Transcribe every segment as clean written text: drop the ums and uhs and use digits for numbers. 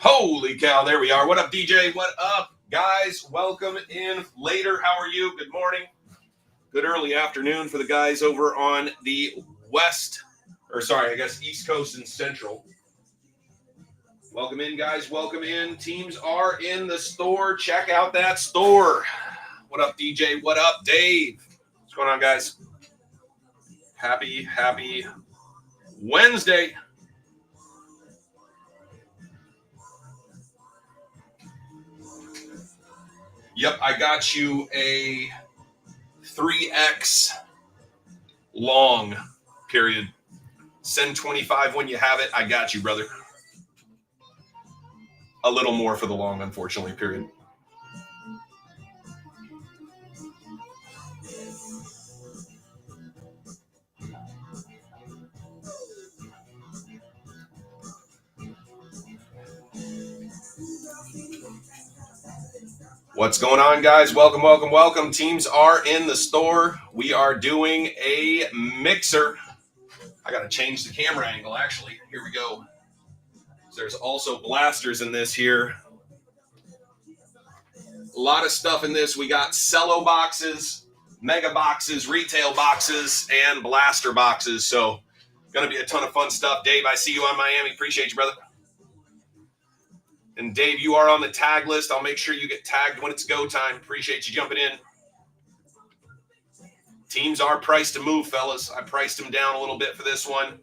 Holy cow, there we are. What up, DJ? What up, guys? Welcome in later. How are you? Good morning. Good early afternoon for the guys over on the East Coast and Central. Welcome in, guys. Welcome in. Teams are in the store. Check out that store. What up, DJ? What up, Dave? What's going on, guys? Happy Wednesday. Yep, I got you a 3X long period. Send 25 when you have it. I got you, brother. A little more for the long, unfortunately, period. What's going on, guys? Welcome. Teams are in the store. We are doing a mixer. I got to change the camera angle, actually. Here we go. There's also blasters in this here. A lot of stuff in this. We got cello boxes, mega boxes, retail boxes, and blaster boxes. So, going to be a ton of fun stuff. Dave, I see you on Miami. Appreciate you, brother. And Dave, you are on the tag list. I'll make sure you get tagged when it's go time. Appreciate you jumping in. Teams are priced to move, fellas. I priced them down a little bit for this one.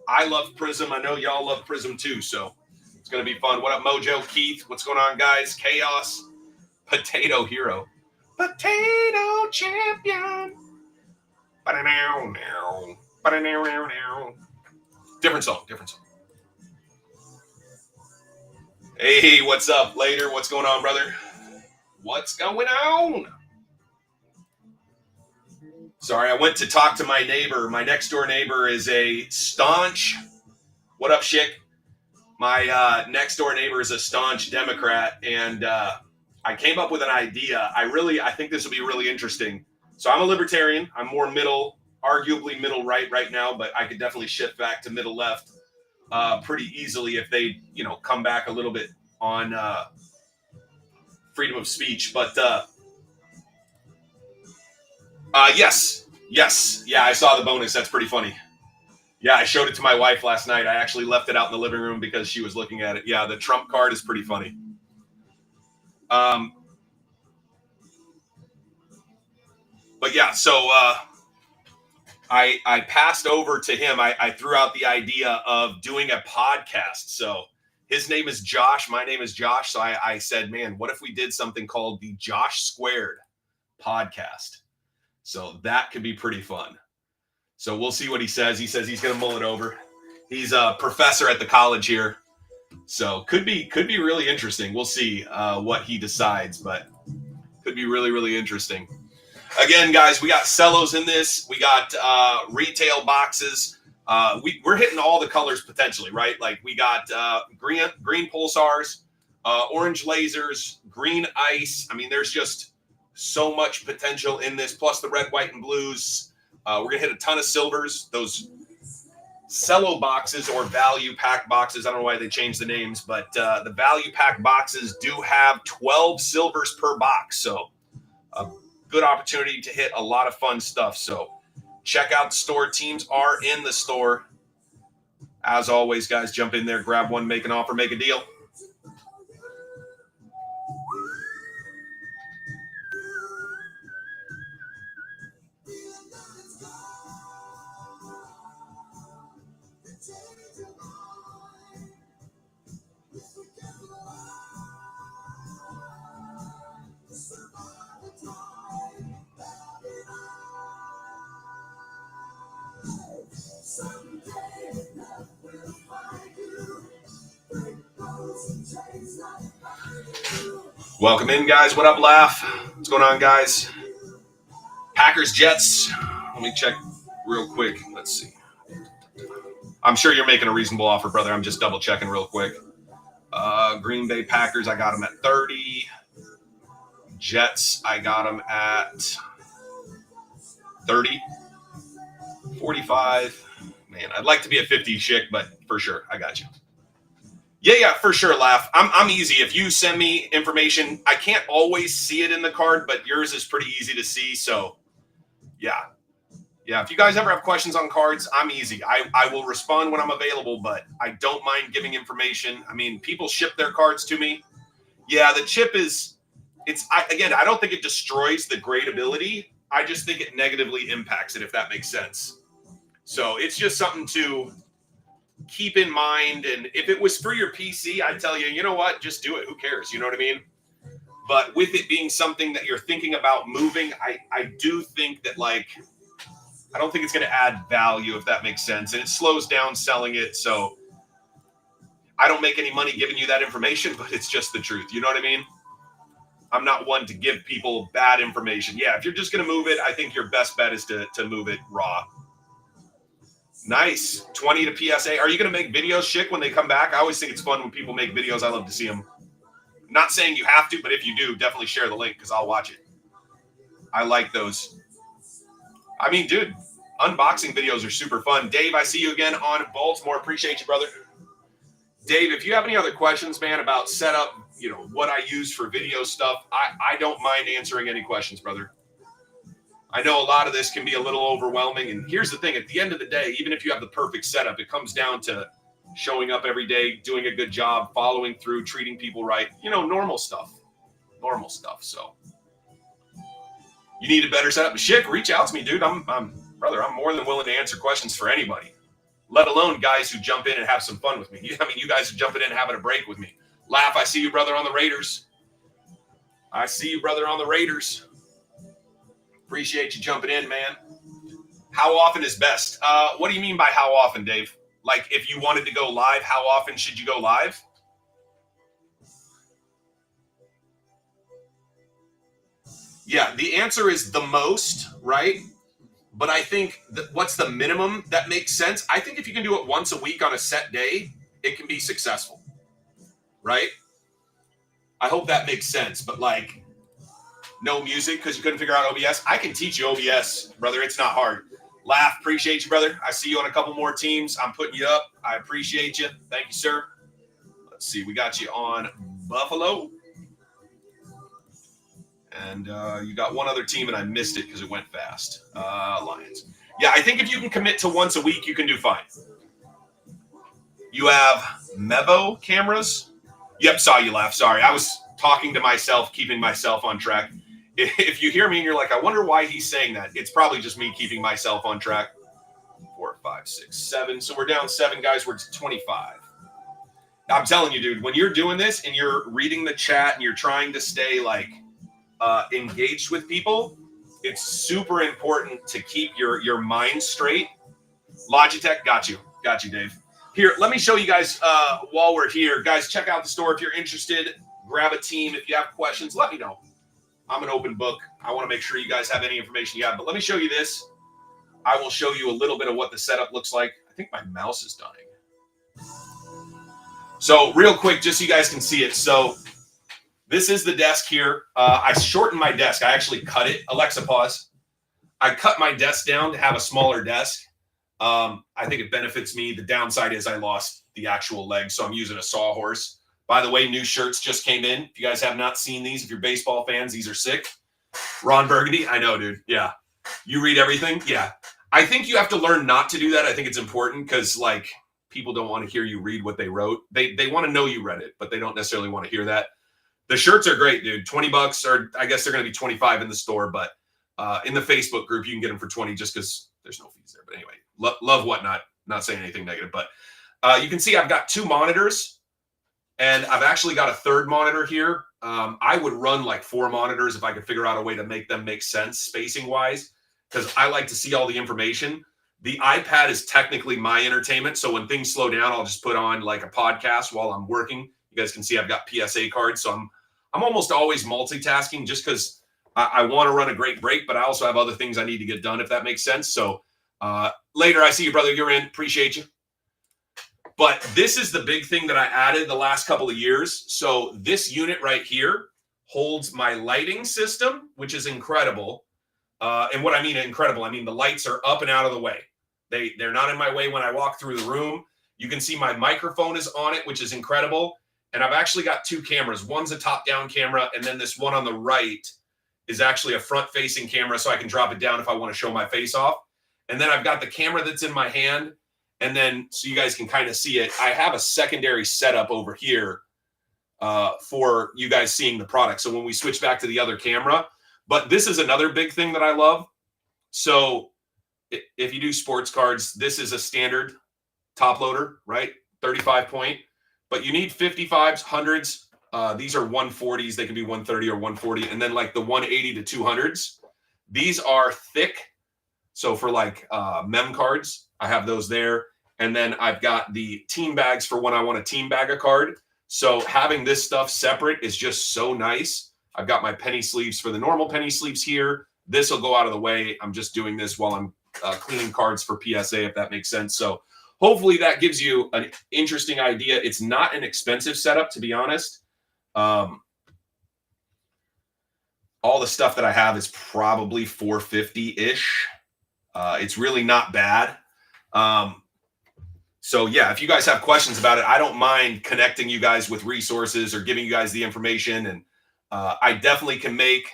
I love Prizm. I know y'all love Prizm too, so it's going to be fun. What up, Mojo? Keith, what's going on, guys? Chaos. Potato Hero. Potato Champion. Different song. Hey, what's up, Later? What's going on, brother? What's going on? Sorry, I went to talk to my neighbor. My next door neighbor is a staunch. What up, Schick? My next door neighbor is a staunch Democrat, and I came up with an idea. I think this will be really interesting. So I'm a libertarian. I'm more middle, arguably middle right now, but I could definitely shift back to middle left pretty easily if they, come back a little bit on freedom of speech. But yes. Yeah, I saw the bonus. That's pretty funny. Yeah, I showed it to my wife last night. I actually left it out in the living room because she was looking at it. Yeah, the Trump card is pretty funny. But yeah, so I passed over to him. I threw out the idea of doing a podcast. So his name is Josh. My name is Josh. So I said, man, what if we did something called the Josh Squared podcast? So that could be pretty fun. So we'll see what he says. He says he's going to mull it over. He's a professor at the college here. So could be really interesting. We'll see what he decides, but could be really, really interesting. Again, guys, we got cellos in this. We got retail boxes. We're hitting all the colors potentially, right? Like we got green pulsars, orange lasers, green ice. I mean, there's just so much potential in this, plus the red, white, and blues. We're going to hit a ton of silvers. Those cello boxes or value pack boxes, I don't know why they changed the names, but the value pack boxes do have 12 silvers per box. So good opportunity to hit a lot of fun stuff. So check out the store. Teams are in the store. As always, guys, jump in there, grab one, make an offer, make a deal. Welcome in, guys. What up, Laugh? What's going on, guys? Packers, Jets. Let me check real quick. Let's see. I'm sure you're making a reasonable offer, brother. I'm just double checking real quick. Green Bay Packers, I got them at 30. Jets, I got them at 30. 45. Man, I'd like to be at 50, Schick, but for sure, I got you. Yeah, for sure, Laugh. I'm easy. If you send me information, I can't always see it in the card, but yours is pretty easy to see. So, yeah. Yeah, if you guys ever have questions on cards, I'm easy. I will respond when I'm available, but I don't mind giving information. I mean, people ship their cards to me. Yeah, the chip is, again, I don't think it destroys the gradability. I just think it negatively impacts it, if that makes sense. So it's just something to keep in mind. And if it was for your PC, I'd tell you, you know what, just do it. Who cares? You know what I mean? But with it being something that you're thinking about moving, I do think that, like, I don't think it's going to add value, if that makes sense. And it slows down selling it. So I don't make any money giving you that information, but it's just the truth. You know what I mean? I'm not one to give people bad information. Yeah, if you're just going to move it, I think your best bet is to move it raw. Nice. 20 to PSA. Are you going to make videos, Schick, when they come back? I always think it's fun when people make videos. I love to see them. Not saying you have to, but if you do, definitely share the link because I'll watch it. I like those. I mean, dude, unboxing videos are super fun. Dave, I see you again on Baltimore. Appreciate you, brother. Dave, if you have any other questions, man, about setup, you know, what I use for video stuff, I don't mind answering any questions, brother. I know a lot of this can be a little overwhelming. And here's the thing. At the end of the day, even if you have the perfect setup, it comes down to showing up every day, doing a good job, following through, treating people right. You know, normal stuff. Normal stuff. So you need a better setup. Schick, reach out to me, dude. Brother, I'm more than willing to answer questions for anybody, let alone guys who jump in and have some fun with me. I mean, you guys are jumping in and having a break with me. Laugh, I see you, brother, on the Raiders. I see you, brother, on the Raiders. Appreciate you jumping in, man. How often is best? What do you mean by how often, Dave? Like, if you wanted to go live, how often should you go live? Yeah, the answer is the most, right? But I think that what's the minimum that makes sense? I think if you can do it once a week on a set day, it can be successful, right? I hope that makes sense. But like, no music because you couldn't figure out OBS. I can teach you OBS, brother. It's not hard. Laugh, appreciate you, brother. I see you on a couple more teams. I'm putting you up. I appreciate you. Thank you, sir. Let's see. We got you on Buffalo. And you got one other team, and I missed it because it went fast. Lions. Yeah, I think if you can commit to once a week, you can do fine. You have Mevo cameras? Yep, saw you, Laugh. Sorry. I was talking to myself, keeping myself on track. If you hear me and you're like, I wonder why he's saying that, it's probably just me keeping myself on track. 4, 5, 6, 7. So we're down 7, guys. We're at 25. I'm telling you, dude, when you're doing this and you're reading the chat and you're trying to stay like engaged with people, it's super important to keep your mind straight. Logitech, got you, Dave. Here, let me show you guys while we're here. Guys, check out the store if you're interested. Grab a team. If you have questions, let me know. I'm an open book. I want to make sure you guys have any information you have. But let me show you this. I will show you a little bit of what the setup looks like. I think my mouse is dying. So real quick, just so you guys can see it. So this is the desk here. I shortened my desk. I actually cut it. Alexa, pause. I cut my desk down to have a smaller desk. I think it benefits me. The downside is I lost the actual leg, so I'm using a sawhorse. By the way, new shirts just came in. If you guys have not seen these, if you're baseball fans, these are sick. Ron Burgundy, I know, dude. Yeah. You read everything? Yeah. I think you have to learn not to do that. I think it's important because, like, people don't want to hear you read what they wrote. They want to know you read it, but they don't necessarily want to hear that. The shirts are great, dude. $20, or I guess they're going to be 25 in the store, but in the Facebook group, you can get them for 20 just because there's no fees there. But anyway, love whatnot. Not saying anything negative, but you can see I've got 2 monitors. And I've actually got a third monitor here. I would run like 4 monitors if I could figure out a way to make them make sense spacing-wise, because I like to see all the information. The iPad is technically my entertainment, so when things slow down, I'll just put on like a podcast while I'm working. You guys can see I've got PSA cards, so I'm almost always multitasking just because I want to run a great break, but I also have other things I need to get done, if that makes sense. So later, I see you, brother. You're in. Appreciate you. But this is the big thing that I added the last couple of years. So this unit right here holds my lighting system, which is incredible. And what I mean incredible, I mean the lights are up and out of the way. They're not in my way when I walk through the room. You can see my microphone is on it, which is incredible. And I've actually got two cameras. One's a top-down camera, and then this one on the right is actually a front-facing camera, so I can drop it down if I want to show my face off. And then I've got the camera that's in my hand, and then so you guys can kind of see it, I have a secondary setup over here for you guys seeing the product. So when we switch back to the other camera, but this is another big thing that I love. So if you do sports cards, this is a standard top loader, right? 35 point, but you need 55s, 100s. These are 140s. They can be 130 or 140. And then like the 180 to 200s, these are thick. So for like mem cards, I have those there. And then I've got the team bags for when I want to team bag a card. So having this stuff separate is just so nice. I've got my penny sleeves for the normal penny sleeves here. This will go out of the way. I'm just doing this while I'm cleaning cards for PSA, if that makes sense. So hopefully that gives you an interesting idea. It's not an expensive setup, to be honest. All the stuff that I have is probably $450-ish. It's really not bad. So yeah, if you guys have questions about it, I don't mind connecting you guys with resources or giving you guys the information. And I definitely can make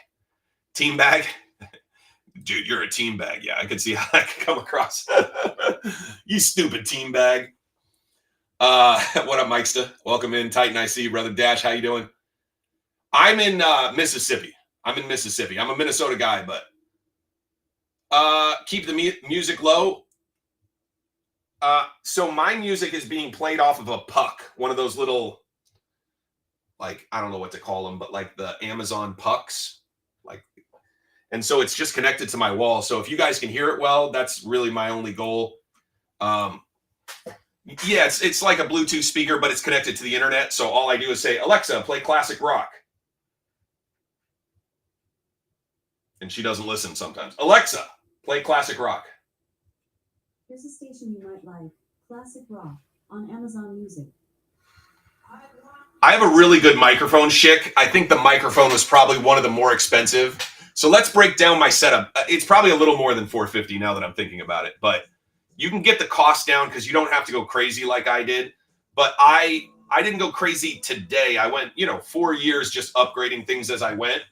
team bag. Dude, you're a team bag. Yeah, I could see how that could come across. You stupid team bag. What up, Mikesta? Welcome in. Titan, I see you, brother. Dash, how you doing? I'm in Mississippi. I'm in Mississippi. I'm a Minnesota guy, but keep the music low. So my music is being played off of a puck, one of those little, like, I don't know what to call them, but like the Amazon pucks, like, and so it's just connected to my wall. So if you guys can hear it well, that's really my only goal. Yeah, it's like a Bluetooth speaker, but it's connected to the internet. So all I do is say, Alexa, play classic rock. And she doesn't listen sometimes. Alexa, play classic rock. Here's a station you might like. Classic rock on Amazon Music. I have a really good microphone, Schick. I think the microphone was probably one of the more expensive. So let's break down my setup. It's probably a little more than $450 now that I'm thinking about it, but you can get the cost down because you don't have to go crazy like I did. But I didn't go crazy today. I went, 4 years just upgrading things as I went.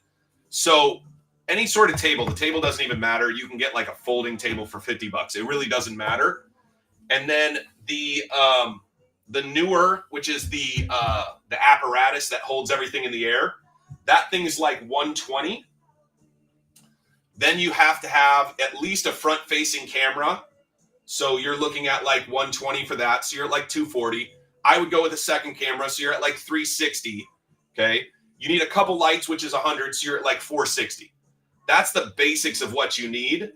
So any sort of table, the table doesn't even matter. You can get like a folding table for $50. It really doesn't matter. And then the newer, which is the apparatus that holds everything in the air, that thing is like $120. Then you have to have at least a front-facing camera. So you're looking at like $120 for that. So you're at like $240. I would go with a second camera. So you're at like $360. Okay. You need a couple lights, which is $100. So you're at like $460. That's the basics of what you need.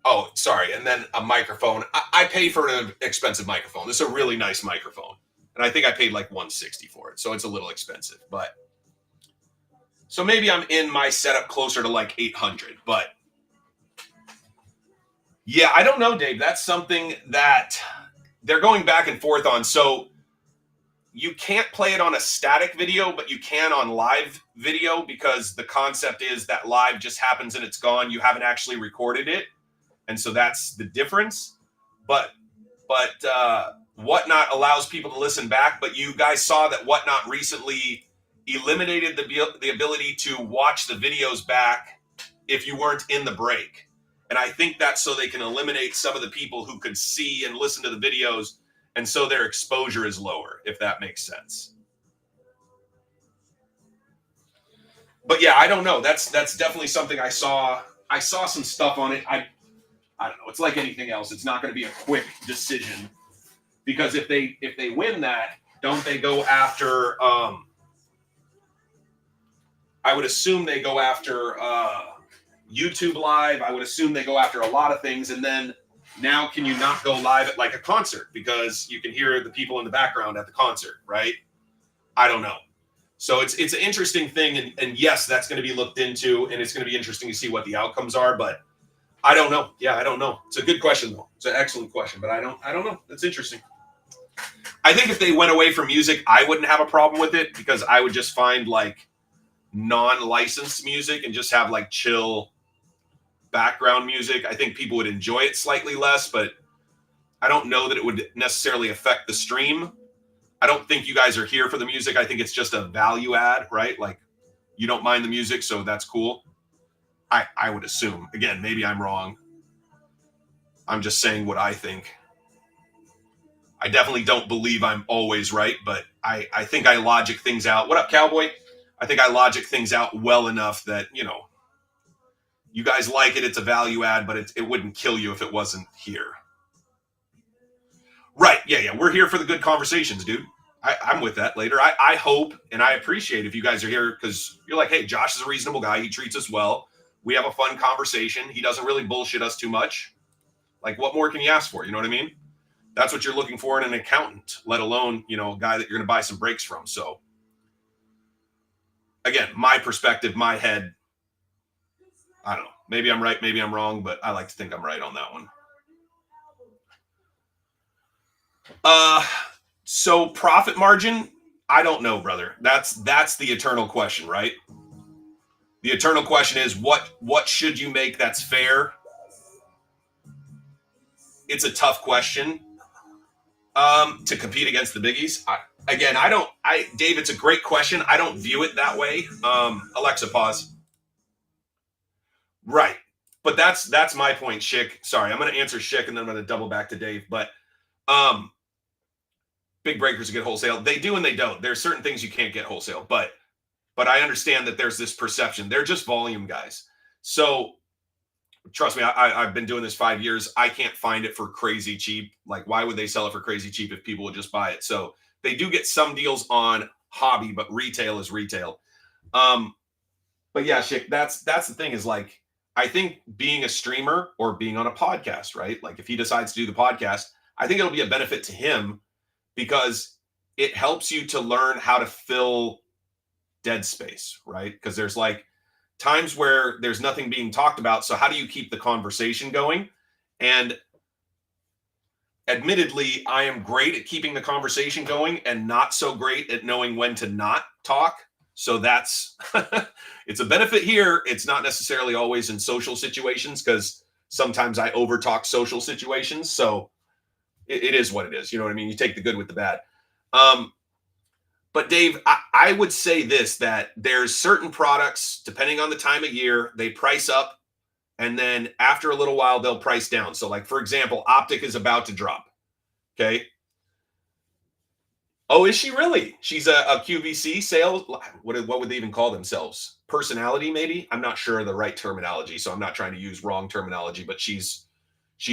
Oh, sorry. And then a microphone. I pay for an expensive microphone. This is a really nice microphone. And I think I paid like $160 for it. So it's a little expensive, but so maybe I'm in my setup closer to like $800, but yeah, I don't know, Dave. That's something that they're going back and forth on. So you can't play it on a static video, but you can on live video because the concept is that live just happens and it's gone. You haven't actually recorded it. And so that's the difference. But Whatnot allows people to listen back. But you guys saw that Whatnot recently eliminated the ability to watch the videos back if you weren't in the break. And I think that's so they can eliminate some of the people who could see and listen to the videos. And so their exposure is lower, if that makes sense. But yeah, I don't know. That's definitely something I saw. I saw some stuff on it. I don't know. It's like anything else. It's not going to be a quick decision because if they win that, don't they go after? I would assume they go after YouTube Live. I would assume they go after a lot of things. And then now can you not go live at like a concert because you can hear the people in the background at the concert, right? I don't know. So it's an interesting thing. And yes, that's going to be looked into and it's going to be interesting to see what the outcomes are. But I don't know. Yeah, I don't know. It's a good question, though. It's an excellent question, but I don't know. That's interesting. I think if they went away from music, I wouldn't have a problem with it because I would just find like non-licensed music and just have like chill background music. I think people would enjoy it slightly less, but I don't know that it would necessarily affect the stream. I don't think you guys are here for the music. I think it's just a value add, right? Like you don't mind the music, so that's cool. I would assume. Again, maybe I'm wrong. I'm just saying what I think. I definitely don't believe I'm always right, but I think I logic things out. What up, Cowboy? I think I logic things out well enough that, you know, you guys like it. It's a value add, but it wouldn't kill you if it wasn't here. Right. Yeah. We're here for the good conversations, dude. I'm with that later. I hope and I appreciate if you guys are here because you're like, hey, Josh is a reasonable guy. He treats us well. We have a fun conversation. He doesn't really bullshit us too much. Like, what more can you ask for? You know what I mean? That's what you're looking for in an accountant, let alone, you know, a guy that you're going to buy some breaks from. So, again, my perspective, my head, I don't know. Maybe I'm right, maybe I'm wrong, but I like to think I'm right on that one. So profit margin, I don't know, brother. That's the eternal question, right? The eternal question is what should you make that's fair? It's a tough question. To compete against the biggies. Dave, it's a great question. I don't view it that way. Alexa, pause. Right. But that's my point, Schick. Sorry, I'm going to answer Schick and then I'm going to double back to Dave. But big breakers get wholesale. They do and they don't. There's certain things you can't get wholesale, but I understand that there's this perception. They're just volume guys. So trust me, I've been doing this 5 years. I can't find it for crazy cheap. Like, why would they sell it for crazy cheap if people would just buy it? So they do get some deals on hobby, but retail is retail. But yeah, Schick, that's the thing is like, I think being a streamer or being on a podcast, right? Like if he decides to do the podcast, I think it'll be a benefit to him because it helps you to learn how to fill dead space, right? Because there's like times where there's nothing being talked about. So how do you keep the conversation going? And admittedly, I am great at keeping the conversation going and not so great at knowing when to not talk. So that's, it's a benefit here. It's not necessarily always in social situations because sometimes I overtalk social situations. So it is what it is. You know what I mean? You take the good with the bad. But Dave, I would say this, that there's certain products, depending on the time of year, they price up and then after a little while, they'll price down. So like, for example, Optic is about to drop. Okay. Oh, is she really? She's a QVC sales. What would they even call themselves? Personality, maybe? I'm not sure of the right terminology, so I'm not trying to use wrong terminology, but she's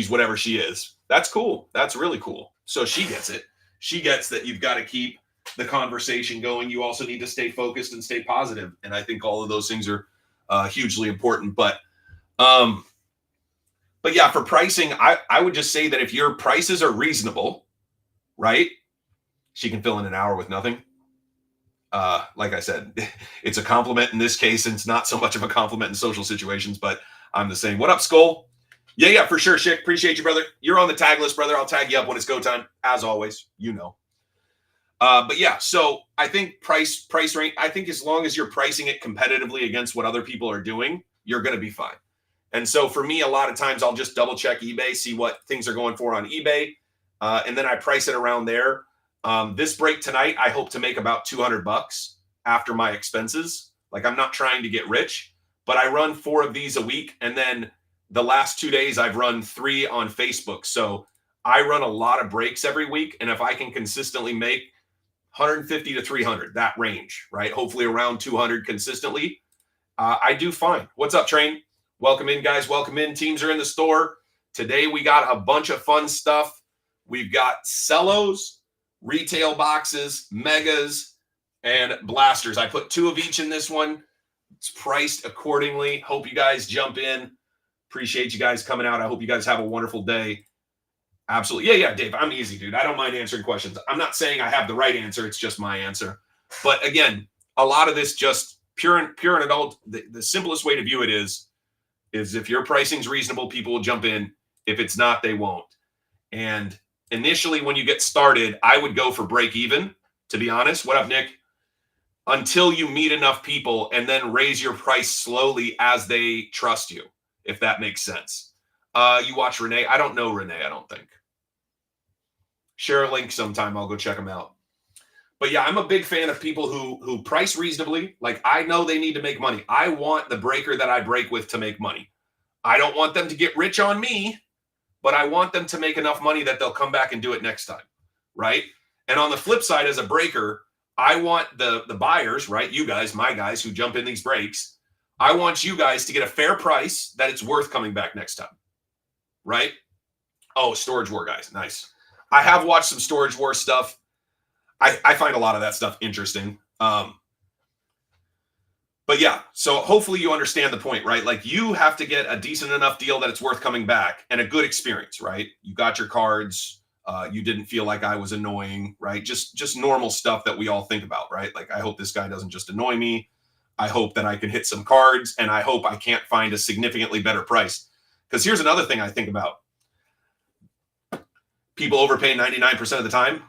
whatever she is. That's cool. That's really cool. So she gets it. She gets that you've got to keep the conversation going. You also need to stay focused and stay positive. And I think all of those things are hugely important. But yeah, for pricing, I would just say that if your prices are reasonable, right? She can fill in an hour with nothing. Like I said, it's a compliment in this case. And it's not so much of a compliment in social situations, but I'm the same. What up, Skull? Yeah, for sure, Schick. Appreciate you, brother. You're on the tag list, brother. I'll tag you up when it's go time, as always. You know. But yeah, so I think price range. I think as long as you're pricing it competitively against what other people are doing, you're going to be fine. And so for me, a lot of times I'll just double check eBay, see what things are going for on eBay, and then I price it around there. This break tonight, I hope to make about $200 after my expenses. Like I'm not trying to get rich, but I run 4 of these a week. And then the last 2 days I've run 3 on Facebook. So I run a lot of breaks every week. And if I can consistently make 150 to 300, that range, right? Hopefully around 200 consistently, I do fine. What's up, Train? Welcome in, guys. Welcome in. Teams are in the store. Today we got a bunch of fun stuff. We've got Cellos, retail boxes, megas, and blasters. I put 2 of each in this one. It's priced accordingly. Hope you guys jump in. Appreciate you guys coming out. I hope you guys have a wonderful day. Absolutely. Yeah, Dave, I'm easy, dude. I don't mind answering questions. I'm not saying I have the right answer. It's just my answer. But again, a lot of this just pure and adult. The simplest way to view it is if your pricing's reasonable, people will jump in. If it's not, they won't. And initially, when you get started, I would go for break even, to be honest. What up, Nick? Until you meet enough people and then raise your price slowly as they trust you, if that makes sense. You watch Renee. I don't know Renee, I don't think. Share a link sometime. I'll go check them out. But yeah, I'm a big fan of people who price reasonably. Like, I know they need to make money. I want the breaker that I break with to make money. I don't want them to get rich on me, but I want them to make enough money that they'll come back and do it next time, right? And on the flip side, as a breaker, I want the buyers, right? You guys, my guys who jump in these breaks, I want you guys to get a fair price that it's worth coming back next time, right? Oh, Storage War guys, nice. I have watched some Storage War stuff. I find a lot of that stuff interesting. But yeah, so hopefully you understand the point, right? Like, you have to get a decent enough deal that it's worth coming back and a good experience, right? You got your cards. You didn't feel like I was annoying, right? Just normal stuff that we all think about, right? Like, I hope this guy doesn't just annoy me. I hope that I can hit some cards, and I hope I can't find a significantly better price. Because here's another thing I think about. People overpay 99% of the time.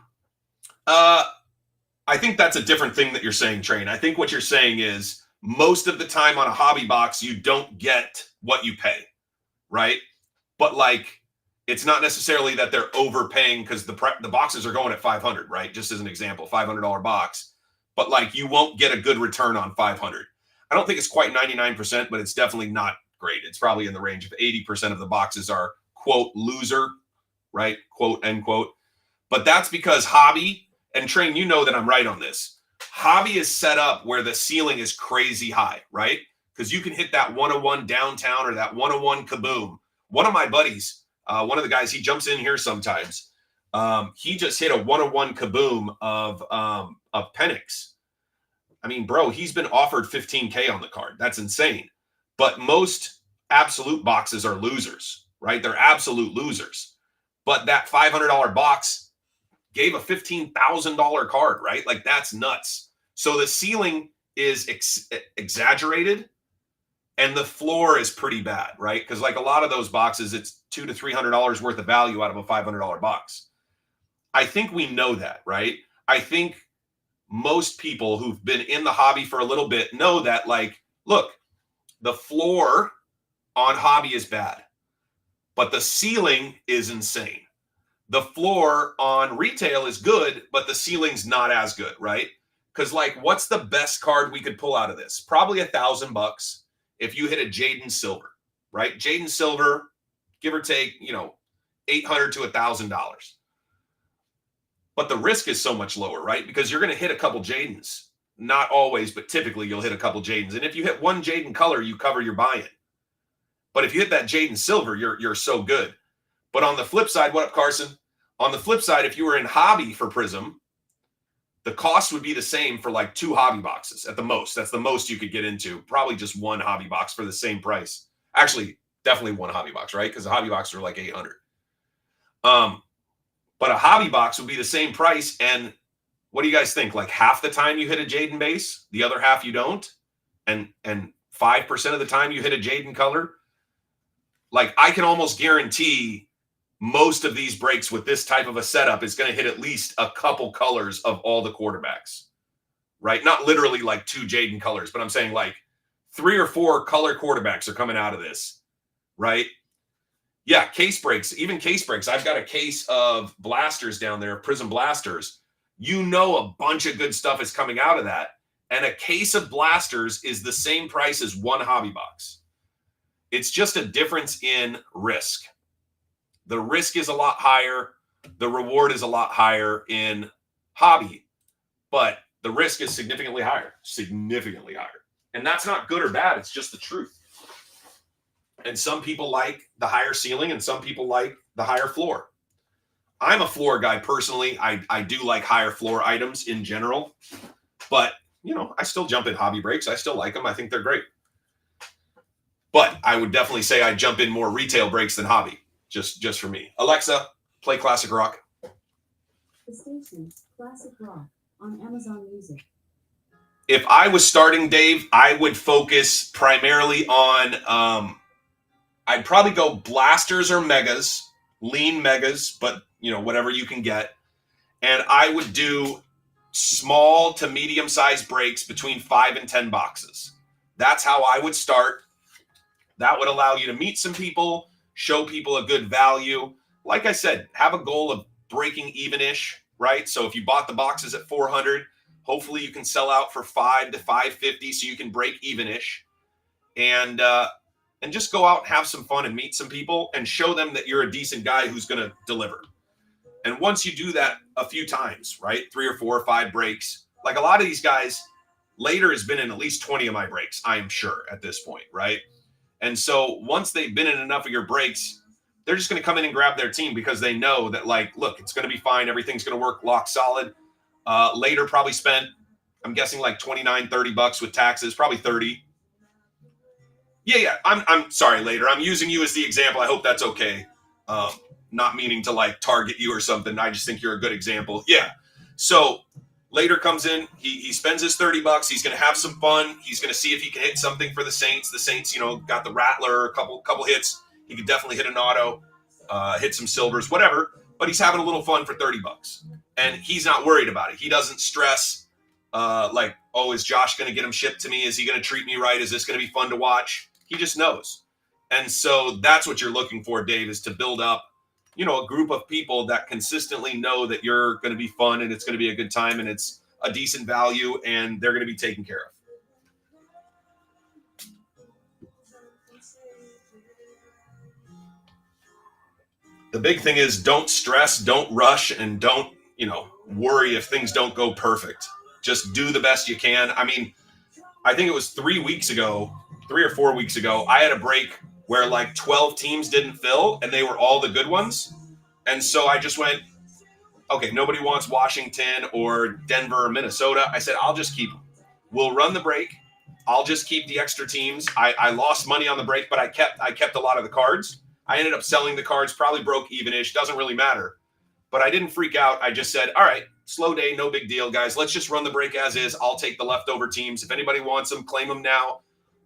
I think that's a different thing that you're saying, Train. I think what you're saying is most of the time on a hobby box, you don't get what you pay, right? But like, it's not necessarily that they're overpaying because the boxes are going at 500, right? Just as an example, $500 box. But like, you won't get a good return on 500. I don't think it's quite 99%, but it's definitely not great. It's probably in the range of 80% of the boxes are, quote, loser, right? Quote, end quote. But that's because hobby, and Train, you know that I'm right on this. Hobby is set up where the ceiling is crazy high, right? Because you can hit that 101 downtown or that 101 kaboom. One of my buddies, one of the guys, he jumps in here sometimes. He just hit a 101 kaboom of Penix. I mean, bro, he's been offered $15K on the card. That's insane. But most absolute boxes are losers, right? They're absolute losers. But that $500 box gave a $15,000 card, right? Like, that's nuts. So the ceiling is exaggerated and the floor is pretty bad, right? Because like a lot of those boxes, it's $200 to $300 worth of value out of a $500 box. I think we know that, right? I think most people who've been in the hobby for a little bit know that, like, look, the floor on hobby is bad, but the ceiling is insane. The floor on retail is good, but the ceiling's not as good, right? Because like, what's the best card we could pull out of this? Probably $1,000 if you hit a Jaden Silver, right? Jaden Silver, give or take, $800 to $1,000. But the risk is so much lower, right? Because you're going to hit a couple Jadens. Not always, but typically you'll hit a couple Jadens. And if you hit one Jaden color, you cover your buy-in. But if you hit that Jaden Silver, you're so good. But on the flip side, what up, Carson? On the flip side, if you were in hobby for Prizm, the cost would be the same for like 2 hobby boxes at the most. That's the most you could get into. Probably just 1 hobby box for the same price. Actually, definitely 1 hobby box, right? Because the hobby boxes are like $800. But a hobby box would be the same price. And what do you guys think? Like, half the time you hit a Jaden base, the other half you don't, and 5% of the time you hit a Jaden color. Like, I can almost guarantee most of these breaks with this type of a setup is going to hit at least a couple colors of all the quarterbacks, right? Not literally like 2 Jaden colors, but I'm saying like 3 or 4 color quarterbacks are coming out of this, right? Yeah, case breaks, even case breaks. I've got a case of blasters down there, Prizm blasters. A bunch of good stuff is coming out of that. And a case of blasters is the same price as 1 hobby box. It's just a difference in risk. The risk is a lot higher. The reward is a lot higher in hobby, but the risk is significantly higher. And that's not good or bad. It's just the truth. And some people like the higher ceiling and some people like the higher floor. I'm a floor guy personally. I do like higher floor items in general, but I still jump in hobby breaks. I still like them. I think they're great. But I would definitely say I jump in more retail breaks than hobby. Just for me. Alexa, play classic rock. The station, Classic Rock, on Amazon Music. If I was starting, Dave, I would focus primarily on, I'd probably go blasters or megas, lean megas, but whatever you can get. And I would do small to medium-sized breaks between 5 and 10 boxes. That's how I would start. That would allow you to meet some people, show people a good value. Like I said, have a goal of breaking even-ish, right? So if you bought the boxes at 400, hopefully you can sell out for 5 to 550 so you can break even-ish. And just go out and have some fun and meet some people and show them that you're a decent guy who's going to deliver. And once you do that a few times, right, 3 or 4 or 5 breaks, like a lot of these guys, Later has been in at least 20 of my breaks, I am sure, at this point, right? And so once they've been in enough of your breaks, they're just going to come in and grab their team because they know that, like, look, it's going to be fine. Everything's going to work lock solid. Later probably spent, I'm guessing, like 29, 30 bucks with taxes, probably 30. Yeah. I'm sorry, Later. I'm using you as the example. I hope that's okay. Not meaning to like target you or something. I just think you're a good example. Yeah. So Later comes in, he spends his 30 bucks. He's going to have some fun. He's going to see if he can hit something for the Saints. The Saints, got the Rattler, a couple hits. He could definitely hit an auto, hit some silvers, whatever. But he's having a little fun for 30 bucks. And he's not worried about it. He doesn't stress like, oh, is Josh going to get him shipped to me? Is he going to treat me right? Is this going to be fun to watch? He just knows. And so that's what you're looking for, Dave, is to build up, a group of people that consistently know that you're going to be fun and it's going to be a good time and it's a decent value and they're going to be taken care of. The big thing is don't stress, don't rush, and don't, worry if things don't go perfect. Just do the best you can. I mean, I think it was 3 or 4 weeks ago, I had a break where like 12 teams didn't fill and they were all the good ones. And so I just went, okay, nobody wants Washington or Denver or Minnesota. I said, I'll just keep them. We'll run the break. I'll just keep the extra teams. I lost money on the break, but I kept a lot of the cards. I ended up selling the cards, probably broke even-ish. Doesn't really matter. But I didn't freak out. I just said, all right, slow day, no big deal, guys. Let's just run the break as is. I'll take the leftover teams. If anybody wants them, claim them now.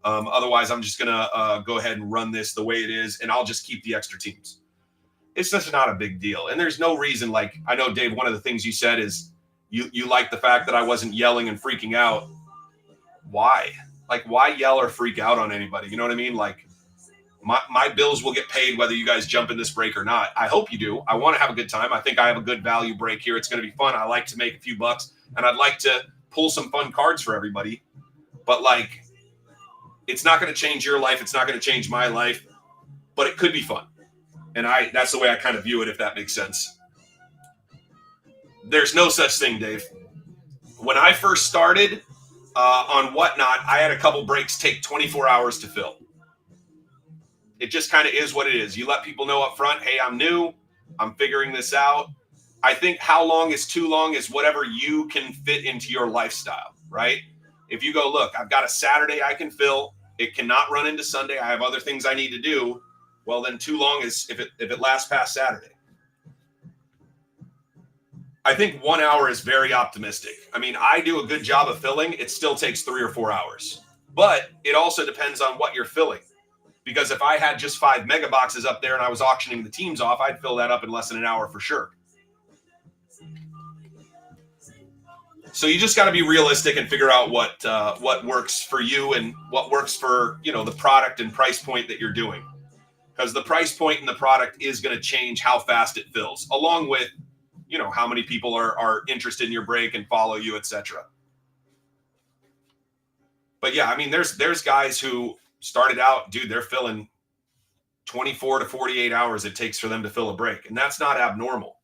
Otherwise, I'm just going to go ahead and run this the way it is, and I'll just keep the extra teams. It's just not a big deal. And there's no reason, like, I know, Dave, one of the things you said is you like the fact that I wasn't yelling and freaking out. Why? Like, why yell or freak out on anybody? You know what I mean? Like, my bills will get paid whether you guys jump in this break or not. I hope you do. I want to have a good time. I think I have a good value break here. It's going to be fun. I like to make a few bucks, and I'd like to pull some fun cards for everybody. But, like, it's not going to change your life. It's not going to change my life, but it could be fun. And that's the way I kind of view it, if that makes sense. There's no such thing, Dave. When I first started on Whatnot, I had a couple breaks take 24 hours to fill. It just kind of is what it is. You let people know up front, hey, I'm new. I'm figuring this out. I think how long is too long is whatever you can fit into your lifestyle, right? If you go, look, I've got a Saturday I can fill. It cannot run into Sunday. I have other things I need to do. Well, then too long is if it lasts past Saturday. I think 1 hour is very optimistic. I mean, I do a good job of filling. It still takes 3 or 4 hours. But it also depends on what you're filling. Because if I had just 5 mega boxes up there and I was auctioning the teams off, I'd fill that up in less than an hour for sure. So you just got to be realistic and figure out what works for you and what works for, the product and price point that you're doing. Because the price point and the product is going to change how fast it fills, along with, how many people are interested in your break and follow you, etc. But yeah, I mean, there's guys who started out, dude, they're filling 24 to 48 hours it takes for them to fill a break. And that's not abnormal.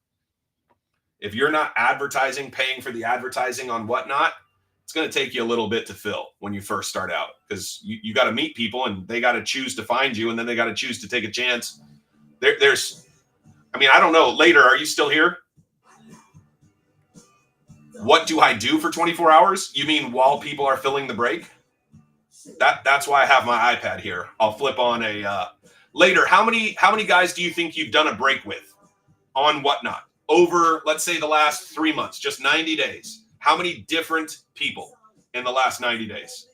If you're not advertising, paying for the advertising on Whatnot, it's going to take you a little bit to fill when you first start out because you got to meet people and they got to choose to find you and then they got to choose to take a chance. I don't know. Later, are you still here? What do I do for 24 hours? You mean while people are filling the break? That's why I have my iPad here. I'll flip on Later. How many guys do you think you've done a break with on Whatnot over, let's say, the last 3 months, just 90 days? How many different people in the last 90 days?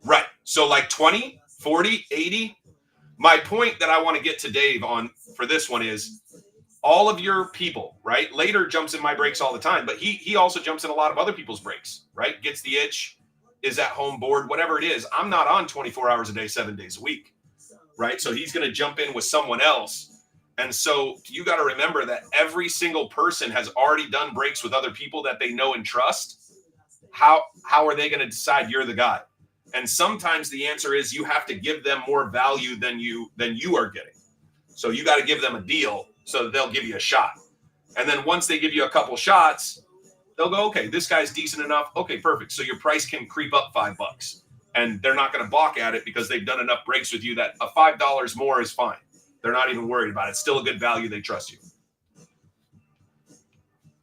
Right. So like 20, 40, 80. My point that I want to get to Dave on for this one is all of your people, right? Later jumps in my breaks all the time, but he also jumps in a lot of other people's breaks, right? Gets the itch, is at home bored, whatever it is. I'm not on 24 hours a day, 7 days a week, right? So he's going to jump in with someone else. And so you got to remember that every single person has already done breaks with other people that they know and trust. How are they going to decide you're the guy? And sometimes the answer is you have to give them more value than you are getting. So you got to give them a deal so that they'll give you a shot. And then once they give you a couple shots, they'll go, okay, this guy's decent enough. Okay, perfect. So your price can creep up $5. And they're not going to balk at it because they've done enough breaks with you that a $5 more is fine. They're not even worried about it. It's still a good value. They trust you.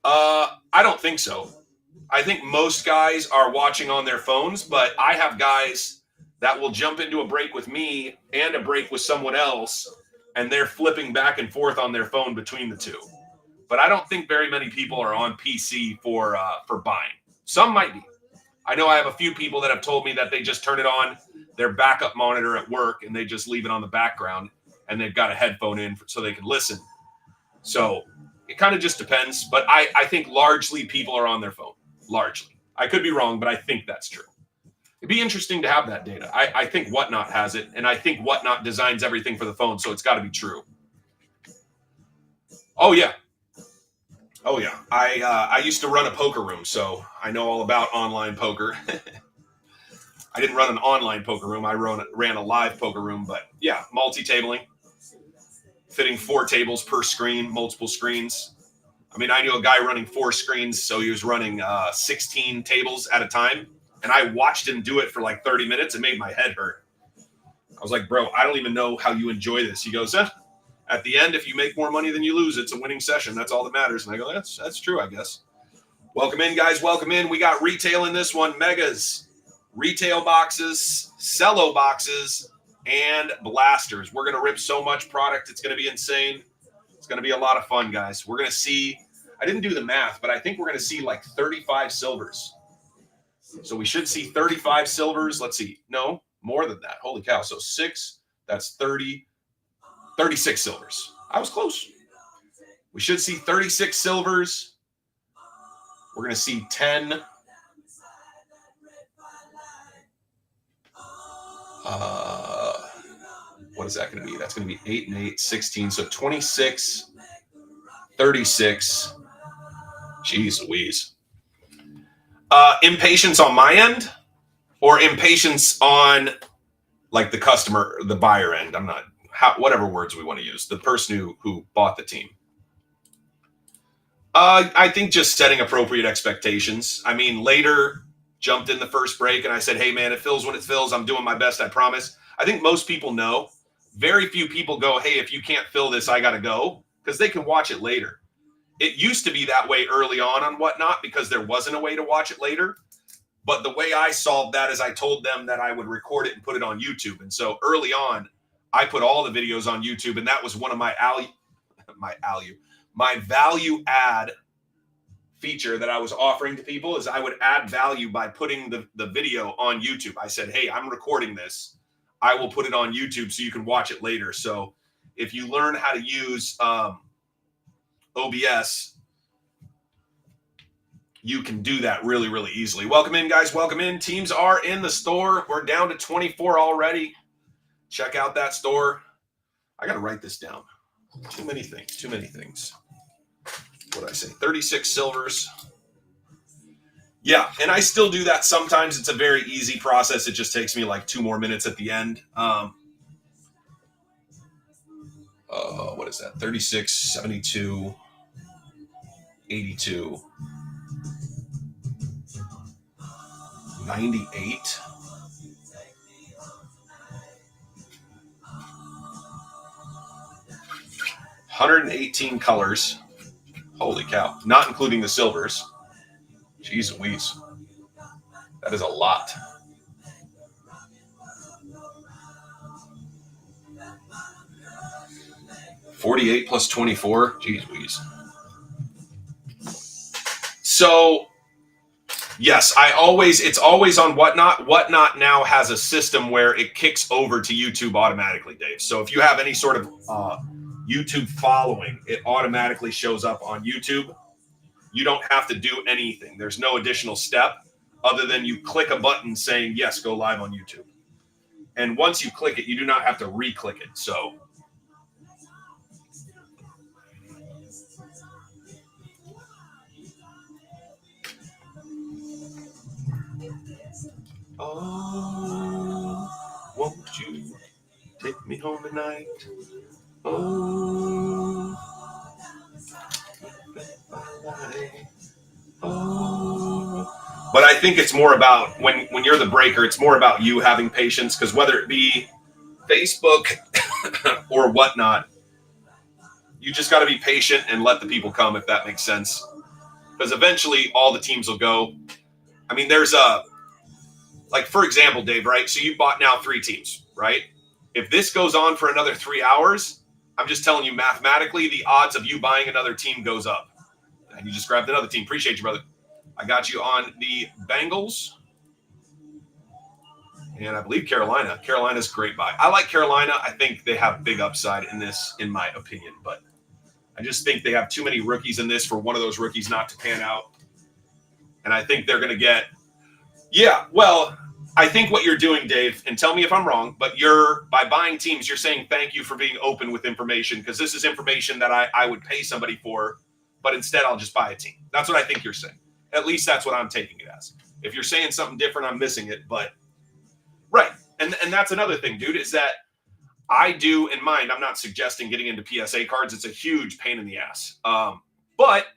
I don't think so. I think most guys are watching on their phones, but I have guys that will jump into a break with me and a break with someone else, and they're flipping back and forth on their phone between the two. But I don't think very many people are on PC for buying. Some might be. I know I have a few people that have told me that they just turn it on their backup monitor at work and they just leave it on the background and they've got a headphone in so they can listen. So it kind of just depends. But I think largely people are on their phone. Largely. I could be wrong, but I think that's true. It'd be interesting to have that data. I think Whatnot has it, and I think Whatnot designs everything for the phone, so it's got to be true. Oh, yeah. Oh, yeah. I used to run a poker room, so I know all about online poker. I didn't run an online poker room. I ran a live poker room, but yeah, multi-tabling, fitting 4 tables per screen, multiple screens. I mean, I knew a guy running 4 screens, so he was running 16 tables at a time, and I watched him do it for like 30 minutes. It made my head hurt. I was like, bro, I don't even know how you enjoy this. He goes, at the end, if you make more money than you lose, it's a winning session. That's all that matters. And I go, that's true, I guess. Welcome in, guys. Welcome in. We got retail in this one. Megas, retail boxes, cello boxes, and blasters. We're going to rip so much product. It's going to be insane. It's going to be a lot of fun, guys. We're going to see, I didn't do the math, but I think we're going to see like 35 silvers. So we should see 35 silvers. Let's see. No, more than that. Holy cow. So 6, that's 30. 36 silvers. I was close. We should see 36 silvers. We're going to see 10. What is that going to be? That's going to be 8 and 8, 16. So 26, 36. Jeez Louise. Impatience on my end or impatience on like the customer, the buyer end? I'm not. Whatever words we want to use, the person who bought the team. I think just setting appropriate expectations. I mean, later jumped in the first break and I said, hey, man, it fills when it fills. I'm doing my best, I promise. I think most people know. Very few people go, hey, if you can't fill this, I got to go, because they can watch it later. It used to be that way early on Whatnot because there wasn't a way to watch it later. But the way I solved that is I told them that I would record it and put it on YouTube. And so early on, I put all the videos on YouTube, and that was one of my value add feature that I was offering to people is I would add value by putting the video on YouTube. I said, hey, I'm recording this. I will put it on YouTube so you can watch it later. So if you learn how to use OBS, you can do that really, really easily. Welcome in, guys. Welcome in. Teams are in the store. We're down to 24 already. Check out that store. I got to write this down. Too many things. What did I say? 36 silvers. Yeah, and I still do that sometimes. It's a very easy process. It just takes me like 2 more minutes at the end. What is that? 36, 72, 82, 98. 118 colors. Holy cow. Not including the silvers. Jeez Louise. That is a lot. $48 plus 24. Jeez Louise. So, yes, it's always on Whatnot. Whatnot now has a system where it kicks over to YouTube automatically, Dave. So if you have any sort of YouTube following, it automatically shows up on YouTube. You don't have to do anything. There's no additional step other than you click a button saying, yes, go live on YouTube. And once you click it, you do not have to re-click it. So Oh, won't you take me home tonight? Oh, oh. But I think it's more about when you're the breaker, it's more about you having patience, because whether it be Facebook or whatnot, you just got to be patient and let the people come, if that makes sense. Because eventually all the teams will go. I mean, there's like, for example, Dave, right? So you bought now 3 teams, right? If this goes on for another 3 hours, I'm just telling you, mathematically, the odds of you buying another team goes up. And you just grabbed another team. Appreciate you, brother. I got you on the Bengals. And I believe Carolina. Carolina's a great buy. I like Carolina. I think they have big upside in this, in my opinion. But I just think they have too many rookies in this for one of those rookies not to pan out. And I think they're going to get – yeah, well, I think what you're doing, Dave, and tell me if I'm wrong, but by buying teams, you're saying thank you for being open with information, because this is information that I would pay somebody for, but instead I'll just buy a team. That's what I think you're saying. At least that's what I'm taking it as. If you're saying something different, I'm missing it. But right. And that's another thing, dude, is that I do in mind, I'm not suggesting getting into PSA cards. It's a huge pain in the ass. But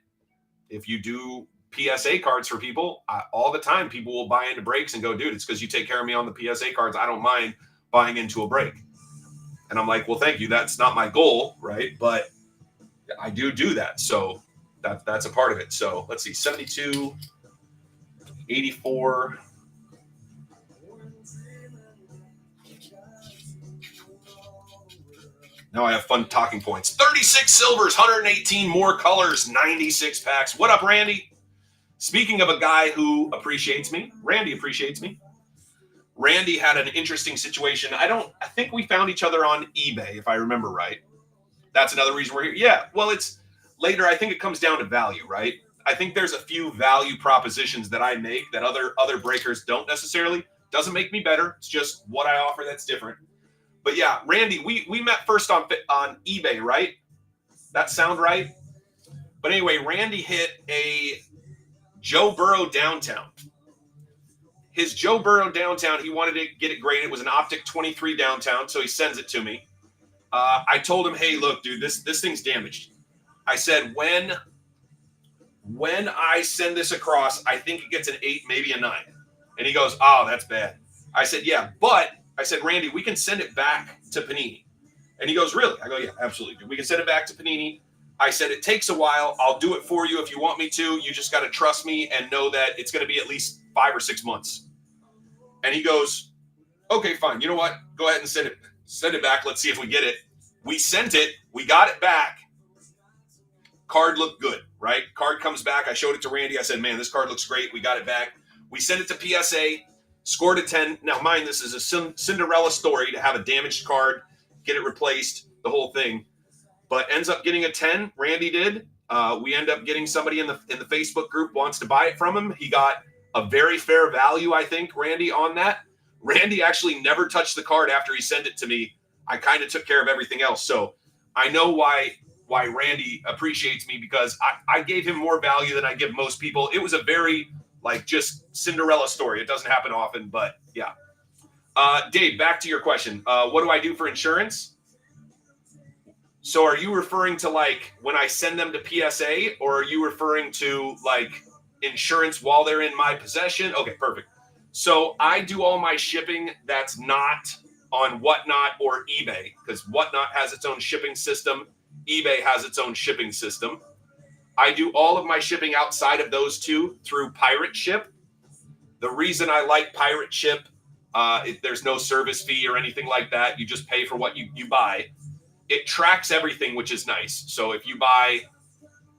if you do PSA cards for people, all the time people will buy into breaks and go, dude, it's because you take care of me on the PSA cards. I don't mind buying into a break. And I'm like, well, thank you. That's not my goal, right? But I do that. So that's a part of it. So let's see, 72, 84. Now I have fun talking points. 36 silvers, 118 more colors, 96 packs. What up, Randy? Speaking of a guy who appreciates me, Randy appreciates me. Randy had an interesting situation. I think we found each other on eBay, if I remember right. That's another reason we're here. Yeah, well, it's later. I think it comes down to value, right? I think there's a few value propositions that I make that other breakers don't necessarily. Doesn't make me better. It's just what I offer that's different. But yeah, Randy, we met first on eBay, right? That sound right? But anyway, Randy hit a Joe Burrow downtown. His Joe Burrow downtown, he wanted to get it graded. It was an Optic 23 downtown, so he sends it to me. I told him, hey, look, dude, this thing's damaged. I said, when I send this across, I think it gets an 8, maybe a 9. And he goes, oh, that's bad. I said, yeah, but I said, Randy, we can send it back to Panini. And he goes, really? I go, yeah, absolutely. We can send it back to Panini. I said, it takes a while. I'll do it for you if you want me to. You just got to trust me and know that it's going to be at least 5 or 6 months. And he goes, okay, fine. You know what? Go ahead and send it back. Let's see if we get it. We sent it. We got it back. Card looked good, right? Card comes back. I showed it to Randy. I said, man, this card looks great. We got it back. We sent it to PSA, scored a 10. Now, mind, this is a Cinderella story to have a damaged card, get it replaced, the whole thing. But ends up getting a 10. Randy did. We end up getting somebody in the Facebook group wants to buy it from him. He got a very fair value, I think, Randy, on that. Randy actually never touched the card after he sent it to me. I kind of took care of everything else. So I know why Randy appreciates me, because I gave him more value than I give most people. It was a very, just Cinderella story. It doesn't happen often, but yeah. Dave, back to your question. What do I do for insurance? So are you referring to when I send them to PSA, or are you referring to insurance while they're in my possession? Okay, perfect. So I do all my shipping that's not on Whatnot or eBay, because Whatnot has its own shipping system. eBay has its own shipping system. I do all of my shipping outside of those two through Pirate Ship. The reason I like Pirate Ship, there's no service fee or anything like that. You just pay for what you buy. It tracks everything, which is nice. So if you buy,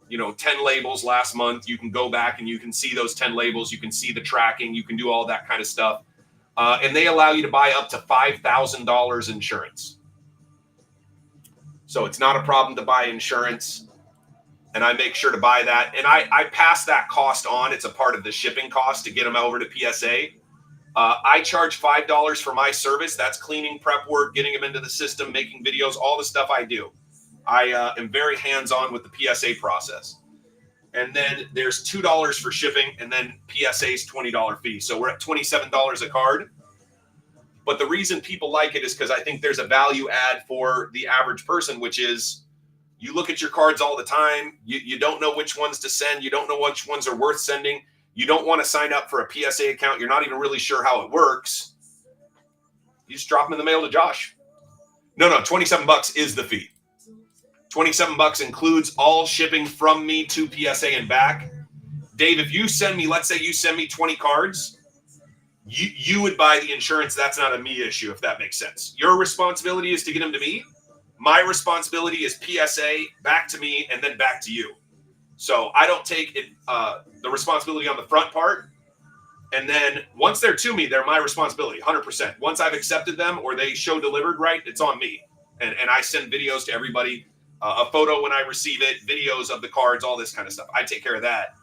10 labels last month, you can go back and you can see those 10 labels. You can see the tracking. You can do all that kind of stuff. And they allow you to buy up to $5,000 insurance. So it's not a problem to buy insurance. And I make sure to buy that. And I pass that cost on. It's a part of the shipping cost to get them over to PSA. I charge $5 for my service. That's cleaning, prep work, getting them into the system, making videos, all the stuff I do. I am very hands-on with the PSA process. And then there's $2 for shipping, and then PSA's $20 fee. So we're at $27 a card. But the reason people like it is because I think there's a value add for the average person, which is you look at your cards all the time. You don't know which ones to send. You don't know which ones are worth sending. You don't want to sign up for a PSA account. You're not even really sure how it works. You just drop them in the mail to Josh. No, $27 is the fee. $27 includes all shipping from me to PSA and back. Dave, if you send me, let's say you send me 20 cards, you would buy the insurance. That's not a me issue, if that makes sense. Your responsibility is to get them to me. My responsibility is PSA, back to me, and then back to you. So I don't take it, the responsibility on the front part. And then once they're to me, they're my responsibility, 100%. Once I've accepted them or they show delivered right, it's on me. And I send videos to everybody, a photo when I receive it, videos of the cards, all this kind of stuff. I take care of that.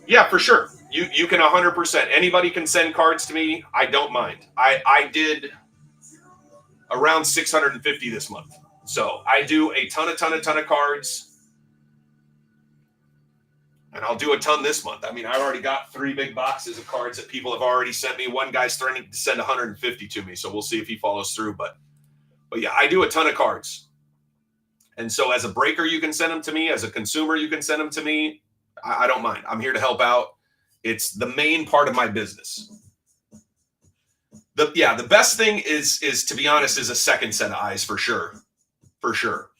Yeah, for sure. You can 100%. Anybody can send cards to me. I don't mind. I did around 650 this month. So I do a ton of cards. And I'll do a ton this month. I mean, I already got 3 big boxes of cards that people have already sent me. One guy's threatening to send 150 to me. So we'll see if he follows through. But yeah, I do a ton of cards. And so as a breaker, you can send them to me. As a consumer, you can send them to me. I don't mind. I'm here to help out. It's the main part of my business. The best thing is to be honest, is a second set of eyes for sure. For sure.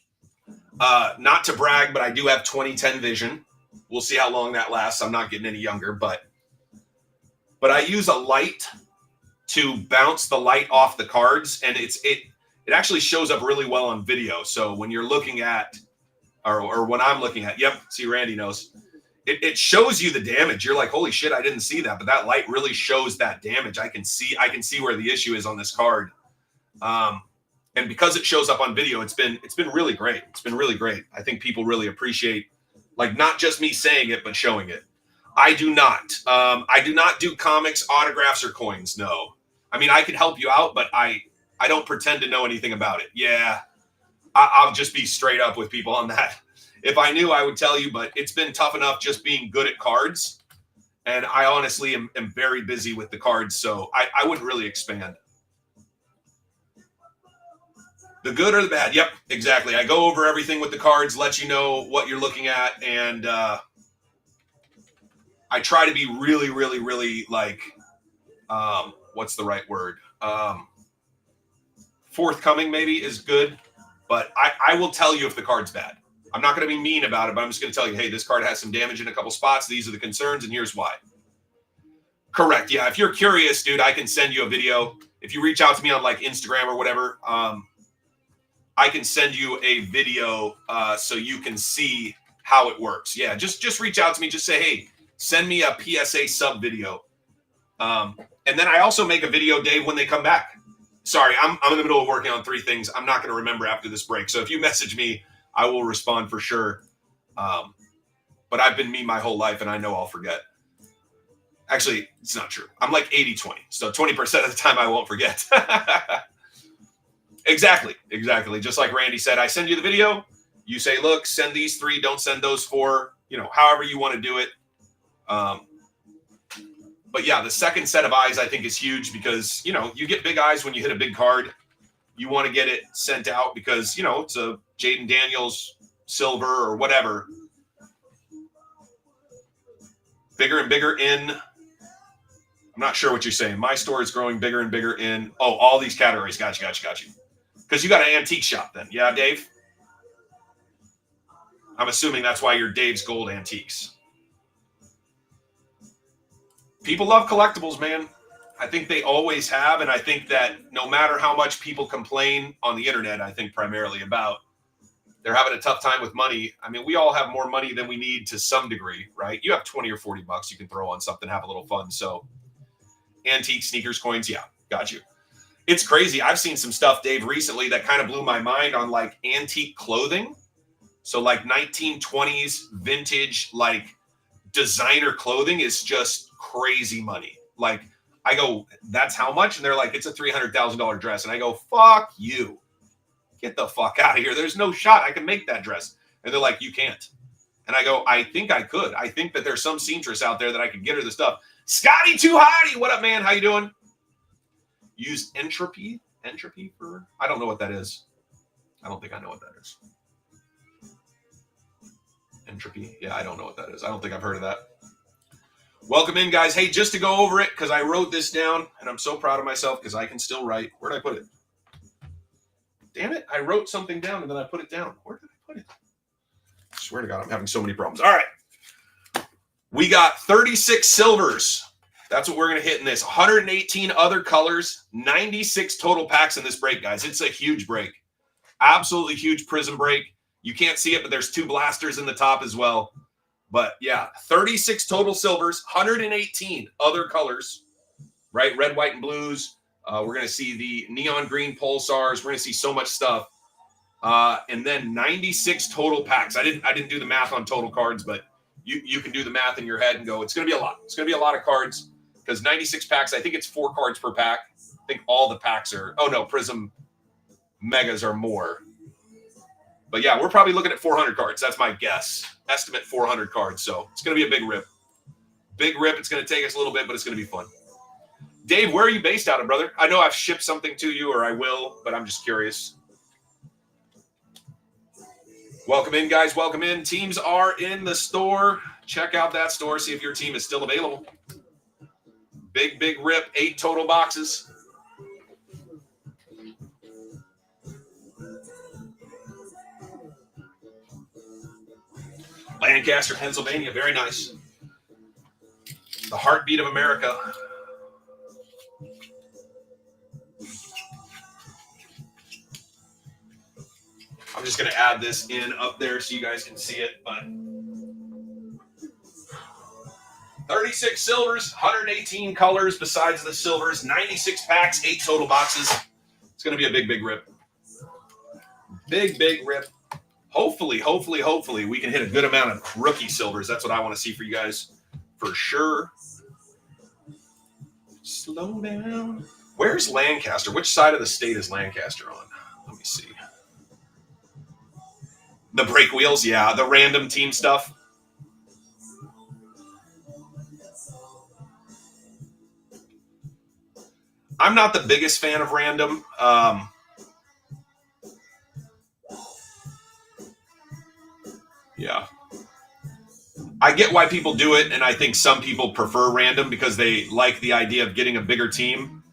Not to brag, but I do have 20/10 vision. We'll see how long that lasts. I'm not getting any younger, but I use a light to bounce the light off the cards, and it actually shows up really well on video. So when you're looking at, or when I'm looking at, yep, see, Randy knows. It shows you the damage. You're like, holy shit, I didn't see that, but that light really shows that damage. I can see where the issue is on this card. And because it shows up on video, it's been really great. It's been really great. I think people really appreciate, like, not just me saying it, but showing it. I do not do comics, autographs, or coins. No. I mean, I can help you out, but I don't pretend to know anything about it. Yeah. I'll just be straight up with people on that. If I knew, I would tell you, but it's been tough enough just being good at cards. And I honestly am very busy with the cards, so I wouldn't really expand. The good or the bad? Yep, exactly. I go over everything with the cards, let you know what you're looking at, and I try to be really, really, really, like, what's the right word? Forthcoming maybe is good, but I will tell you if the card's bad. I'm not going to be mean about it, but I'm just going to tell you, hey, this card has some damage in a couple spots. These are the concerns, and here's why. Correct. Yeah. If you're curious, dude, I can send you a video. If you reach out to me on like Instagram or whatever, I can send you a video so you can see how it works. Yeah. Just reach out to me. Just say, hey, send me a PSA sub video. And then I also make a video, Dave, when they come back. Sorry, I'm in the middle of working on 3 things. I'm not going to remember after this break. So if you message me, I will respond for sure. But I've been me my whole life, and I know I'll forget. Actually, it's not true. I'm like 80-20. So 20% of the time I won't forget. Exactly. Just like Randy said, I send you the video. You say, look, send these 3. Don't send those 4. However you want to do it. But yeah, the second set of eyes I think is huge because, you get big eyes when you hit a big card. You want to get it sent out because, it's a Jaden Daniels silver or whatever. Bigger and bigger in. I'm not sure what you're saying. My store is growing bigger and bigger in. Oh, all these categories. Got you. Because you got an antique shop then. Yeah, Dave? I'm assuming that's why you're Dave's Gold Antiques. People love collectibles, man. I think they always have, and I think that no matter how much people complain on the internet, I think primarily about they're having a tough time with money. I mean, we all have more money than we need to some degree, right? You have 20 or 40 bucks you can throw on something, have a little fun. So antique sneakers, coins, yeah, got you. It's crazy. I've seen some stuff, Dave, recently that kind of blew my mind on like antique clothing. So like 1920s vintage, like designer clothing is just crazy money. Like I go, that's how much? And they're like, it's a $300,000 dress. And I go, fuck you. Get the fuck out of here. There's no shot I can make that dress. And they're like, you can't. And I go, I think I could. I think that there's some seamstress out there that I could get her the stuff. Scotty Too Hottie, what up, man? How you doing? Use entropy for, I don't know what that is. I don't think I know what that is. Entropy. Yeah, I don't know what that is. I don't think I've heard of that. Welcome in, guys. Hey, just to go over it, because I wrote this down, and I'm so proud of myself because I can still write. Where did I put it? Damn it. I wrote something down, and then I put it down. Where did I put it? I swear to God, I'm having so many problems. All right. We got 36 silvers. That's what we're going to hit in this. 118 other colors, 96 total packs in this break, guys. It's a huge break. Absolutely huge Prizm break. You can't see it, but there's 2 blasters in the top as well. But yeah, 36 total silvers, 118 other colors, right? Red, white, and blues. We're going to see the neon green pulsars. We're going to see so much stuff. And then 96 total packs. I didn't do the math on total cards, but you can do the math in your head and go, it's going to be a lot. It's going to be a lot of cards because 96 packs, I think it's 4 cards per pack. I think all the packs are, oh no, Prizm Megas are more. But yeah, we're probably looking at 400 cards. That's my guess. Estimate 400 cards. So it's going to be a big rip. Big rip. It's going to take us a little bit, but it's going to be fun. Dave, where are you based out of, brother? I know I've shipped something to you, or I will, but I'm just curious. Welcome in, guys. Welcome in. Teams are in the store. Check out that store. See if your team is still available. Big, big rip. 8 total boxes. Lancaster, Pennsylvania. Very nice. The heartbeat of America. I'm just going to add this in up there so you guys can see it. But 36 silvers, 118 colors besides the silvers, 96 packs, 8 total boxes. It's going to be a big, big rip. Big, big rip. Hopefully, we can hit a good amount of rookie silvers. That's what I want to see for you guys for sure. Slow down. Where's Lancaster? Which side of the state is Lancaster on? Let me see. The break wheels, yeah. The random team stuff. I'm not the biggest fan of random. Yeah. I get why people do it, and I think some people prefer random because they like the idea of getting a bigger team.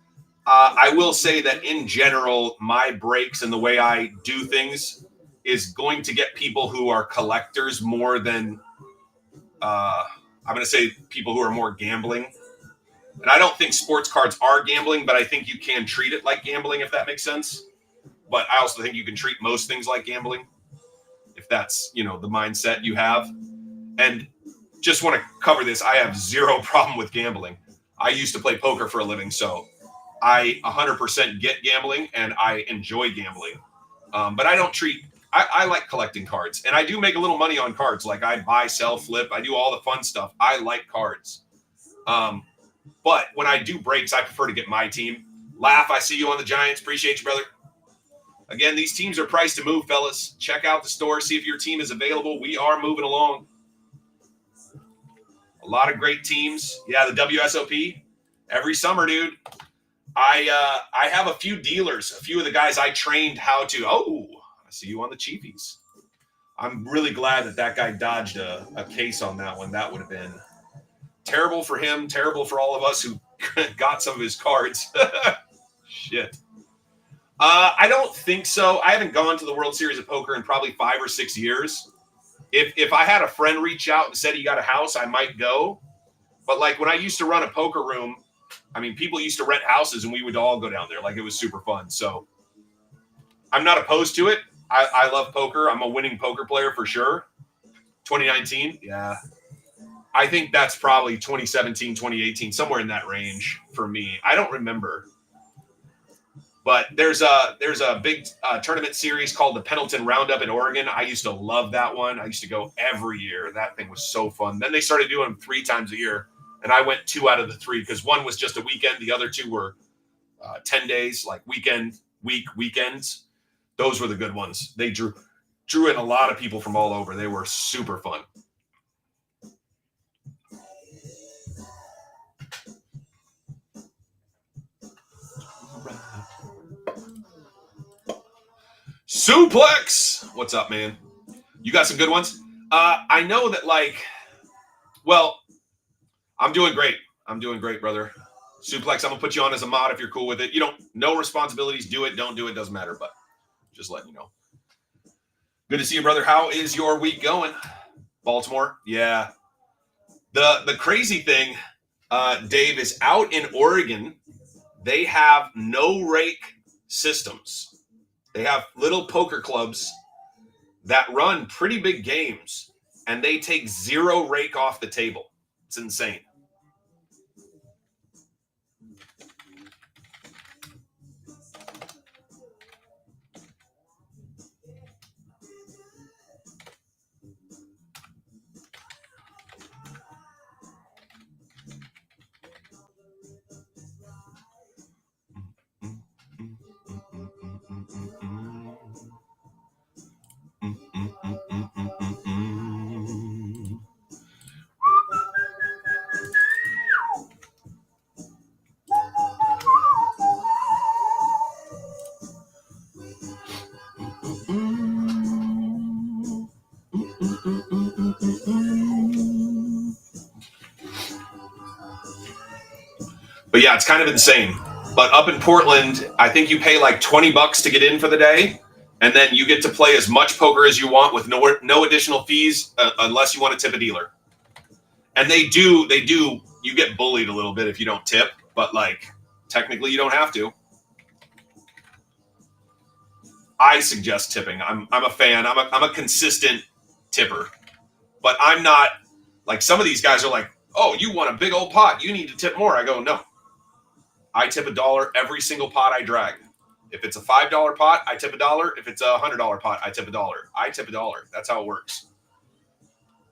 I will say that in general, my breaks and the way I do things is going to get people who are collectors more than, I'm going to say people who are more gambling. And I don't think sports cards are gambling, but I think you can treat it like gambling, if that makes sense. But I also think you can treat most things like gambling, if that's, the mindset you have. And just want to cover this. I have zero problem with gambling. I used to play poker for a living, so I 100% get gambling and I enjoy gambling. But I don't treat, I like collecting cards, and I do make a little money on cards. Like I buy, sell, flip. I do all the fun stuff. I like cards. But when I do breaks, I prefer to get my team. Laugh, I see you on the Giants. Appreciate you, brother. Again, these teams are priced to move, fellas. Check out the store. See if your team is available. We are moving along. A lot of great teams. Yeah, the WSOP. Every summer, dude. I have a few dealers. A few of the guys I trained how to. Oh, I see you on the Chiefies. I'm really glad that guy dodged a case on that one. That would have been terrible for him, terrible for all of us who got some of his cards. Shit. I don't think so. I haven't gone to the World Series of Poker in probably 5 or 6 years. If I had a friend reach out and said he got a house, I might go. But like when I used to run a poker room, I mean, people used to rent houses and we would all go down there. Like it was super fun. So I'm not opposed to it. I love poker. I'm a winning poker player for sure. 2019. Yeah. I think that's probably 2017, 2018, somewhere in that range for me. I don't remember. But there's a big tournament series called the Pendleton Roundup in Oregon. I used to love that one. I used to go every year. That thing was so fun. Then they started doing them 3 times a year. And I went 2 out of the 3 because one was just a weekend. The other 2 were 10 days, like weekends. Those were the good ones. They drew in a lot of people from all over. They were super fun. Suplex! What's up, man? You got some good ones? I know that, I'm doing great. I'm doing great, brother. Suplex, I'm going to put you on as a mod if you're cool with it. You don't, no responsibilities. Do it, don't do it, doesn't matter, but just letting you know. Good to see you, brother. How is your week going? Baltimore? Yeah. The crazy thing, Dave, is out in Oregon, they have no rake systems. They have little poker clubs that run pretty big games, and they take 0 rake off the table. It's insane. But yeah, it's kind of insane. But up in Portland, I think you pay like $20 to get in for the day, and then you get to play as much poker as you want with no additional fees unless you want to tip a dealer. And they do. You get bullied a little bit if you don't tip, but technically you don't have to. I suggest tipping. I'm a fan. I'm a consistent tipper, but I'm not like some of these guys are like, oh, you want a big old pot, you need to tip more. I go, no. I tip $1 every single pot I drag. If it's a $5 pot, I tip $1. If it's a $100 pot, I tip $1. I tip $1. That's how it works.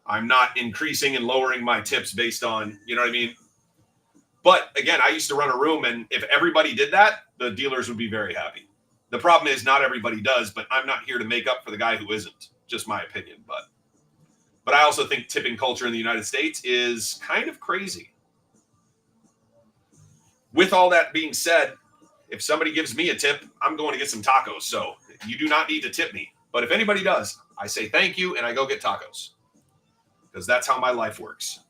I'm not increasing and lowering my tips based on, you know what I mean? But again, I used to run a room, and if everybody did that, the dealers would be very happy. The problem is not everybody does, but I'm not here to make up for the guy who isn't. Just my opinion. But I also think tipping culture in the United States is kind of crazy. With all that being said, if somebody gives me a tip, I'm going to get some tacos. So you do not need to tip me. But if anybody does, I say thank you and I go get tacos. Because that's how my life works.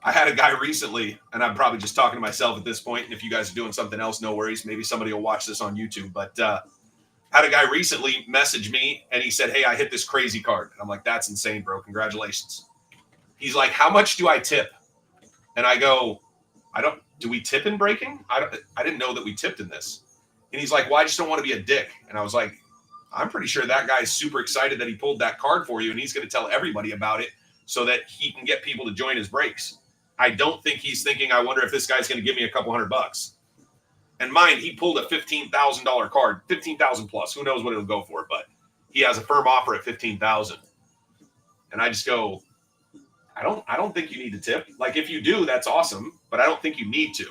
I had a guy recently, and I'm probably just talking to myself at this point, and if you guys are doing something else, no worries. Maybe somebody will watch this on YouTube. But had a guy recently message me, and he said, hey, I hit this crazy card. And I'm like, that's insane, bro. Congratulations. He's like, how much do I tip? And I go, do we tip in breaking? I didn't know that we tipped in this. And he's like, well, I just don't want to be a dick. And I was like, I'm pretty sure that guy's super excited that he pulled that card for you, and he's going to tell everybody about it so that he can get people to join his breaks. I don't think he's thinking, I wonder if this guy's going to give me a couple $100. And mind, he pulled a $15,000 card, 15,000 plus. Who knows what it'll go for, but he has a firm offer at 15,000. And I just go, I don't think you need to tip. Like, if you do, that's awesome, but I don't think you need to.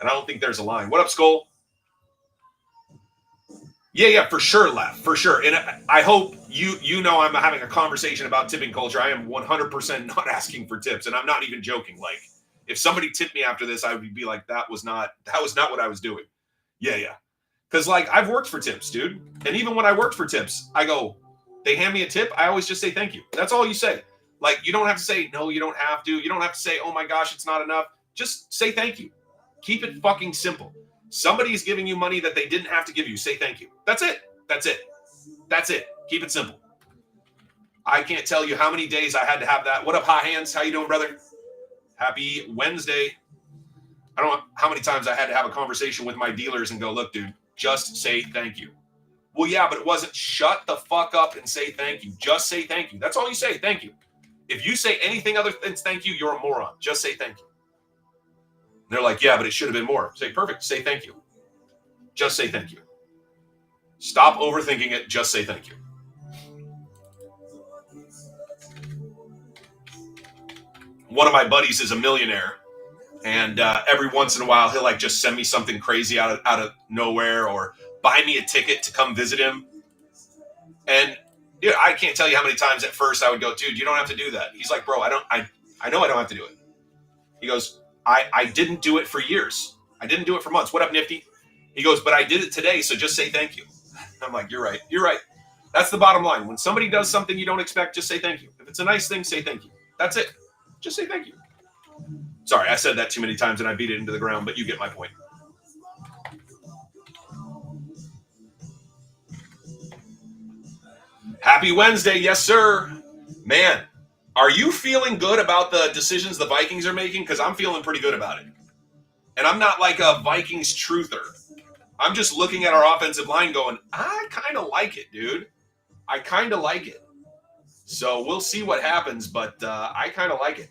And I don't think there's a line. What up, Skull? Yeah, for sure, Left, for sure. And I hope you know I'm having a conversation about tipping culture. I am 100% not asking for tips, and I'm not even joking. Like, if somebody tipped me after this, I would be like, that was not what I was doing. Yeah. Because, I've worked for tips, dude. And even when I worked for tips, I go, they hand me a tip, I always just say thank you. That's all you say. You don't have to say, no, you don't have to. You don't have to say, oh my gosh, it's not enough. Just say thank you. Keep it fucking simple. Somebody is giving you money that they didn't have to give you. Say thank you. That's it. Keep it simple. I can't tell you how many days I had to have that. What up, Hot Hands? How you doing, brother? Happy Wednesday. I don't know how many times I had to have a conversation with my dealers and go, look, dude, just say thank you. Well, yeah, but it wasn't shut the fuck up and say thank you. Just say thank you. That's all you say. Thank you. If you say anything other than thank you, you're a moron. Just say thank you. They're like, yeah, but it should have been more. Say, perfect. Say thank you. Just say thank you. Stop overthinking it. Just say thank you. one of my buddies is a millionaire, and every once in a while he'll like just send me something crazy out of nowhere, or buy me a ticket to come visit him. And dude, I can't tell you how many times at first I would go, dude, you don't have to do that. He's like, bro, I know I don't have to do it. He goes, I didn't do it for years. I didn't do it for months. What up, Nifty? He goes, but I did it today, so just say thank you. I'm like, you're right. You're right. That's the bottom line. When somebody does something you don't expect, just say thank you. If it's a nice thing, say thank you. That's it. Just say thank you. Sorry, I said that too many times and I beat it into the ground, but you get my point. Happy Wednesday. Yes, sir. Man, are you feeling good about the decisions the Vikings are making? Because I'm feeling pretty good about it. And I'm not like a Vikings truther. I'm just looking at our offensive line going, I kind of like it, dude. I kind of like it. So we'll see what happens, but I kind of like it.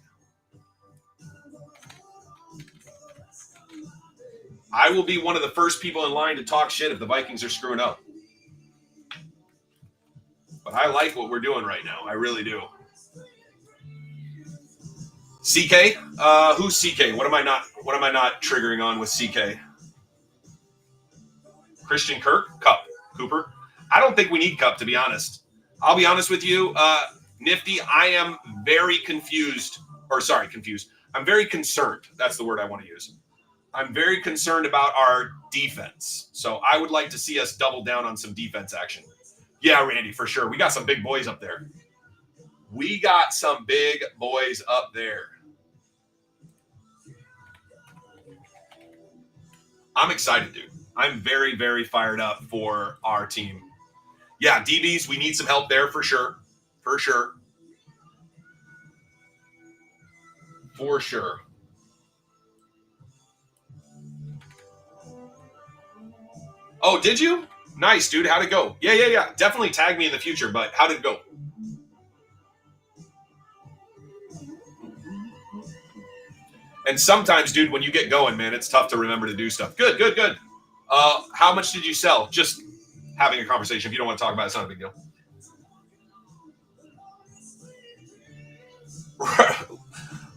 I will be one of the first people in line to talk shit if the Vikings are screwing up. But I like what we're doing right now. I really do. CK? Who's CK? What am I not triggering on with CK? Christian Kirk? Cup. Cooper? I don't think we need Cup, to be honest. I'll be honest with you. Nifty, I am very confused. I'm very concerned. That's the word I want to use. I'm very concerned about our defense. So I would like to see us double down on some defense action. Yeah, Randy, for sure. We got some big boys up there. I'm excited, dude. I'm very, very fired up for our team. Yeah, DBs, we need some help there for sure. For sure. For sure. Oh, did you? Nice, dude. How'd it go? Yeah. Definitely tag me in the future, but how did it go? And sometimes, dude, when you get going, man, it's tough to remember to do stuff. Good. How much did you sell? Just having a conversation. If you don't want to talk about it, it's not a big deal.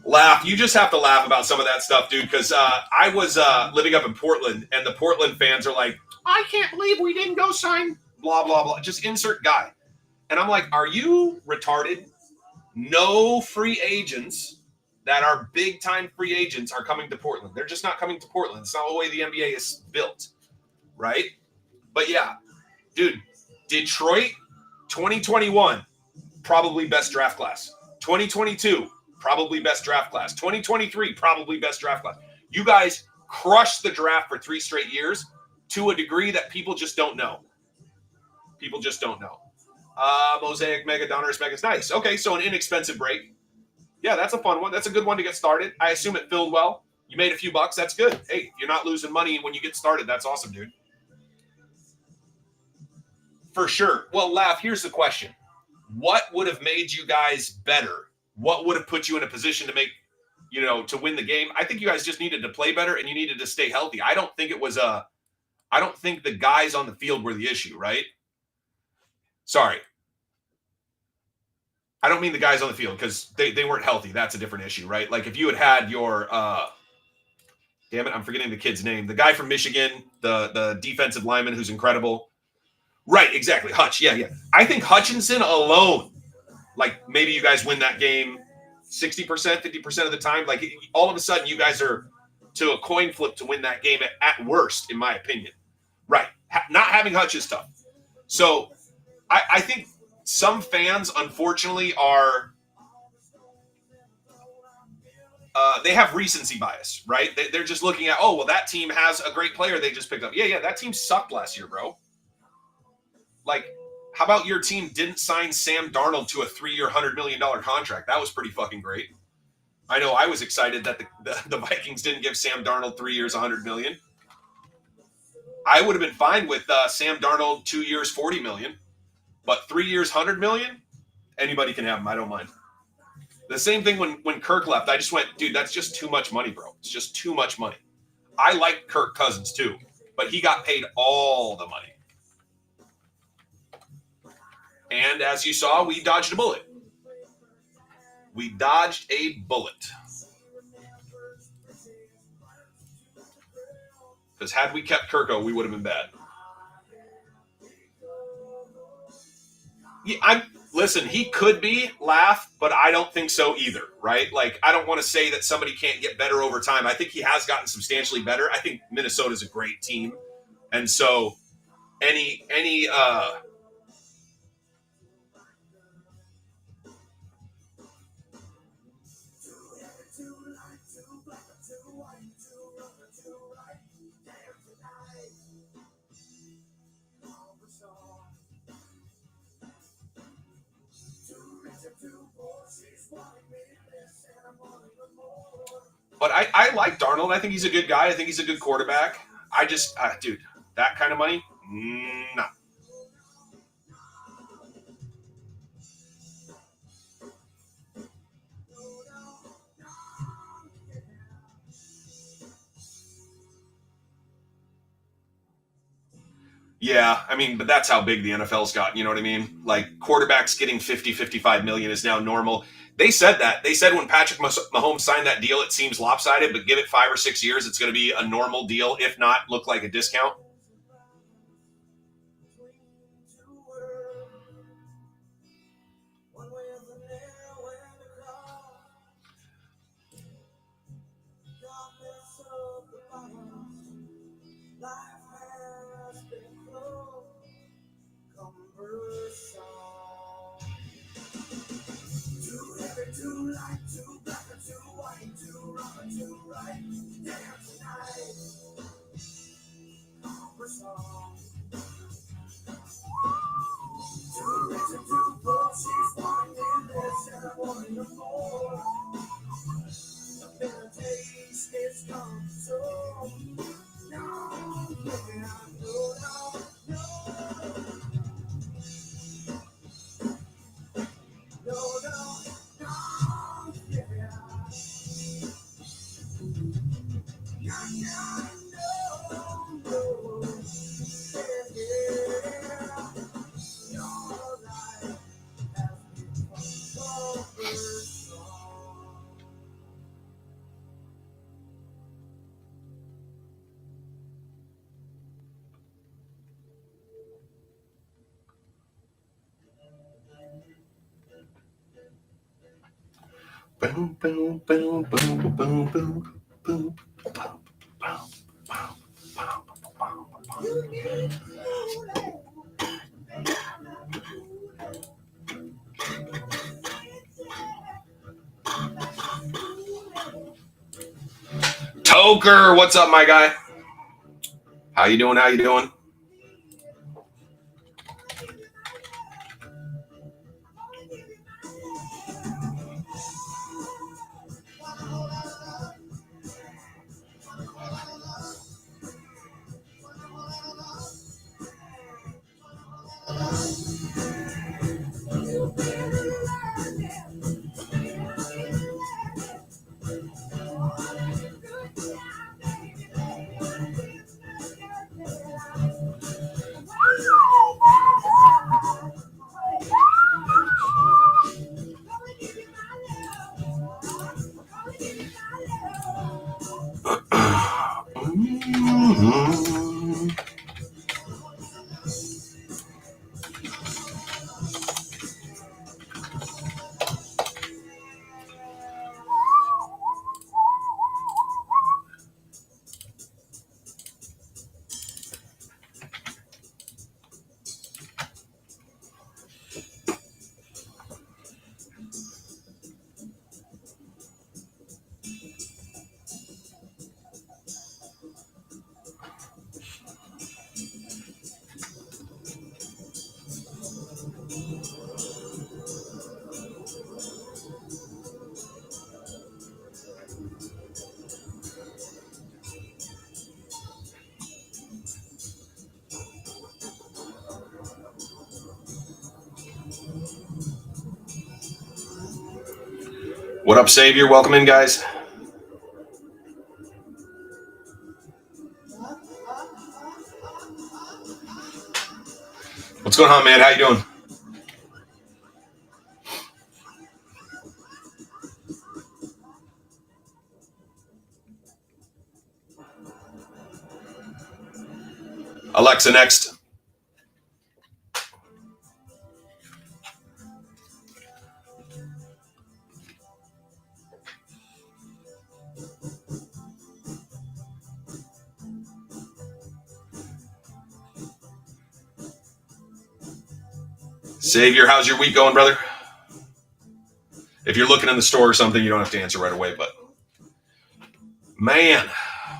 Laugh. You just have to laugh about some of that stuff, dude, because I was living up in Portland, and the Portland fans are like, I can't believe we didn't go sign blah, blah, blah. Just insert guy. And I'm like, are you retarded? No free agents that are big-time free agents are coming to Portland. They're just not coming to Portland. It's not the way the NBA is built, right? But yeah, dude, Detroit, 2021, probably best draft class. 2022, probably best draft class. 2023, probably best draft class. You guys crushed the draft for 3 straight years to a degree that people just don't know. Mosaic, Mega, Donruss, Mega's nice. Okay, so an inexpensive break. Yeah, that's a fun one. That's a good one to get started. I assume it filled well. You made a few bucks. That's good. Hey, you're not losing money when you get started. That's awesome, dude. For sure. Well, Laugh, here's the question. What would have made you guys better? What would have put you in a position to make, to win the game? I think you guys just needed to play better and you needed to stay healthy. I don't think the guys on the field were the issue, right? Sorry. I don't mean the guys on the field because they weren't healthy. That's a different issue, right? Like if you had your damn it, I'm forgetting the kid's name. The guy from Michigan, the defensive lineman who's incredible. Right, exactly. Hutch. Yeah. I think Hutchinson alone, like maybe you guys win that game 60%, 50% of the time. Like all of a sudden you guys are to a coin flip to win that game at worst, in my opinion. Right. Not having Hutch is tough. So I think some fans, unfortunately, are they have recency bias, right? They're just looking at, oh, well, that team has a great player they just picked up. Yeah, that team sucked last year, bro. Like, how about your team didn't sign Sam Darnold to a 3-year, $100 million contract? That was pretty fucking great. I know I was excited that the Vikings didn't give Sam Darnold 3 years, $100 million. I would have been fine with Sam Darnold 2 years, $40 million. But 3 years, $100 million? Anybody can have him. I don't mind. The same thing when Kirk left. I just went, dude, that's just too much money, bro. It's just too much money. I like Kirk Cousins too, but he got paid all the money. And as you saw, we dodged a bullet. We dodged a bullet. Because had we kept Kirko, we would have been bad. Yeah, listen, he could be laugh, but I don't think so either, right? Like, I don't want to say that somebody can't get better over time. I think he has gotten substantially better. I think Minnesota's a great team. And so any but I like Darnold. I think he's a good guy. I think he's a good quarterback. I just, dude, that kind of money, no. Yeah, I mean, but that's how big the NFL's gotten, you know what I mean? Like, quarterbacks getting 50, 55 million is now normal. They said that. They said when Patrick Mahomes signed that deal, it seems lopsided, but give it 5 or 6 years, it's going to be a normal deal, if not look like a discount. Boom, boom, boom, boom, boom, boom, boom, boom. Toker, what's up, my guy? How you doing? How you doing? What up, Savior? Welcome in, guys. What's going on, man? How you doing? Alexa, next. Xavier, how's your week going, brother? If you're looking in the store or something, you don't have to answer right away, but man,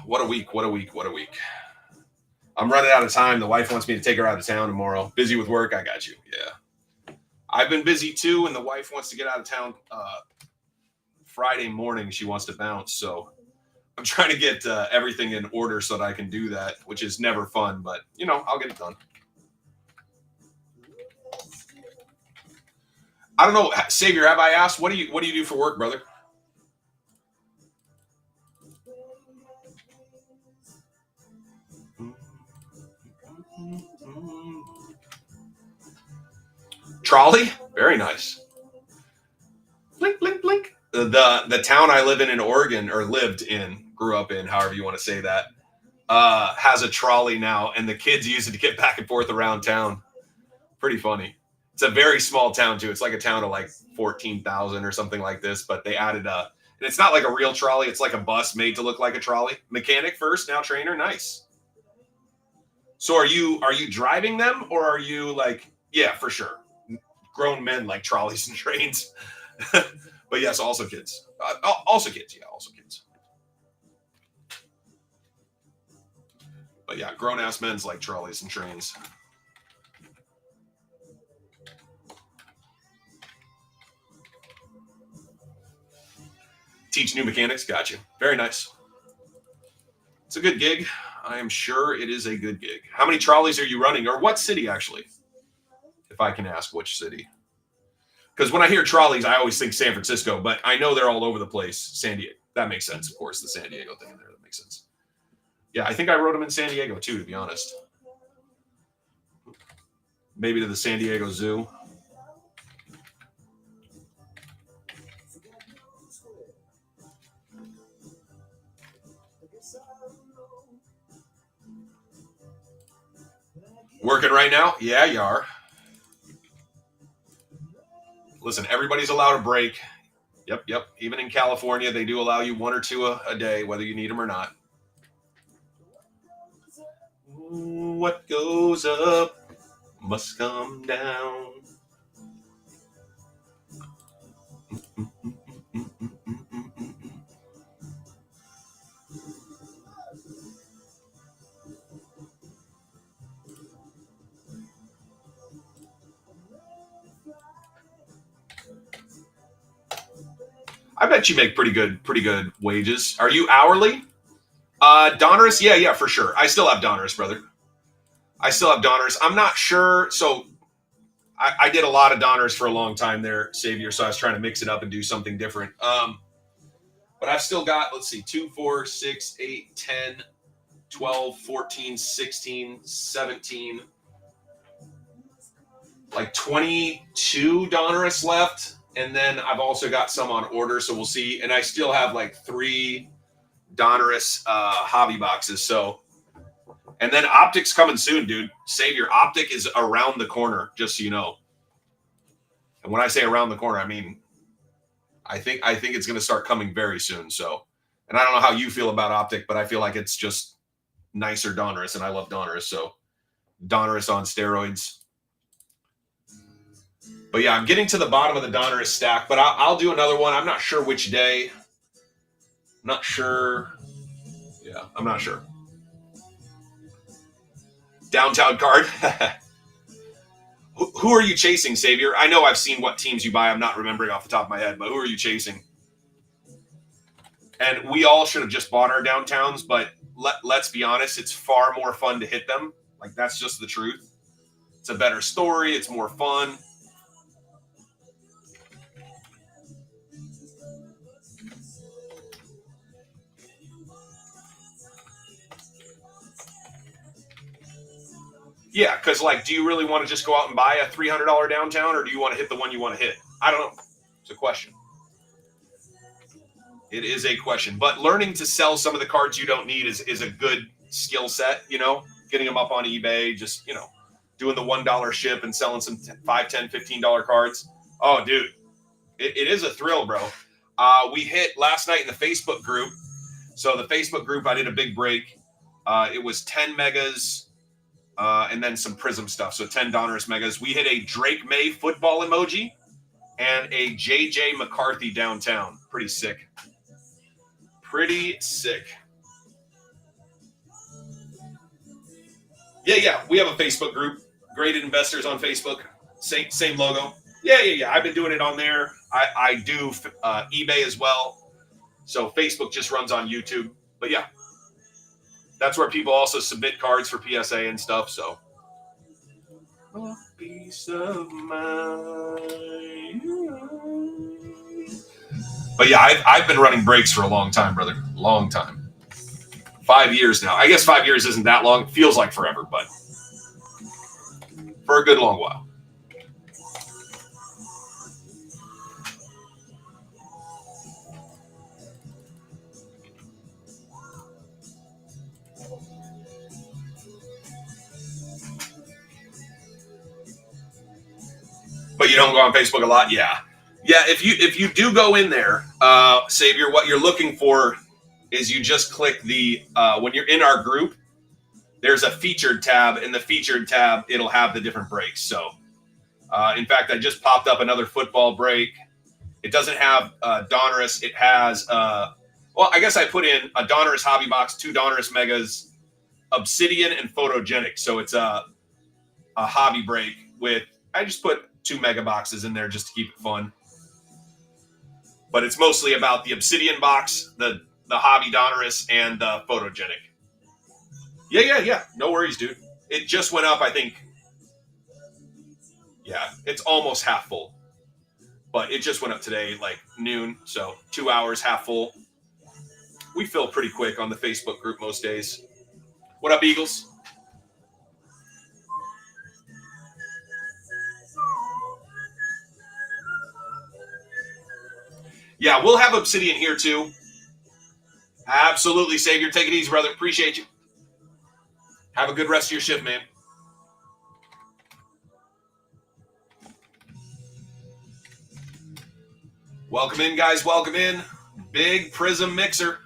what a week, what a week, what a week. I'm running out of time. The wife wants me to take her out of town tomorrow. Busy with work, I got you. Yeah. I've been busy too, and the wife wants to get out of town Friday morning. She wants to bounce, so I'm trying to get everything in order so that I can do that, which is never fun, but, you know, I'll get it done. I don't know, Xavier, have I asked, what do you do for work, brother? Trolley? Very nice. Blink, blink, blink. The town I live in Oregon, or grew up in, however you want to say that, has a trolley now, and the kids use it to get back and forth around town. Pretty funny. It's a very small town, too. It's like a town of like 14,000 or something like this, but they added and it's not like a real trolley. It's like a bus made to look like a trolley. Mechanic first, now trainer. Nice. So are you driving them, or are you like, yeah, for sure. Grown men like trolleys and trains. But yes, also kids. Also kids, yeah, also kids. But yeah, grown-ass men's like trolleys and trains. Teach new mechanics. Got you. Very nice. It's a good gig. I am sure it is a good gig. How many trolleys are you running, or what city, actually? If I can ask which city. Because when I hear trolleys, I always think San Francisco, but I know they're all over the place. San Diego. That makes sense, of course, the San Diego thing in there. That makes sense. Yeah, I think I rode them in San Diego, too, to be honest. Maybe to the San Diego Zoo. Working right now? Yeah, you are. Listen, everybody's allowed a break. Yep. Even in California, they do allow you one or two a day, whether you need them or not. What goes up must come down. I bet you make pretty good wages. Are you hourly? Donruss? Yeah, for sure. I still have Donruss, brother. I still have Donruss. I'm not sure. So I did a lot of Donruss for a long time there, Xavier. So I was trying to mix it up and do something different. But I've still got, let's see, 2, 4, 6, 8, 10, 12, 14, 16, 17, like 22 Donruss left. And then I've also got some on order, so we'll see. And I still have like 3 Donruss hobby boxes. So, and then Optic's coming soon, dude. Xavier, Optic is around the corner, just so you know. And when I say around the corner, I mean, I think it's going to start coming very soon. So, and I don't know how you feel about Optic, but I feel like it's just nicer Donruss, and I love Donruss. So, Donruss on steroids. But yeah, I'm getting to the bottom of the Donruss stack, but I'll do another one. I'm not sure which day. Not sure. Yeah, I'm not sure. Downtown card. Who are you chasing, Xavier? I know I've seen what teams you buy. I'm not remembering off the top of my head, but who are you chasing? And we all should have just bought our downtowns, but let's be honest, it's far more fun to hit them. Like, that's just the truth. It's a better story. It's more fun. Yeah, because, like, do you really want to just go out and buy a $300 downtown, or do you want to hit the one you want to hit? I don't know. It's a question. It is a question. But learning to sell some of the cards you don't need is a good skill set, you know? getting them up on eBay, just, doing the $1 ship and selling some $5, $10, $15 cards. Oh, dude, it is a thrill, bro. We hit last night in the Facebook group. So the Facebook group, I did a big break. It was 10 megas and then some Prizm stuff. So 10 Donruss megas. We hit a Drake May football emoji and a JJ McCarthy downtown. Pretty sick. Pretty sick. Yeah. We have a Facebook group. Graded Investors on Facebook. Same logo. Yeah. I've been doing it on there. I do eBay as well. So Facebook just runs on YouTube. But yeah, that's where people also submit cards for PSA and stuff. So peace of mind. But yeah, I've been running breaks for a long time, brother. Long time. 5 years now. I guess 5 years isn't that long. It feels like forever, but for a good long while. But you don't go on Facebook a lot? Yeah. If you do go in there, Savior, what you're looking for is you just click the when you're in our group, there's a featured tab. In the featured tab, it'll have the different breaks. So, in fact, I just popped up another football break. It doesn't have Donruss. It has, well, I guess I put in a Donruss hobby box, 2 Donruss megas, Obsidian, and Photogenic. So it's a hobby break with, I just put 2 mega boxes in there just to keep it fun. But it's mostly about the Obsidian box, the hobby Donruss, and the Photogenic. Yeah. No worries, dude. It just went up, I think. Yeah, it's almost half full. But it just went up today, like noon. So 2 hours, half full. We fill pretty quick on the Facebook group most days. What up, Eagles? Yeah, we'll have Obsidian here too. Absolutely, Savior. Take it easy, brother. Appreciate you. Have a good rest of your shift, man. Welcome in, guys. Welcome in. Big Prizm mixer.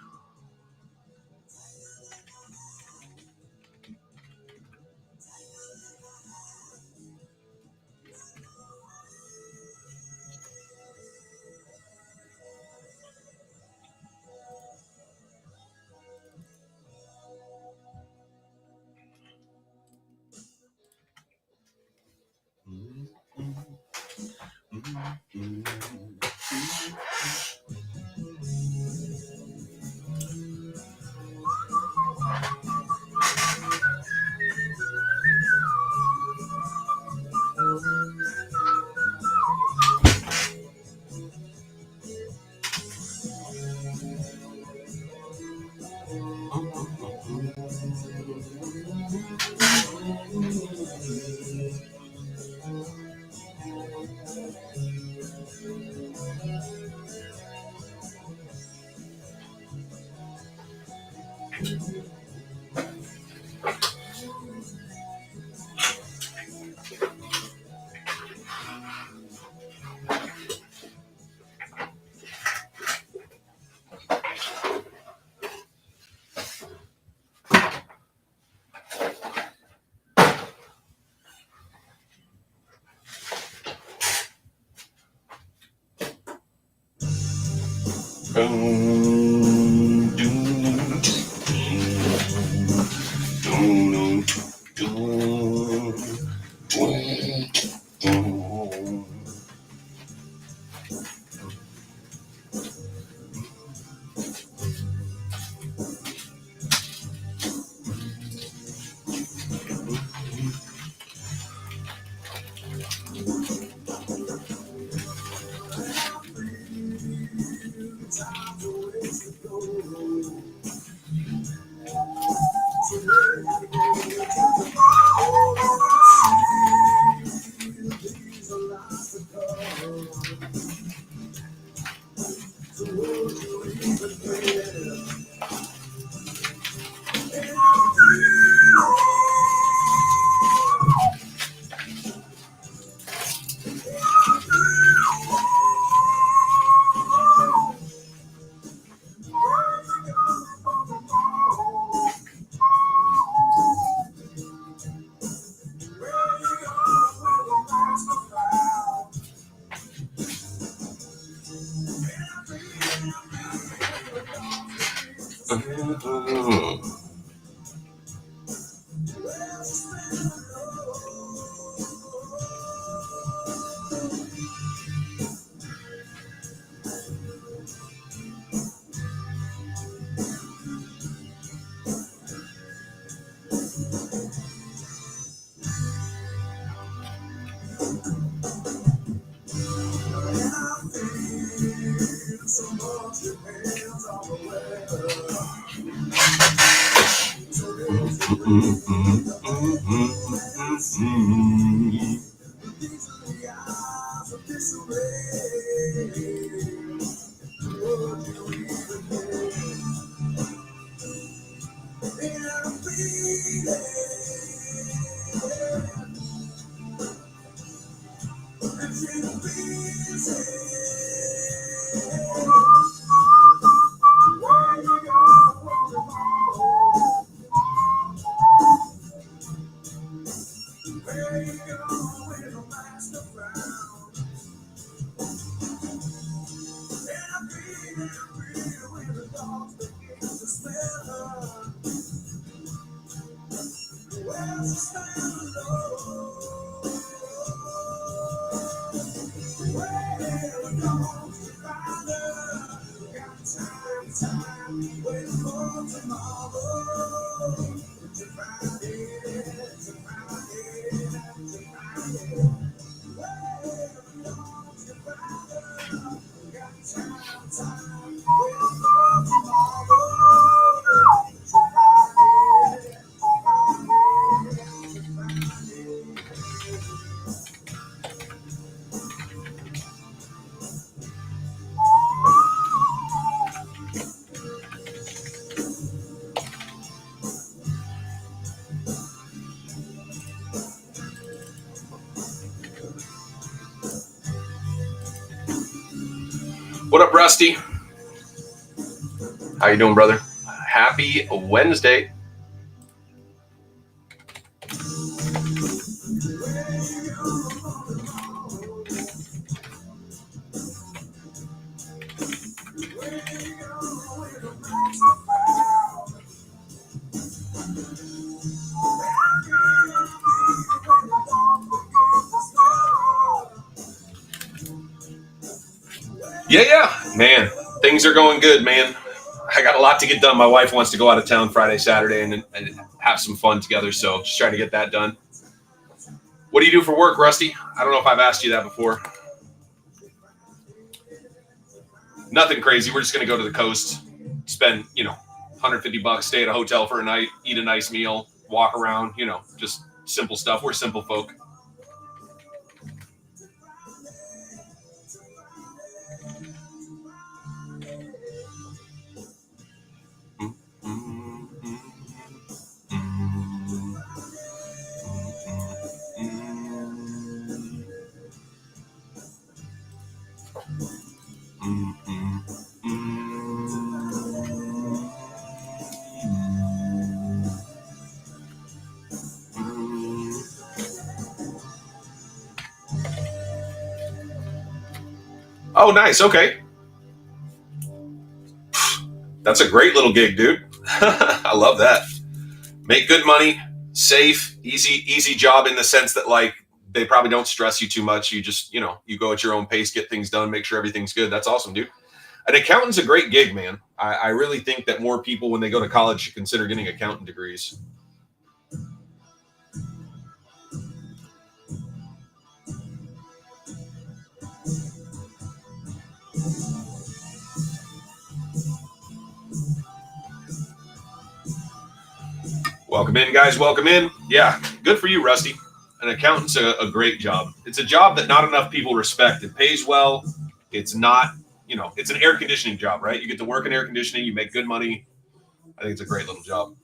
What up, Rusty? How you doing, brother? Happy Wednesday. Yeah, man. Things are going good, man. I got a lot to get done. My wife wants to go out of town Friday, Saturday, and have some fun together. So just trying to get that done. What do you do for work, Rusty? I don't know if I've asked you that before. Nothing crazy. We're just going to go to the coast, spend, $150, stay at a hotel for a night, eat a nice meal, walk around, just simple stuff. We're simple folk. Oh, nice. Okay. That's a great little gig, dude. I love that. Make good money, safe, easy job in the sense that, like, they probably don't stress you too much. You just, you go at your own pace, get things done, make sure everything's good. That's awesome, dude. An accountant's a great gig, man. I really think that more people, when they go to college, should consider getting accountant degrees. Welcome in, guys. Welcome in. Yeah, good for you, Rusty. An accountant's a great job. It's a job that not enough people respect. It pays well. It's not, it's an air conditioning job, right? You get to work in air conditioning. You make good money. I think it's a great little job.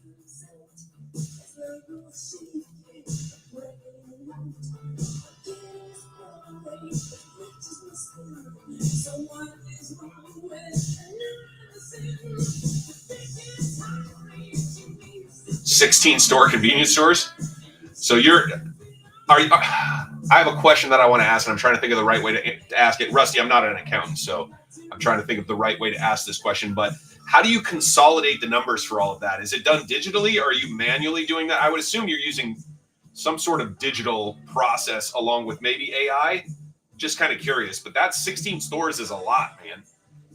$16 store convenience stores. So I have a question that I want to ask, and I'm trying to think of the right way to ask it. Rusty, I'm not an accountant, so I'm trying to think of the right way to ask this question. But how do you consolidate the numbers for all of that? Is it done digitally, or are you manually doing that? I would assume you're using some sort of digital process along with maybe AI. Just kind of curious, but that's 16 stores is a lot, man.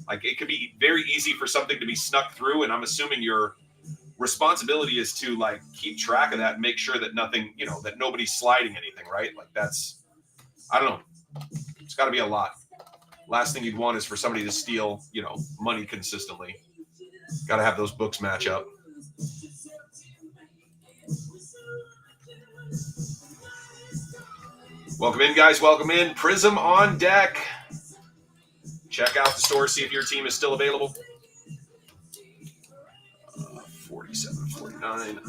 Like, it could be very easy for something to be snuck through, and I'm assuming your responsibility is to like keep track of that and make sure that nothing, that nobody's sliding anything, right? Like, that's, I don't know. It's got to be a lot. Last thing you'd want is for somebody to steal, money consistently. Got to have those books match up. Welcome in, guys. Welcome in. Prizm on deck. Check out the store, see if your team is still available. 47.49.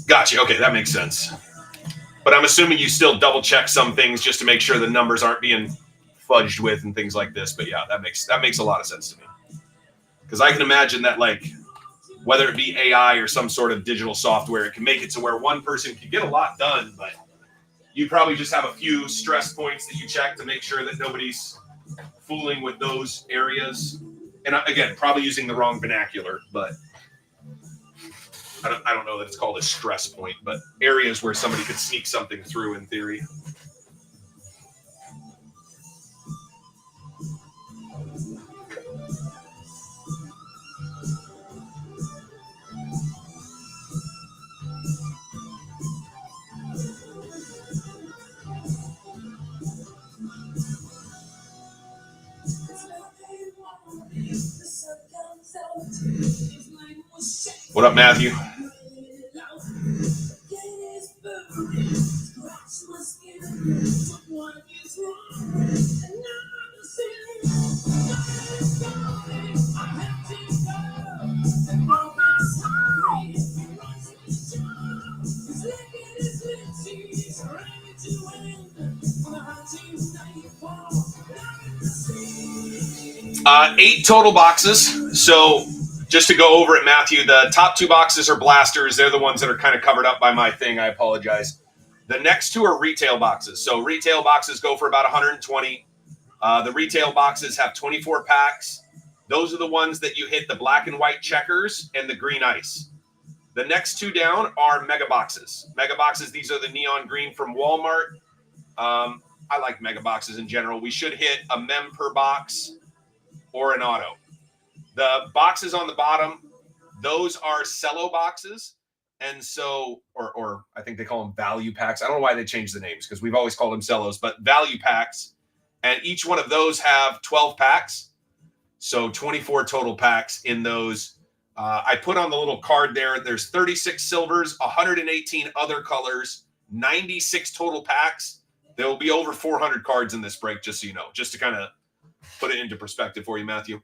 Gotcha. Okay, that makes sense. But I'm assuming you still double check some things just to make sure the numbers aren't being fudged with and things like this. But yeah, that makes a lot of sense to me. Because I can imagine that, like, whether it be AI or some sort of digital software, it can make it to where one person can get a lot done, but you probably just have a few stress points that you check to make sure that nobody's fooling with those areas. And again, probably using the wrong vernacular, but I don't know that it's called a stress point, but areas where somebody could sneak something through in theory. What up, Matthew? Eight total boxes. So just to go over it, Matthew, the top two boxes are blasters. They're the ones that are kind of covered up by my thing. I apologize. The next two are retail boxes. So retail boxes go for about 120. The retail boxes have 24 packs. Those are the ones that you hit the black and white checkers and the green ice. The next two down are mega boxes. Mega boxes, these are the neon green from Walmart. I like mega boxes in general. We should hit a mem per box or an auto. The boxes on the bottom, those are cello boxes. And so, or I think they call them value packs. I don't know why they changed the names because we've always called them cellos, but value packs. And each one of those have 12 packs. So 24 total packs in those. I put on the little card there. There's 36 silvers, 118 other colors, 96 total packs. There will be over 400 cards in this break, just so you know, just to kind of put it into perspective for you, Matthew.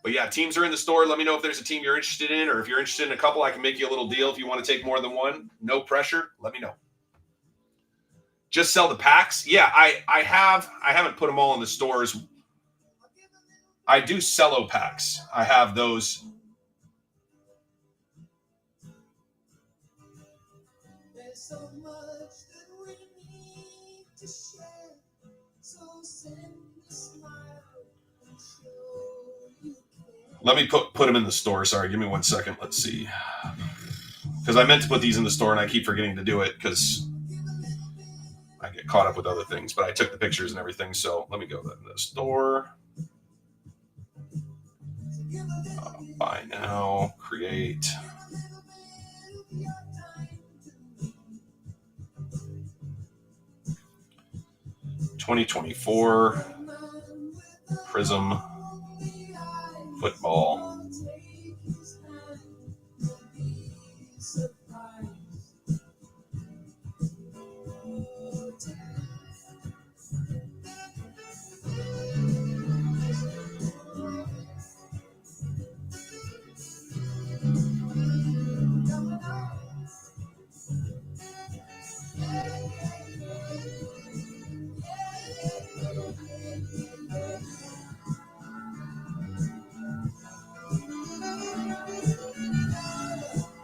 But yeah, teams are in the store. Let me know if there's a team you're interested in, or if you're interested in a couple, I can make you a little deal if you want to take more than one. No pressure. Let me know. Just sell the packs. Yeah, I haven't put them all in the stores. I do cello packs. I have those. There's so much that we need to share. So send a smile and show you care. Let me put them in the store. Sorry, give me 1 second. Let's see. Because I meant to put these in the store and I keep forgetting to do it because I get caught up with other things. But I took the pictures and everything. So let me go to the store. Buy now, create. (2024) Prizm football.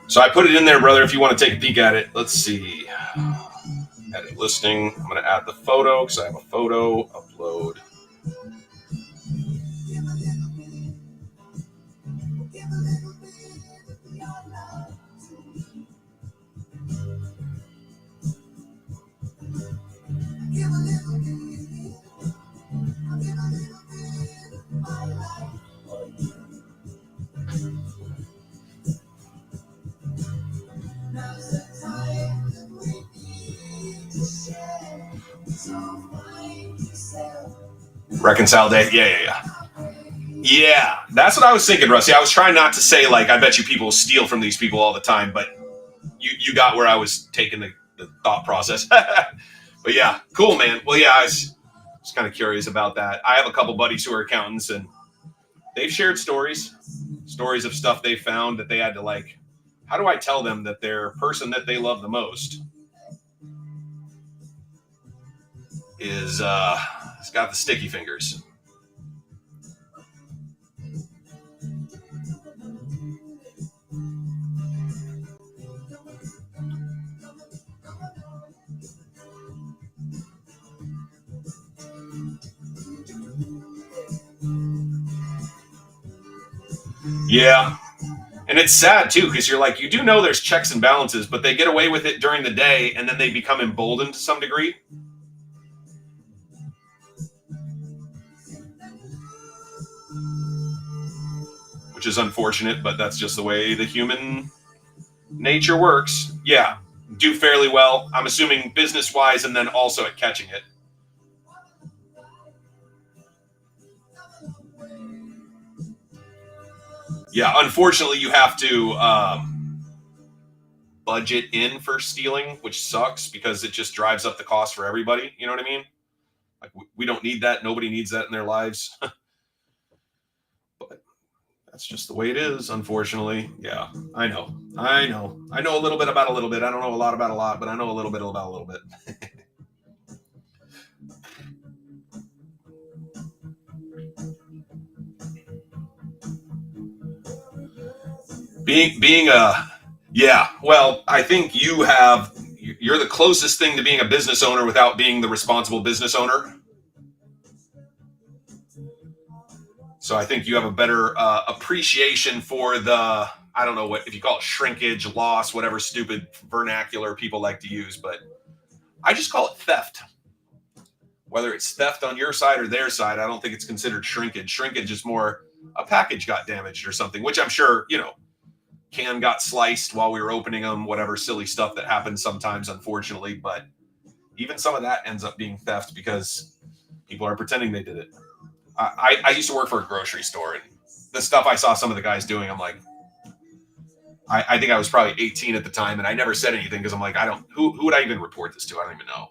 So I put it in there, brother, if you want to take a peek at it. Let's see. Edit listing. I'm going to add the photo because I have a photo. Upload. Reconcile day. Yeah. Yeah, that's what I was thinking, Rusty. I was trying not to say, like, I bet you people steal from these people all the time, but you got where I was taking the thought process. But yeah, cool, man. Well, yeah, I was kind of curious about that. I have a couple buddies who are accountants, and they've shared stories of stuff they found that they had to, like, how do I tell them that their person that they love the most is has got the sticky fingers? Yeah. And it's sad, too, because you're like, you do know there's checks and balances, but they get away with it during the day, and then they become emboldened to some degree. Which is unfortunate, but that's just the way the human nature works. Yeah, do fairly well. I'm assuming business-wise and then also at catching it. Yeah, unfortunately, you have to budget in for stealing, which sucks because it just drives up the cost for everybody. You know what I mean? Like, we don't need that. Nobody needs that in their lives. But that's just the way it is, unfortunately. Yeah, I know. I know a little bit about a little bit. I don't know a lot about a lot, but I know a little bit about a little bit. Yeah, well, I think you're the closest thing to being a business owner without being the responsible business owner. So I think you have a better appreciation for the, I don't know what, if you call it shrinkage, loss, whatever stupid vernacular people like to use, but I just call it theft. Whether it's theft on your side or their side, I don't think it's considered shrinkage. Shrinkage is more a package got damaged or something, which I'm sure, can got sliced while we were opening them, whatever silly stuff that happens sometimes, unfortunately. But even some of that ends up being theft because people are pretending they did it. I used to work for a grocery store, and the stuff I saw some of the guys doing, I'm like, I think I was probably 18 at the time, and I never said anything because I'm like, who would I even report this to? I don't even know.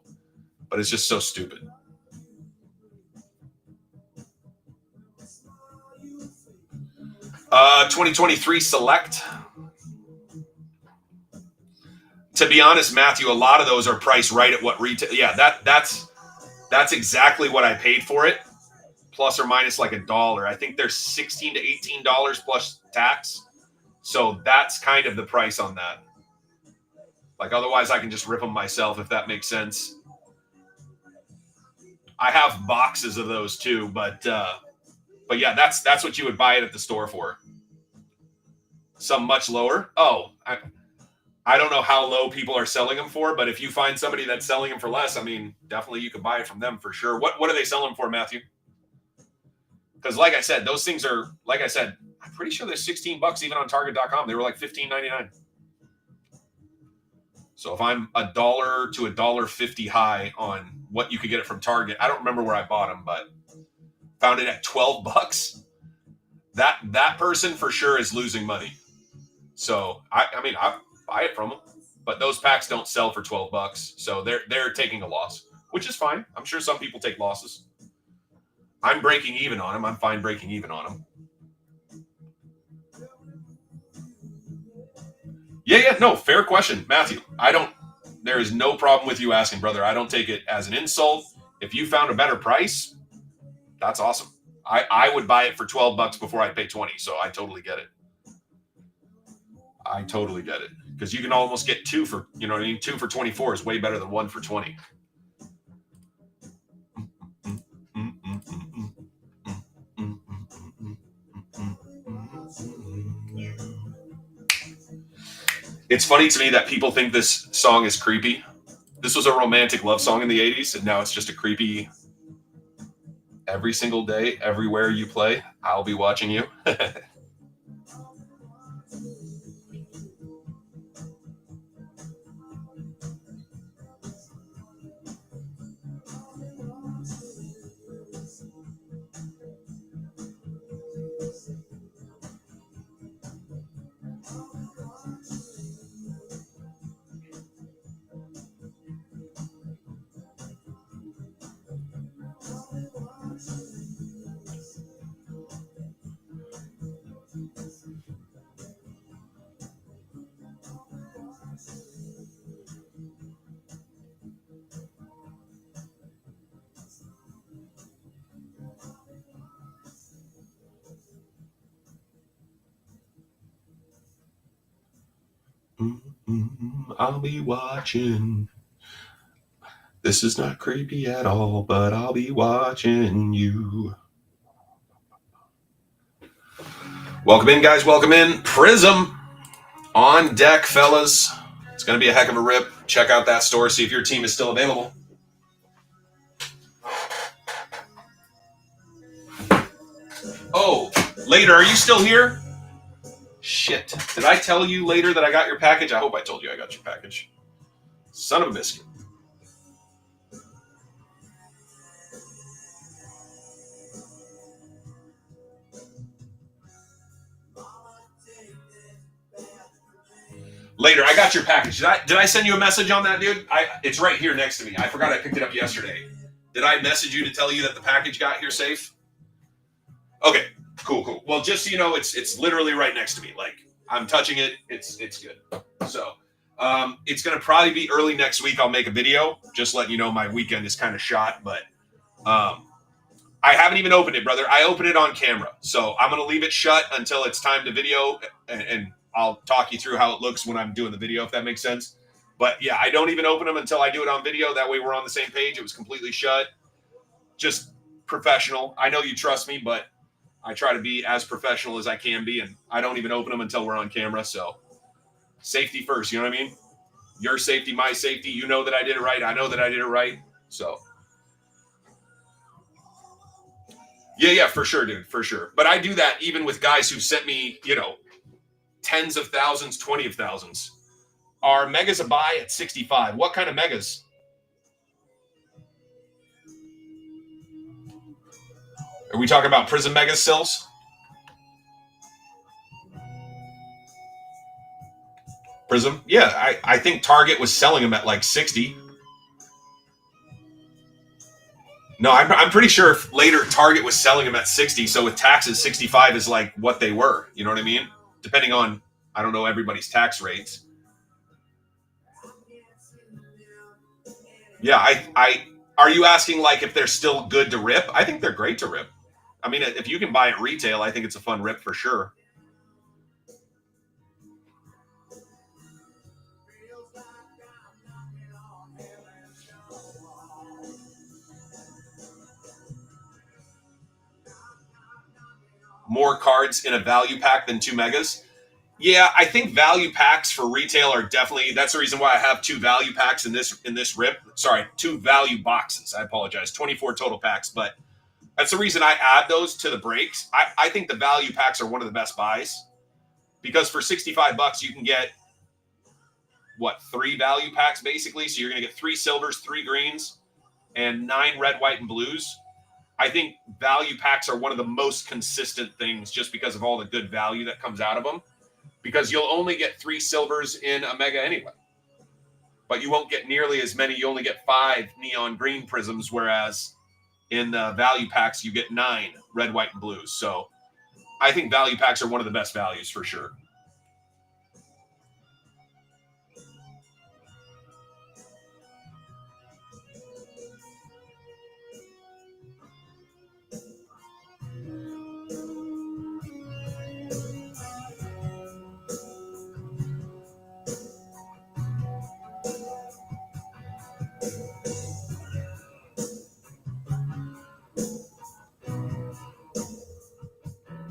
But it's just so stupid. Uh, 2023 Select. To be honest, Matthew, a lot of those are priced right at what retail. Yeah, that's exactly what I paid for it, plus or minus like $1. I think they're $16 to $18 plus tax. So that's kind of the price on that. Like, otherwise I can just rip them myself, if that makes sense. I have boxes of those too, but yeah, that's what you would buy it at the store for. Some much lower. Oh, I don't know how low people are selling them for, but if you find somebody that's selling them for less, I mean, definitely you could buy it from them for sure. What are they selling for, Matthew? Because like I said, those things are, like I said, I'm pretty sure they're $16 even on Target.com. They were like $15.99. So if I'm $1 to $1.50 high on what you could get it from Target, I don't remember where I bought them, but found it at $12. That person for sure is losing money. So I mean, I buy it from them, but those packs don't sell for $12. So they're taking a loss, which is fine. I'm sure some people take losses. I'm breaking even on them. I'm fine breaking even on them. Yeah, no, fair question, Matthew. There is no problem with you asking, brother. I don't take it as an insult. If you found a better price, that's awesome. I would buy it for $12 before I pay $20, so I totally get it. I totally get it. Because you can almost get 2 for, you know what I mean? 2 for 24 is way better than 1 for 20. It's funny to me that people think this song is creepy. This was a romantic love song in the 80s, and now it's just a creepy every single day, everywhere you play, I'll be watching you. I'll be watching. This is not creepy at all, but I'll be watching you. Welcome in, guys. Welcome in. Prizm on deck, fellas. It's going to be a heck of a rip. Check out that store. See if your team is still available. Oh, later. Are you still here? Shit. Did I tell you later that I got your package? I hope I told you I got your package. Son of a biscuit. Later, I got your package. Did I send you a message on that, dude? It's right here next to me. I forgot I picked it up yesterday. Did I message you to tell you that the package got here safe? Okay, cool. Well, just so you know, it's literally right next to me. Like, I'm touching it. It's good. So, it's going to probably be early next week. I'll make a video. Just letting you know my weekend is kind of shot. But I haven't even opened it, brother. I opened it on camera. So, I'm going to leave it shut until it's time to video. And I'll talk you through how it looks when I'm doing the video, if that makes sense. But, yeah, I don't even open them until I do it on video. That way we're on the same page. It was completely shut. Just professional. I know you trust me, but I try to be as professional as I can be, and I don't even open them until we're on camera. So safety first, you know what I mean? Your safety, my safety. You know that I did it right. I know that I did it right. So yeah, for sure, dude, for sure. But I do that even with guys who sent me, tens of thousands, 20 of thousands. Are megas a buy at 65? What kind of megas? Are we talking about Prizm megas cells? Prizm? Yeah, I think Target was selling them at like 60. No, I'm pretty sure later Target was selling them at 60. So with taxes, 65 is like what they were. You know what I mean? Depending on, I don't know, everybody's tax rates. Yeah, are you asking like if they're still good to rip? I think they're great to rip. I mean, if you can buy it retail, I think it's a fun rip for sure. More cards in a value pack than 2 megas. Yeah, I think value packs for retail are definitely, that's the reason why I have 2 value packs in this rip. Sorry, 2 value boxes. I apologize. 24 total packs, but that's the reason I add those to the breaks. I think the value packs are one of the best buys because for $65 you can get 3 value packs basically. So you're going to get 3 silvers, 3 greens, and 9 red, white, and blues. I think value packs are one of the most consistent things just because of all the good value that comes out of them. Because you'll only get 3 silvers in a mega anyway. But you won't get nearly as many. You only get 5 neon green prisms, whereas in the value packs, you get 9 red, white, and blues. So I think value packs are one of the best values for sure.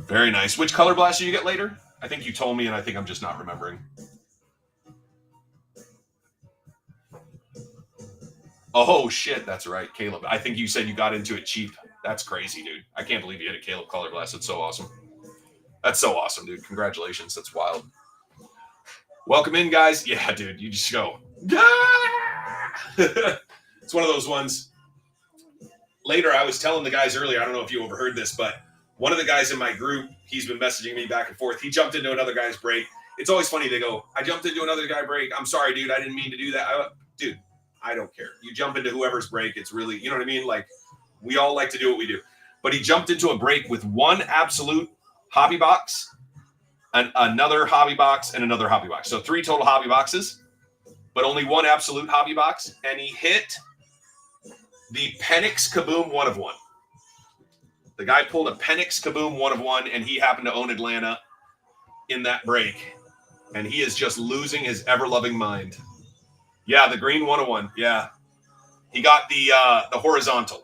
Very nice. Which color blaster you get later? I think you told me, and I think I'm just not remembering. Oh, shit. That's right, Caleb. I think you said you got into it cheap. That's crazy, dude. I can't believe you hit a Caleb color blast. That's so awesome. That's so awesome, dude. Congratulations. That's wild. Welcome in, guys. Yeah, dude. You just go. It's one of those ones. Later, I was telling the guys earlier, I don't know if you overheard this, but one of the guys in my group, he's been messaging me back and forth. He jumped into another guy's break. It's always funny. They go, I jumped into another guy break. I'm sorry, dude. I didn't mean to do that. Dude, I don't care. You jump into whoever's break. It's really, you know what I mean? Like, we all like to do what we do. But he jumped into a break with one absolute hobby box, another hobby box, and another hobby box. So 3 total hobby boxes, but only one absolute hobby box. And he hit the Penix Kaboom 1 of 1. The guy pulled a Penix Kaboom 1 of 1, and he happened to own Atlanta in that break. And he is just losing his ever-loving mind. Yeah, the green 101. Yeah. He got the horizontal.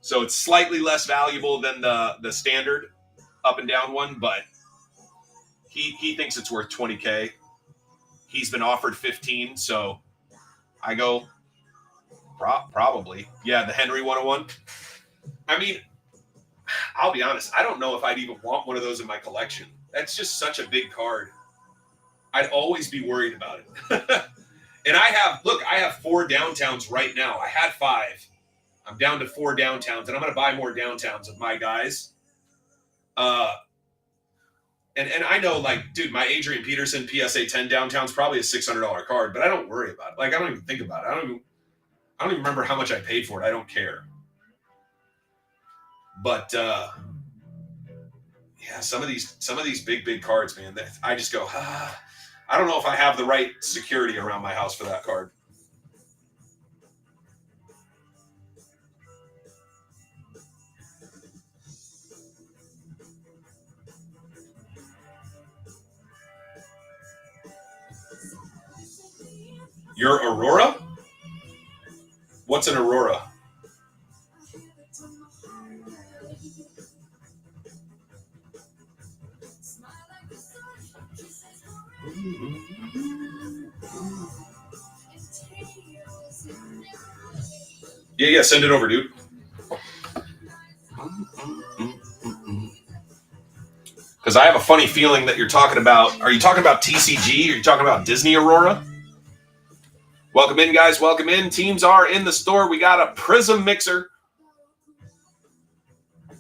So it's slightly less valuable than the standard up and down one, but he thinks it's worth $20K. He's been offered 15, so I go, probably. Yeah, the Henry 101. I mean, I'll be honest. I don't know if I'd even want one of those in my collection. That's just such a big card. I'd always be worried about it. And I have 4 downtowns right now. I had 5. I'm down to 4 downtowns, and I'm going to buy more downtowns of my guys. And I know, like, dude, my Adrian Peterson PSA 10 downtown's probably a $600 card, but I don't worry about it. Like, I don't even think about it. I don't even remember how much I paid for it. I don't care. But yeah, some of these big cards, man, I just go, I don't know if I have the right security around my house for that card. Your Aurora? What's an Aurora? Yeah, send it over, dude. Because I have a funny feeling that you're talking about, are you talking about TCG? Are you talking about Disney Aurora? Welcome in, guys. Welcome in. Teams are in the store. We got a Prizm mixer.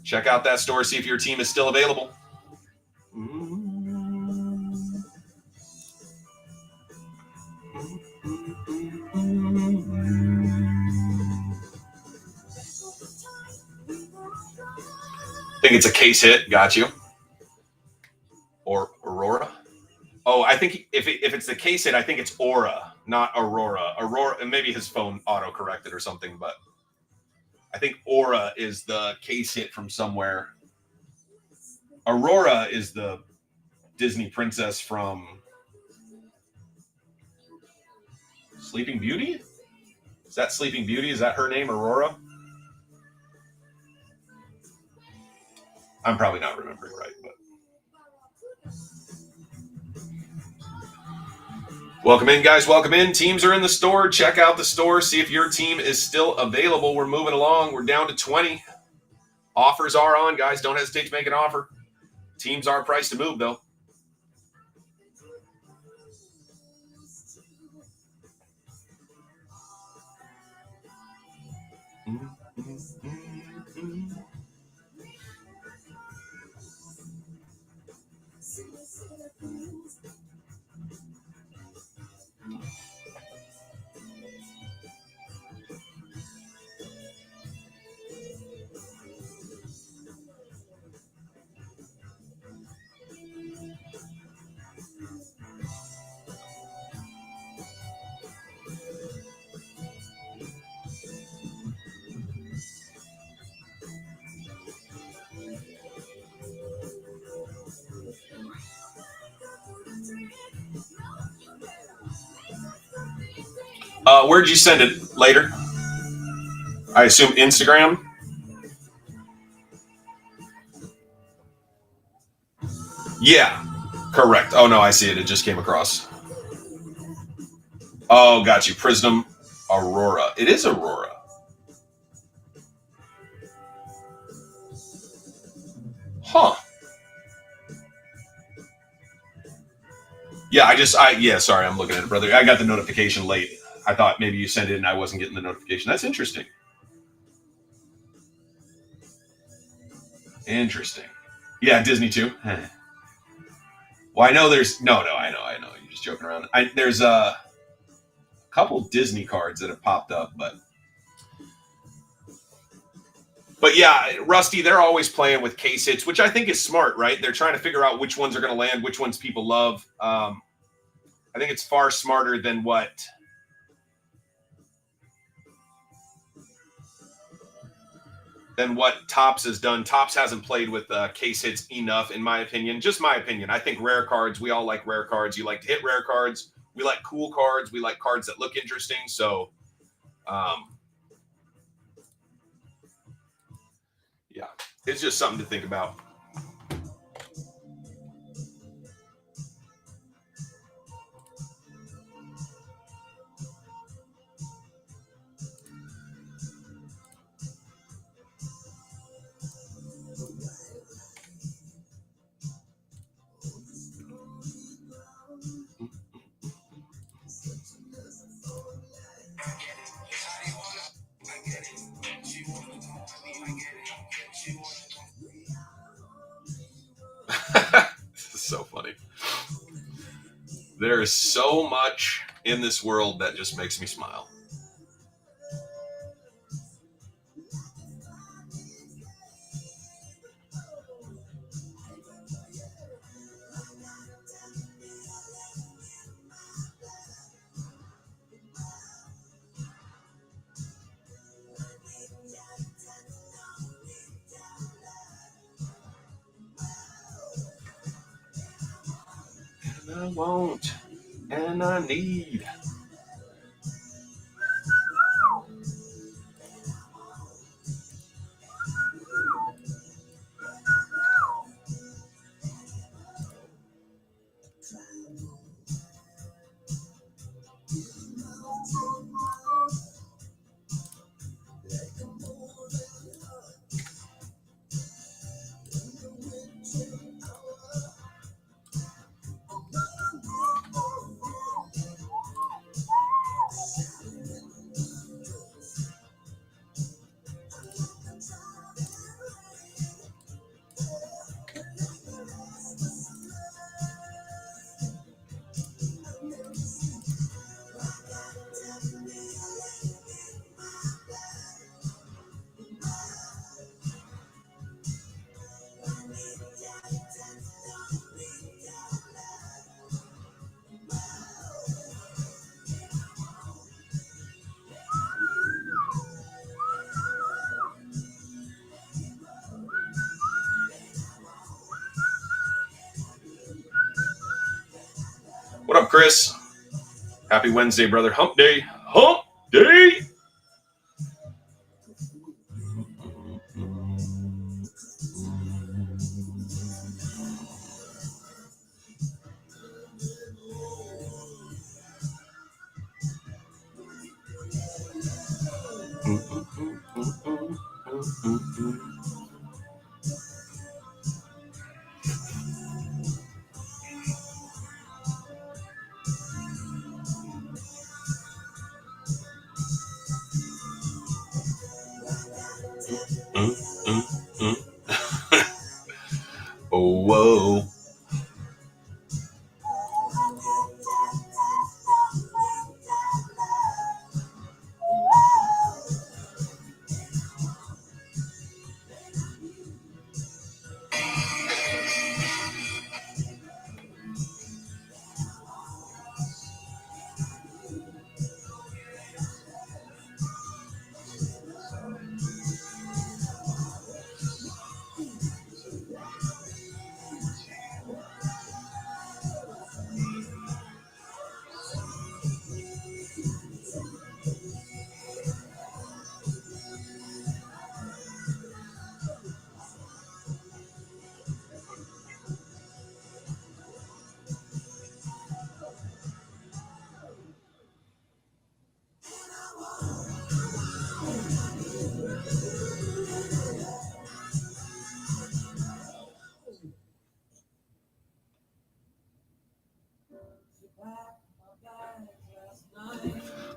Check out that store. See if your team is still available. I think it's a case hit. Got you. Or Aurora. Oh, I think if it's the case hit, I think it's Aura, not Aurora. Aurora, and maybe his phone auto-corrected or something, but I think Aura is the case hit from somewhere. Aurora is the Disney princess from Sleeping Beauty? Is that Sleeping Beauty? Is that her name, Aurora? I'm probably not remembering right, but. Welcome in, guys. Welcome in. Teams are in the store. Check out the store. See if your team is still available. We're moving along. We're down to 20. Offers are on, guys. Don't hesitate to make an offer. Teams are priced to move, though. Where'd you send it later? I assume Instagram. Yeah, correct. Oh no, I see it. It just came across. Oh, got you. Prizm Aurora. It is Aurora. Huh. Yeah, yeah, sorry, I'm looking at it, brother. I got the notification late. I thought maybe you sent it and I wasn't getting the notification. That's interesting. Interesting. Yeah, Disney too. Well, I know there's I know. You're just joking around. There's a couple Disney cards that have popped up, but yeah, Rusty, they're always playing with case hits, which I think is smart, right? They're trying to figure out which ones are going to land, which ones people love. I think it's far smarter than what Topps has done. Topps hasn't played with case hits enough, in my opinion. Just my opinion. I think rare cards, we all like rare cards. You like to hit rare cards. We like cool cards. We like cards that look interesting. So, yeah, it's just something to think about. This is so funny. There is so much in this world that just makes me smile. And I want, and I need. What up, Chris? Happy Wednesday, brother. Hump day. Hump day. Oh, whoa.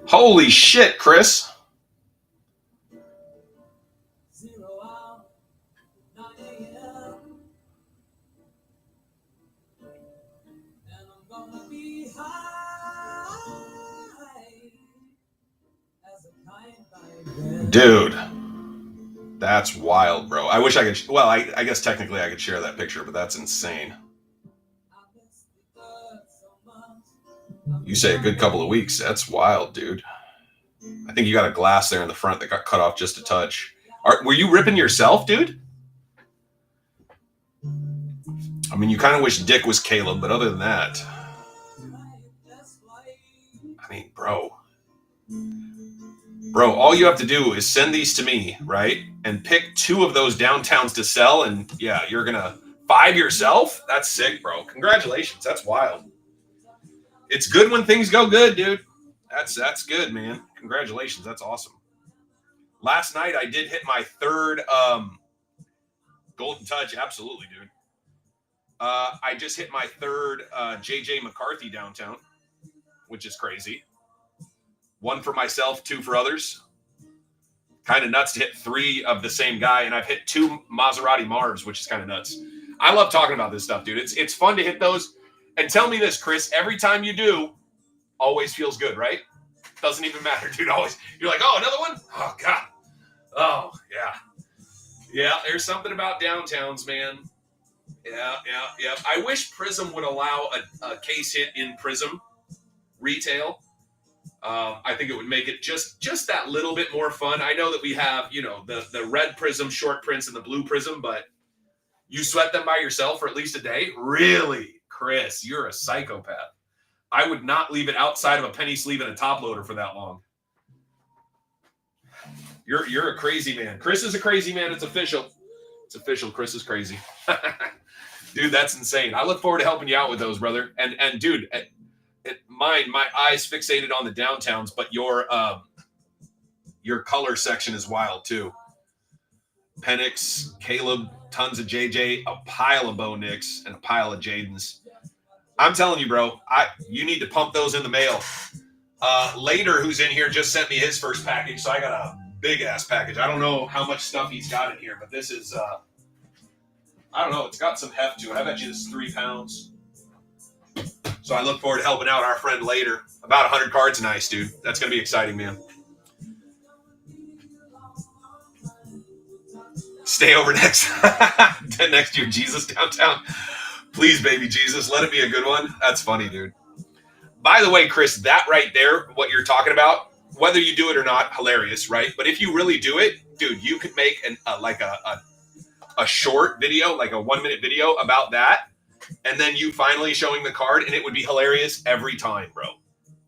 Holy shit, Chris. Dude, that's wild, bro. I wish I could. Well, I guess technically I could share that picture, but that's insane. You say a good couple of weeks. That's wild, dude. I think you got a glass there in the front that got cut off just a touch. Were you ripping yourself, dude? I mean, you kind of wish Dick was Caleb, but other than that, I mean, bro, all you have to do is send these to me, right? And pick 2 of those downtowns to sell. And yeah, you're going to 5 yourself. That's sick, bro. Congratulations. That's wild. It's good when things go good, dude. That's good, man. Congratulations. That's awesome. Last night I did hit my 3rd Golden Touch. Absolutely, dude. I just hit my 3rd JJ McCarthy downtown, which is crazy. 1 for myself, 2 for others. Kind of nuts to hit 3 of the same guy, and I've hit 2 Maserati Marvs, which is kind of nuts. I love talking about this stuff, dude. It's fun to hit those. And tell me this, Chris, every time you do, always feels good, right? Doesn't even matter, dude. Always. You're like, oh, another one? Oh, God. Oh, yeah. Yeah, there's something about downtowns, man. Yeah. I wish Prizm would allow a case hit in Prizm retail. I think it would make it just that little bit more fun. I know that we have, the red Prizm short prints and the blue Prizm, but you sweat them by yourself for at least a day? Really? Chris, you're a psychopath. I would not leave it outside of a penny sleeve and a top loader for that long. You're a crazy man. Chris is a crazy man. It's official. It's official. Chris is crazy. Dude, that's insane. I look forward to helping you out with those, brother. And dude, my eyes fixated on the downtowns, but your color section is wild too. Penix, Caleb, tons of JJ, a pile of Bo Nicks, and a pile of Jadens. I'm telling you, bro, you need to pump those in the mail. Later, who's in here, just sent me his first package, so I got a big-ass package. I don't know how much stuff he's got in here, but this is, I don't know, it's got some heft to it. I bet you this is 3 pounds. So I look forward to helping out our friend later. About 100 cards nice, dude. That's going to be exciting, man. Stay over next year, Jesus downtown. Please, baby Jesus, let it be a good one. That's funny, dude. By the way, Chris, that right there, what you're talking about, whether you do it or not, hilarious, right? But if you really do it, dude, you could make a short video, like a 1-minute video about that, and then you finally showing the card, and it would be hilarious every time, bro.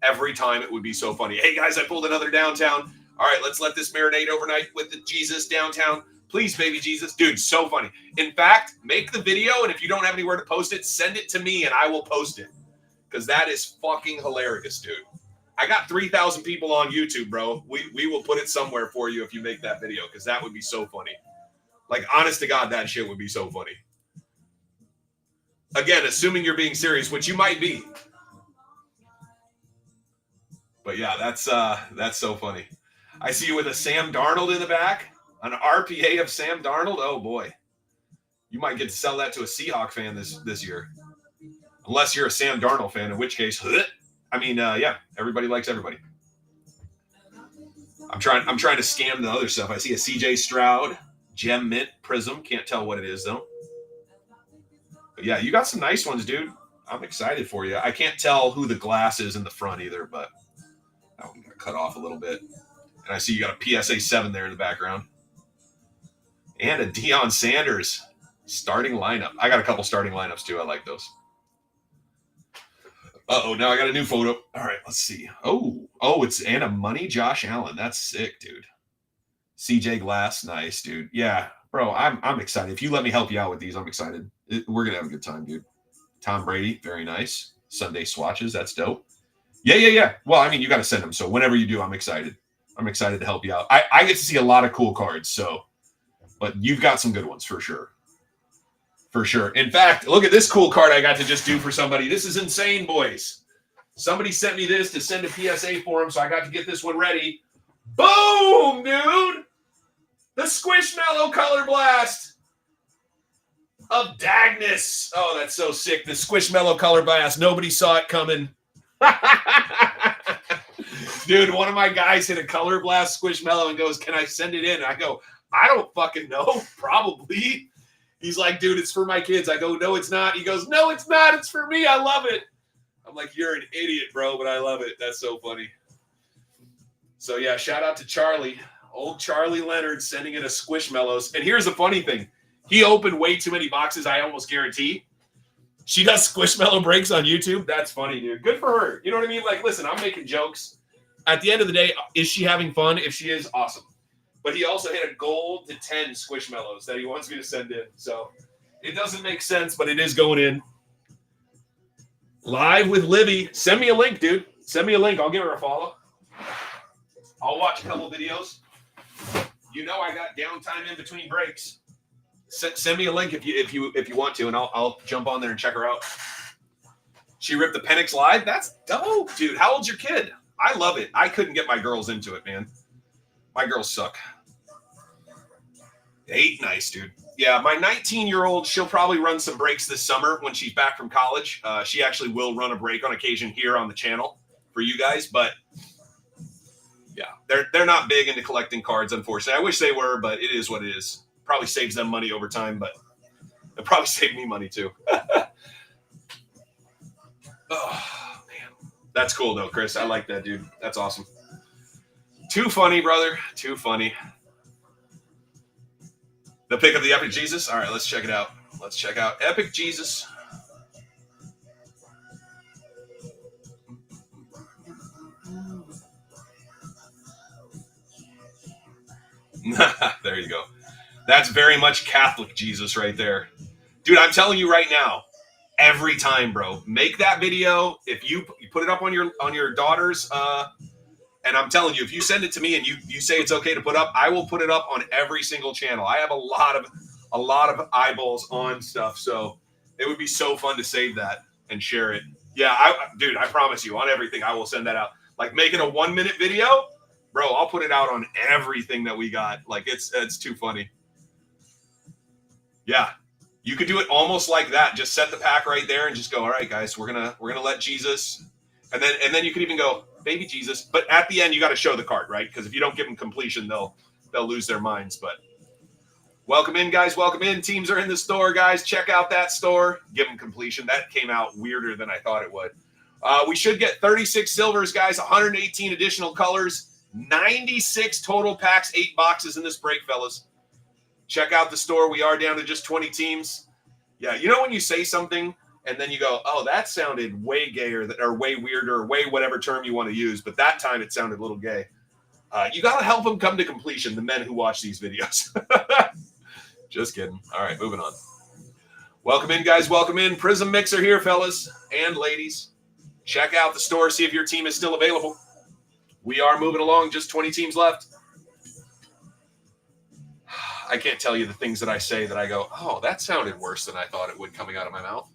Every time it would be so funny. Hey, guys, I pulled another downtown. All right, let's let this marinate overnight with the Jesus downtown. Please, baby Jesus. Dude, so funny. In fact, make the video, and if you don't have anywhere to post it, send it to me, and I will post it. Because that is fucking hilarious, dude. I got 3,000 people on YouTube, bro. We will put it somewhere for you if you make that video, because that would be so funny. Like, honest to God, that shit would be so funny. Again, assuming you're being serious, which you might be. But yeah, that's so funny. I see you with a Sam Darnold in the back. An RPA of Sam Darnold. Oh boy, you might get to sell that to a Seahawk fan this year, unless you're a Sam Darnold fan. In which case, I mean, yeah, everybody likes everybody. I'm trying to scam the other stuff. I see a CJ Stroud Gem Mint Prizm. Can't tell what it is though. But yeah, you got some nice ones, dude. I'm excited for you. I can't tell who the glass is in the front either, but that one got cut off a little bit. And I see you got a PSA 7 there in the background. And a Deion Sanders starting lineup. I got a couple starting lineups too. I like those. Uh-oh, now I got a new photo. All right, let's see. Oh, it's and a money Josh Allen. That's sick, dude. CJ Glass, nice, dude. Yeah, bro, I'm excited. If you let me help you out with these, I'm excited. We're gonna have a good time, dude. Tom Brady, very nice. Sunday swatches, that's dope. Yeah. Well, I mean, you got to send them. So whenever you do, I'm excited. I'm excited to help you out. I get to see a lot of cool cards, so, but you've got some good ones for sure. For sure. In fact, look at this cool card I got to just do for somebody. This is insane, boys. Somebody sent me this to send a PSA for him, so I got to get this one ready. Boom, dude! The Squishmallow Color Blast of Dagnus. Oh, that's so sick. The Squishmallow Color Blast. Nobody saw it coming. Dude, one of my guys hit a Color Blast Squishmallow and goes, "Can I send it in?" I go, "I don't fucking know. Probably." He's like, "Dude, it's for my kids." I go, "No, it's not." He goes, "No, it's not. It's for me. I love it." I'm like, "You're an idiot, bro, but I love it." That's so funny. So, yeah, shout out to Charlie. Old Charlie Leonard sending in a Squishmallows. And here's the funny thing. He opened way too many boxes, I almost guarantee. She does Squishmallow breaks on YouTube. That's funny, dude. Good for her. You know what I mean? Like, listen, I'm making jokes. At the end of the day, is she having fun? If she is, awesome. But he also hit a gold to 10 Squishmallows that he wants me to send in. So it doesn't make sense, but it is going in. Live with Livy. Send me a link, dude. Send me a link. I'll give her a follow. I'll watch a couple videos. You know I got downtime in between breaks. Send me a link if you want to, and I'll jump on there and check her out. She ripped the Penix live. That's dope, dude. How old's your kid? I love it. I couldn't get my girls into it, man. My girls suck. 8, nice, dude. Yeah, my 19-year-old, she'll probably run some breaks this summer when she's back from college. She actually will run a break on occasion here on the channel for you guys, but yeah, they're not big into collecting cards, unfortunately. I wish they were, but it is what it is. Probably saves them money over time, but it probably saved me money too. Oh, man. That's cool, though, Chris. I like that, dude. That's awesome. Too funny, brother. Too funny. The pick of the Epic Jesus? All right, let's check it out. Let's check out Epic Jesus. There you go. That's very much Catholic Jesus right there. Dude, I'm telling you right now, every time, bro, make that video. If you put it up on your daughter's, and I'm telling you, if you send it to me and you say it's okay to put up, I will put it up on every single channel. I have a lot of eyeballs on stuff, so it would be so fun to save that and share it. Yeah, dude, I promise you, on everything, I will send that out. Like making a 1-minute video, bro, I'll put it out on everything that we got. Like it's too funny. Yeah, you could do it almost like that. Just set the pack right there and just go, all right, guys, we're gonna let Jesus, and then you could even go, baby Jesus. But at the end, you got to show the card, right? Because if you don't give them completion, they'll lose their minds. But welcome in, guys. Welcome in. Teams are in the store, guys. Check out that store. Give them completion. That came out weirder than I thought it would. We should get 36 silvers, guys. 118 additional colors. 96 total packs. 8 boxes in this break, fellas. Check out the store. We are down to just 20 teams. Yeah, you know when you say something and then you go, oh, that sounded way gayer or way weirder or way whatever term you want to use, but that time it sounded a little gay. You got to help them come to completion, the men who watch these videos. Just kidding. All right, moving on. Welcome in, guys. Welcome in. Prizm Mixer here, fellas and ladies. Check out the store. See if your team is still available. We are moving along. Just 20 teams left. I can't tell you the things that I say that I go, oh, that sounded worse than I thought it would coming out of my mouth.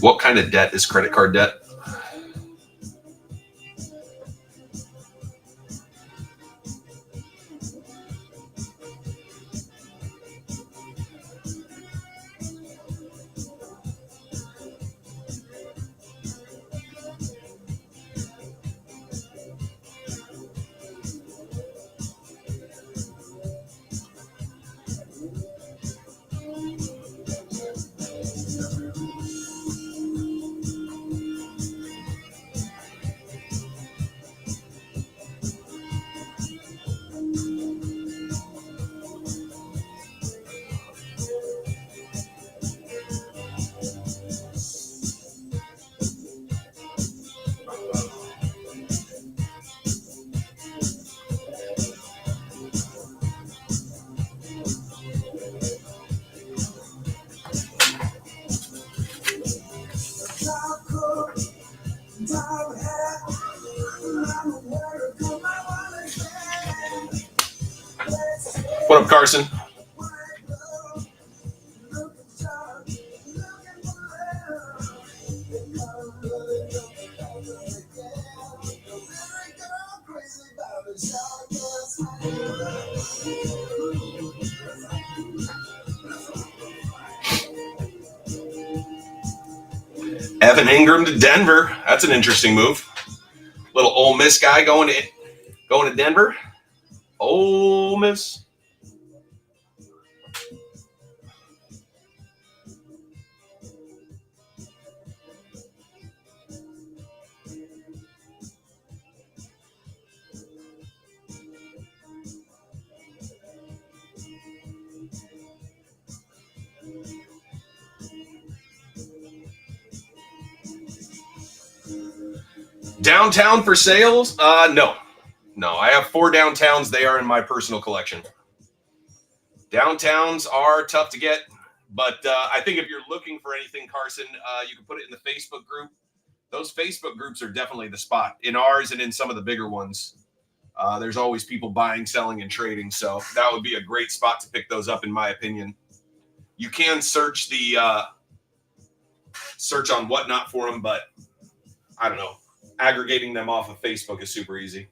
What kind of debt is credit card debt? What up, Carson? Evan Ingram to Denver. That's an interesting move. Little Ole Miss guy going to Denver. Ole Miss. Downtown for sales? No. I have 4 downtowns. They are in my personal collection. Downtowns are tough to get, but I think if you're looking for anything, Carson, you can put it in the Facebook group. Those Facebook groups are definitely the spot. In ours and in some of the bigger ones, there's always people buying, selling, and trading. So that would be a great spot to pick those up, in my opinion. You can search search on Whatnot for them, but I don't know. Aggregating them off of Facebook is super easy.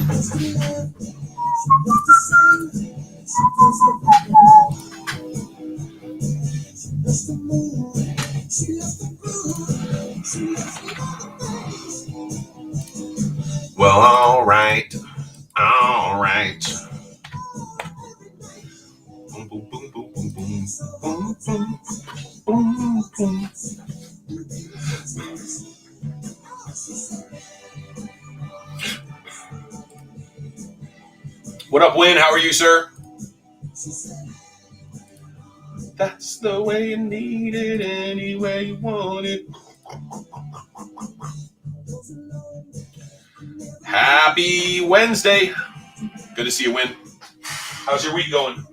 Well, all right. All right. Boom, boom, boom, boom, boom, boom, boom, boom, boom, boom. What up, Win? How are you, sir? That's the way you need it, any way you want it. Happy Wednesday. Good to see you, Win. How's your week going?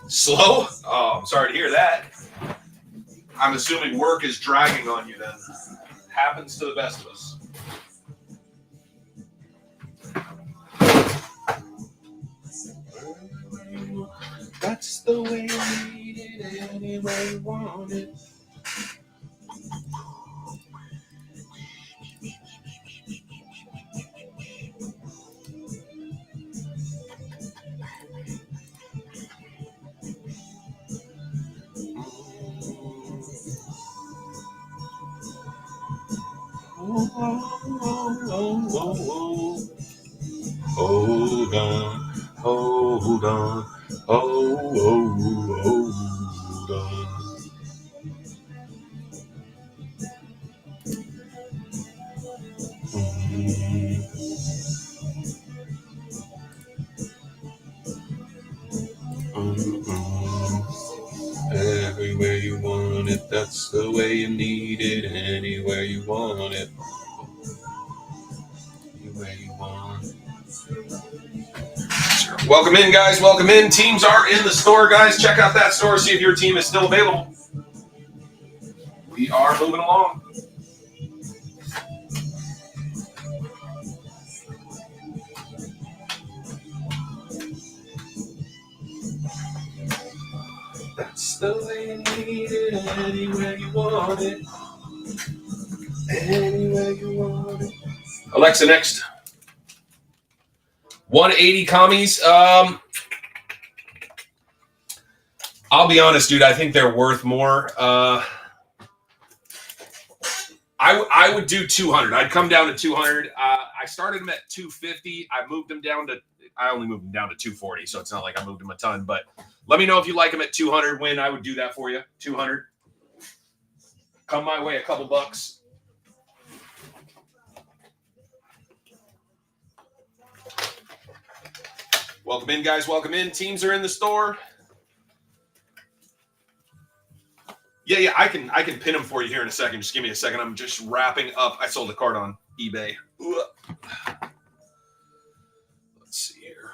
Slow? Oh, I'm sorry to hear that. I'm assuming work is dragging on you then. Happens to the best of us. That's the way you need it, any way you want it. Hold on, hold on, hold on. Everywhere you want it, that's the way you need it. Anywhere you want it, anywhere you want it. Welcome in, guys. Welcome in. Teams are in the store, guys. Check out that store. See if your team is still available. We are moving along. That's the way you need it, anywhere you want it. Anywhere you want it. Alexa, next. 180 commies. I'll be honest, dude. I think they're worth more. I would do 200. I'd come down to 200. I started them at 250. I only moved them down to 240, so it's not like I moved them a ton. But let me know if you like them at 200. Win, I would do that for you. 200. Come my way, a couple bucks. Welcome in, guys. Welcome in. Teams are in the store. Yeah, I can pin them for you here in a second. Just give me a second. I'm just wrapping up. I sold a card on eBay. Let's see here.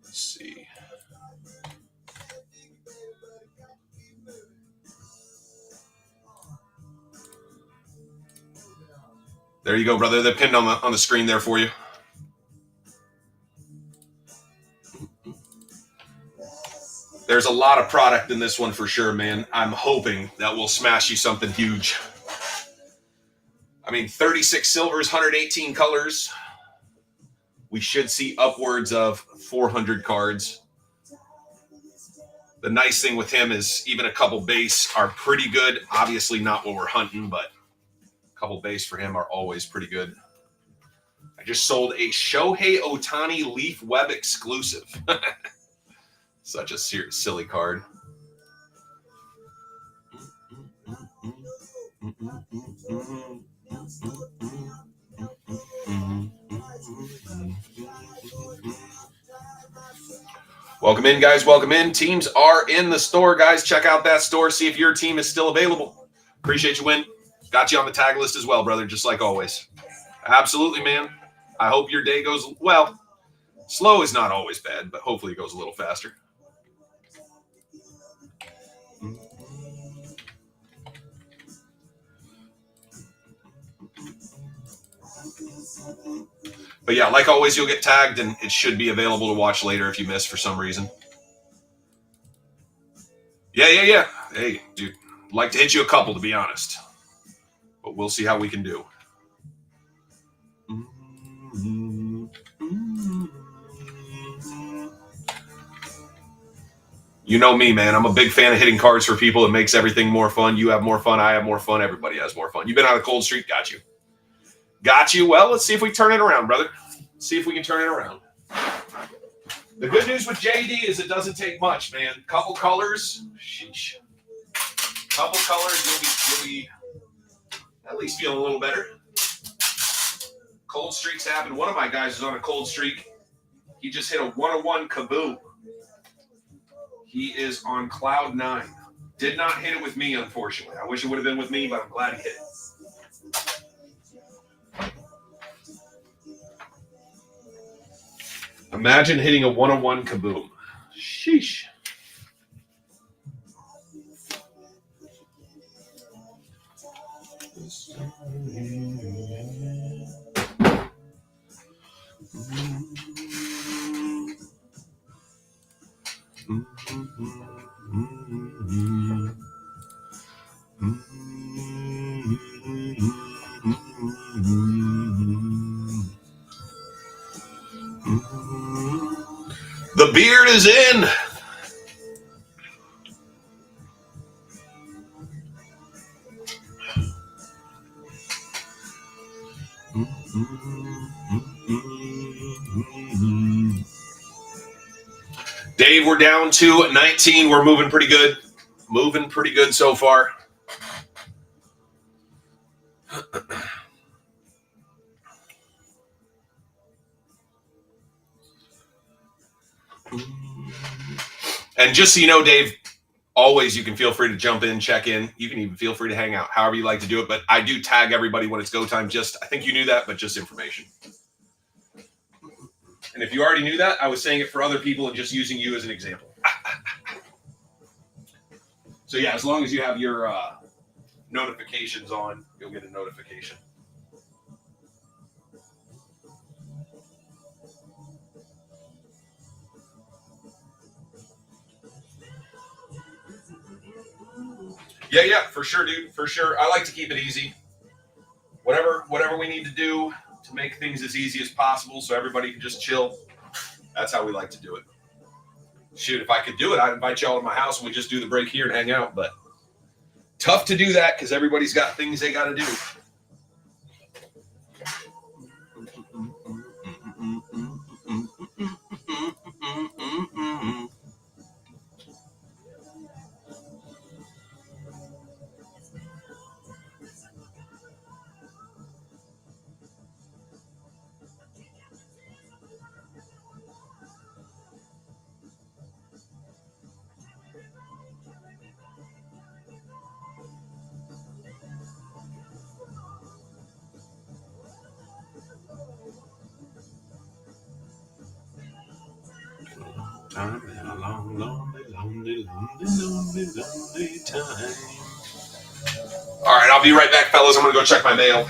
Let's see. There you go, brother. They're pinned on the screen there for you. There's a lot of product in this one for sure, man. I'm hoping that we'll smash you something huge. I mean, 36 silvers, 118 colors. We should see upwards of 400 cards. The nice thing with him is even a couple base are pretty good. Obviously not what we're hunting, but a couple base for him are always pretty good. I just sold a Shohei Ohtani Leaf Web exclusive. Such a silly card. Welcome in, guys. Welcome in. Teams are in the store, guys. Check out that store. See if your team is still available. Appreciate you, Win. Got you on the tag list as well, brother, just like always. Absolutely, man. I hope your day goes, well, slow is not always bad, but hopefully it goes a little faster. But yeah, like always, you'll get tagged, and it should be available to watch later if you missed for some reason. Yeah. Hey, dude, I'd like to hit you a couple, to be honest. But we'll see how we can do. You know me, man. I'm a big fan of hitting cards for people. It makes everything more fun. You have more fun. I have more fun. Everybody has more fun. You've been on a cold streak. Got you. Got you. Well, let's see if we turn it around, brother. See if we can turn it around. The good news with JD is it doesn't take much, man. Couple colors. Sheesh. Couple colors, you'll be at least feeling a little better. Cold streaks happen. One of my guys is on a cold streak. He just hit a 101 kaboom. He is on cloud 9. Did not hit it with me, unfortunately. I wish it would have been with me, but I'm glad he hit it. Imagine hitting a 101 kaboom. Sheesh. The beard is in. Dave, we're down to 19. We're moving pretty good. Moving pretty good so far. And just so you know, Dave, always you can feel free to jump in, check in. You can even feel free to hang out, however you like to do it. But I do tag everybody when it's go time. I think you knew that, but just information. And if you already knew that, I was saying it for other people and just using you as an example. So yeah, as long as you have your notifications on, you'll get a notification. Yeah, for sure, dude. For sure. I like to keep it easy. Whatever we need to do to make things as easy as possible so everybody can just chill. That's how we like to do it. Shoot, if I could do it, I'd invite y'all to my house and we just do the break here and hang out. But tough to do that because everybody's got things they got to do. Time and a long, lonely time. All right, I'll be right back, fellas. I'm going to go check my mail.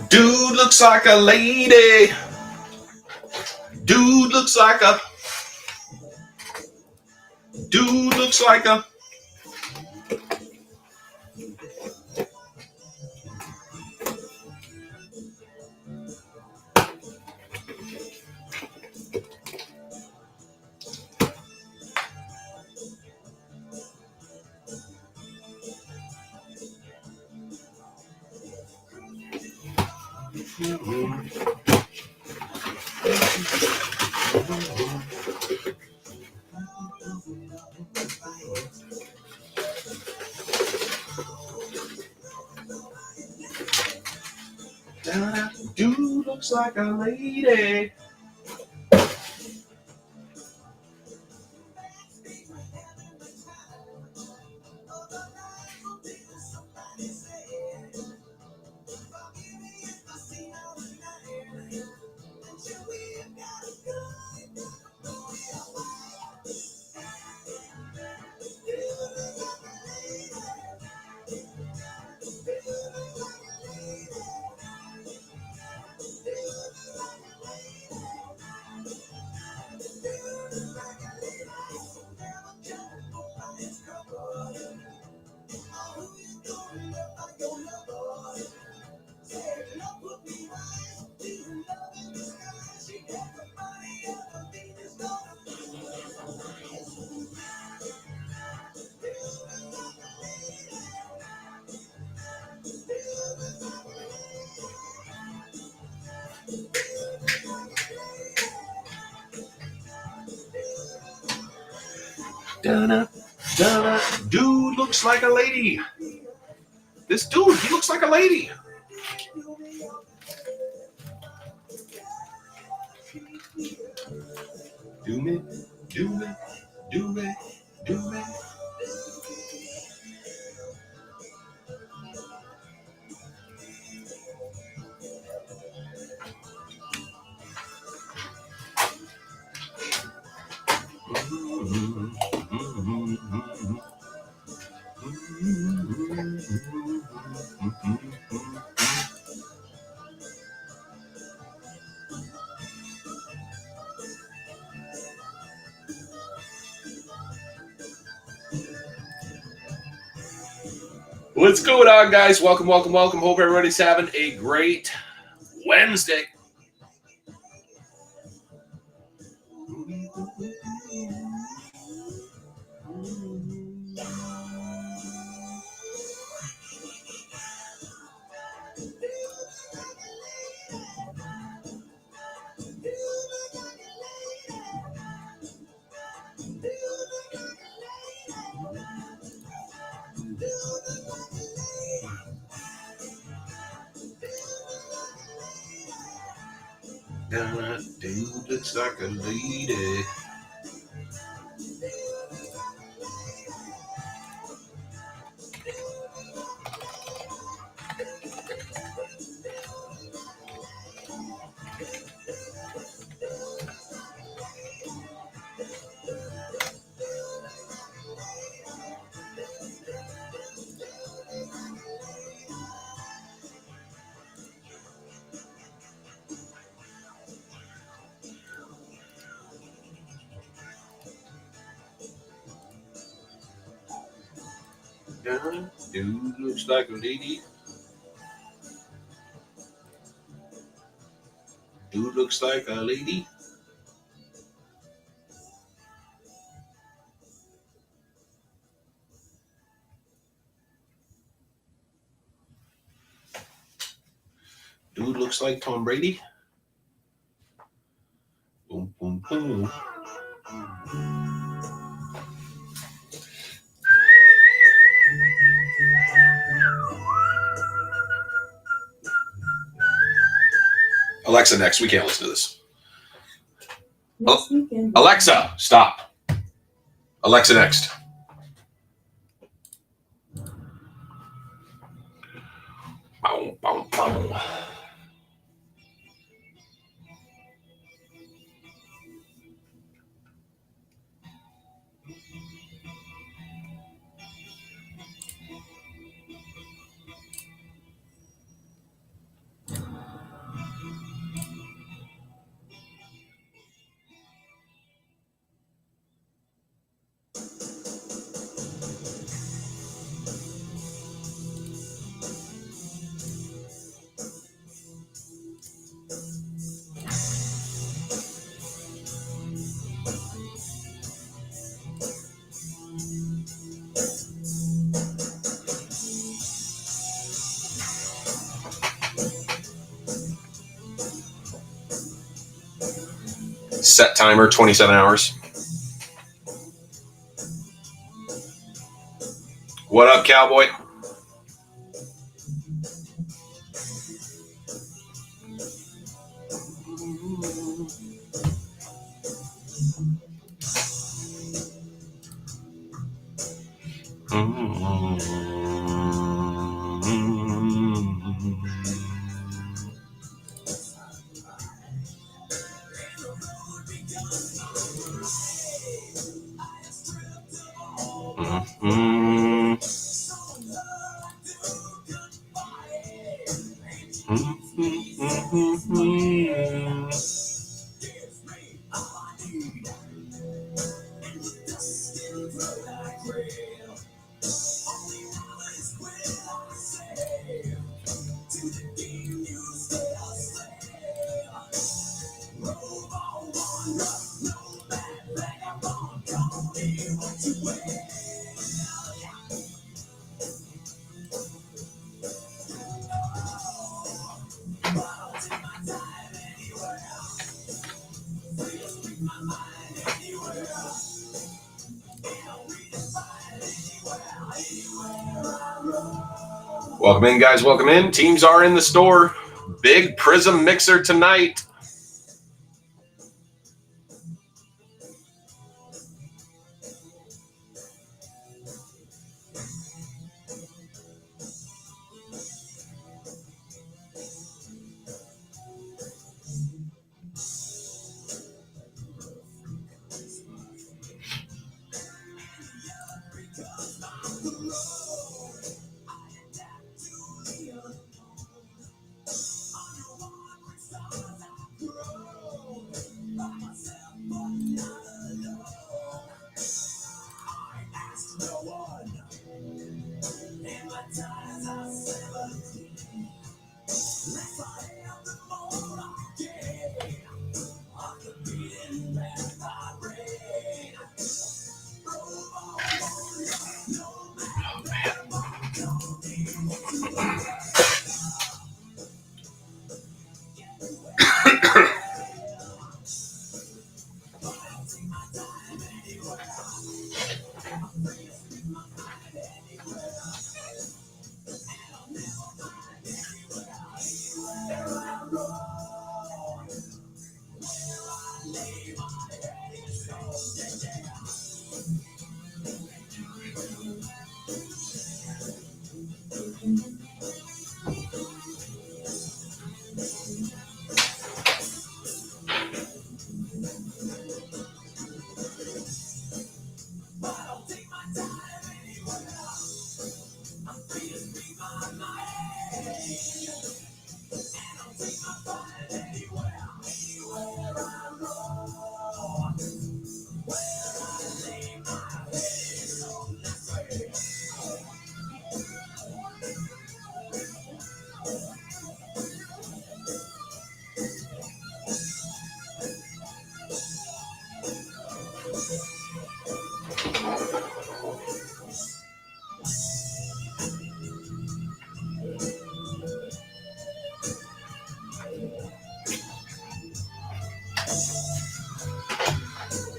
Dude looks like a lady. Dude looks like a. Dude looks like a. Dude looks like a lady. Dun-dun, dun-dun. Dude looks like a lady. This dude, he looks like a lady. Do me, do me, do me, do me. What's going on, guys? Welcome, welcome, welcome. Hope everybody's having a great Wednesday. Dude looks like a lady. Dude looks like a lady. Dude looks like a lady. Dude looks like Tom Brady. Boom, boom, boom. Alexa, next. We can't listen to this. Next weekend. Alexa, stop. Alexa, next. Boom, boom, boom. Set timer, 27 hours. What up, cowboy? Welcome in, guys. Welcome in. Teams are in the store. Big Prizm mixer tonight.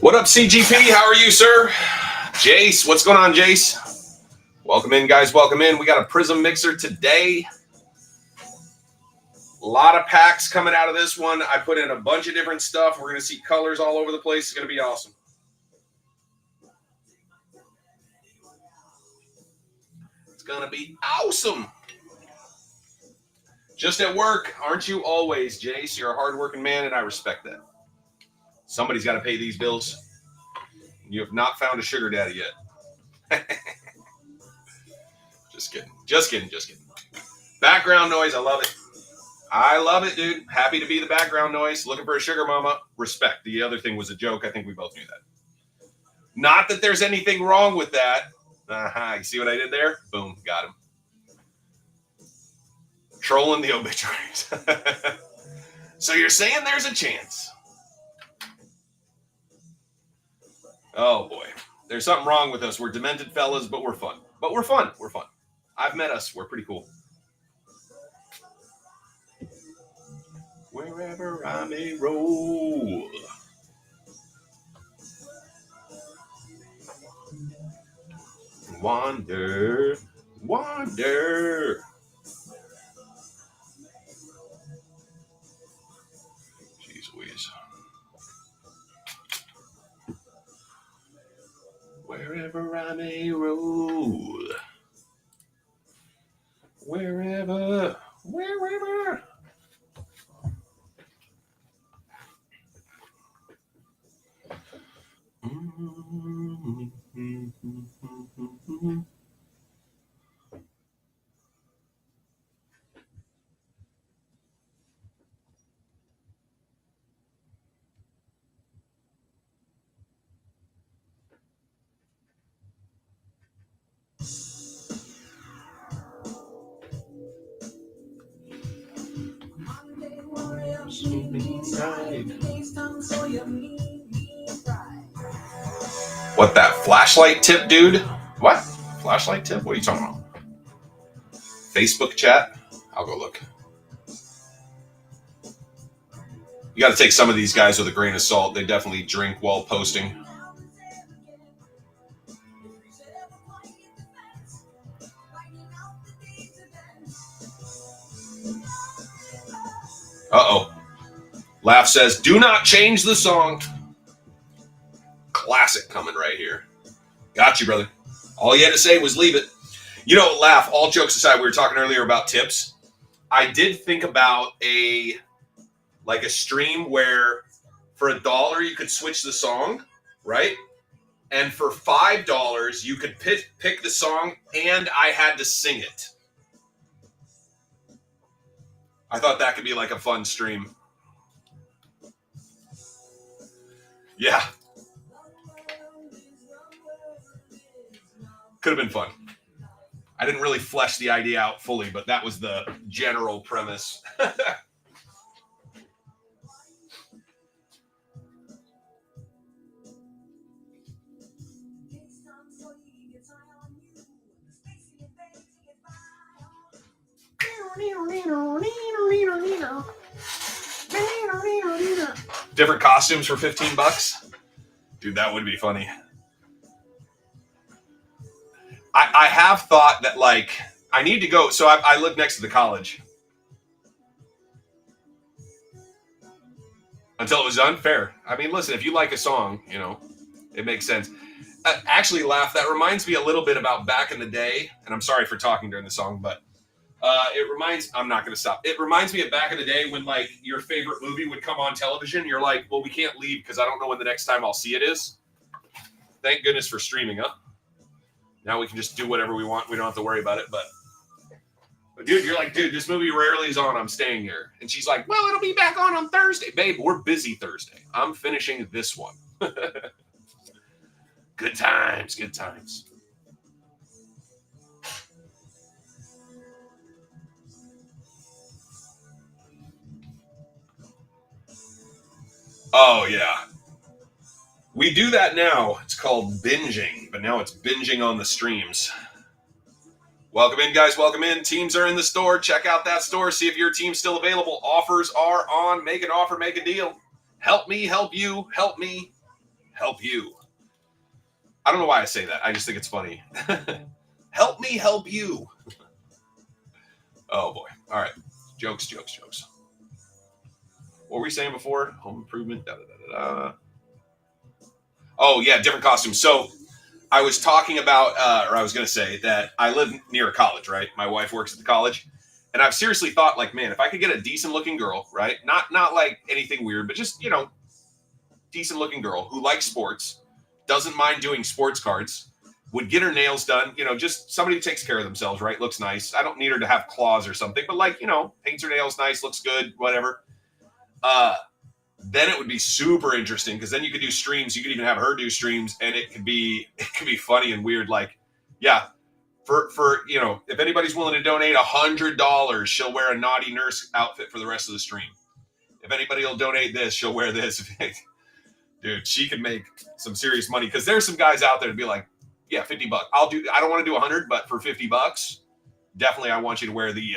What up, CGP? How are you, sir? Jace, what's going on, Jace? Welcome in, guys. Welcome in. We got a Prizm mixer today. A lot of packs coming out of this one. I put in a bunch of different stuff. We're going to see colors all over the place. It's going to be awesome. It's going to be awesome. Just at work, aren't you always, Jace? You're a hardworking man, and I respect that. Somebody's got to pay these bills. You have not found a sugar daddy yet. Just kidding. Just kidding. Just kidding. Background noise. I love it. I love it, dude. Happy to be the background noise. Looking for a sugar mama. Respect. The other thing was a joke. I think we both knew that. Not that there's anything wrong with that. You see what I did there? Boom. Got him. Trolling the obituaries. So you're saying there's a chance. Oh, boy. There's something wrong with us. We're demented fellas, but we're fun. But we're fun. We're fun. I've met us. We're pretty cool. Wherever I may roll. Wander. Jeez Louise. Wherever I may roll. Wherever. What, that flashlight tip, dude? What? Flashlight tip? What are you talking about? Facebook chat? I'll go look. You got to take some of these guys with a grain of salt. They definitely drink while posting. Uh-oh. Laugh says, do not change the song. Classic coming right here. Got you, brother. All you had to say was leave it. You know, Laugh, all jokes aside, we were talking earlier about tips. I did think about a stream where for $1 you could switch the song, right? And for $5 you could pick the song and I had to sing it. I thought that could be like a fun stream. Yeah. Could have been fun. I didn't really flesh the idea out fully, but that was the general premise. Different costumes for $15? Dude, that would be funny. I have thought that, like, I need to go. So I live next to the college. Until it was done, fair. I mean, listen, if you like a song, you know, it makes sense. Actually, Laugh, that reminds me a little bit about back in the day. And I'm sorry for talking during the song, but I'm not going to stop. It reminds me of back in the day when, like, your favorite movie would come on television. You're like, well, we can't leave because I don't know when the next time I'll see it is. Thank goodness for streaming, huh? Now we can just do whatever we want. We don't have to worry about it. But dude, you're like, dude, this movie rarely is on. I'm staying here. And she's like, well, it'll be back on Thursday. Babe, we're busy Thursday. I'm finishing this one. Good times, good times. Oh, yeah. We do that now. It's called binging, but now it's binging on the streams. Welcome in, guys. Welcome in. Teams are in the store. Check out that store. See if your team's still available. Offers are on. Make an offer. Make a deal. Help me. Help you. Help me. Help you. I don't know why I say that. I just think it's funny. Help me. Help you. Oh, boy. All right. Jokes. What were we saying before? Home improvement. Oh, yeah. Different costumes. So I was talking about, or I was going to say that I live near a college, right? My wife works at the college. And I've seriously thought, like, man, if I could get a decent looking girl, right? Not like anything weird, but just, you know, decent looking girl who likes sports, doesn't mind doing sports cards, would get her nails done, you know, just somebody who takes care of themselves, right? Looks nice. I don't need her to have claws or something, but, like, you know, paints her nails nice, looks good, whatever. Then it would be super interesting because then you could do streams. You could even have her do streams, and it could be funny and weird. Like, yeah, for you know, if anybody's willing to donate $100, she'll wear a naughty nurse outfit for the rest of the stream. If anybody will donate this, she'll wear this. Dude, she could make some serious money because there's some guys out there to be like, yeah, $50. I don't want to do 100, but for $50, definitely I want you to wear the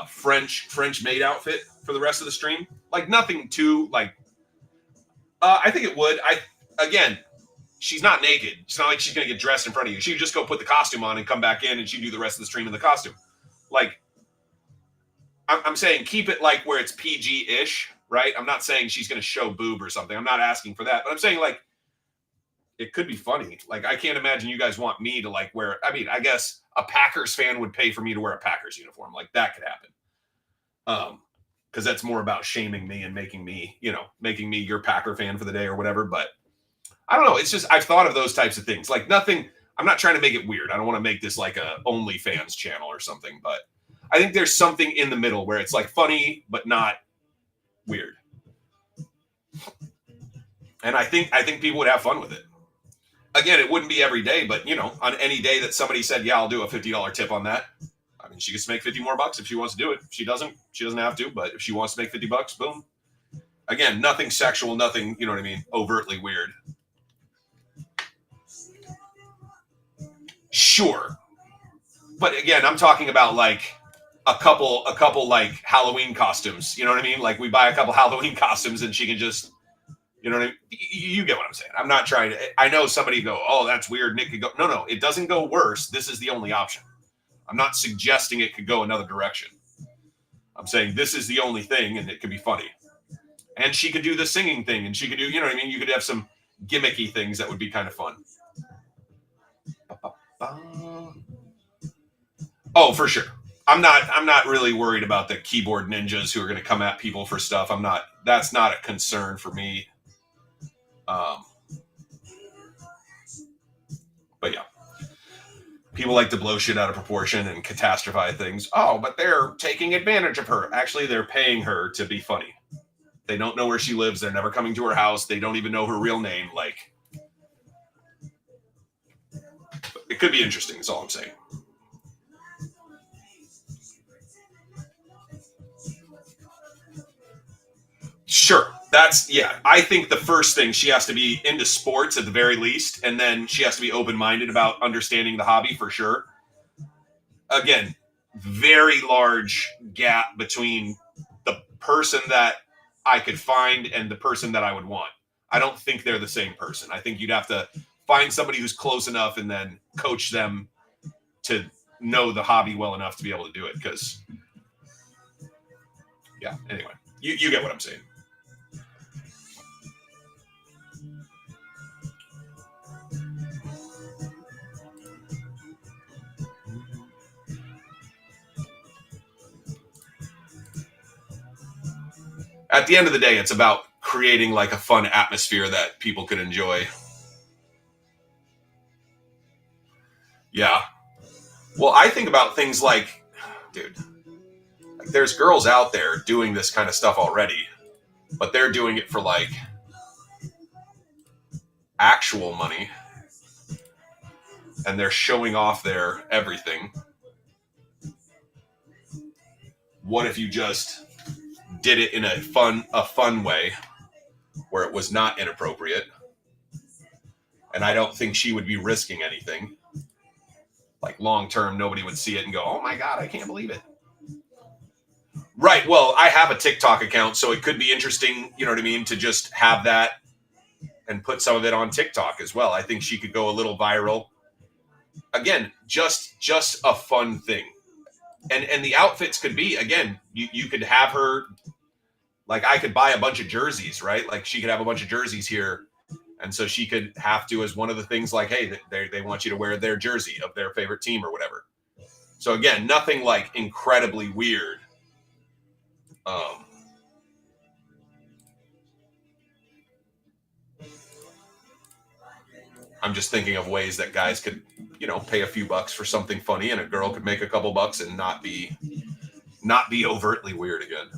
French maid outfit. for the rest of the stream. Like nothing too like. I think it would. Again, she's not naked. It's not like she's gonna get dressed in front of you. She could just go put the costume on and come back in, and she'd do the rest of the stream in the costume. Like, I'm saying keep it like where it's PG-ish, right? I'm not saying she's gonna show boob or something. I'm not asking for that, but I'm saying like it could be funny. Like I can't imagine you guys want me to like wear. I mean, I guess a Packers fan would pay for me to wear a Packers uniform. Like that could happen. Because that's more about shaming me and making me your Packer fan for the day or whatever. But I don't know. It's just I've thought of those types of things. Like nothing. I'm not trying to make it weird. I don't want to make this like a OnlyFans channel or something. But I think there's something in the middle where it's like funny but not weird. And I think people would have fun with it. Again, it wouldn't be every day, but on any day that somebody said, "Yeah, I'll do a $50 tip on that." I mean, she gets to make $50 more if she wants to do it. If she doesn't have to. But if she wants to make $50, boom. Again, nothing sexual, nothing, you know what I mean, overtly weird. Sure. But again, I'm talking about like a couple like Halloween costumes. You know what I mean? Like we buy a couple Halloween costumes and she can just, you know what I mean? You get what I'm saying. I'm not trying to, I know somebody go, "Oh, that's weird. Nick could go." No, it doesn't go worse. This is the only option. I'm not suggesting it could go another direction. I'm saying this is the only thing and it could be funny. And she could do the singing thing and she could do, you know what I mean? You could have some gimmicky things that would be kind of fun. Oh, for sure. I'm not really worried about the keyboard ninjas who are going to come at people for stuff. That's not a concern for me. But yeah. People like to blow shit out of proportion and catastrophize things. Oh, but they're taking advantage of her. Actually, they're paying her to be funny. They don't know where she lives. They're never coming to her house. They don't even know her real name. Like, it could be interesting. That's all I'm saying. Sure. I think the first thing, she has to be into sports at the very least, and then she has to be open-minded about understanding the hobby for sure. Again, very large gap between the person that I could find and the person that I would want. I don't think they're the same person. I think you'd have to find somebody who's close enough and then coach them to know the hobby well enough to be able to do it. Because, yeah, anyway, you get what I'm saying. At the end of the day, it's about creating like a fun atmosphere that people could enjoy. Yeah. Well, I think about things like, dude, like there's girls out there doing this kind of stuff already, but they're doing it for like actual money and they're showing off their everything. What if you just did it in a fun way where it was not inappropriate? And I don't think she would be risking anything. Like long term, nobody would see it and go, "Oh my God, I can't believe it." Right. Well, I have a TikTok account, so it could be interesting, you know what I mean, to just have that and put some of it on TikTok as well. I think she could go a little viral. Again, just a fun thing. And the outfits could be, again, you could have her, like I could buy a bunch of jerseys, right? Like she could have a bunch of jerseys here. And so she could have to, as one of the things like, hey, they want you to wear their jersey of their favorite team or whatever. So again, nothing like incredibly weird. I'm just thinking of ways that guys could, pay a few bucks for something funny, and a girl could make a couple bucks and not be overtly weird again.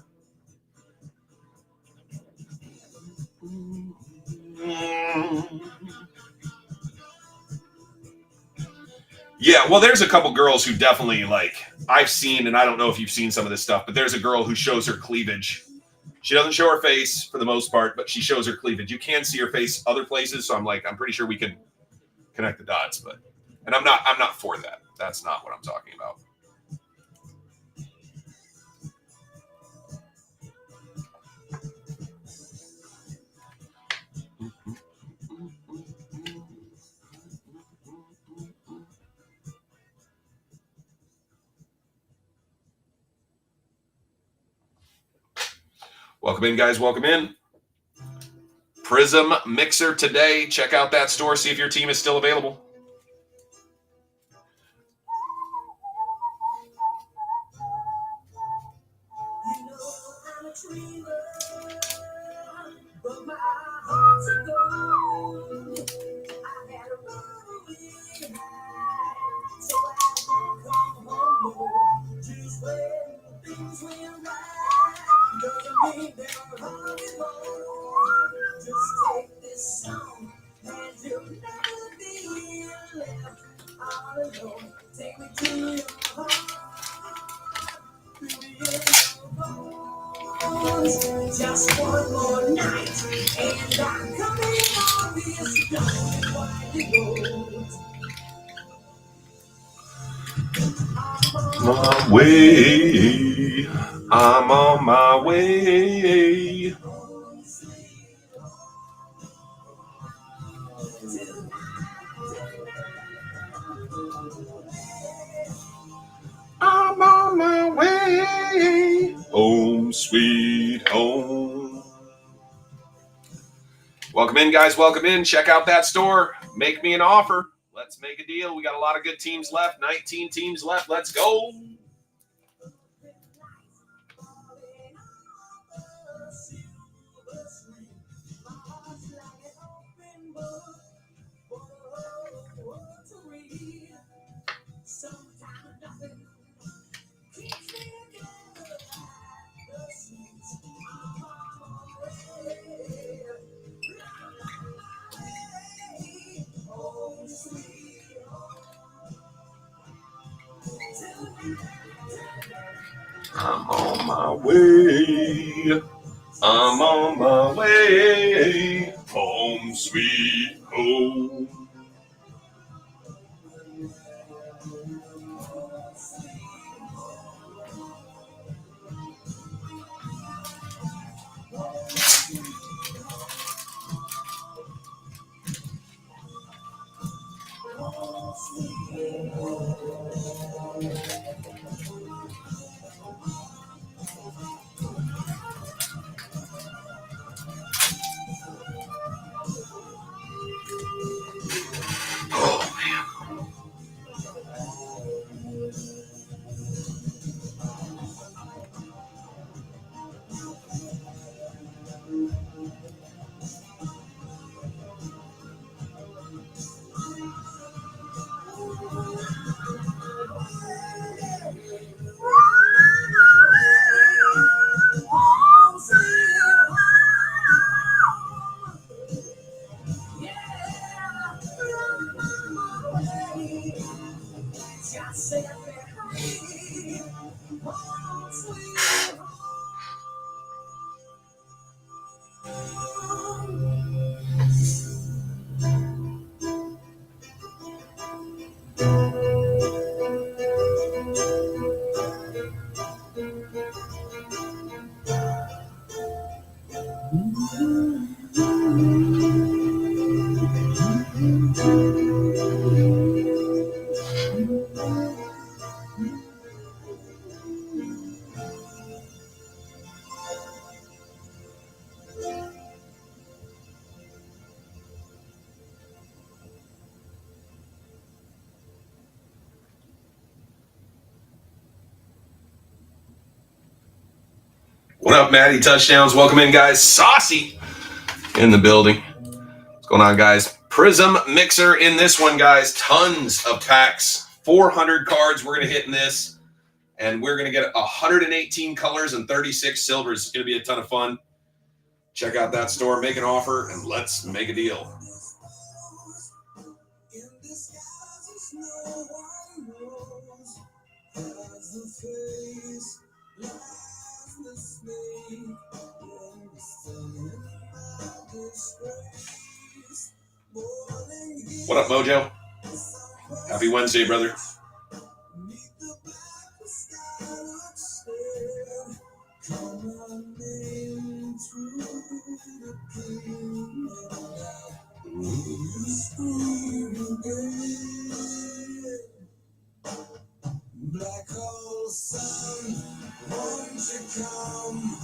Yeah, well, there's a couple girls who definitely, like, I've seen, and I don't know if you've seen some of this stuff, but there's a girl who shows her cleavage. She doesn't show her face for the most part, but she shows her cleavage. You can see her face other places, so I'm pretty sure we can connect the dots, and I'm not for that. That's not what I'm talking about. Welcome in, guys. Welcome in. Prizm Mixer today. Check out that store. See if your team is still available. Just one more night, and I'm coming on this My way. I'm on my way. I'm on my way. Home, sweet home. Welcome in, guys. Welcome in. Check out that store. Make me an offer. Let's make a deal. We got a lot of good teams left. 19 teams left. Let's go. I'm on my way. I'm on my way. Home, sweet home. Oh, man. What up, Maddie? Touchdowns. Welcome in, guys. Saucy in the building. What's going on, guys? Prizm Mixer in this one, guys. Tons of packs. 400 cards we're going to hit in this. And we're going to get 118 colors and 36 silvers. It's going to be a ton of fun. Check out that store. Make an offer, and let's make a deal. What up, Mojo? Happy Wednesday, brother. Black hole sun, won't you come?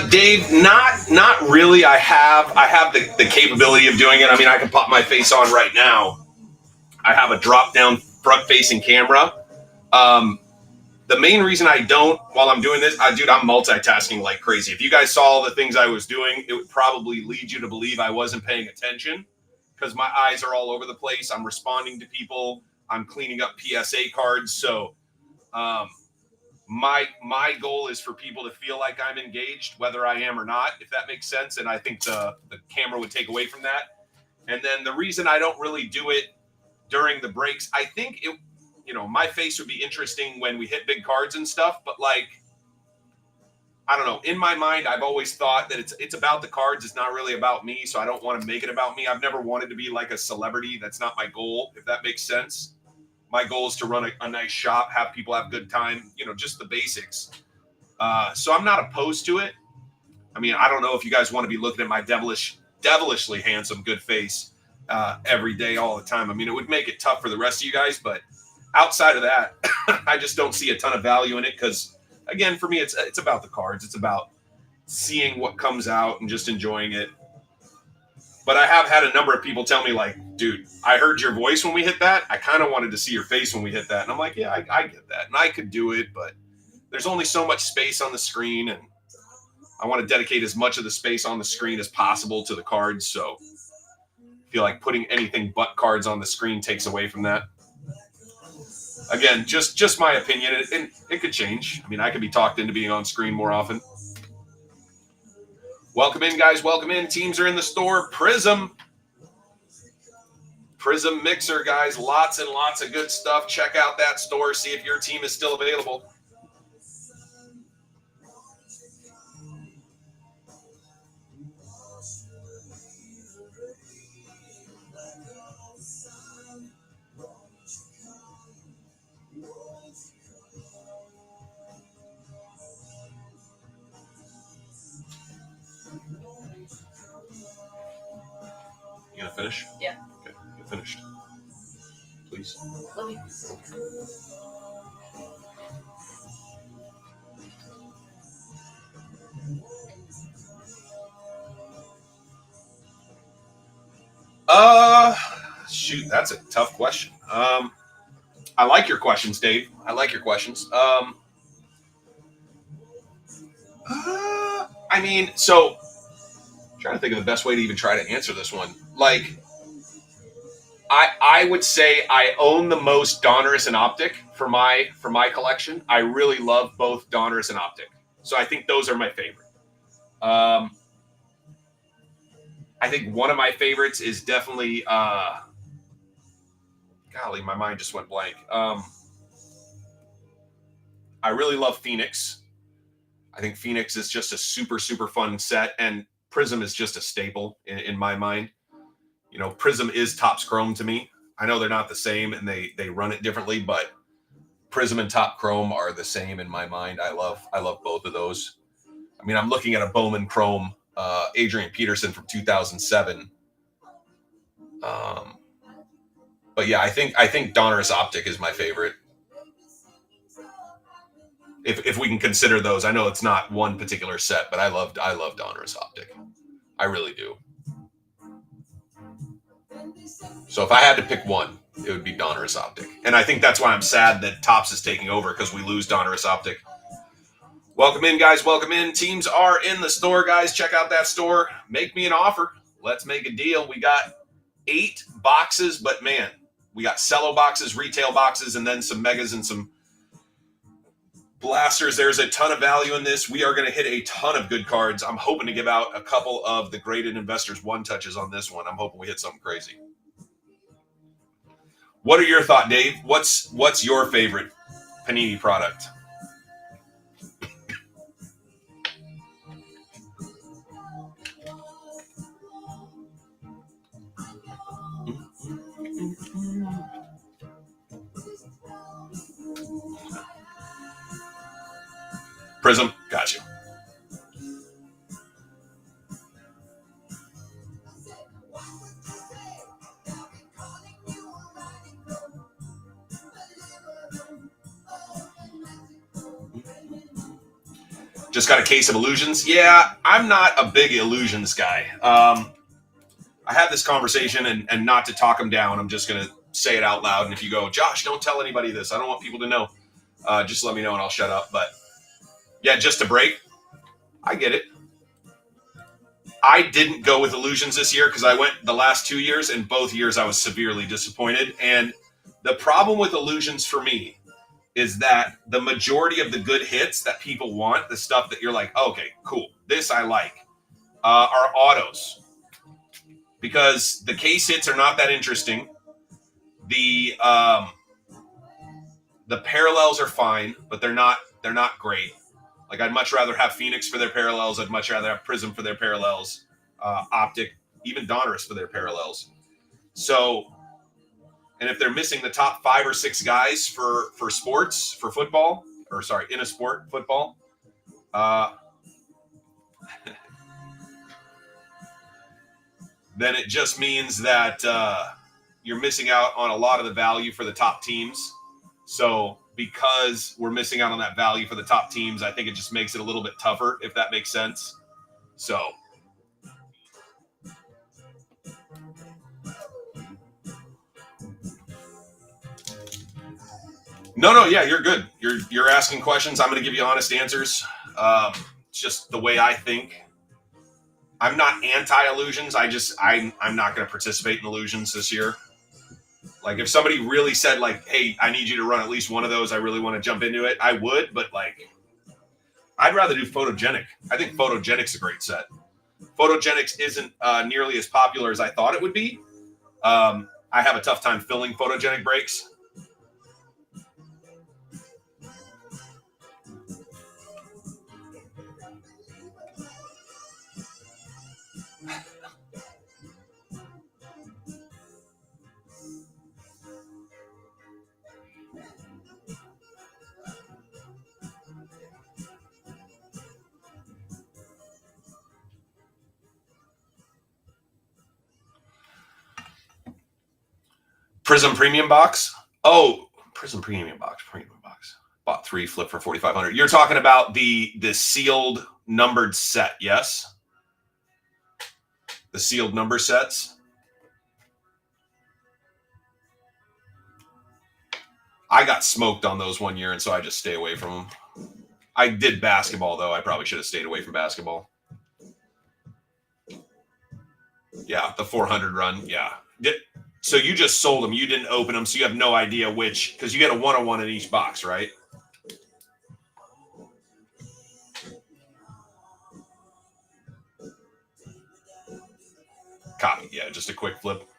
Dave, not really. I have the capability of doing it. I mean, I can pop my face on right now. I have a drop down front facing camera. The main reason I don't while I'm doing this, I'm multitasking like crazy. If you guys saw all the things I was doing, it would probably lead you to believe I wasn't paying attention because my eyes are all over the place. I'm responding to people. I'm cleaning up PSA cards. So my goal is for people to feel like I'm engaged, whether I am or not, if that makes sense. And I think the camera would take away from that. And then the reason I don't really do it during the breaks, I think it, my face would be interesting when we hit big cards and stuff, but like, I don't know. In my mind, I've always thought that it's about the cards. It's not really about me, so I don't want to make it about me. I've never wanted to be like a celebrity. That's not my goal, if that makes sense. My goal is to run a nice shop, have people have a good time, just the basics. So I'm not opposed to it. I mean, I don't know if you guys want to be looking at my devilishly handsome, good face every day, all the time. I mean, it would make it tough for the rest of you guys, but outside of that, I just don't see a ton of value in it because, again, for me, it's about the cards. It's about seeing what comes out and just enjoying it. But I have had a number of people tell me, like, dude, I heard your voice when we hit that. I kind of wanted to see your face when we hit that. And I'm like, yeah, I get that. And I could do it, but there's only so much space on the screen. And I want to dedicate as much of the space on the screen as possible to the cards. So I feel like putting anything but cards on the screen takes away from that. Again, just my opinion. It could change. I mean, I could be talked into being on screen more often. Welcome in, guys. Welcome in. Teams are in the store. Prizm Mixer, guys. Lots and lots of good stuff. Check out that store. See if your team is still available. You gonna finish? Yeah. Okay, you're finished. Please. Let me. Shoot, that's a tough question. I like your questions, Dave. I like your questions. I mean, so I'm trying to think of the best way to even try to answer this one. Like, I would say I own the most Donruss and Optic for my collection. I really love both Donruss and Optic, so I think those are my favorite. I think one of my favorites is definitely. Golly, my mind just went blank. I really love Phoenix. I think Phoenix is just a super, super fun set, and Prizm is just a staple in my mind. Prizm is Topps Chrome to me. I know they're not the same, and they run it differently, but Prizm and Top Chrome are the same in my mind. I love both of those. I mean, I'm looking at a Bowman Chrome, Adrian Peterson from 2007. But yeah, I think Donruss Optic is my favorite. If we can consider those, I know it's not one particular set, but I love Donruss Optic. I really do. So if I had to pick one, it would be Donruss Optic. And I think that's why I'm sad that Topps is taking over, because we lose Donruss Optic. Welcome in, guys. Welcome in. Teams are in the store, guys. Check out that store. Make me an offer. Let's make a deal. We got 8 boxes, but man, we got cello boxes, retail boxes, and then some megas and some blasters. There's a ton of value in this. We are going to hit a ton of good cards. I'm hoping to give out a couple of the graded investors one touches on this one. I'm hoping we hit something crazy. What are your thoughts, Dave? What's your favorite Panini product? Prizm, got you. Just got a case of illusions. Yeah, I'm not a big illusions guy. I had this conversation, and not to talk them down, I'm just going to say it out loud. And if you go, Josh, don't tell anybody this. I don't want people to know. Just let me know and I'll shut up. But yeah, just to break. I get it. I didn't go with illusions this year because I went the last 2 years, and both years I was severely disappointed. And the problem with illusions for me is that the majority of the good hits that people want, the stuff that you're like, oh, okay, cool, this I like, are autos. Because the case hits are not that interesting. The parallels are fine, but they're not great. Like, I'd much rather have Phoenix for their parallels. I'd much rather have Prizm for their parallels, Optic, even Donruss for their parallels. So, and if they're missing the top 5 or 6 guys for sports, for football, or sorry, in a sport, football, then it just means that you're missing out on a lot of the value for the top teams. So because we're missing out on that value for the top teams, I think it just makes it a little bit tougher, if that makes sense. So no, yeah, you're good. You're asking questions. I'm going to give you honest answers. It's just the way I think. I'm not anti-illusions. I'm not going to participate in illusions this year. Like, if somebody really said, like, hey, I need you to run at least one of those, I really want to jump into it, I would, but, like, I'd rather do Photogenic. I think Photogenic's a great set. Photogenics isn't nearly as popular as I thought it would be. I have a tough time filling Photogenic breaks. Prizm Premium Box. Oh, Prizm Premium Box. Bought 3, flip for 4,500. You're talking about the sealed numbered set, yes? The sealed number sets. I got smoked on those one year, and so I just stay away from them. I did basketball, though. I probably should have stayed away from basketball. Yeah, the 400 run. Yeah. So you just sold them. You didn't open them, so you have no idea which, because you get a 101 in each box, right? Copy. Yeah, just a quick flip.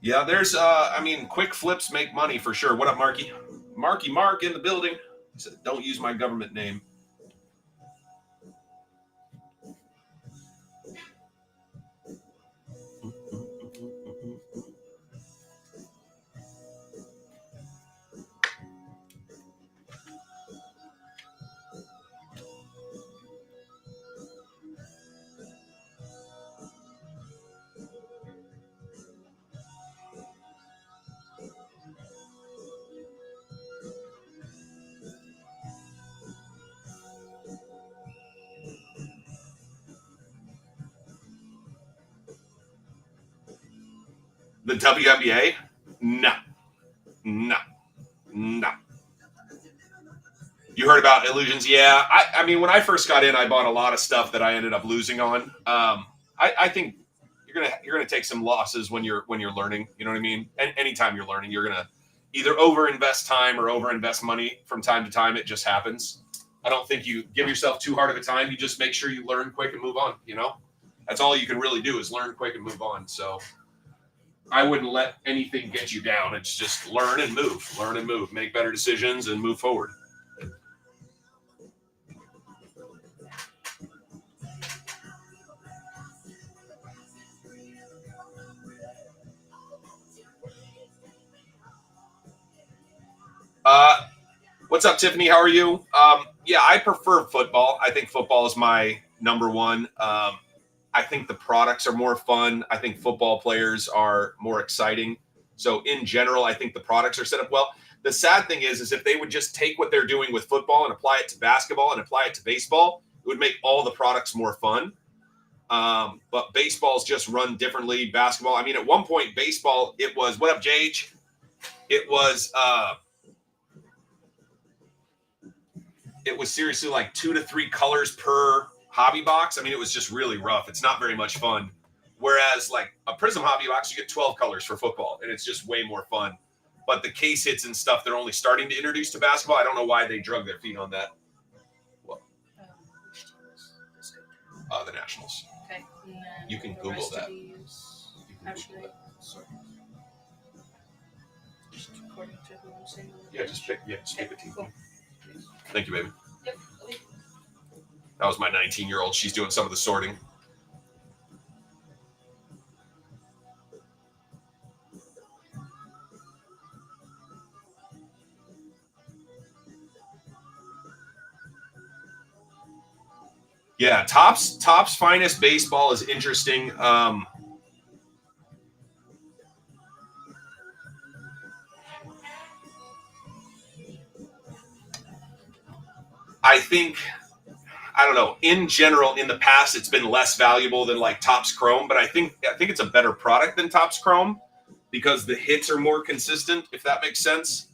Yeah, there's, quick flips make money for sure. What up, Marky? Mark in the building. He said, don't use my government name. The WNBA? No. No. You heard about illusions? Yeah. I mean, when I first got in, I bought a lot of stuff that I ended up losing on. I think you're gonna take some losses when you're learning. You know what I mean? And anytime you're learning, you're gonna either overinvest time or overinvest money from time to time. It just happens. I don't think you give yourself too hard of a time. You just make sure you learn quick and move on. You know, that's all you can really do is learn quick and move on. So I wouldn't let anything get you down. It's just learn and move, make better decisions and move forward. What's up, Tiffany? How are you? Yeah, I prefer football. I think football is my number one. I think the products are more fun. I think football players are more exciting. So in general, I think the products are set up well. The sad thing is if they would just take what they're doing with football and apply it to basketball and apply it to baseball, it would make all the products more fun. But baseball's just run differently. Basketball, I mean, at one point, baseball, it was, what up, JH? It was seriously like 2 to 3 colors per hobby box. I mean, it was just really rough. It's not very much fun. Whereas like a Prizm hobby box, you get 12 colors for football, and it's just way more fun. But the case hits and stuff they're only starting to introduce to basketball. I don't know why they drug their feet on that. Well, which team is good? The Nationals. Okay. You can Google that. Actually, just according to who I'm saying. Yeah, just pick a team. Cool. Thank you, baby. Yep. That was my 19-year-old. She's doing some of the sorting. Yeah, Topps Finest Baseball is interesting. I think, I don't know, in general, in the past, it's been less valuable than like Topps Chrome, but I think it's a better product than Topps Chrome because the hits are more consistent, if that makes sense.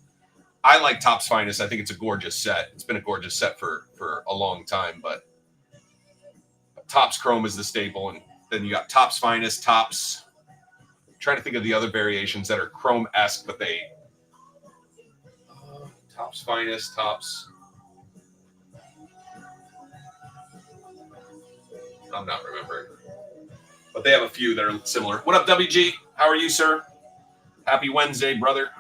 I like Topps Finest. I think it's a gorgeous set. It's been a gorgeous set for a long time, but Topps Chrome is the staple, and then you got Topps Finest, Topps. I'm trying to think of the other variations that are Chrome-esque, but they Topps Finest, Topps. I'm not remembering, but they have a few that are similar. What up, WG? How are you, sir? Happy Wednesday, brother.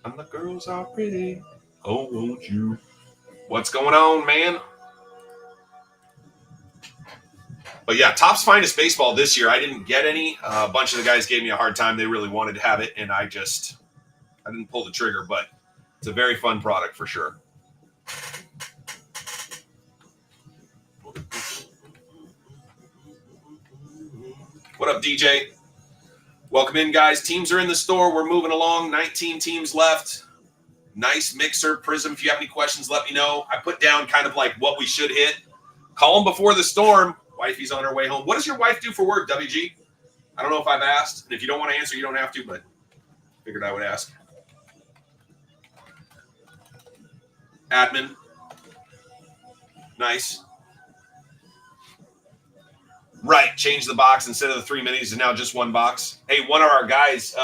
And the girls are pretty. Oh, won't you? What's going on, man? But yeah, Topps Finest Baseball this year, I didn't get any. A bunch of the guys gave me a hard time. They really wanted to have it, and I didn't pull the trigger, but it's a very fun product for sure. What up, DJ? Welcome in, guys. Teams are in the store. We're moving along. 19 teams left. Nice mixer. Prizm, if you have any questions, let me know. I put down kind of like what we should hit. Call them before the storm. Wifey's on her way home. What does your wife do for work, WG? I don't know if I've asked. And if you don't want to answer, you don't have to, but figured I would ask. Admin. Nice. Right. Change the box instead of the 3 minis is now just one box. Hey, one of our guys,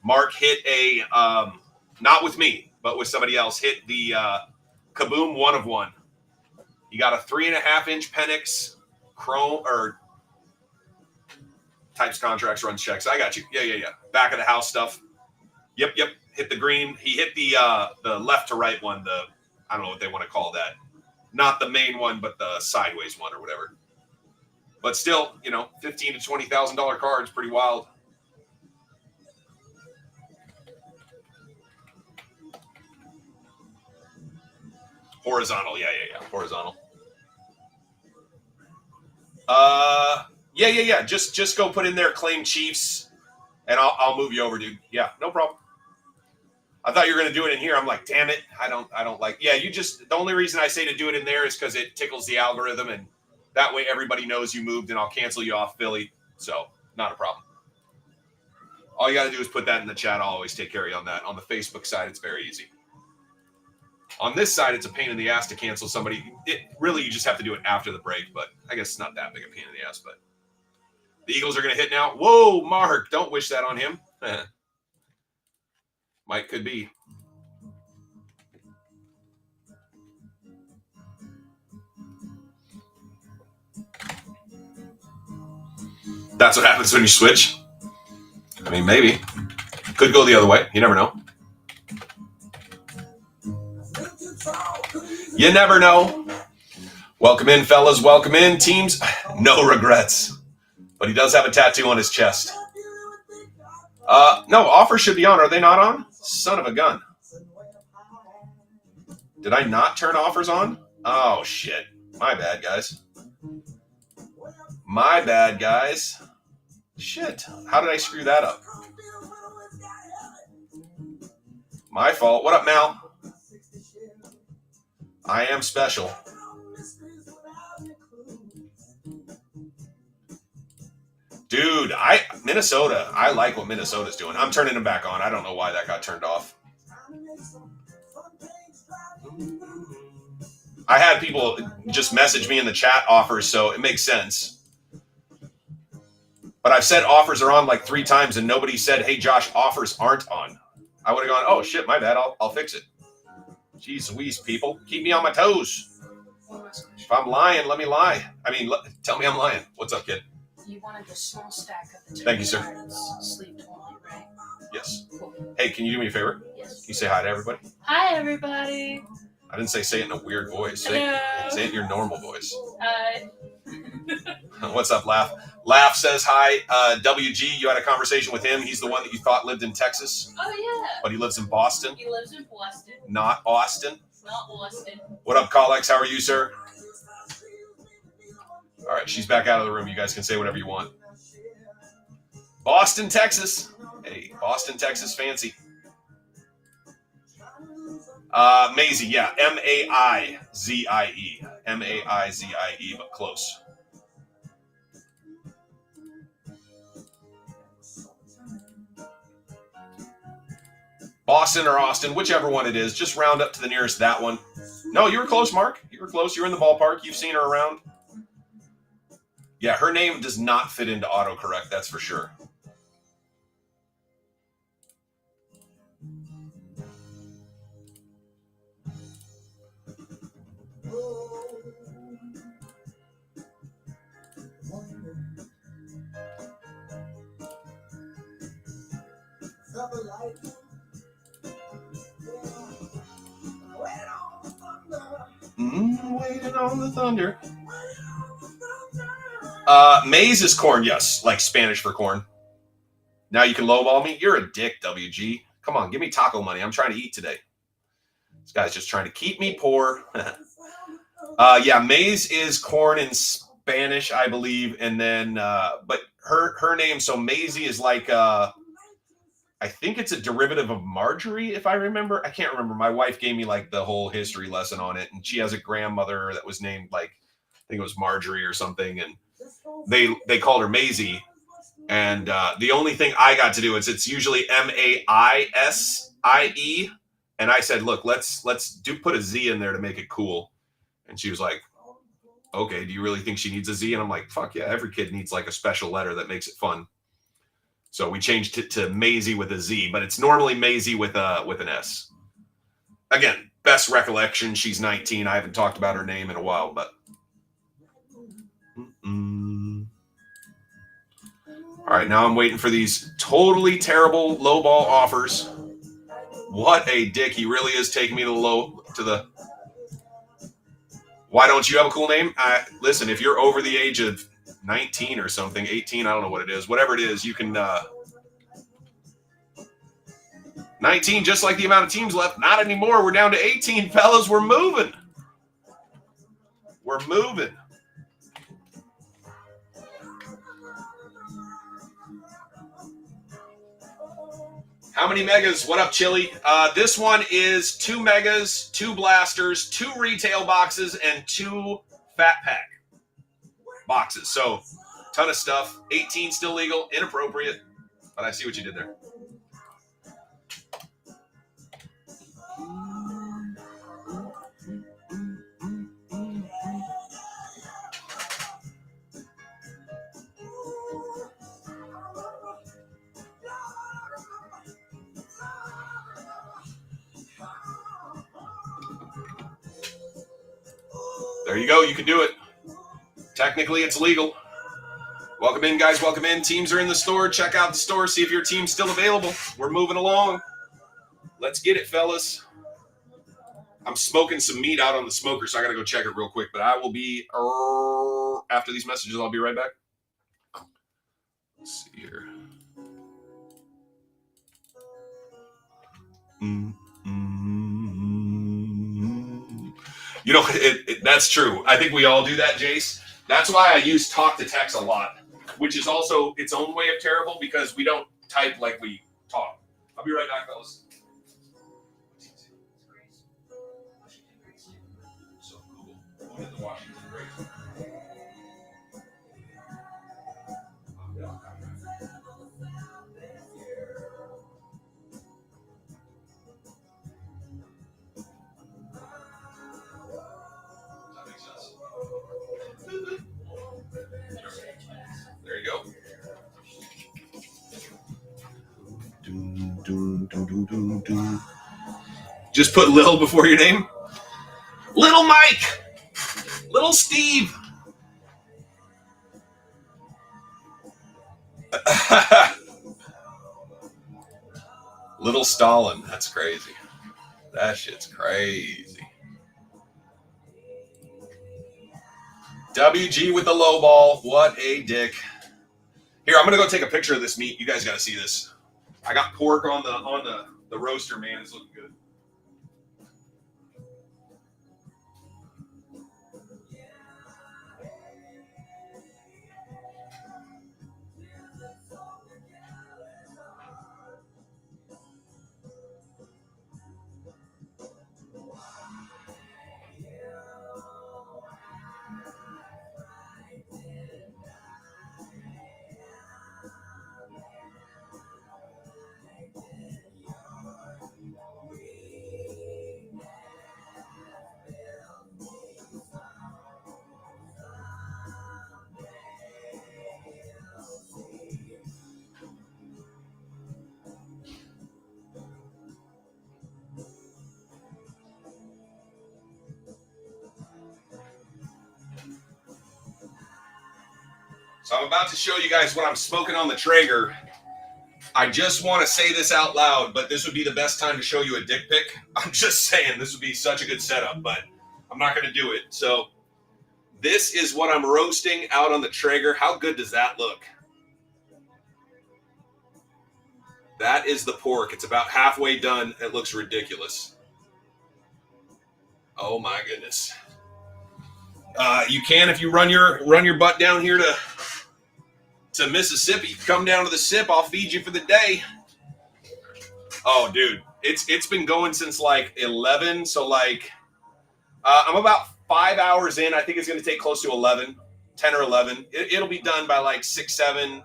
Mark, hit a, not with me, but with somebody else, hit the Kaboom 1 of 1. You got a 3.5-inch Penix Chrome or types, contracts, runs, checks. I got you. Yeah. Back of the house stuff. Yep. Hit the green. He hit the left to right one. I don't know what they want to call that. Not the main one, but the sideways one or whatever. But still, $15,000 to $20,000 cards, pretty wild. Horizontal, yeah. Horizontal. Yeah. Just go put in there claim Chiefs, and I'll move you over, dude. Yeah, no problem. I thought you were gonna do it in here. I'm like, damn it, I don't like. Yeah, the only reason I say to do it in there is because it tickles the algorithm, and that way everybody knows you moved, and I'll cancel you off Philly. So not a problem. All you got to do is put that in the chat. I'll always take care of you on that. On the Facebook side, it's very easy. On this side, it's a pain in the ass to cancel somebody. Really, you just have to do it after the break, but I guess it's not that big a pain in the ass. But the Eagles are going to hit now. Whoa, Mark, don't wish that on him. Mike could be. That's what happens when you switch. I mean, maybe. Could go the other way. You never know. You never know. Welcome in, fellas. Welcome in, teams. No regrets. But he does have a tattoo on his chest. No, offers should be on. Are they not on? Son of a gun. Did I not turn offers on? Oh, shit. My bad, guys. My bad, guys. Shit. How did I screw that up? My fault. What up, Mal? I am special. Dude, Minnesota. I like what Minnesota's doing. I'm turning them back on. I don't know why that got turned off. I had people just message me in the chat offers, so it makes sense. But I've said offers are on like 3 times, and nobody said, hey, Josh, offers aren't on. I would have gone, oh, shit, my bad. I'll fix it. Jeez Louise, people. Keep me on my toes. If I'm lying, let me lie. I mean, tell me I'm lying. What's up, kid? You wanted the small stack of the Thank you, sir. Sleep 20, right? Yes. Cool. Hey, can you do me a favor? Yes. Can you say hi to everybody? Hi, everybody. I didn't say it in a weird voice. Say it in your normal voice. Hi. What's up, Laugh? Laugh says hi. WG, you had a conversation with him. He's the one that you thought lived in Texas. Oh, yeah. But he lives in Boston. He lives in Boston. Not Austin. Not Boston. What up, Collex? How are you, sir? All right, she's back out of the room. You guys can say whatever you want. Boston, Texas. Hey, Boston, Texas, fancy. Maisie, yeah, M-A-I-Z-I-E. M-A-I-Z-I-E, but close. Boston or Austin, whichever one it is, just round up to the nearest that one. No, you were close, Mark. You were close. You were in the ballpark. You've seen her around. Yeah, her name does not fit into autocorrect, that's for sure. Waiting on the thunder. Maize is corn, yes, like Spanish for corn. Now you can lowball me. You're a dick, WG. Come on, give me taco money. I'm trying to eat today. This guy's just trying to keep me poor. Yeah, maize is corn in Spanish, I believe, and then but her name, so Maisie is like I think it's a derivative of Marjorie, if I remember. I can't remember. My wife gave me like the whole history lesson on it, and she has a grandmother that was named like I think it was Marjorie or something, and they called her Maisie. And the only thing I got to do is it's usually M-A-I-S-I-E, and I said, look, let's put a Z in there to make it cool. And she was like, okay, do you really think she needs a Z? And I'm like, fuck yeah, every kid needs like a special letter that makes it fun. So we changed it to Maisie with a Z, but it's normally Maisie with an S. Again, best recollection, she's 19. I haven't talked about her name in a while, but. All right, now I'm waiting for these totally terrible low ball offers. What a dick. He really is taking me to the. Why don't you have a cool name? Listen, if you're over the age of 19 or something, 18, I don't know what it is. Whatever it is, you can 19, just like the amount of teams left. Not anymore. We're down to 18, fellas. We're moving. We're moving. How many megas? What up, Chili? This one is 2 megas, 2 blasters, 2 retail boxes, and 2 fat pack boxes. So, ton of stuff. 18 still legal, inappropriate. but I see what you did there. There you go. You can do it. Technically, it's legal. Welcome in, guys. Welcome in. Teams are in the store. Check out the store. See if your team's still available. We're moving along. Let's get it, fellas. I'm smoking some meat out on the smoker, so I got to go check it real quick. But I will be, after these messages, I'll be right back. Let's see here. You know, that's true. I think we all do that, Jace. That's why I use talk to text a lot, which is also its own way of terrible because we don't type like we talk. I'll be right back, fellas. So Google. What is the Washington Braves? There you go. Just put Lil before your name. Little Mike. Little Steve. Little Stalin. That's crazy. That shit's crazy. WG with the low ball. What a dick. Here, I'm gonna go take a picture of this meat. You guys gotta see this. I got pork on the roaster, man. It's looking good. So I'm about to show you guys what I'm smoking on the Traeger. I just want to say this out loud, but this would be the best time to show you a dick pic. I'm just saying this would be such a good setup, but I'm not going to do it. So this is what I'm roasting out on the Traeger. How good does that look? That is the pork. It's about halfway done. It looks ridiculous. Oh my goodness. You can, if you run your butt down here to Mississippi, come down to the SIP. I'll feed you for the day. Oh, dude, it's been going since like 11. So like, I'm about 5 hours in. I think it's going to take close to 11, 10 or 11. It'll be done by like 6, 7.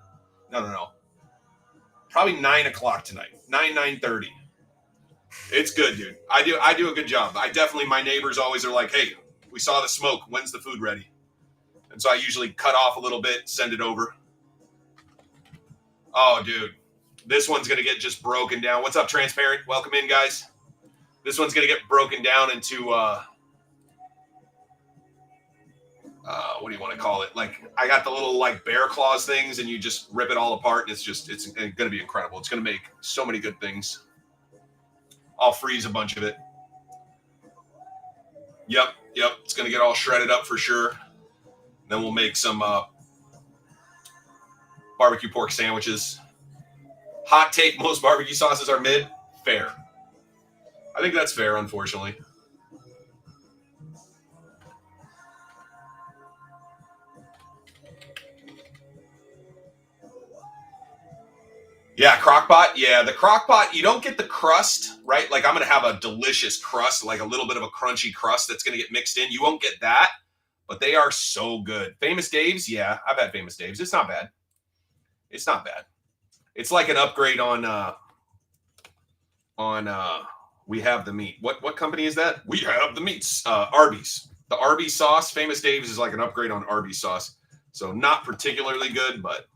No. Probably 9 o'clock tonight. 9:30. It's good, dude. I do a good job. My neighbors always are like, hey, we saw the smoke. When's the food ready? And so I usually cut off a little bit, send it over. Oh, dude. This one's going to get just broken down. What's up, Transparent? Welcome in, guys. This one's going to get broken down into, what do you want to call it? Like, I got the little, like, bear claws things, and you just rip it all apart, and it's going to be incredible. It's going to make so many good things. I'll freeze a bunch of it. Yep. It's going to get all shredded up for sure. Then we'll make some barbecue pork sandwiches. Hot take, most barbecue sauces are mid. Fair. I think that's fair, unfortunately. Yeah, crockpot. Yeah, the crockpot, you don't get the crust, right? Like I'm going to have a delicious crust, like a little bit of a crunchy crust that's going to get mixed in. You won't get that, but they are so good. Famous Dave's, yeah, I've had Famous Dave's. It's not bad. It's It's like an upgrade on We Have the Meat. What company is that? We Have the Meats. Arby's. The Arby's sauce, Famous Dave's, is like an upgrade on Arby's sauce. So not particularly good, but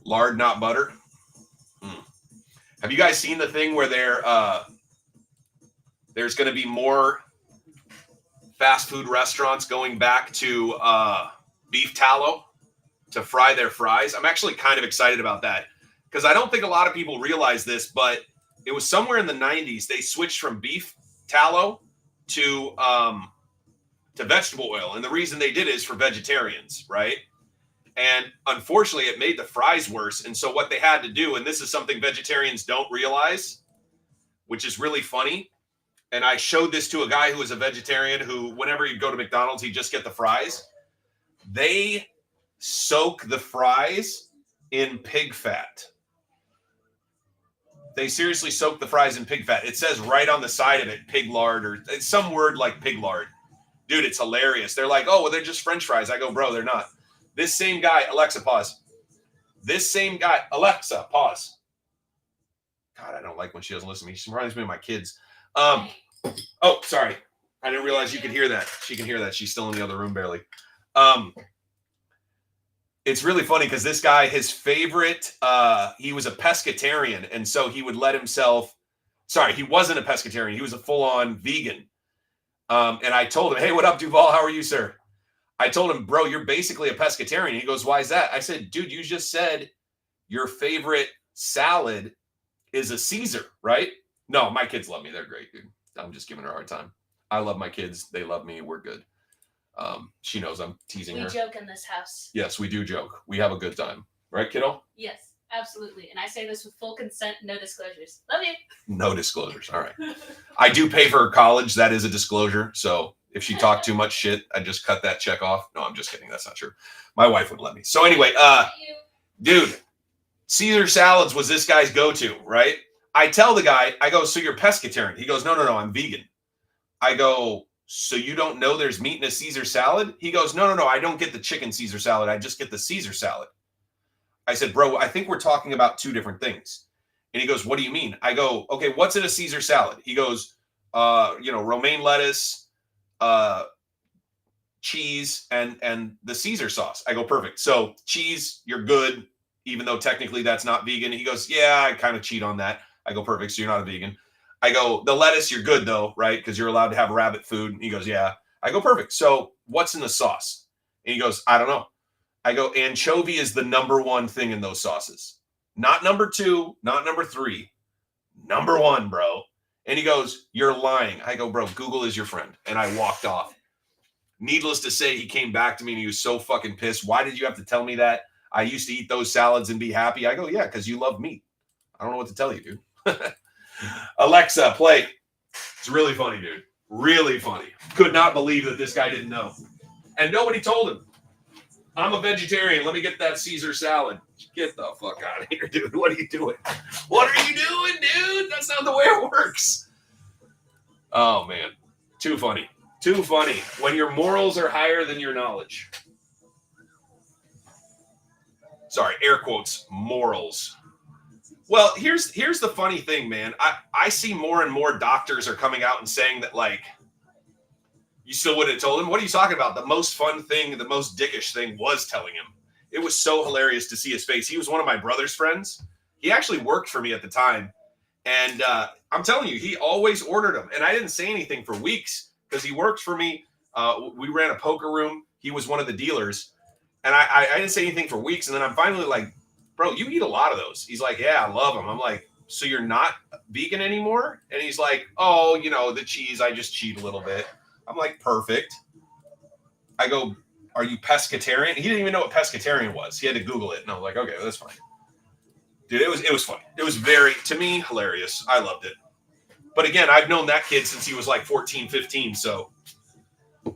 lard, not butter. Have you guys seen the thing where there's going to be more fast food restaurants going back to beef tallow to fry their fries? I'm actually kind of excited about that because I don't think a lot of people realize this, but it was somewhere in the 90s they switched from beef tallow to vegetable oil, and the reason they did it is for vegetarians, right? And unfortunately, it made the fries worse. And so what they had to do, and this is something vegetarians don't realize, which is really funny. And I showed this to a guy who was a vegetarian who, whenever he'd go to McDonald's, he'd just get the fries. They soak the fries in pig fat. They seriously soak the fries in pig fat. It says right on the side of it, pig lard, or it's some word like pig lard. Dude, it's hilarious. They're like, oh, well, they're just French fries. I go, bro, they're not. This same guy, Alexa, pause. This same guy, Alexa, pause. God, I don't like when she doesn't listen to me. She reminds me of my kids. Oh, sorry. I didn't realize you could hear that. She can hear that. She's still in the other room barely. It's really funny because this guy, his favorite, he was a pescatarian. And so he would let himself, he wasn't a pescatarian. He was a full-on vegan. And I told him, hey, what up, Duval? How are you, sir? I told him, bro, you're basically a pescatarian. He goes, why is that? I said, dude, you just said your favorite salad is a Caesar, right? No, my kids love me. They're great, dude. I'm just giving her a hard time. I love my kids. They love me. We're good. She knows I'm teasing her. We joke in this house. Yes, we do joke. We have a good time. Right, kiddo? Yes, absolutely. And I say this with full consent, no disclosures. Love you. No disclosures. All right. I do pay for her college. That is a disclosure. So if she talked too much shit, I just cut that check off. No, I'm just kidding. That's not true. My wife would let me. So anyway, dude, Caesar salads was this guy's go-to, right? I tell the guy, I go, so you're pescatarian? He goes, no, I'm vegan. I go, so you don't know there's meat in a Caesar salad? He goes, no, I don't get the chicken Caesar salad. I just get the Caesar salad. I said, bro, I think we're talking about two different things. And he goes, what do you mean? I go, okay, what's in a Caesar salad? He goes, romaine lettuce, cheese, and the Caesar sauce. I go, perfect. So cheese, you're good, even though technically that's not vegan. He goes, yeah, I kind of cheat on that. I go, perfect. So you're not a vegan. I go, the lettuce, you're good though, right? Because you're allowed to have rabbit food. He goes, yeah. I go, perfect. So what's in the sauce? And he goes, I don't know. I go, anchovy is the number one thing in those sauces. Not number two, not number three. Number one, bro. And he goes, you're lying. I go, bro, Google is your friend. And I walked off. Needless to say, he came back to me and he was so fucking pissed. Why did you have to tell me that? I used to eat those salads and be happy. I go, yeah, because you love meat. I don't know what to tell you, dude. Alexa, play. It's really funny, dude. Really funny. Could not believe that this guy didn't know. And nobody told him. I'm a vegetarian. Let me get that Caesar salad. Get the fuck out of here, dude. What are you doing? What are you doing, dude? That's not the way it works. Oh, man. Too funny. Too funny. When your morals are higher than your knowledge. Sorry, air quotes, morals. Well, here's the funny thing, man. I see more and more doctors are coming out and saying that, like, you still wouldn't have told him? What are you talking about? The most fun thing, the most dickish thing was telling him. It was so hilarious to see his face. He was one of my brother's friends. He actually worked for me at the time. And I'm telling you, he always ordered them. And I didn't say anything for weeks because he worked for me. We ran a poker room. He was one of the dealers. And I didn't say anything for weeks. And then I'm finally like, bro, you eat a lot of those. He's like, yeah, I love them. I'm like, so you're not vegan anymore? And he's like, oh, the cheese, I just cheat a little bit. I'm like, perfect. I go, are you pescatarian? He didn't even know what pescatarian was. He had to Google it. And I was like, okay, well, that's fine. Dude, it was funny. It was very, to me, hilarious. I loved it. But again, I've known that kid since he was like 14, 15. So it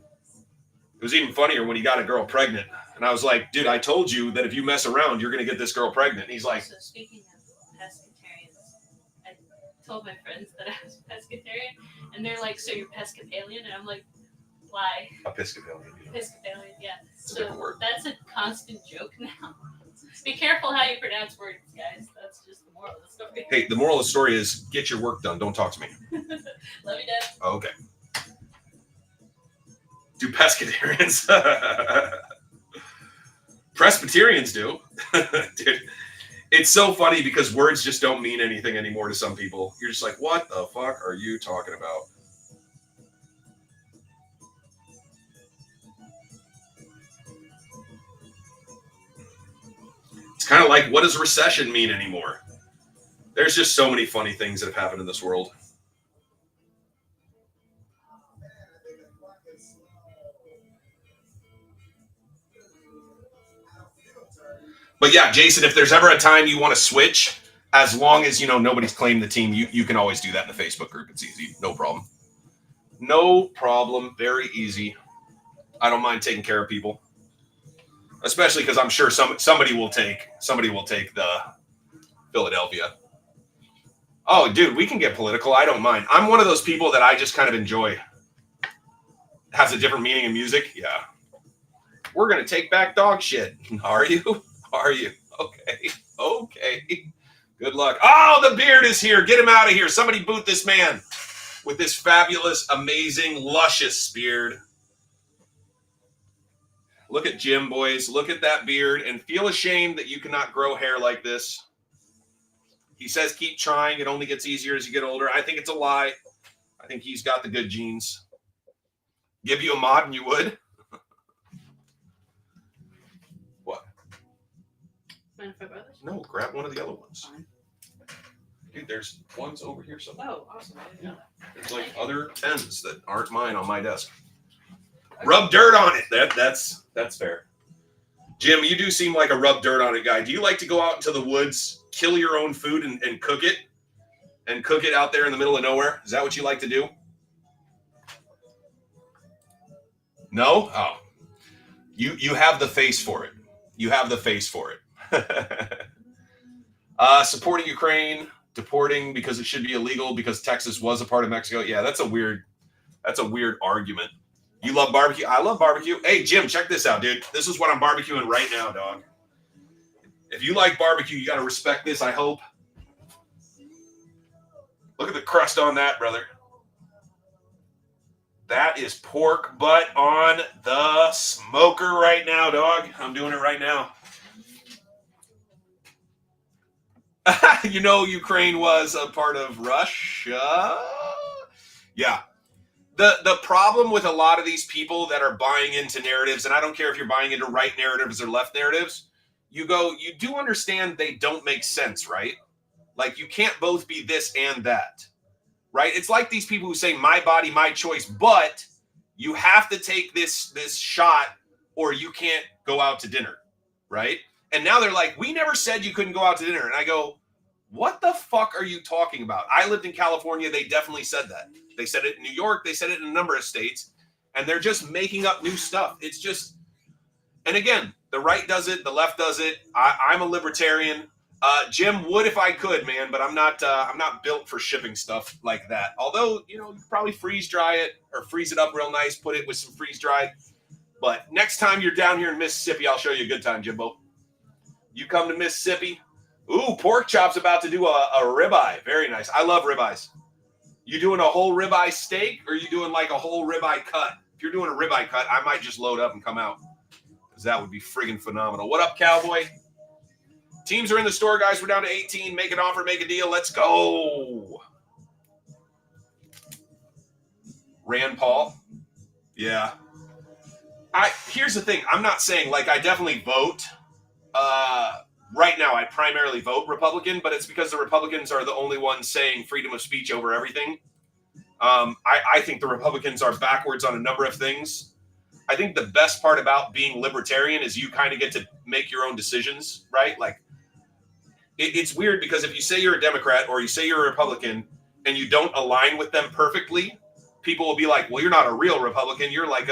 was even funnier when he got a girl pregnant. And I was like, dude, I told you that if you mess around, you're going to get this girl pregnant. And he's like. So speaking of pescatarians, I told my friends that I was pescatarian. And they're like, so you're Pescatalian? And I'm like, why? Episcopalian. Episcopalian, yeah. It's a different word. That's a constant joke now. Be careful how you pronounce words, guys. That's just the moral of the story. Hey, the moral of the story is get your work done. Don't talk to me. Love you, Dad. Oh, okay. Do pescatarians? Presbyterians do. Dude, it's so funny because words just don't mean anything anymore to some people. You're just like, what the fuck are you talking about? It's kind of like, what does recession mean anymore? There's just so many funny things that have happened in this world. But yeah, Jason, if there's ever a time you want to switch, as long as, nobody's claimed the team, you can always do that in the Facebook group. It's easy. No problem. No problem. Very easy. I don't mind taking care of people. Especially because I'm sure somebody will take the Philadelphia. Oh, dude, we can get political. I don't mind. I'm one of those people that I just kind of enjoy. Has a different meaning in music. Yeah. We're going to take back dog shit. Are you? Are you? Okay. Okay. Good luck. Oh, the beard is here. Get him out of here. Somebody boot this man with this fabulous, amazing, luscious beard. Look at Jim, boys. Look at that beard and feel ashamed that you cannot grow hair like this. He says keep trying. It only gets easier as you get older. I think it's a lie. I think he's got the good genes. Give you a mod and you would? What? Mind if I buy this? No, grab one of the other ones. Fine. Dude, there's ones over here somewhere. Oh, awesome. I didn't know that. There's like other 10s that aren't mine on my desk. Okay. Rub dirt on it. That's fair. Jim, you do seem like a rub dirt on it guy. Do you like to go out into the woods, kill your own food and cook it? And cook it out there in the middle of nowhere? Is that what you like to do? No? Oh. You have the face for it. You have the face for it. Supporting Ukraine, deporting because it should be illegal because Texas was a part of Mexico. Yeah, that's a weird argument. You love barbecue? I love barbecue. Hey, Jim, check this out, dude. This is what I'm barbecuing right now, dog. If you like barbecue, you got to respect this, I hope. Look at the crust on that, brother. That is pork butt on the smoker right now, dog. I'm doing it right now. Ukraine was a part of Russia. Yeah. The problem with a lot of these people that are buying into narratives, and I don't care if you're buying into right narratives or left narratives, you do understand they don't make sense, right? Like, you can't both be this and that, right? It's like these people who say, my body, my choice, but you have to take this shot or you can't go out to dinner, right? And now they're like, we never said you couldn't go out to dinner. And I go, what the fuck are you talking about? I lived in California. They definitely said that. They said it in New York. They said it in a number of states. And they're just making up new stuff. It's just, and again, the right does it. The left does it. I'm a libertarian. Jim would if I could, man, but I'm not built for shipping stuff like that. Although, you probably freeze dry it or freeze it up real nice, put it with some freeze dried. But next time you're down here in Mississippi, I'll show you a good time, Jimbo. You come to Mississippi. Ooh, pork chop's about to do a ribeye. Very nice. I love ribeyes. You doing a whole ribeye steak or are you doing like a whole ribeye cut? If you're doing a ribeye cut, I might just load up and come out because that would be friggin' phenomenal. What up, cowboy? Teams are in the store, guys. We're down to 18. Make an offer, make a deal. Let's go. Rand Paul. Yeah. Here's the thing. I'm not saying, like, I definitely vote. Right now, I primarily vote Republican, but it's because the Republicans are the only ones saying freedom of speech over everything. I think the Republicans are backwards on a number of things. I think the best part about being libertarian is you kind of get to make your own decisions, right? Like, it's weird because if you say you're a Democrat or you say you're a Republican and you don't align with them perfectly, people will be like, well, you're not a real Republican. You're like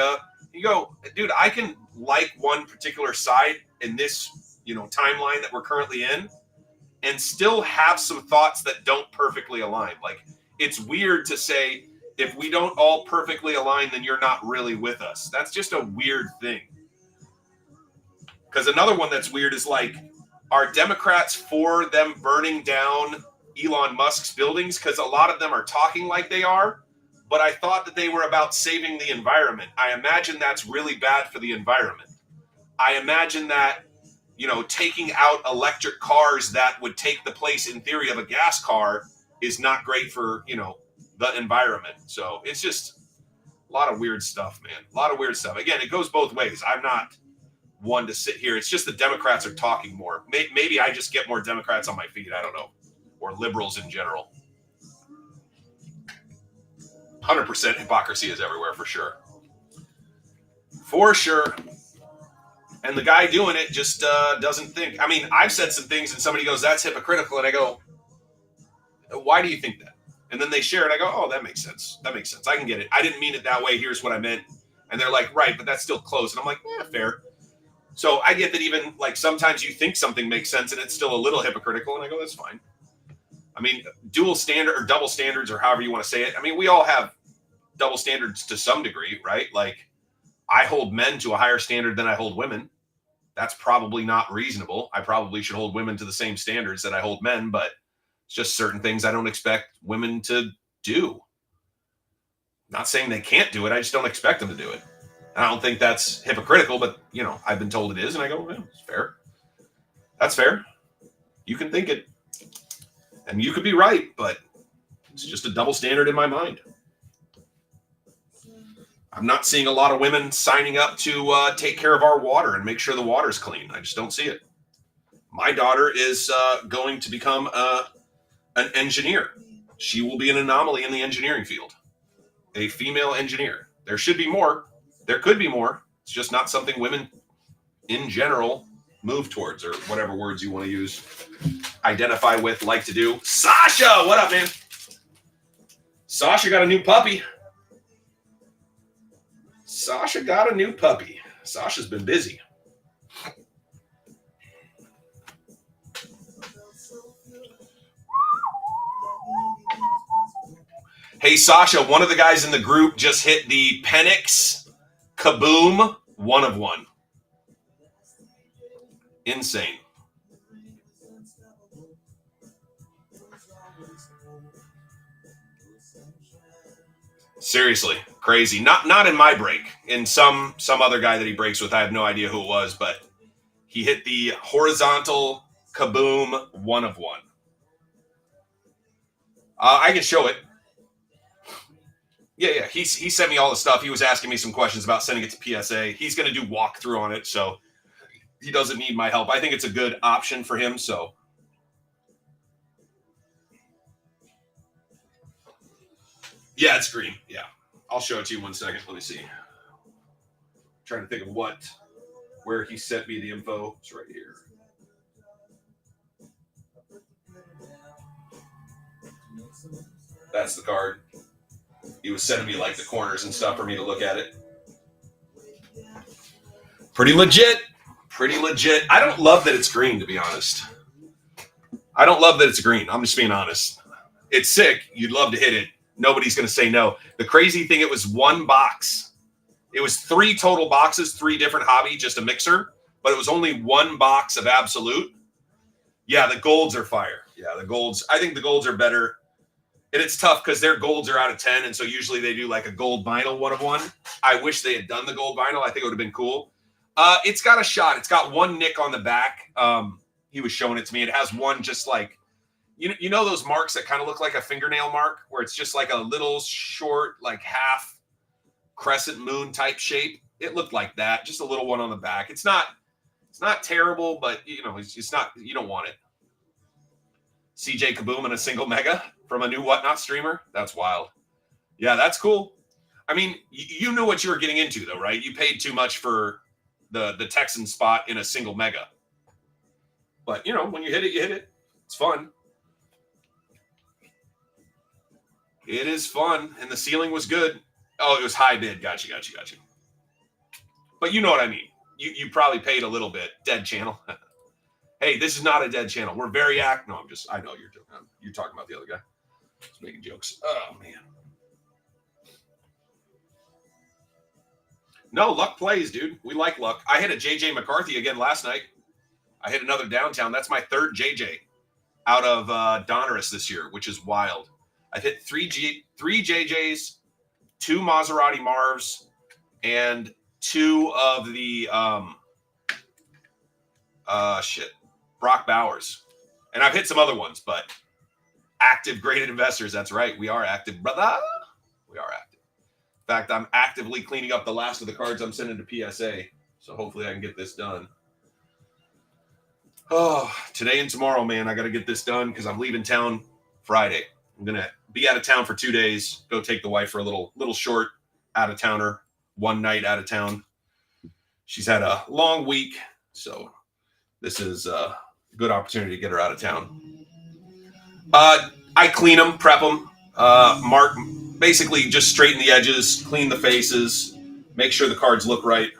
you go, dude, I can like one particular side in this timeline that we're currently in and still have some thoughts that don't perfectly align. Like, it's weird to say if we don't all perfectly align, then you're not really with us. That's just a weird thing. Because another one that's weird is like, are Democrats for them burning down Elon Musk's buildings? Because a lot of them are talking like they are, but I thought that they were about saving the environment. I imagine that's really bad for the environment. I imagine that, you know, taking out electric cars that would take the place in theory of a gas car is not great for, you know, the environment. So it's just a lot of weird stuff, man. A lot of weird stuff. Again, it goes both ways. I'm not one to sit here. It's just the Democrats are talking more. Maybe I just get more Democrats on my feed. I don't know. Or liberals in general. 100% hypocrisy is everywhere for sure. For sure. And the guy doing it just doesn't think. I mean, I've said some things and somebody goes, that's hypocritical. And I go, why do you think that? And then they share it. I go, oh, that makes sense. That makes sense. I can get it. I didn't mean it that way. Here's what I meant. And they're like, right, but that's still close. And I'm like, yeah, fair. So I get that even like sometimes you think something makes sense and it's still a little hypocritical. And I go, that's fine. I mean, dual standard or double standards or however you want to say it. I mean, we all have double standards to some degree, right? Like I hold men to a higher standard than I hold women. That's probably not reasonable. I probably should hold women to the same standards that I hold men, but it's just certain things I don't expect women to do. Not saying they can't do it. I just don't expect them to do it. And I don't think that's hypocritical, but, you know, I've been told it is, and I go, well, it's fair. That's fair. You can think it. And you could be right, but it's just a double standard in my mind. I'm not seeing a lot of women signing up to take care of our water and make sure the water's clean. I just don't see it. My daughter is going to become an engineer. She will be an anomaly in the engineering field. A female engineer. There should be more. There could be more. It's just not something women in general move towards, or whatever words you want to use, identify with, like to do. Sasha, what up, man? Sasha got a new puppy. Sasha got a new puppy. Sasha's been busy. Hey, Sasha, one of the guys in the group just hit the Penix Kaboom 1 of 1. Insane. Seriously, crazy. Not in my break. In some other guy that he breaks with, I have no idea who it was, but he hit the horizontal Kaboom 1 of 1. I can show it. Yeah. He sent me all the stuff. He was asking me some questions about sending it to PSA. He's going to do walkthrough on it, so he doesn't need my help. I think it's a good option for him, so. Yeah, it's green. Yeah. I'll show it to you 1 second. Let me see. I'm trying to think of where he sent me the info. It's right here. That's the card. He was sending me like the corners and stuff for me to look at it. Pretty legit. Pretty legit. I don't love that it's green, to be honest. I don't love that it's green. I'm just being honest. It's sick. You'd love to hit it. Nobody's going to say no. The crazy thing, it was 1 box. It was 3 total boxes, 3 different hobby, just a mixer. But it was only 1 box of Absolute. Yeah, the golds are fire. Yeah, the golds. I think the golds are better. And it's tough because their golds are out of 10. And so usually they do like a gold vinyl 1 of 1. I wish they had done the gold vinyl. I think it would have been cool. It's got a shot. It's got 1 nick on the back. He was showing it to me. It has one just like, you know those marks that kind of look like a fingernail mark, where it's just like a little short, like half crescent moon type shape. It looked like that. Just a little one on the back. It's not terrible, but you know, it's not, you don't want it. CJ Kaboom in a single mega from a new Whatnot streamer. That's wild. Yeah, that's cool. I mean, you knew what you were getting into though, right? You paid too much for the Texan spot in a single mega. But you know, when you hit it, you hit it. It's fun. It is fun. And the ceiling was good. Oh, it was high bid. Gotcha. But you know what I mean. You probably paid a little bit. Dead channel. Hey, this is not a dead channel. We're very active. No, I know you're talking about the other guy. Just making jokes. Oh, man. No, luck plays, dude. We like luck. I hit a JJ McCarthy again last night. I hit another downtown. That's my third JJ out of Donruss this year, which is wild. I've hit three JJs, 2 Maserati Marvs, and 2 of the Brock Bowers. And I've hit some other ones, but active graded investors. That's right. We are active, brother. We are active. In fact, I'm actively cleaning up the last of the cards I'm sending to PSA. So hopefully I can get this done. Oh, today and tomorrow, man, I got to get this done because I'm leaving town Friday. I'm going to be out of town for 2 days, go take the wife for a little short out-of-towner, one night out of town. She's had a long week, so this is a good opportunity to get her out of town. I clean them, prep them, mark, basically just straighten the edges, clean the faces, make sure the cards look right.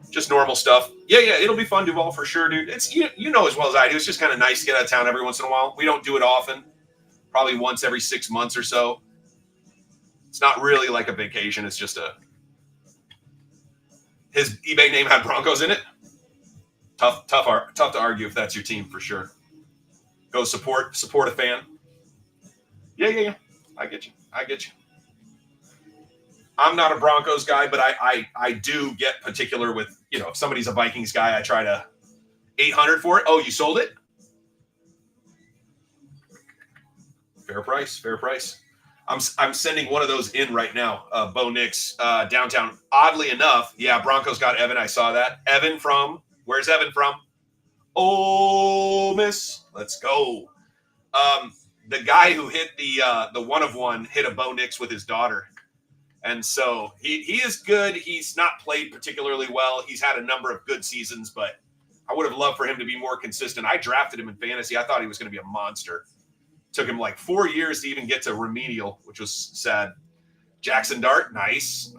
Just normal stuff. Yeah, it'll be fun, Duval, for sure, dude. It's you know as well as I do. It's just kind of nice to get out of town every once in a while. We don't do it often, probably once every 6 months or so. It's not really like a vacation. It's just his eBay name had Broncos in it. Tough to argue if that's your team for sure. Go support a fan. Yeah. I get you. I'm not a Broncos guy, but I do get particular with, if somebody's a Vikings guy, I try to 800 for it. Oh, you sold it? Fair price. I'm sending one of those in right now. Bo Nix, downtown. Oddly enough, yeah, Broncos got Evan. I saw that. Where's Evan from? Ole Miss. Let's go. The guy who hit the 1 of 1 hit a Bo Nix with his daughter. And so he is good. He's not played particularly well. He's had a number of good seasons, but I would have loved for him to be more consistent. I drafted him in fantasy. I thought he was going to be a monster. Took him like 4 years to even get to remedial, which was sad. Jackson Dart, nice.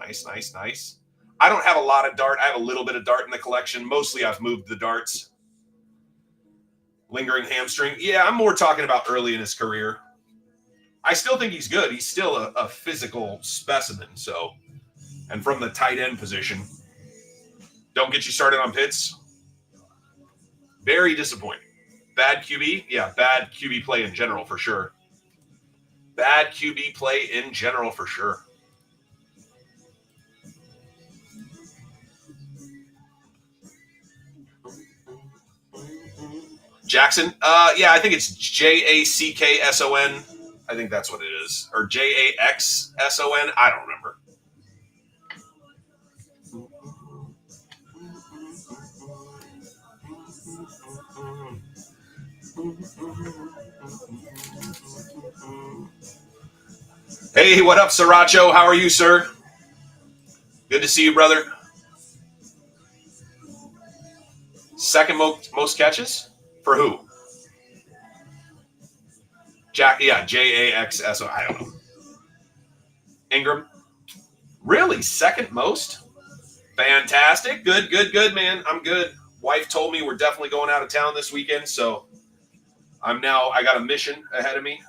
I don't have a lot of Dart. I have a little bit of Dart in the collection. Mostly I've moved the darts. Lingering hamstring. Yeah, I'm more talking about early in his career. I still think he's good. He's still a physical specimen. So, and from the tight end position, don't get you started on Pitts. Very disappointing. Bad QB? Yeah, bad QB play in general for sure. Jackson? Yeah, I think it's Jackson. I think that's what it is. Or Jaxson. I don't remember. Hey, what up, Sriracha? How are you, sir? Good to see you, brother. Second most catches? For who? Jaxson. I don't know. Ingram. Really? Second most? Fantastic. Good, man. I'm good. Wife told me we're definitely going out of town this weekend, so I got a mission ahead of me.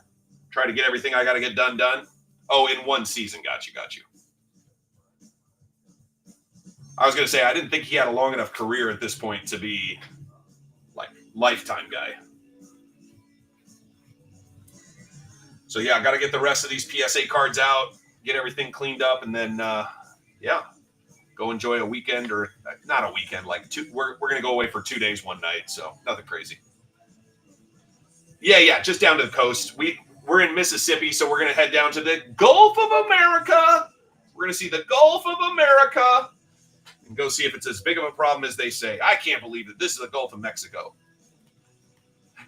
Try to get everything I got to get done. Oh, in one season. Got you. I was going to say, I didn't think he had a long enough career at this point to be like lifetime guy. So yeah, I got to get the rest of these PSA cards out, get everything cleaned up, and then go enjoy a weekend, or not a weekend, like we're going to go away for 2 days, 1 night, so nothing crazy. Yeah, just down to the coast. We're in Mississippi, so we're going to head down to the Gulf of America. We're going to see the Gulf of America and go see if it's as big of a problem as they say. I can't believe that this is the Gulf of Mexico.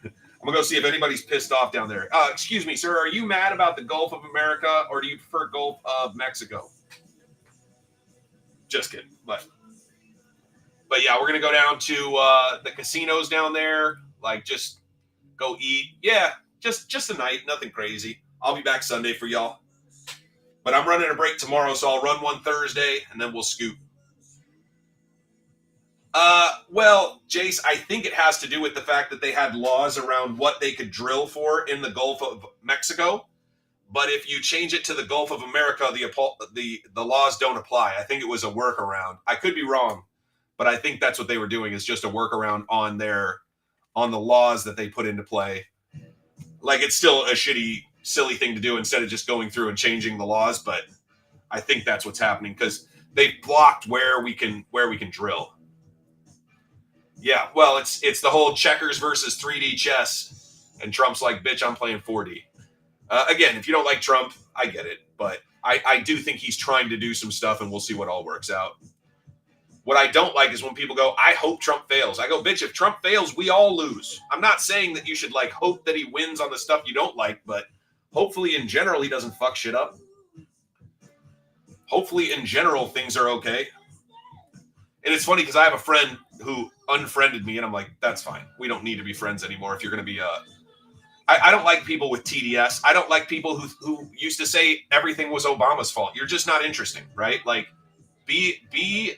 I'm going to go see if anybody's pissed off down there. Excuse me, sir. Are you mad about the Gulf of America, or do you prefer Gulf of Mexico? Just kidding. But yeah, we're going to go down to the casinos down there. Like, just go eat. Yeah, just a night. Nothing crazy. I'll be back Sunday for y'all. But I'm running a break tomorrow, so I'll run one Thursday, and then we'll scoop. Well, Jace, I think it has to do with the fact that they had laws around what they could drill for in the Gulf of Mexico. but if you change it to the Gulf of America, the laws don't apply. I think it was a workaround. I could be wrong, but I think that's what they were doing, is just a workaround on the laws that they put into play. Like, it's still a shitty, silly thing to do instead of just going through and changing the laws, but I think that's what's happening because they've blocked where we can drill. Yeah, well, it's the whole checkers versus 3D chess, and Trump's like, bitch, I'm playing 4D. Again, if you don't like Trump, I get it, but I do think he's trying to do some stuff, and we'll see what all works out. What I don't like is when people go, I hope Trump fails. I go, bitch, if Trump fails, we all lose. I'm not saying that you should like hope that he wins on the stuff you don't like, but hopefully in general he doesn't fuck shit up. Hopefully in general things are okay. And it's funny because I have a friend who unfriended me, and I'm like, that's fine. We don't need to be friends anymore if you're going to be I don't like people with TDS. I don't like people who used to say everything was Obama's fault. You're just not interesting, right? Like, be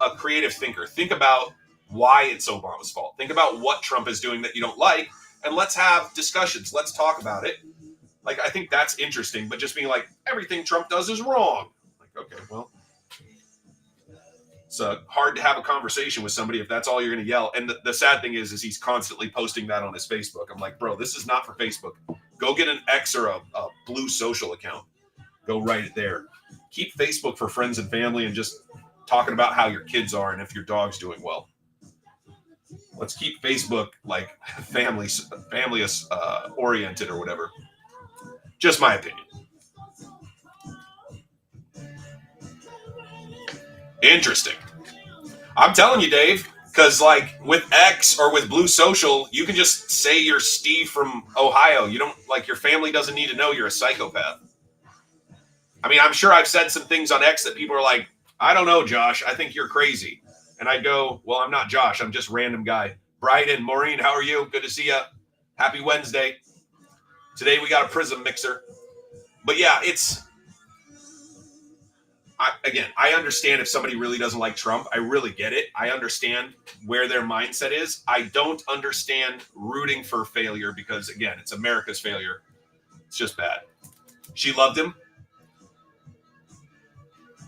a creative thinker. Think about why it's Obama's fault. Think about what Trump is doing that you don't like, and let's have discussions. Let's talk about it. Like, I think that's interesting, but just being like, everything Trump does is wrong. Like, okay, well, it's hard to have a conversation with somebody if that's all you're going to yell. And the sad thing is he's constantly posting that on his Facebook. I'm like, bro, this is not for Facebook. Go get an X or a Blue Social account. Go write it there. Keep Facebook for friends and family and just talking about how your kids are and if your dog's doing well. Let's keep Facebook like family oriented or whatever. Just my opinion. Interesting. I'm telling you, Dave, because like with X or with Blue Social, you can just say you're Steve from Ohio. You don't, like, your family doesn't need to know you're a psychopath. I mean, I'm sure I've said some things on X that people are like, I don't know, Josh, I think you're crazy. And I go, well, I'm not Josh. I'm just a random guy. Bryden, Maureen, how are you? Good to see you. Happy Wednesday. Today we got a Prizm mixer. But yeah, I understand if somebody really doesn't like Trump. I really get it. I understand where their mindset is. I don't understand rooting for failure because, again, it's America's failure. It's just bad. She loved him.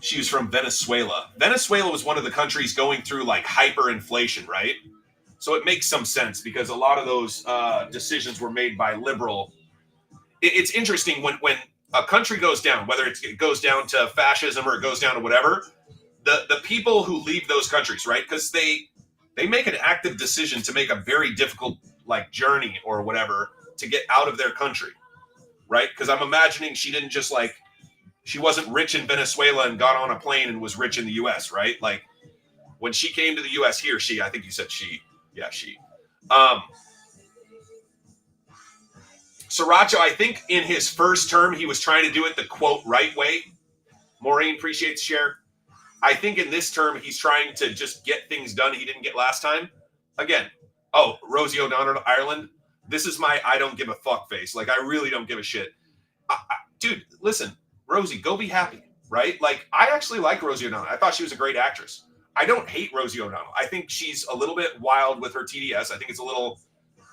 She was from Venezuela. Venezuela was one of the countries going through like hyperinflation, right? So it makes some sense because a lot of those decisions were made by liberal. It's interesting when a country goes down, whether it goes down to fascism or it goes down to whatever, the people who leave those countries, right? Because they make an active decision to make a very difficult like journey or whatever to get out of their country, right? Because I'm imagining she didn't just like, she wasn't rich in Venezuela and got on a plane and was rich in the U.S., right? Like when she came to the U.S., he or she, I think you said she. Yeah, she. Sriracha, I think in his first term, he was trying to do it the quote right way. Maureen, appreciate the share. I think in this term, he's trying to just get things done he didn't get last time. Again, Rosie O'Donnell, Ireland. This is my I don't give a fuck face. Like, I really don't give a shit. Dude, listen. Rosie, go be happy, right? Like, I actually like Rosie O'Donnell. I thought she was a great actress. I don't hate Rosie O'Donnell. I think she's a little bit wild with her TDS. I think it's a little,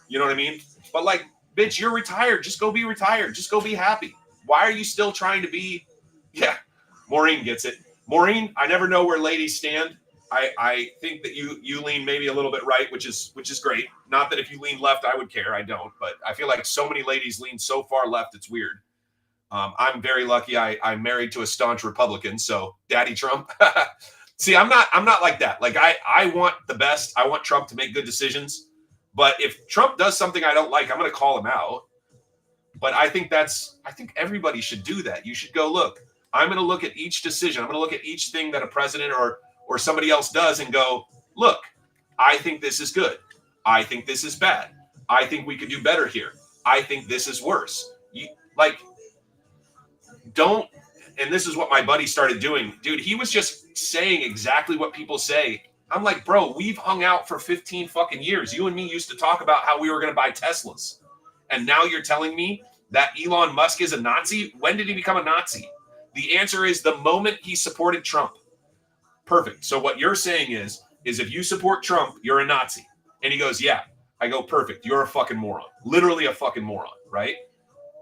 you know what I mean? But like, bitch, you're retired. Just go be retired. Just go be happy. Why are you still trying to be? Yeah, Maureen gets it. Maureen, I never know where ladies stand. I think that you lean maybe a little bit right, which is great. Not that if you lean left, I would care. I don't. But I feel like so many ladies lean so far left, it's weird. I'm very lucky. I'm married to a staunch Republican, so Daddy Trump. See, I'm not like that. Like I want the best. I want Trump to make good decisions. But if Trump does something I don't like, I'm going to call him out. But I think everybody should do that. You should go, look, I'm going to look at each decision. I'm going to look at each thing that a president or somebody else does and go, look, I think this is good. I think this is bad. I think we could do better here. I think this is worse. Don't, and this is what my buddy started doing. Dude, he was just saying exactly what people say. I'm like, bro, we've hung out for 15 fucking years. You and me used to talk about how we were going to buy Teslas. And now you're telling me that Elon Musk is a Nazi? When did he become a Nazi? The answer is the moment he supported Trump. Perfect. So what you're saying is if you support Trump, you're a Nazi. And he goes, yeah. I go, perfect. You're a fucking moron. Literally a fucking moron, right?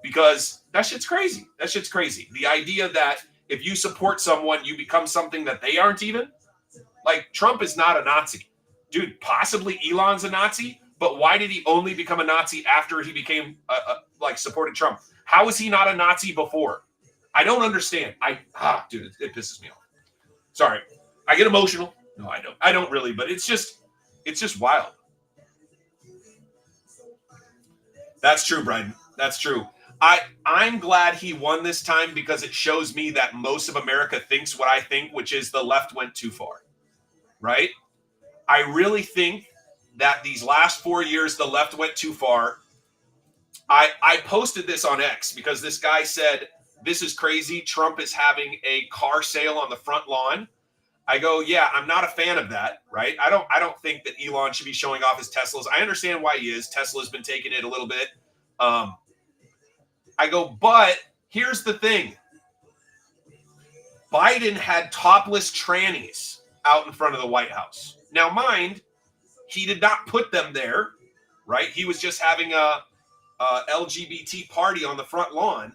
because that shit's crazy. That shit's crazy. The idea that if you support someone, you become something that they aren't even. Like, Trump is not a Nazi. Dude, possibly Elon's a Nazi, but why did he only become a Nazi after he became, supported Trump? How is he not a Nazi before? I don't understand. Dude, it pisses me off. Sorry. I get emotional. No, I don't. I don't really, but it's just wild. That's true, Brian. That's true. I'm glad he won this time because it shows me that most of America thinks what I think, which is the left went too far, right? I really think that these last 4 years, the left went too far. I posted this on X because this guy said, this is crazy. Trump is having a car sale on the front lawn. I go, yeah, I'm not a fan of that, right? I don't think that Elon should be showing off his Teslas. I understand why he is. Tesla's been taking it a little bit. I go, but here's the thing. Biden had topless trannies out in front of the White House. Now, mind, he did not put them there, right? He was just having a LGBT party on the front lawn,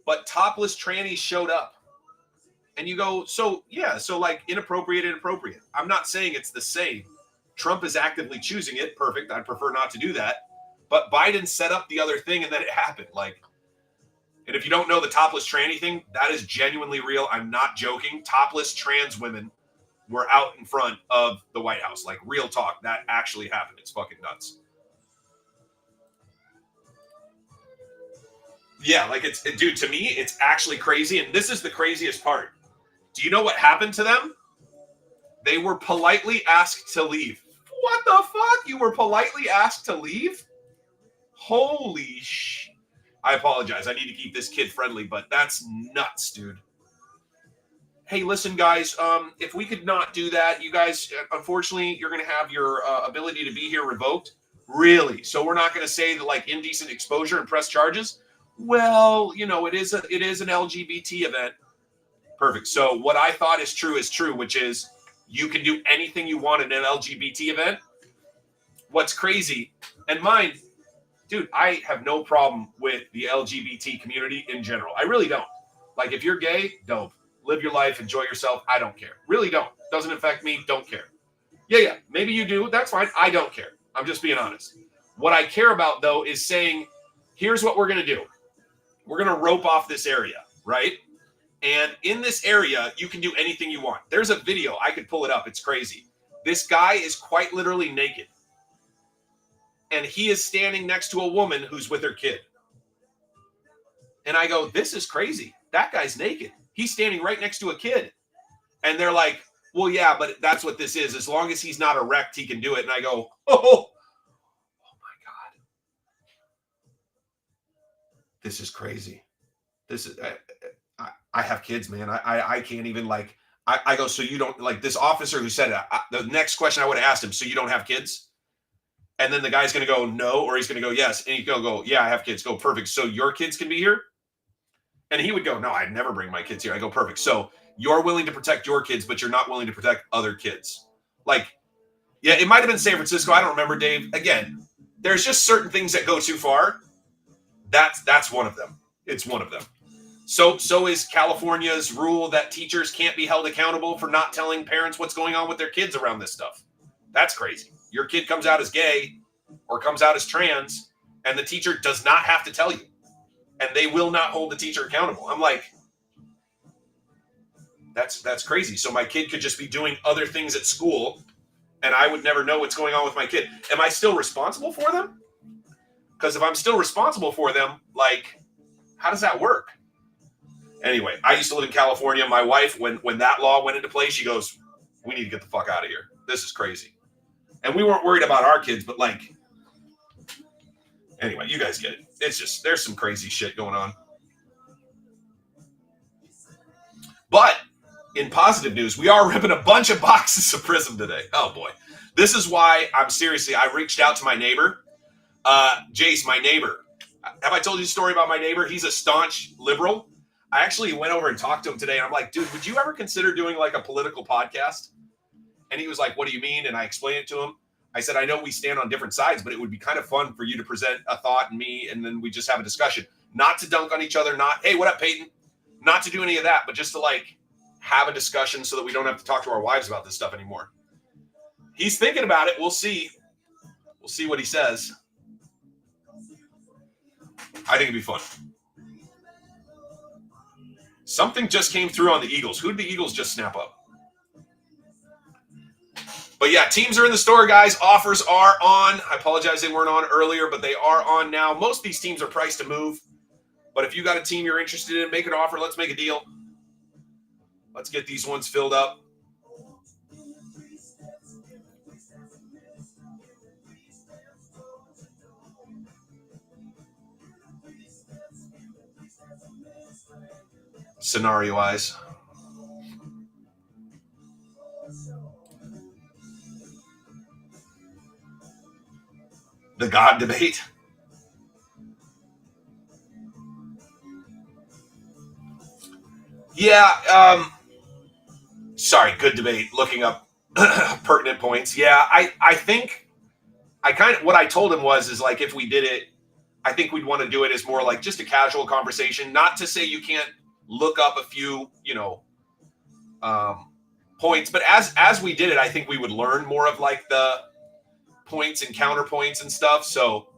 but topless trannies showed up. And you go, so like inappropriate. I'm not saying it's the same. Trump is actively choosing it. Perfect. I'd prefer not to do that. But Biden set up the other thing and then it happened. And if you don't know the topless tranny thing, that is genuinely real. I'm not joking. Topless trans women were out in front of the White House. Like, real talk. That actually happened. It's fucking nuts. Yeah, dude, to me, it's actually crazy. And this is the craziest part. Do you know what happened to them? They were politely asked to leave. What the fuck? You were politely asked to leave? Holy sh... I apologize. I need to keep this kid friendly, but that's nuts, dude. Hey, listen, guys, if we could not do that, you guys, unfortunately, you're going to have your ability to be here revoked. Really? So we're not going to say that, like, indecent exposure and press charges? Well, you know, it is an LGBT event. Perfect. So what I thought is true, which is you can do anything you want at an LGBT event. What's crazy, and mind, dude, I have no problem with the LGBT community in general. I really don't. Like, if you're gay, dope. Live your life, enjoy yourself. I don't care. Really don't. Doesn't affect me. Don't care. Yeah. Maybe you do. That's fine. I don't care. I'm just being honest. What I care about, though, is saying, here's what we're going to do. We're going to rope off this area, right? And in this area, you can do anything you want. There's a video. I could pull it up. It's crazy. This guy is quite literally naked. And he is standing next to a woman who's with her kid. And I go, this is crazy. That guy's naked. He's standing right next to a kid. And they're like, well, yeah, but that's what this is. As long as he's not erect, he can do it. And I go, oh my God. This is crazy. This is... I have kids, man. I can't even, like, I go, so you don't, like, this officer who said it, the next question I would have asked him, so you don't have kids? And then the guy's going to go, no, or he's going to go, yes. And he's going to go, yeah, I have kids. Go, perfect. So your kids can be here? And he would go, no, I'd never bring my kids here. I go, perfect. So you're willing to protect your kids, but you're not willing to protect other kids. Like, yeah, it might have been San Francisco. I don't remember, Dave. Again, there's just certain things that go too far. That's one of them. It's one of them. So is California's rule that teachers can't be held accountable for not telling parents what's going on with their kids around this stuff. That's crazy. Your kid comes out as gay or comes out as trans, and the teacher does not have to tell you. And they will not hold the teacher accountable. I'm like, that's crazy. So my kid could just be doing other things at school, and I would never know what's going on with my kid. Am I still responsible for them? Because if I'm still responsible for them, like, how does that work? Anyway, I used to live in California. My wife, when that law went into place, she goes, we need to get the fuck out of here. This is crazy. And we weren't worried about our kids, but, like, anyway, you guys get it. It's just, there's some crazy shit going on. But in positive news, we are ripping a bunch of boxes of Prizm today. Oh boy. This is why I reached out to my neighbor. Jace, my neighbor. Have I told you the story about my neighbor? He's a staunch liberal. I actually went over and talked to him today, and I'm like, dude, would you ever consider doing, like, a political podcast? And he was like, what do you mean? And I explained it to him. I said, I know we stand on different sides, but it would be kind of fun for you to present a thought and me, and then we just have a discussion. not to dunk on each other, not, hey, what up, Peyton? Not to do any of that, but just to like have a discussion so that we don't have to talk to our wives about this stuff anymore. He's thinking about it. We'll see. We'll see what he says. I think it'd be fun. Something just came through on the Eagles. Who did the Eagles just snap up? But yeah, teams are in the store, guys. Offers are on. I apologize they weren't on earlier, but they are on now. Most of these teams are priced to move. But if you got a team you're interested in, make an offer. Let's make a deal. Let's get these ones filled up. Scenario-wise. The God debate. Yeah, sorry, good debate. Looking up pertinent points. Yeah, I think what I told him is like if we did it, I think we'd want to do it as more like just a casual conversation. Not to say you can't look up a few, points, but as we did it, I think we would learn more of like the points and counterpoints and stuff. So,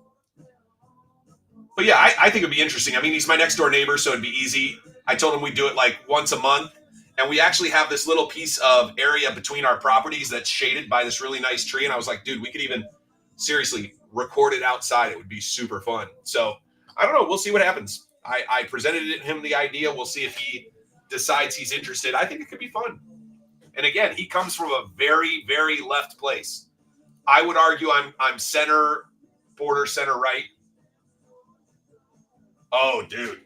but yeah, I think it'd be interesting. I mean, he's my next door neighbor, so it'd be easy. I told him we'd do it like once a month. And we actually have this little piece of area between our properties that's shaded by this really nice tree. And I was like, dude, we could even seriously record it outside. It would be super fun. So I don't know. We'll see what happens. I presented him the idea. We'll see if he decides he's interested. I think it could be fun. And again, he comes from a very, very left place. I would argue I'm center, border center right. Oh, dude.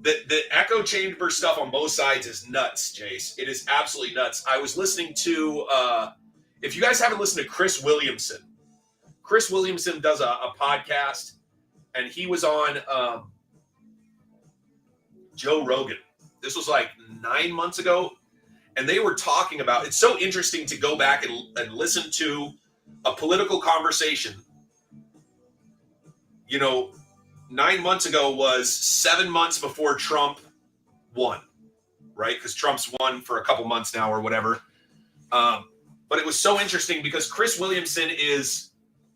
The echo chamber stuff on both sides is nuts, Jace. It is absolutely nuts. I was listening to, if you guys haven't listened to Chris Williamson does a podcast, and he was on Joe Rogan. This was like 9 months ago, and they were talking about, it's so interesting to go back and listen to a political conversation. 9 months ago was 7 months before Trump won, right? Because Trump's won for a couple months now or whatever. But it was so interesting because Chris Williamson is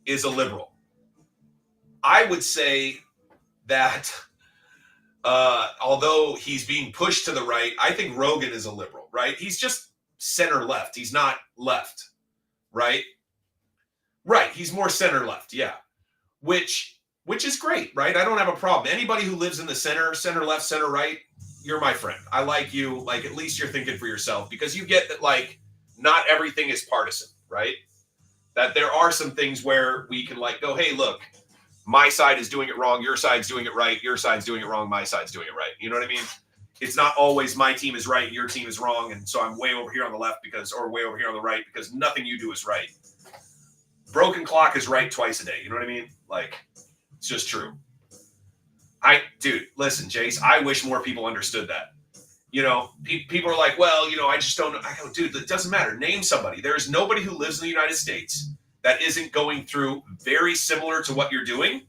a liberal. I would say that although he's being pushed to the right, I think Rogan is a liberal, right? He's just center left. He's not left, right? Right. He's more center left. Yeah. Which is great, right? I don't have a problem. Anybody who lives in the center left, center right, you're my friend. I like you. Like, at least you're thinking for yourself because you get that, like, not everything is partisan, right? That there are some things where we can like go, hey, look, my side is doing it wrong. Your side's doing it right. Your side's doing it wrong. My side's doing it right. You know what I mean? It's not always my team is right and your team is wrong. And so I'm way over here on the left or way over here on the right because nothing you do is right. Broken clock is right twice a day. You know what I mean? Like, it's just true. Dude, listen, Jace, I wish more people understood that. People are like, well, I just don't know. I go, dude, it doesn't matter. Name somebody. There is nobody who lives in the United States that isn't going through very similar to what you're doing.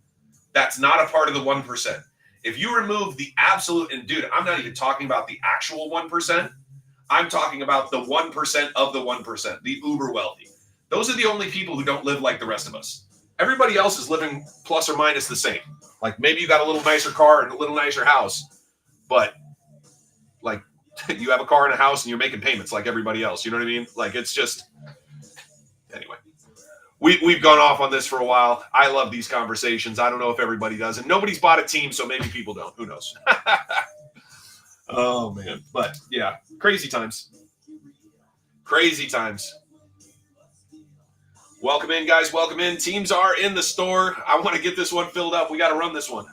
That's not a part of the 1%. If you remove the absolute, and dude, I'm not even talking about the actual 1%. I'm talking about the 1% of the 1%, the uber wealthy. Those are the only people who don't live like the rest of us. Everybody else is living plus or minus the same. Like maybe you got a little nicer car and a little nicer house, but like you have a car and a house and you're making payments like everybody else. You know what I mean? Like it's just, anyway, we've gone off on this for a while. I love these conversations. I don't know if everybody does, and nobody's bought a team, so maybe people don't. Who knows? Oh man. But yeah, crazy times. Crazy times. Welcome in, guys. Welcome in. Teams are in the store. I want to get this one filled up. We got to run this one.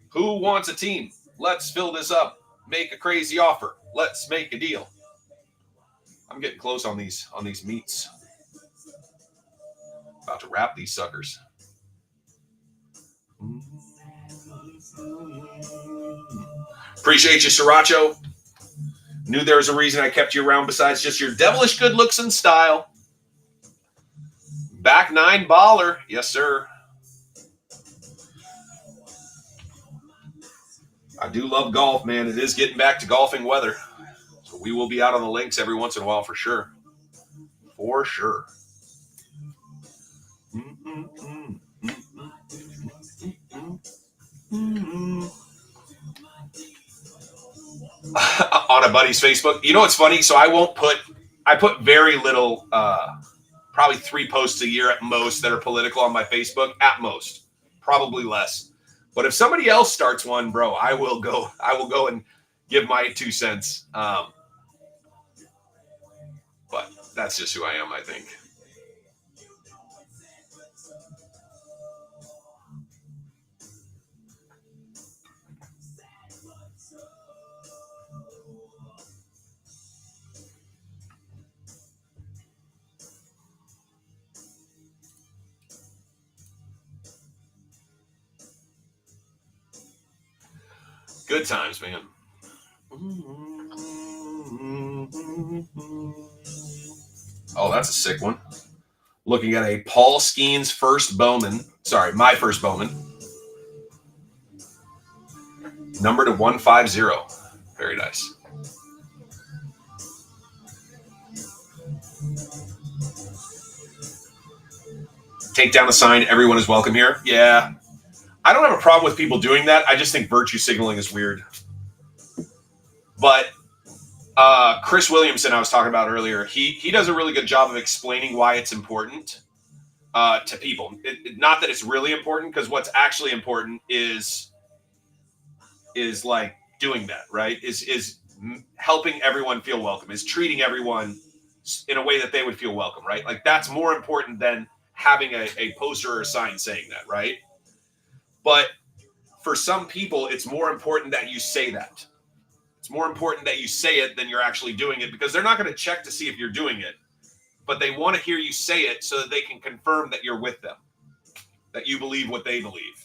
Who wants a team? Let's fill this up. Make a crazy offer. Let's make a deal. I'm getting close on these meats. About to wrap these suckers. Appreciate you, Sriracha. Knew there was a reason I kept you around besides just your devilish good looks and style. Back 9 baller. Yes, sir. I do love golf, man. It is getting back to golfing weather. So we will be out on the links every once in a while for sure. For sure. On a buddy's Facebook. You know what's funny? So I put very little, probably 3 posts a year at most that are political on my Facebook, at most, probably less. But if somebody else starts one, bro, I will go and give my 2 cents. But that's just who I am, I think. Good times, man. Oh, that's a sick one. Looking at a Paul Skeens first Bowman. Sorry, my first Bowman. Number to 150. Very nice. Take down a sign, everyone is welcome here. Yeah. I don't have a problem with people doing that. I just think virtue signaling is weird. But Chris Williamson, I was talking about earlier, he does a really good job of explaining why it's important to people. Not that it's really important, because what's actually important is like doing that, right? Is helping everyone feel welcome, is treating everyone in a way that they would feel welcome, right? Like that's more important than having a poster or a sign saying that, right? But for some people, it's more important that you say that. It's more important that you say it than you're actually doing it, because they're not going to check to see if you're doing it, but they want to hear you say it so that they can confirm that you're with them, that you believe what they believe.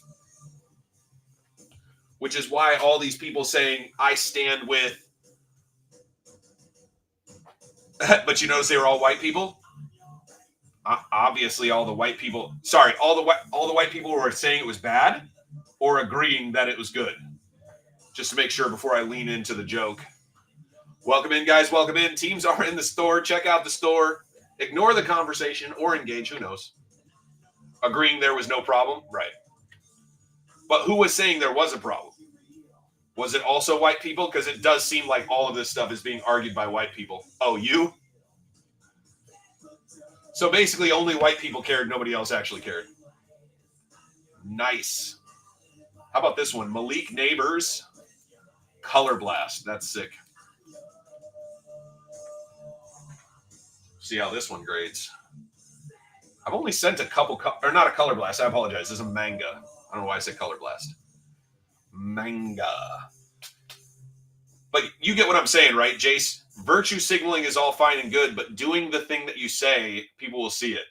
Which is why all these people saying, I stand with, but you notice they were all white people? Obviously, all the white people, all the white people were saying it was bad or agreeing that it was good. Just to make sure before I lean into the joke. Welcome in, guys. Welcome in. Teams are in the store. Check out the store. Ignore the conversation or engage. Who knows? Agreeing there was no problem. Right. But who was saying there was a problem? Was it also white people? Because it does seem like all of this stuff is being argued by white people. Oh, you? So basically only white people cared. Nobody else actually cared. Nice. How about this one? Malik Neighbors. Color Blast. That's sick. See how this one grades. I've only sent a couple, or not a Color Blast. I apologize. This is a manga. I don't know why I said Color Blast. Manga. But you get what I'm saying, right, Jace? Virtue signaling is all fine and good, but doing the thing that you say, people will see it.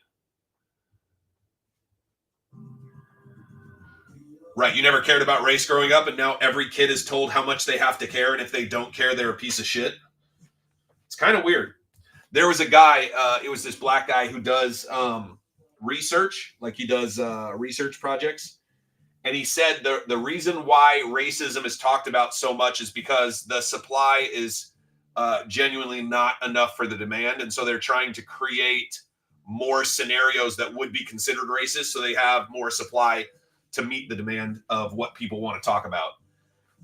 Right, you never cared about race growing up, and now every kid is told how much they have to care, and if they don't care, they're a piece of shit. It's kind of weird. There was a guy, it was this black guy who does research, like he does research projects, and he said the reason why racism is talked about so much is because the supply is genuinely not enough for the demand, and so they're trying to create more scenarios that would be considered racist, so they have more supply to meet the demand of what people want to talk about.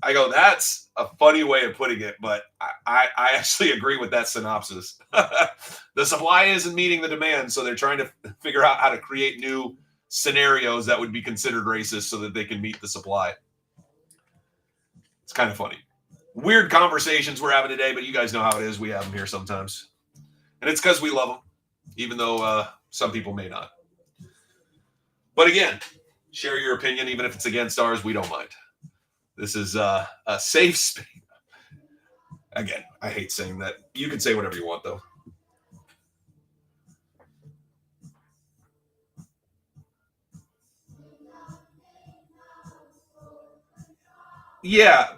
I go, that's a funny way of putting it, but I actually agree with that synopsis. The supply isn't meeting the demand, so they're trying to figure out how to create new scenarios that would be considered racist so that they can meet the supply. It's kind of funny. Weird conversations we're having today, but you guys know how it is. We have them here sometimes. And it's because we love them, even though some people may not. But again, share your opinion, even if it's against ours, we don't mind. This is a safe space. Again, I hate saying that. You can say whatever you want, though. Yeah,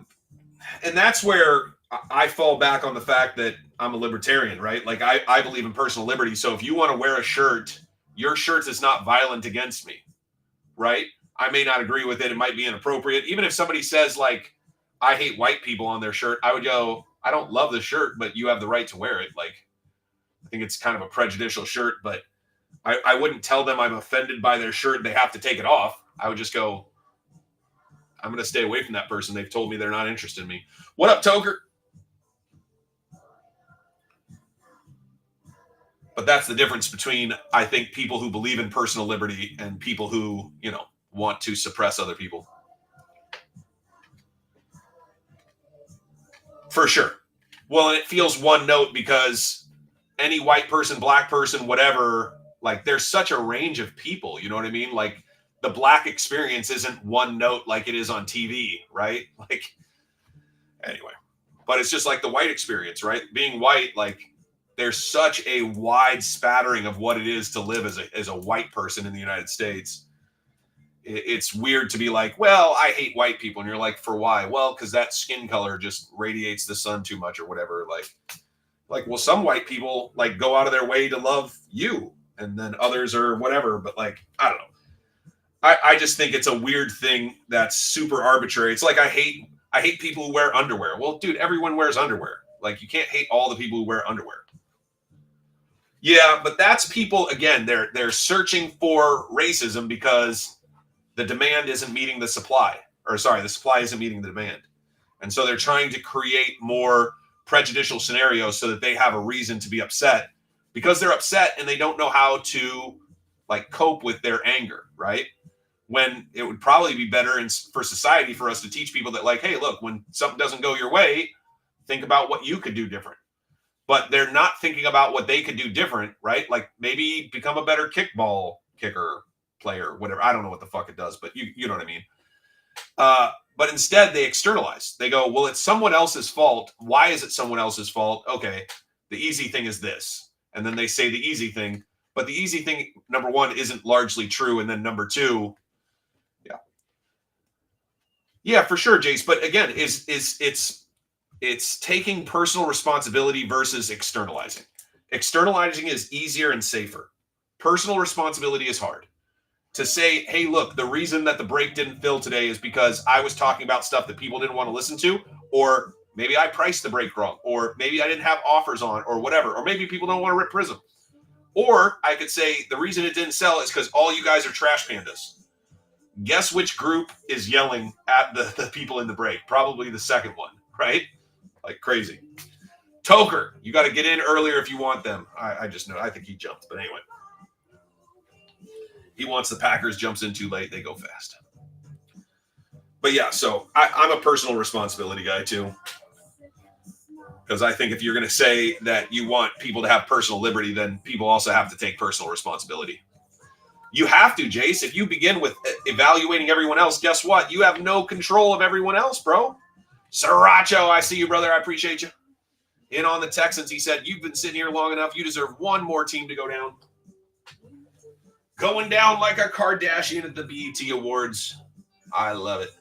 and that's where I fall back on the fact that I'm a libertarian, right? Like, I believe in personal liberty. So if you want to wear a shirt, your shirt is not violent against me, right? I may not agree with it. It might be inappropriate. Even if somebody says, like, I hate white people on their shirt, I would go, I don't love the shirt, but you have the right to wear it. Like, I think it's kind of a prejudicial shirt, but I wouldn't tell them I'm offended by their shirt. They have to take it off. I would just go, I'm going to stay away from that person. They've told me they're not interested in me. What up, Toker? But that's the difference between, I think, people who believe in personal liberty and people who, you know, want to suppress other people. For sure. Well, and it feels one note because any white person, black person, whatever, like there's such a range of people, you know what I mean? Like the black experience isn't one note like it is on TV, right? Like, anyway, but it's just like the white experience, right? Being white, like there's such a wide spattering of what it is to live as a white person in the United States. It's weird to be like, well, I hate white people. And you're like, for why? Well, because that skin color just radiates the sun too much or whatever. Like, well, some white people like go out of their way to love you and then others are whatever. But like, I don't know. I just think it's a weird thing that's super arbitrary. It's like, I hate people who wear underwear. Well, dude, everyone wears underwear. Like you can't hate all the people who wear underwear. Yeah, but that's people, again, they're searching for racism because the demand isn't meeting the supply. Or sorry, the supply isn't meeting the demand. And so they're trying to create more prejudicial scenarios so that they have a reason to be upset because they're upset and they don't know how to like cope with their anger, right? When it would probably be better for society for us to teach people that like, hey, look, when something doesn't go your way, think about what you could do different. But they're not thinking about what they could do different, right? Like maybe become a better kickball kicker player, whatever. I don't know what the fuck it does, but you know what I mean? But instead they externalize. They go, well, it's someone else's fault. Why is it someone else's fault? Okay, the easy thing is this. And then they say the easy thing. But the easy thing, number one, isn't largely true. And then number two, yeah, for sure, Jace. But again, it's taking personal responsibility versus externalizing. Externalizing is easier and safer. Personal responsibility is hard. To say, hey, look, the reason that the break didn't fill today is because I was talking about stuff that people didn't want to listen to, or maybe I priced the break wrong, or maybe I didn't have offers on, or whatever, or maybe people don't want to rip Prizm. Or I could say the reason it didn't sell is because all you guys are trash pandas. Guess which group is yelling at the people in the break? Probably the second one, right? Like crazy. Toker, you got to get in earlier if you want them. I just know. I think he jumped, but anyway. He wants the Packers, jumps in too late. They go fast. But yeah, so I'm a personal responsibility guy too. Because I think if you're going to say that you want people to have personal liberty, then people also have to take personal responsibility. You have to, Jace. If you begin with evaluating everyone else, guess what? You have no control of everyone else, bro. Sriracha, I see you, brother. I appreciate you. In on the Texans, he said, you've been sitting here long enough. You deserve one more team to go down. Going down like a Kardashian at the BET Awards. I love it.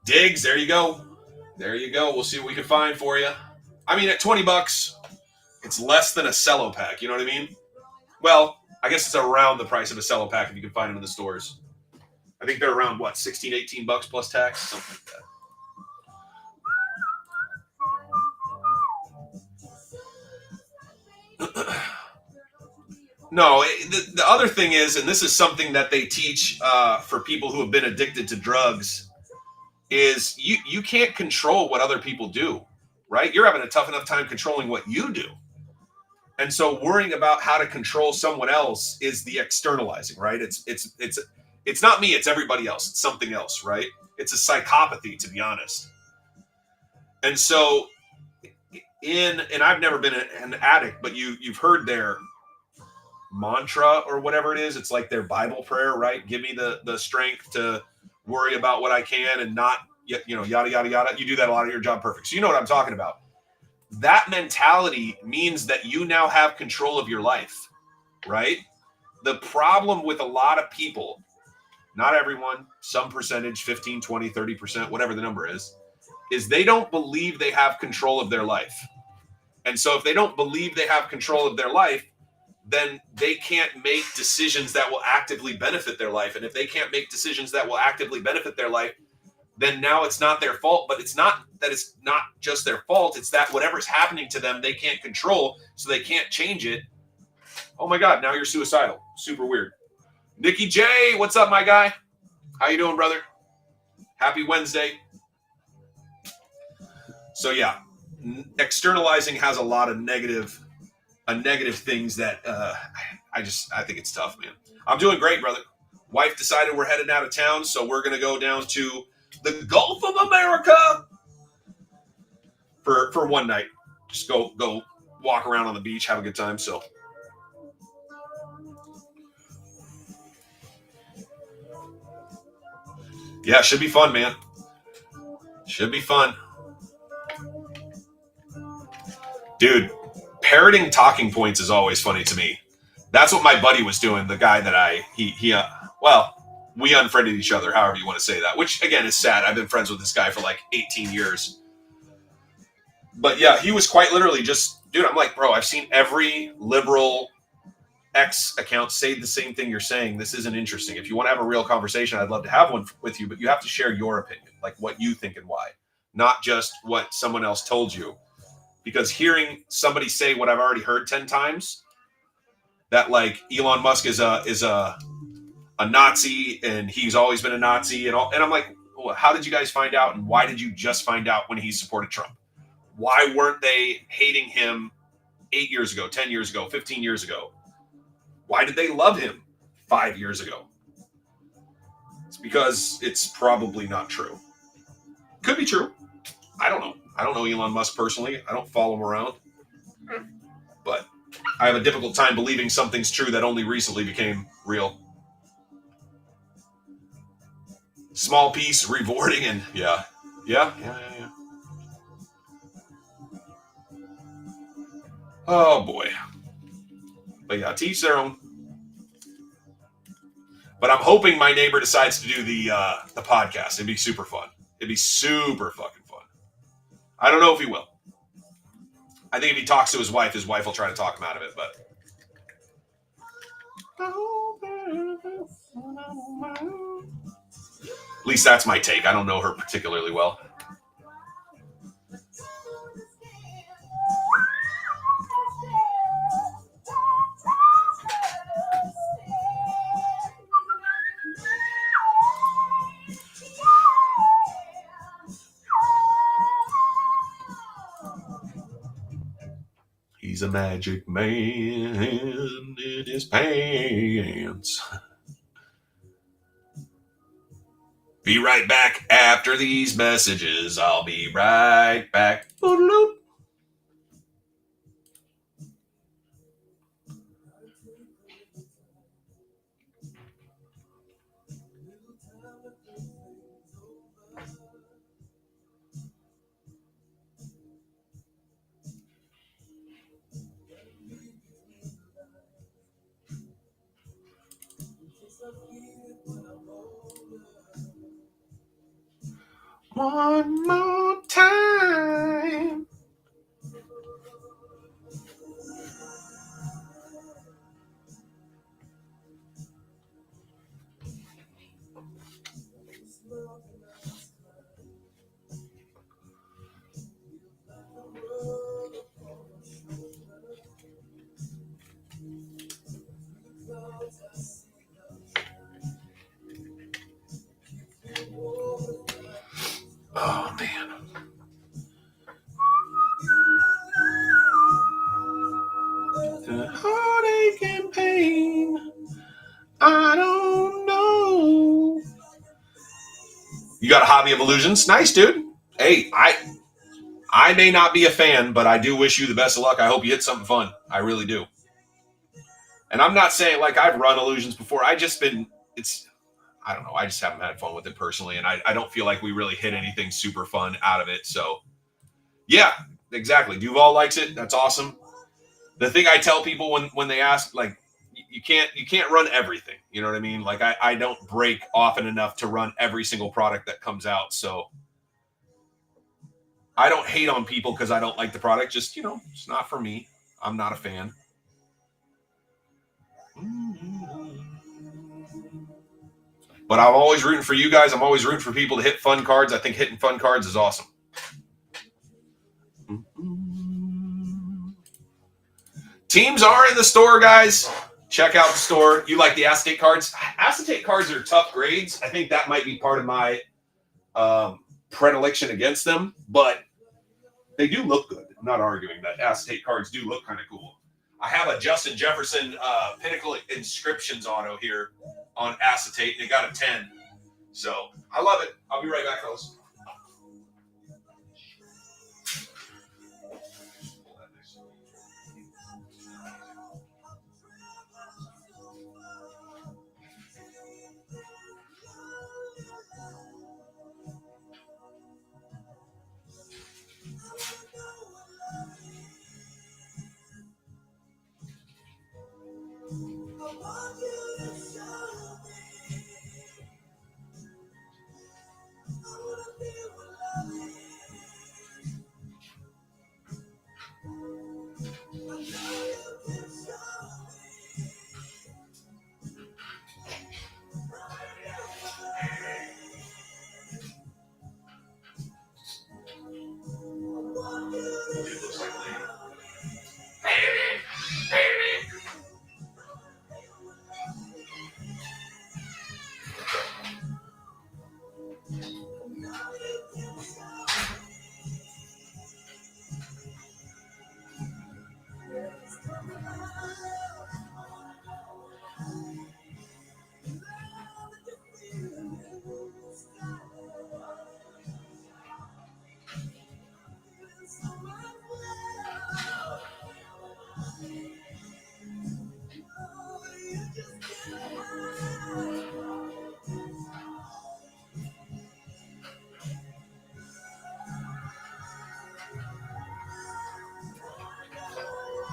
Diggs, there you go. There you go. We'll see what we can find for you. I mean, at $20, it's less than a cello pack. You know what I mean? Well, I guess it's around the price of a cello pack if you can find them in the stores. I think they're around, what, 16, 18 bucks plus tax? Something like that. No, the other thing is, and this is something that they teach for people who have been addicted to drugs, is you can't control what other people do, right? You're having a tough enough time controlling what you do. And so worrying about how to control someone else is the externalizing, right? It's not me, it's everybody else. It's something else, right? It's a psychopathy, to be honest. And so and I've never been an addict, but you've heard their mantra or whatever it is. It's like their Bible prayer, right? Give me the strength to worry about what I can and not, yada, yada, yada. You do that a lot of your job perfect. So you know what I'm talking about. That mentality means that you now have control of your life, right? The problem with a lot of people, not everyone, some percentage, 15, 20, 30%, whatever the number is they don't believe they have control of their life. And so if they don't believe they have control of their life, then they can't make decisions that will actively benefit their life. And if they can't make decisions that will actively benefit their life, then now it's not their fault. But it's not that it's not just their fault. It's that whatever's happening to them, they can't control, so they can't change it. Oh my God, now you're suicidal. Super weird. Nikki J, what's up, my guy? How you doing, brother? Happy Wednesday. So yeah, externalizing has a lot of negative things that I think it's tough, man. I'm doing great, brother. Wife decided we're heading out of town, so we're gonna go down to the Gulf of America for one night. Just go walk around on the beach, have a good time. So yeah, should be fun, man. Should be fun. Dude, parroting talking points is always funny to me. That's what my buddy was doing. The guy that we unfriended each other, however you want to say that, which again is sad. I've been friends with this guy for like 18 years. But yeah, he was quite literally just, dude, I'm like, bro, I've seen every liberal X account say the same thing you're saying. This isn't interesting. If you want to have a real conversation, I'd love to have one with you, but you have to share your opinion, like what you think and why, not just what someone else told you. Because hearing somebody say what I've already heard 10 times, that like Elon Musk is a Nazi and he's always been a Nazi and all, and I'm like, well, how did you guys find out, and why did you just find out when he supported Trump? Why weren't they hating him 8 years ago, 10 years ago, 15 years ago? Why did they love him 5 years ago? It's because it's probably not true. Could be true. I don't know. I don't know Elon Musk personally. I don't follow him around. But I have a difficult time believing something's true that only recently became real. Small piece, rewarding, and yeah. Oh boy. But yeah, teach their own. But I'm hoping my neighbor decides to do the podcast. It'd be super fun. It'd be super fucking fun. I don't know if he will. I think if he talks to his wife will try to talk him out of it, but. At least that's my take. I don't know her particularly well. He's a magic man in his pants. Be right back after these messages. I'll be right back. Boodaloop. One more time. Oh, man. The heartache and pain, I don't know. You got a hobby of illusions? Nice, dude. Hey, I may not be a fan, but I do wish you the best of luck. I hope you hit something fun. I really do. And I'm not saying like I've run illusions before. I don't know. I just haven't had fun with it personally. And I don't feel like we really hit anything super fun out of it. So yeah, exactly. Duval likes it. That's awesome. The thing I tell people when they ask, like, you can't run everything. You know what I mean? Like I don't break often enough to run every single product that comes out. So I don't hate on people because I don't like the product. Just, it's not for me. I'm not a fan. But I'm always rooting for you guys. I'm always rooting for people to hit fun cards. I think hitting fun cards is awesome. Teams are in the store, guys. Check out the store. You like the acetate cards? Acetate cards are tough grades. I think that might be part of my predilection against them, but they do look good. I'm not arguing that acetate cards do look kind of cool. I have a Justin Jefferson Pinnacle Inscriptions auto here on acetate, and it got a 10. So I love it. I'll be right back, fellas.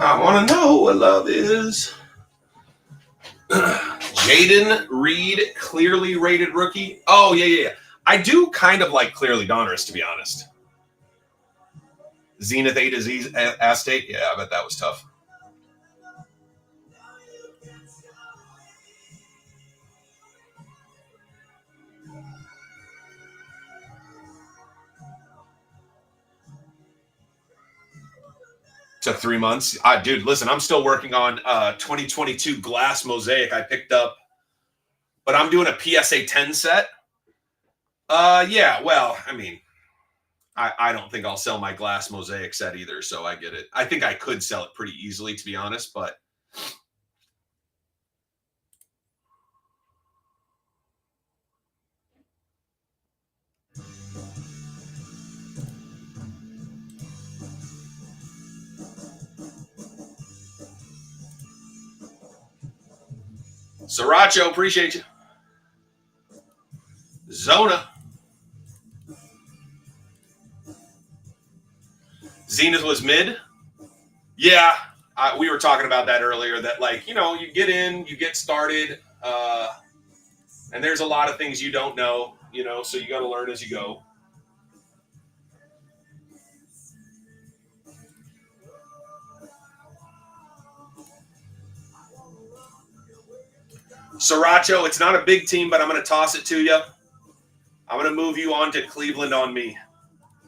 I want to know what love is. Jaden Reed, clearly rated rookie. Oh, yeah. I do kind of like Clearly Donruss, to be honest. Zenith A to Z Acetate. Yeah, I bet that was tough. Took 3 months. Dude, listen, I'm still working on 2022 Glass Mosaic I picked up, but I'm doing a PSA 10 set. Yeah, well, I mean, I don't think I'll sell my Glass Mosaic set either, so I get it. I think I could sell it pretty easily, to be honest, but Sriracha, appreciate you. Zona. Zenith was mid. Yeah, we were talking about that earlier, that, like, you know, you get in, you get started, and there's a lot of things you don't know, you know, so you got to learn as you go. Sriracha, it's not a big team, but I'm going to toss it to you. I'm going to move you on to Cleveland on me.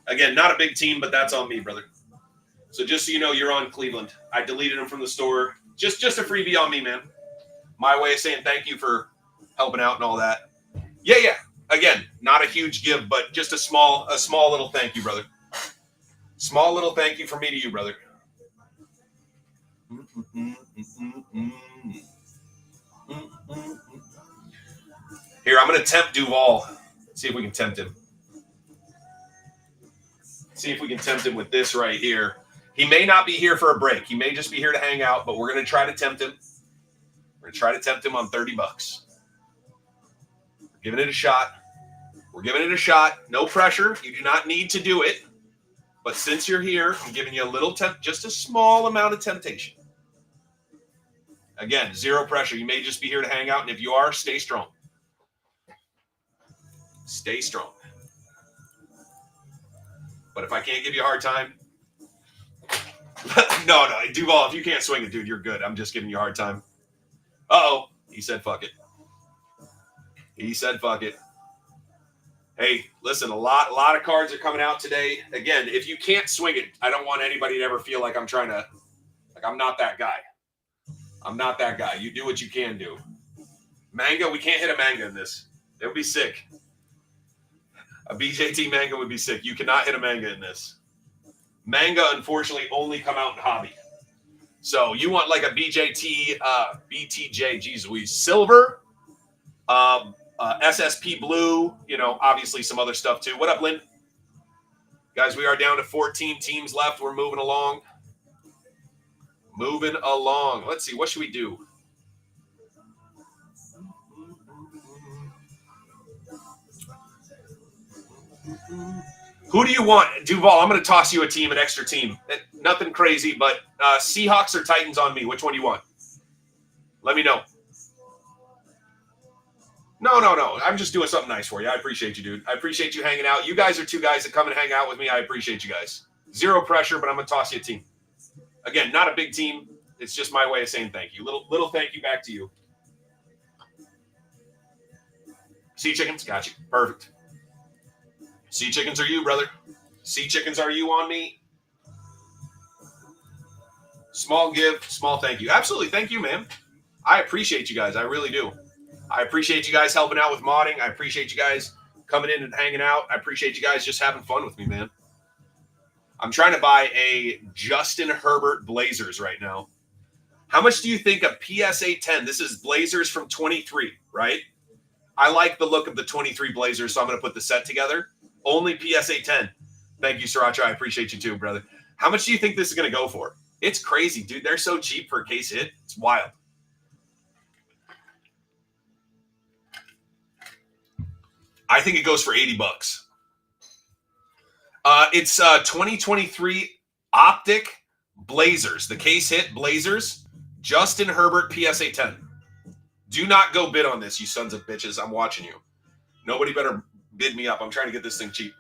Again, not a big team, but that's on me, brother. So just so you know, you're on Cleveland. I deleted them from the store. Just a freebie on me, man. My way of saying thank you for helping out and all that. Yeah. Again, not a huge give, but just a small little thank you, brother. Small little thank you from me to you, brother. Here, I'm going to tempt Duval. See if we can tempt him. See if we can tempt him with this right here. He may not be here for a break. He may just be here to hang out, but we're going to try to tempt him. We're going to try to tempt him on $30. We're giving it a shot. We're giving it a shot. No pressure. You do not need to do it. But since you're here, I'm giving you a little just a small amount of temptation. Again, zero pressure. You may just be here to hang out, and if you are, stay strong. Stay strong. But if I can't give you a hard time, no, Duval, if you can't swing it, dude, you're good. I'm just giving you a hard time. Uh-oh. He said, fuck it. He said, fuck it. Hey, listen, a lot of cards are coming out today. Again, if you can't swing it, I don't want anybody to ever feel like I'm trying to, like I'm not that guy. I'm not that guy. You do what you can do. Manga, we can't hit a manga in this. It would be sick. A BJT manga would be sick. You cannot hit a manga in this. Manga, unfortunately, only come out in hobby. So you want like a BJT, BTJ, geez Louise, silver, SSP blue, you know, obviously some other stuff too. What up, Lynn? Guys, we are down to 14 teams left. We're moving along. Moving along. Let's see. What should we do? Who do you want? Duval, I'm going to toss you a team, an extra team. Nothing crazy, but Seahawks or Titans on me. Which one do you want? Let me know. No. I'm just doing something nice for you. I appreciate you, dude. I appreciate you hanging out. You guys are two guys that come and hang out with me. I appreciate you guys. Zero pressure, but I'm going to toss you a team. Again, not a big team. It's just my way of saying thank you. Little thank you back to you. Sea chickens? Got you. Perfect. Sea chickens are you, brother. Sea chickens are you on me. Small give, small thank you. Absolutely. Thank you, man. I appreciate you guys. I really do. I appreciate you guys helping out with modding. I appreciate you guys coming in and hanging out. I appreciate you guys just having fun with me, man. I'm trying to buy a Justin Herbert Blazers right now. How much do you think a PSA 10? This is Blazers from 23, right? I like the look of the 23 Blazers, so I'm going to put the set together. Only PSA 10. Thank you, Sriracha. I appreciate you too, brother. How much do you think this is going to go for? It's crazy, dude. They're so cheap for a case hit. It's wild. I think it goes for $80. It's 2023 Optic Blazers. The case hit Blazers. Justin Herbert PSA 10. Do not go bid on this, you sons of bitches. I'm watching you. Nobody better bid me up. I'm trying to get this thing cheap.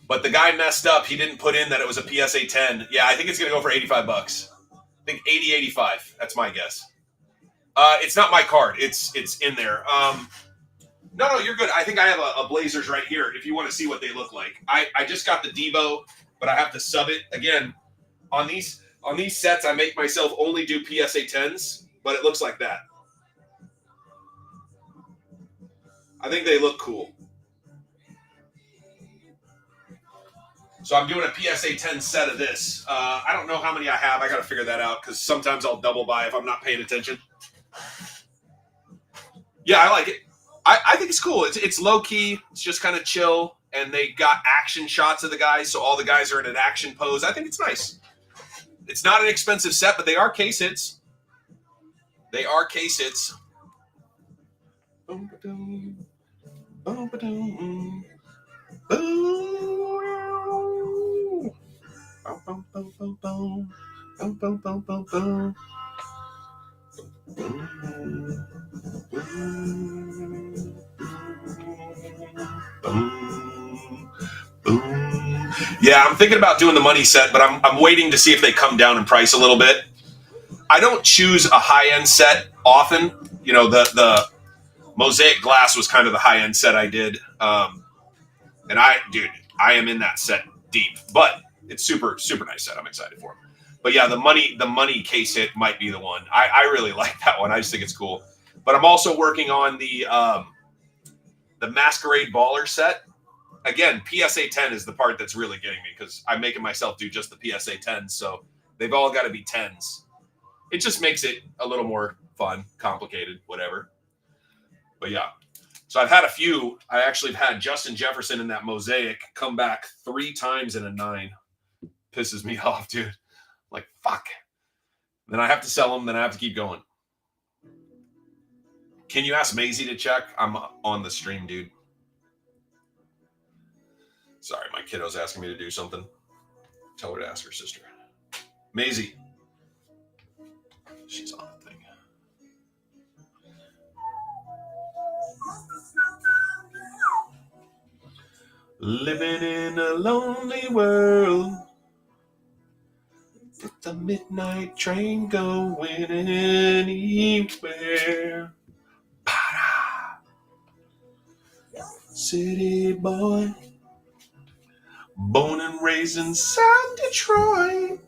But the guy messed up. He didn't put in that it was a PSA 10. Yeah, I think it's going to go for $85. I think 80, 85. That's my guess. It's not my card. It's in there. No, you're good. I think I have a Blazers right here if you want to see what they look like. I just got the Devo, but I have to sub it. Again, on these sets, I make myself only do PSA 10s, but it looks like that. I think they look cool. So I'm doing a PSA 10 set of this. I don't know how many I have. I got to figure that out because sometimes I'll double buy if I'm not paying attention. Yeah, I like it. I think it's cool. It's low-key. It's just kind of chill. And they got action shots of the guys, so all the guys are in an action pose. I think it's nice. It's not an expensive set, but they are case hits. They are case hits. Yeah, I'm thinking about doing the money set, but I'm waiting to see if they come down in price a little bit. I don't choose a high-end set often. You know, the Mosaic Glass was kind of the high-end set I did. And I am in that set deep. But it's super, super nice set. I'm excited for it. But yeah, the money case hit might be the one. I really like that one. I just think it's cool. But I'm also working on the Masquerade Baller set. Again, PSA 10 is the part that's really getting me because I'm making myself do just the PSA 10s. So they've all got to be 10s. It just makes it a little more fun, complicated, whatever. But yeah. So I've had a few. I actually have had Justin Jefferson in that Mosaic come back 3 times in a 9. Pisses me off, dude. Like, fuck. Then I have to sell them. Then I have to keep going. Can you ask Maisie to check? I'm on the stream, dude. Sorry, my kiddo's asking me to do something. Tell her to ask her sister. Maisie. She's on the thing. Living in a lonely world. The midnight train going anywhere. Para. City boy, born and raised in South Detroit.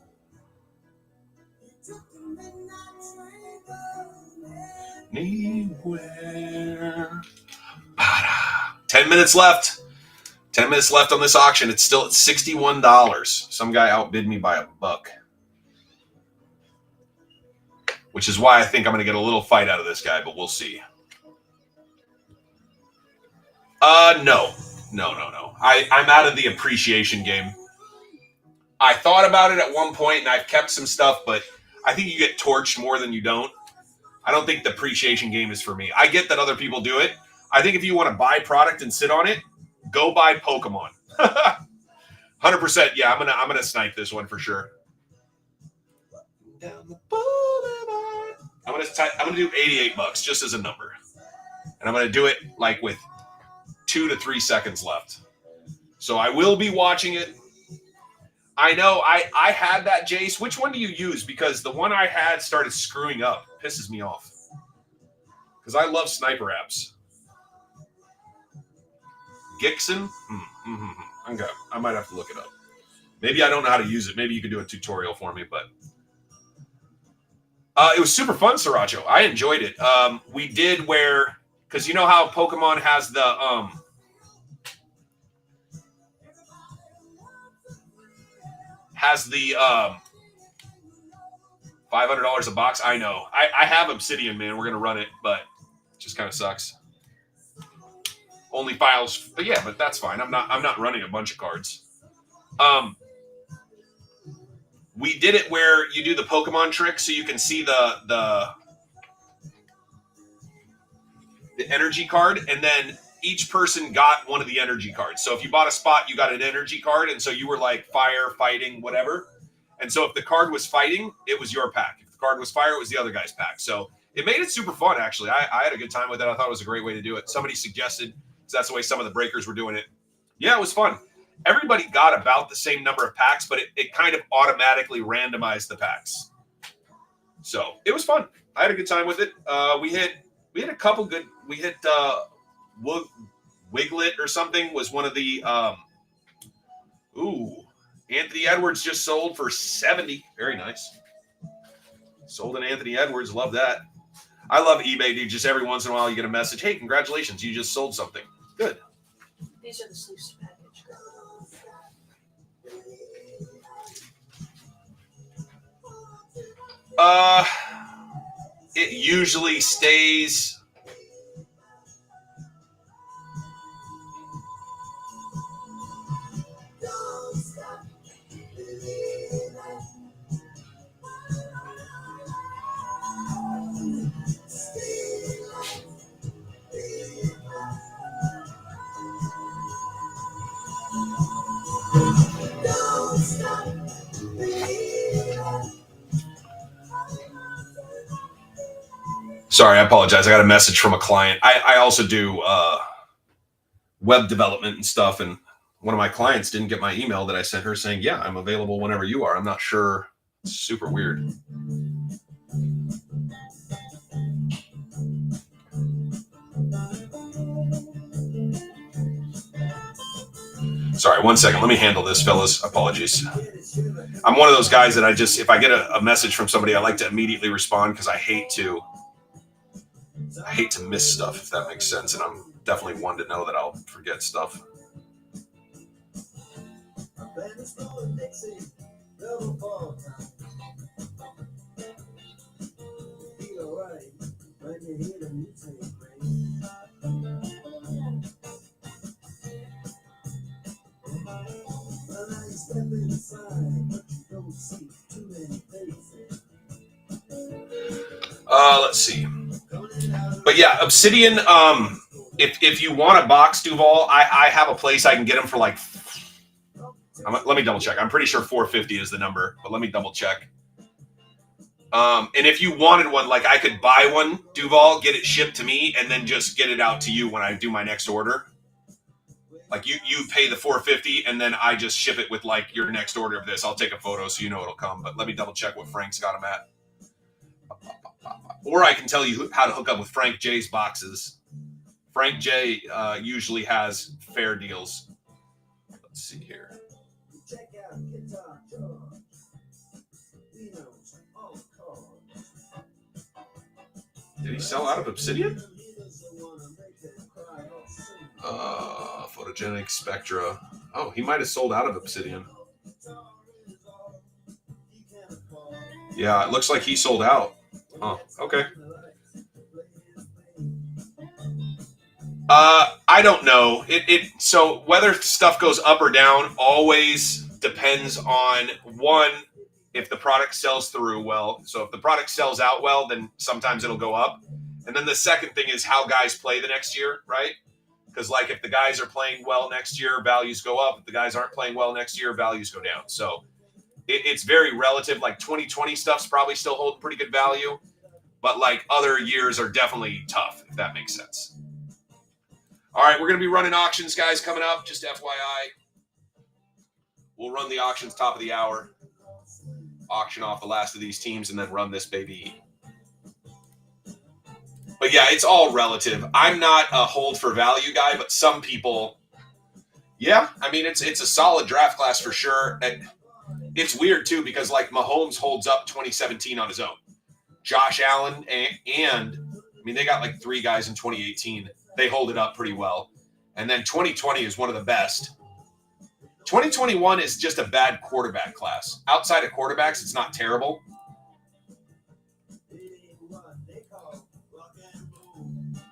Anywhere. Para. 10 minutes left. 10 minutes left on this auction. It's still at $61. Some guy outbid me by $1. Which is why I think I'm going to get a little fight out of this guy, but we'll see. No. I'm out of the appreciation game. I thought about it at one point, and I've kept some stuff, but I think you get torched more than you don't. I don't think the appreciation game is for me. I get that other people do it. I think if you want to buy product and sit on it, go buy Pokemon. 100%. Yeah, I'm gonna snipe this one for sure. Down the boulevard. I'm gonna do $88 just as a number, and I'm gonna do it like with 2 to 3 seconds left. So I will be watching it. I know I had that, Jace. Which one do you use? Because the one I had started screwing up. Pisses me off. Because I love sniper apps. Gixon? Okay. I might have to look it up. Maybe I don't know how to use it. Maybe you could do a tutorial for me, but it was super fun, Sriracha. I enjoyed it. We did where, because you know how Pokemon has the $500 a box. I know. I have Obsidian, man. We're gonna run it, but it just kind of sucks. Only files, but yeah, but that's fine. I'm not running a bunch of cards. We did it where you do the Pokemon trick, so you can see the energy card, and then each person got one of the energy cards. So if you bought a spot, you got an energy card, and so you were like fire, fighting, whatever. And so if the card was fighting, it was your pack. If the card was fire, it was the other guy's pack. So it made it super fun, actually. I had a good time with it. I thought it was a great way to do it. Somebody suggested, because that's the way some of the breakers were doing it. Yeah, it was fun. Everybody got about the same number of packs, but it kind of automatically randomized the packs. So it was fun. I had a good time with it. We hit a couple good. We hit Wiglet or something was one of the. Anthony Edwards just sold for $70. Very nice. Sold an Anthony Edwards. Love that. I love eBay, dude. Just every once in a while you get a message. Hey, congratulations. You just sold something. Good. These are the sleeves package. It usually stays. Sorry, I apologize. I got a message from a client. I also do web development and stuff, and one of my clients didn't get my email that I sent her saying, yeah, I'm available whenever you are. I'm not sure. It's super weird. Sorry, 1 second. Let me handle this, fellas. Apologies. I'm one of those guys that if I get a message from somebody, I like to immediately respond because I hate to miss stuff, if that makes sense. And I'm definitely one to know that I'll forget stuff. Let's see. But yeah, Obsidian, if you want a box, Duval, I have a place I can get them for like, let me double check. I'm pretty sure $450 is the number, but let me double check. And if you wanted one, like I could buy one, Duval, get it shipped to me, and then just get it out to you when I do my next order. Like you pay the $450 and then I just ship it with like your next order of this. I'll take a photo so you know it'll come. But let me double check what Frank's got them at. Or I can tell you how to hook up with Frank J's boxes. Frank J usually has fair deals. Let's see here. Did he sell out of Obsidian? Photogenic Spectra. Oh, he might have sold out of Obsidian. Yeah, it looks like he sold out. Oh, okay. I don't know. So whether stuff goes up or down always depends on, one, if the product sells through well. So if the product sells out well, then sometimes it'll go up. And then the second thing is how guys play the next year, right? Because like if the guys are playing well next year, values go up. If the guys aren't playing well next year, values go down. So it's very relative. Like 2020 stuff's probably still holding pretty good value. But like other years are definitely tough, if that makes sense. All right, we're going to be running auctions, guys, coming up. Just FYI. We'll run the auctions top of the hour. Auction off the last of these teams and then run this baby. But yeah, it's all relative. I'm not a hold for value guy, but some people, yeah, I mean, it's a solid draft class for sure. And it's weird too, because like Mahomes holds up 2017 on his own. Josh Allen and I mean, they got like 3 guys in 2018. They hold it up pretty well. And then 2020 is one of the best. 2021 is just a bad quarterback class. Outside of quarterbacks, it's not terrible.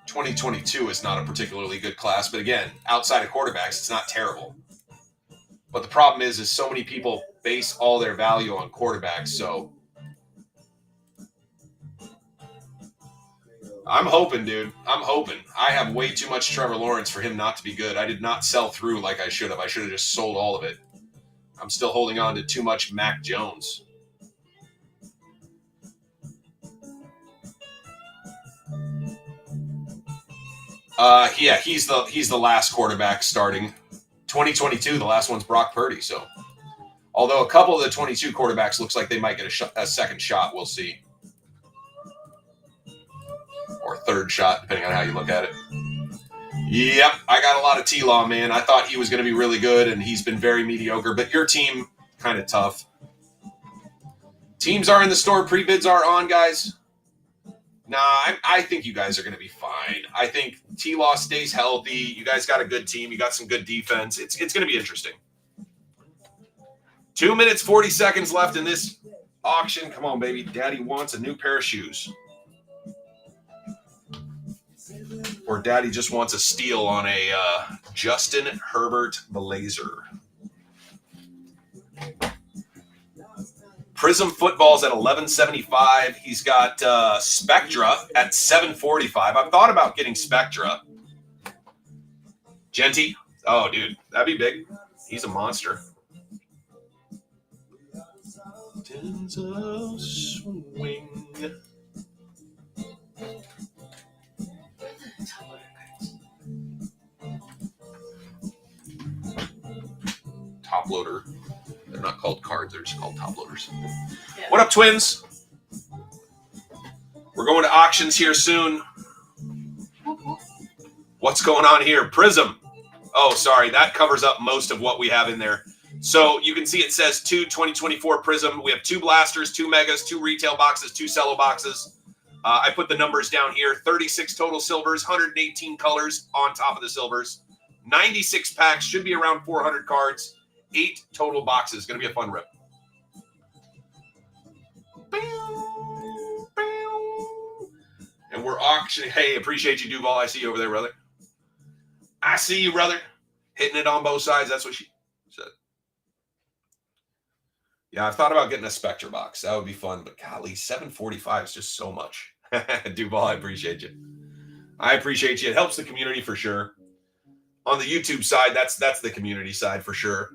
2022 is not a particularly good class, but again, outside of quarterbacks, it's not terrible. But the problem is so many people base all their value on quarterbacks, so I'm hoping, dude. I'm hoping. I have way too much Trevor Lawrence for him not to be good. I did not sell through like I should have. I should have just sold all of it. I'm still holding on to too much Mac Jones. Yeah, he's the last quarterback starting. 2022, the last one's Brock Purdy. So, although a couple of the 22 quarterbacks looks like they might get a second shot, we'll see. Or third shot, depending on how you look at it. Yep, I got a lot of T-Law, man. I thought he was going to be really good, and he's been very mediocre. But your team, kind of tough. Teams are in the store. Pre-bids are on, guys. Nah, I think you guys are going to be fine. I think T-Law stays healthy. You guys got a good team. You got some good defense. It's going to be interesting. 2 minutes, 40 seconds left in this auction. Come on, baby. Daddy wants a new pair of shoes. Or Daddy just wants a steal on a Justin Herbert Blazer. Prizm football's at $11.75. He's got Spectra at $7.45. I've thought about getting Spectra. Genty. Oh, dude, that'd be big. He's a monster. Denzel Swing. Top loader. They're not called cards. They're just called top loaders. Yeah. What up, twins? We're going to auctions here soon. What's going on here? Prizm. Oh, sorry. That covers up most of what we have in there. So you can see it says 2 2024 Prizm. We have 2 blasters, 2 megas, 2 retail boxes, 2 cello boxes. I put the numbers down here. 36 total silvers, 118 colors on top of the silvers. 96 packs, should be around 400 cards. 8 total boxes. Going to be a fun rip. And we're auctioning. Hey, appreciate you, Duval. I see you over there, brother. I see you, brother. Hitting it on both sides. That's what she said. Yeah, I've thought about getting a Spectre box. That would be fun. But golly, $7.45 is just so much. Duval, I appreciate you. I appreciate you. It helps the community for sure. On the YouTube side, that's the community side for sure.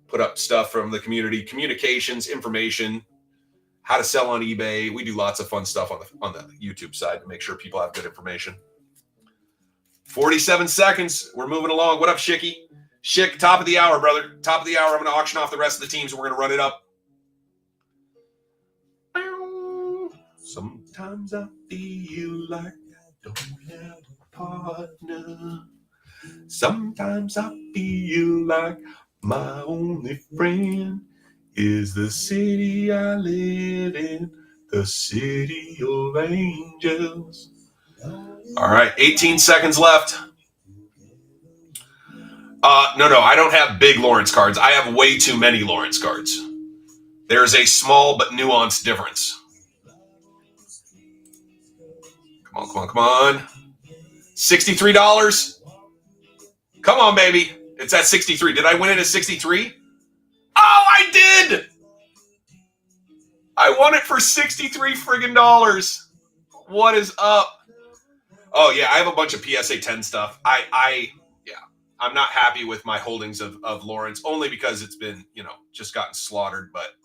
Put up stuff from the community, communications, information, how to sell on eBay. We do lots of fun stuff on the YouTube side to make sure people have good information. 47 seconds. We're moving along. What up, Shicky? Shick, top of the hour, brother. Top of the hour. I'm going to auction off the rest of the teams, and we're going to run it up. Sometimes I feel like I don't have a partner. Sometimes I feel like my only friend is the city I live in, the city of angels. All right, 18 seconds left. No, I don't have big Lawrence cards. I have way too many Lawrence cards. There's a small but nuanced difference. Come on. $63. Come on, baby. It's at 63. Did I win it at 63? Oh, I did! I won it for 63 friggin' dollars. What is up? Oh, yeah, I have a bunch of PSA 10 stuff. I'm not happy with my holdings of Lawrence, only because it's been, just gotten slaughtered. But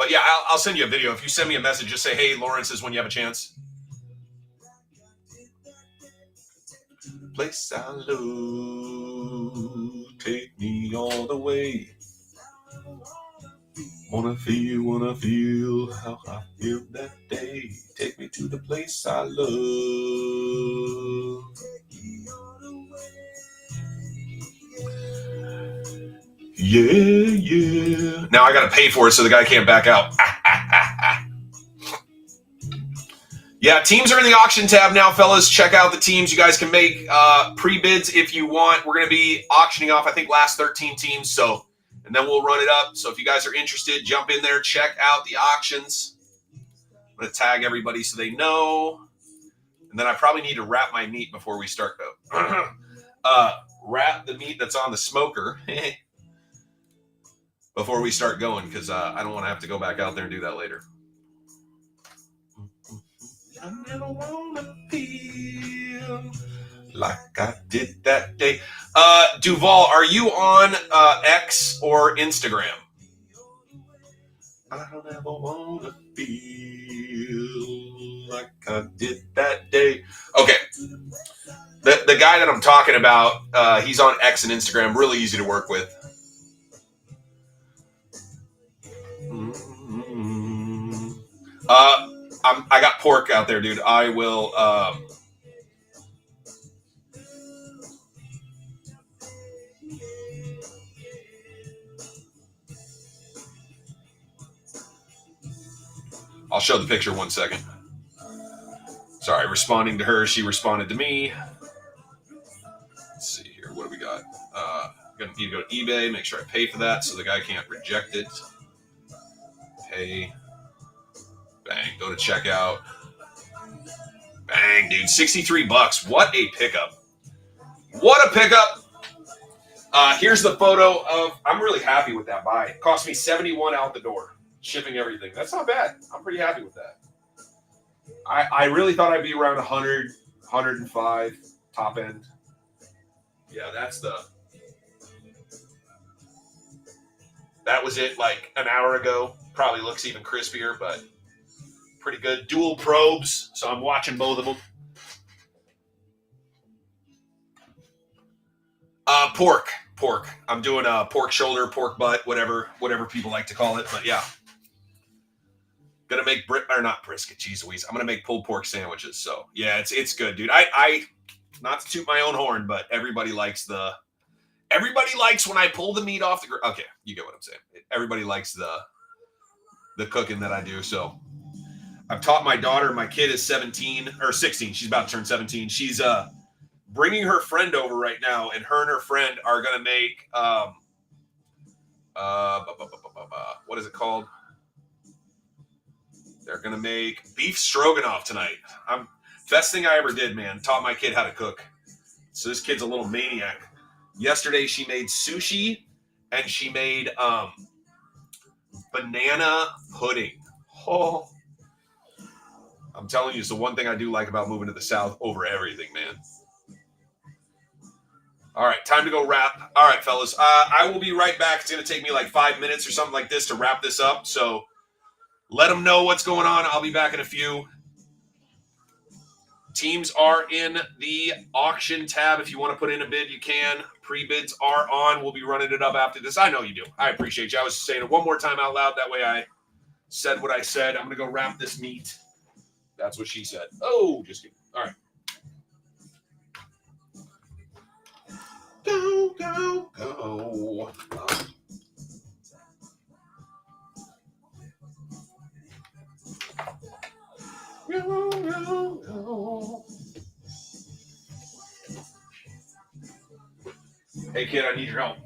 yeah, I'll send you a video. If you send me a message, just say, hey, Lawrence is when you have a chance. Place I love, take me all the way. Wanna feel how I feel that day. Take me to the place I love. Yeah. Now I gotta pay for it so the guy can't back out. Yeah, teams are in the auction tab now, fellas. Check out the teams. You guys can make pre-bids if you want. We're going to be auctioning off, I think, last 13 teams. And then we'll run it up. So if you guys are interested, jump in there. Check out the auctions. I'm going to tag everybody so they know. And then I probably need to wrap my meat before we start. Wrap the meat that's on the smoker before we start going, because I don't want to have to go back out there and do that later. I never wanna feel like I did that day. Duval, are you on X or Instagram? I don't ever wanna feel like I did that day. Okay. The guy that I'm talking about, he's on X and Instagram. Really easy to work with. I got pork out there, dude. I will. I'll show the picture 1 second. Sorry, responding to her. She responded to me. Let's see here. What do we got? Gonna need to go to eBay. Make sure I pay for that so the guy can't reject it. Pay. Bang. Go to checkout. Bang, dude. $63. What a pickup. What a pickup. Here's the photo of, I'm really happy with that buy. It cost me $71 out the door. Shipping everything. That's not bad. I'm pretty happy with that. I really thought I'd be around 100, 105 top end. Yeah, that was it like an hour ago. Probably looks even crispier, but pretty good. Dual probes, so I'm watching both of them. Pork. I'm doing a pork shoulder, pork butt, whatever people like to call it. But yeah, gonna make not brisket, cheese Louise. I'm gonna make pulled pork sandwiches. So yeah, it's good, dude. I not to toot my own horn, but everybody likes when I pull the meat off the grill. Okay, you get what I'm saying. Everybody likes the cooking that I do. So I've taught my daughter. My kid is 17 or 16. She's about to turn 17. She's bringing her friend over right now, and her friend are gonna make what is it called? They're gonna make beef stroganoff tonight. Best thing I ever did, man. Taught my kid how to cook. So this kid's a little maniac. Yesterday she made sushi and she made banana pudding. Oh, I'm telling you, it's the one thing I do like about moving to the South over everything, man. All right, time to go wrap. All right, fellas. I will be right back. It's going to take me like 5 minutes or something like this to wrap this up. So let them know what's going on. I'll be back in a few. Teams are in the auction tab. If you want to put in a bid, you can. Pre-bids are on. We'll be running it up after this. I know you do. I appreciate you. I was saying it one more time out loud. That way I said what I said. I'm going to go wrap this meat. That's what she said. Oh, just kidding. All right. Go, go, go. Go, go, go. Hey, kid, I need your help.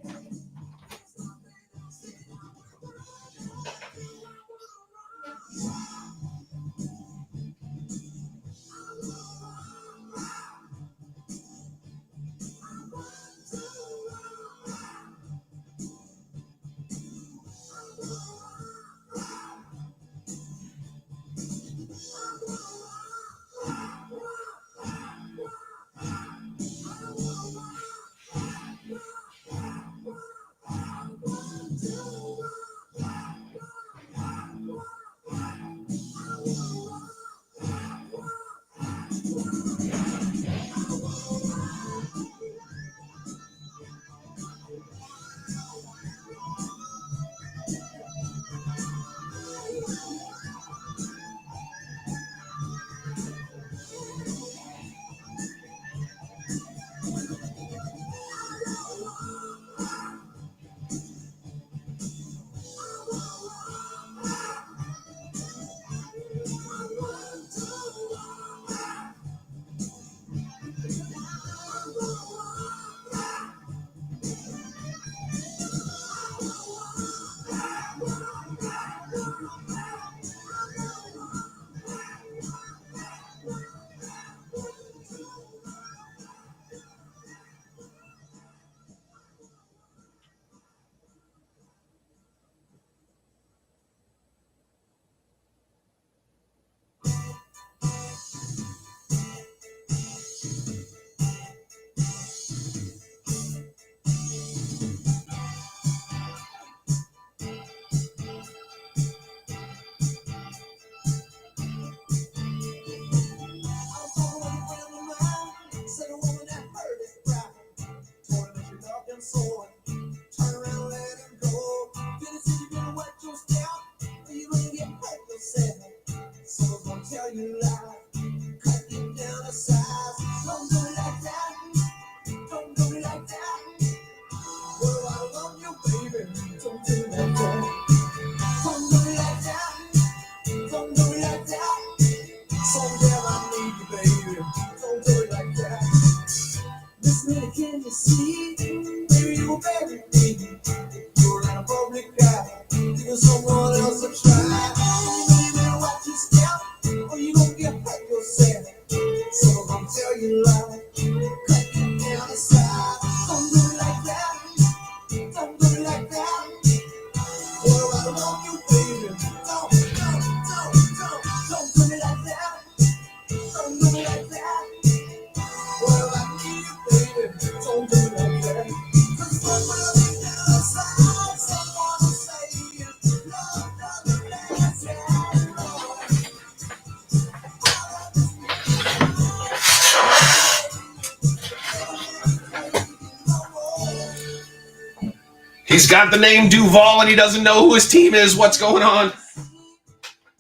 He's got the name Duval and he doesn't know who his team is. What's going on?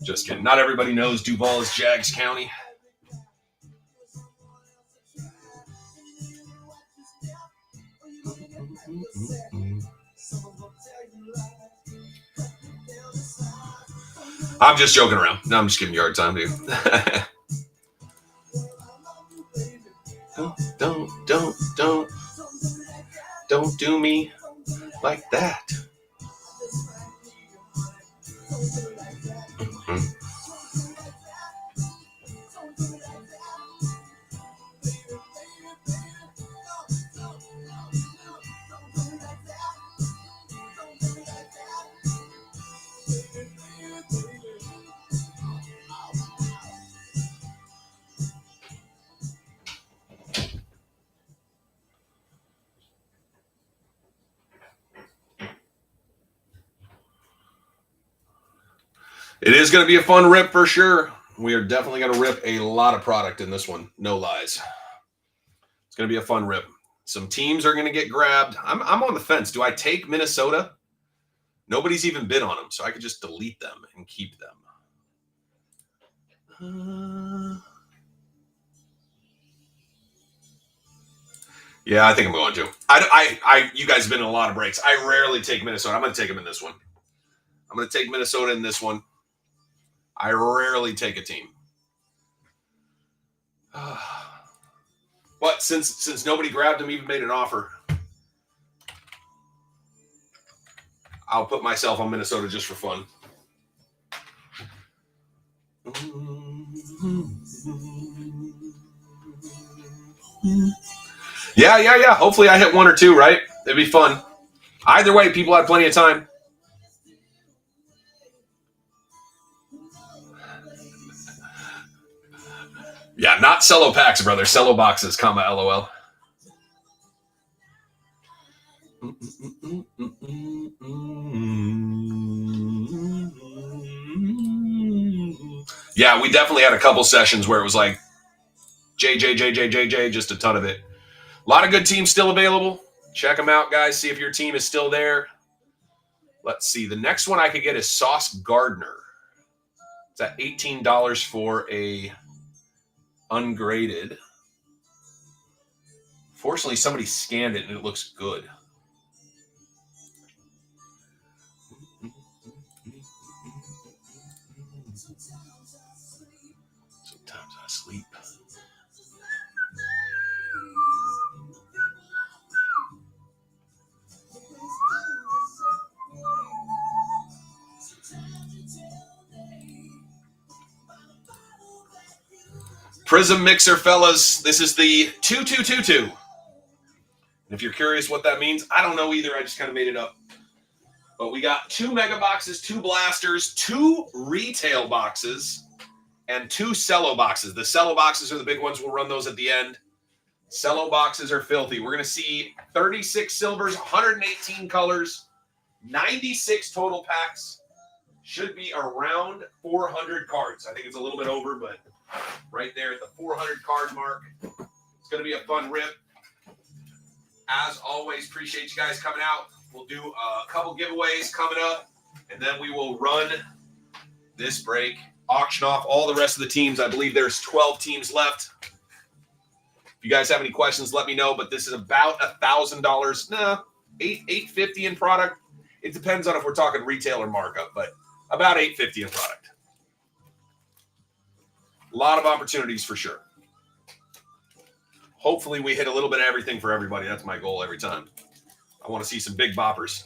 Just kidding. Not everybody knows Duval is Jags County. I'm just joking around. No, I'm just giving you a hard time, dude. Don't do me like that. It is going to be a fun rip for sure. We are definitely going to rip a lot of product in this one. No lies. It's going to be a fun rip. Some teams are going to get grabbed. I'm on the fence. Do I take Minnesota? Nobody's even bid on them, so I could just delete them and keep them. Yeah, I think I'm going to. You guys have been in a lot of breaks. I rarely take Minnesota. I'm going to take them in this one. I'm going to take Minnesota in this one. I rarely take a team. But since nobody grabbed them, even made an offer, I'll put myself on Minnesota just for fun. Yeah. Hopefully I hit one or two, right? It'd be fun. Either way, people have plenty of time. Yeah, not cello packs, brother. Cello boxes, comma, LOL. Yeah, we definitely had a couple sessions where it was like JJ, just a ton of it. A lot of good teams still available. Check them out, guys. See if your team is still there. Let's see. The next one I could get is Sauce Gardner. It's at $18 for a ungraded. Fortunately, somebody scanned it and it looks good. Sometimes I sleep. Prizm mixer, fellas. This is the 2222. And if you're curious what that means, I don't know either. I just kind of made it up. But we got 2 mega boxes, 2 blasters, 2 retail boxes, and 2 cello boxes. The cello boxes are the big ones. We'll run those at the end. Cello boxes are filthy. We're going to see 36 silvers, 118 colors, 96 total packs. Should be around 400 cards. I think it's a little bit over, but right there at the 400 card mark. It's going to be a fun rip. As always, appreciate you guys coming out. We'll do a couple giveaways coming up, and then we will run this break, auction off all the rest of the teams. I believe there's 12 teams left. If you guys have any questions, let me know, but this is about $1,000. Nah, $850 in product. It depends on if we're talking retail or markup, but about $850 in product. A lot of opportunities for sure. Hopefully we hit a little bit of everything for everybody. That's my goal every time. I want to see some big boppers.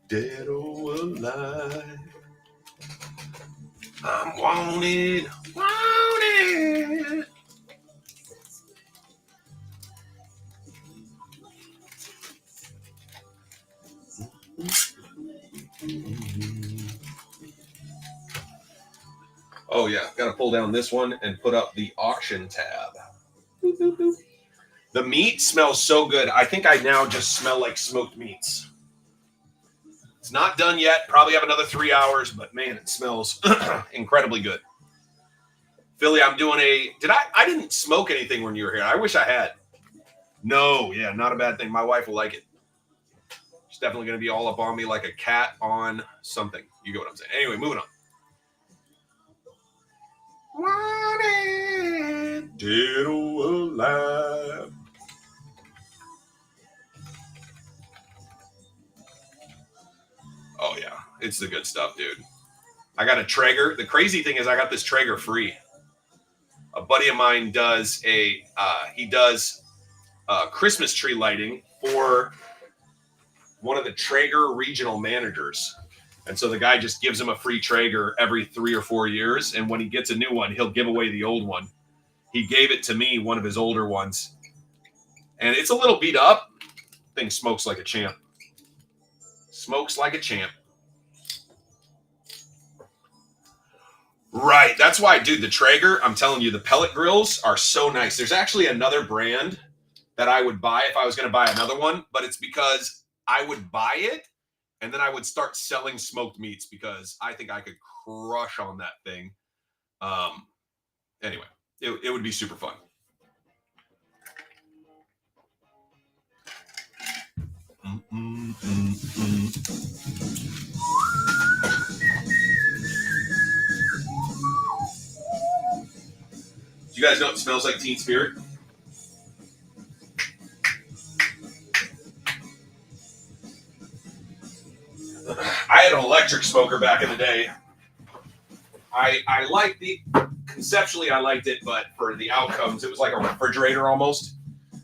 Dead or alive, I'm wanted. Oh yeah, got to pull down this one and put up the auction tab. The meat smells so good. I think I now just smell like smoked meats. It's not done yet. Probably have another 3 hours, but man, it smells incredibly good. Philly, I'm doing I didn't smoke anything when you were here. I wish I had. No, yeah, not a bad thing. My wife will like it. She's definitely going to be all up on me like a cat on something. You get what I'm saying. Anyway, moving on. Wanted, dead or alive. Oh, yeah. It's the good stuff, dude. I got a Traeger. The crazy thing is I got this Traeger free. A buddy of mine does Christmas tree lighting for one of the Traeger regional managers. And so the guy just gives him a free Traeger every 3 or 4 years. And when he gets a new one, he'll give away the old one. He gave it to me, one of his older ones. And it's a little beat up. Thing smokes like a champ. Smokes like a champ. Right. That's why, dude, the Traeger, I'm telling you, the pellet grills are so nice. There's actually another brand that I would buy if I was going to buy another one. But it's because I would buy it and then I would start selling smoked meats because I think I could crush on that thing. Anyway, it would be super fun. Do you guys know it smells like Teen Spirit? I had an electric smoker back in the day. I liked conceptually I liked it, but for the outcomes, it was like a refrigerator almost.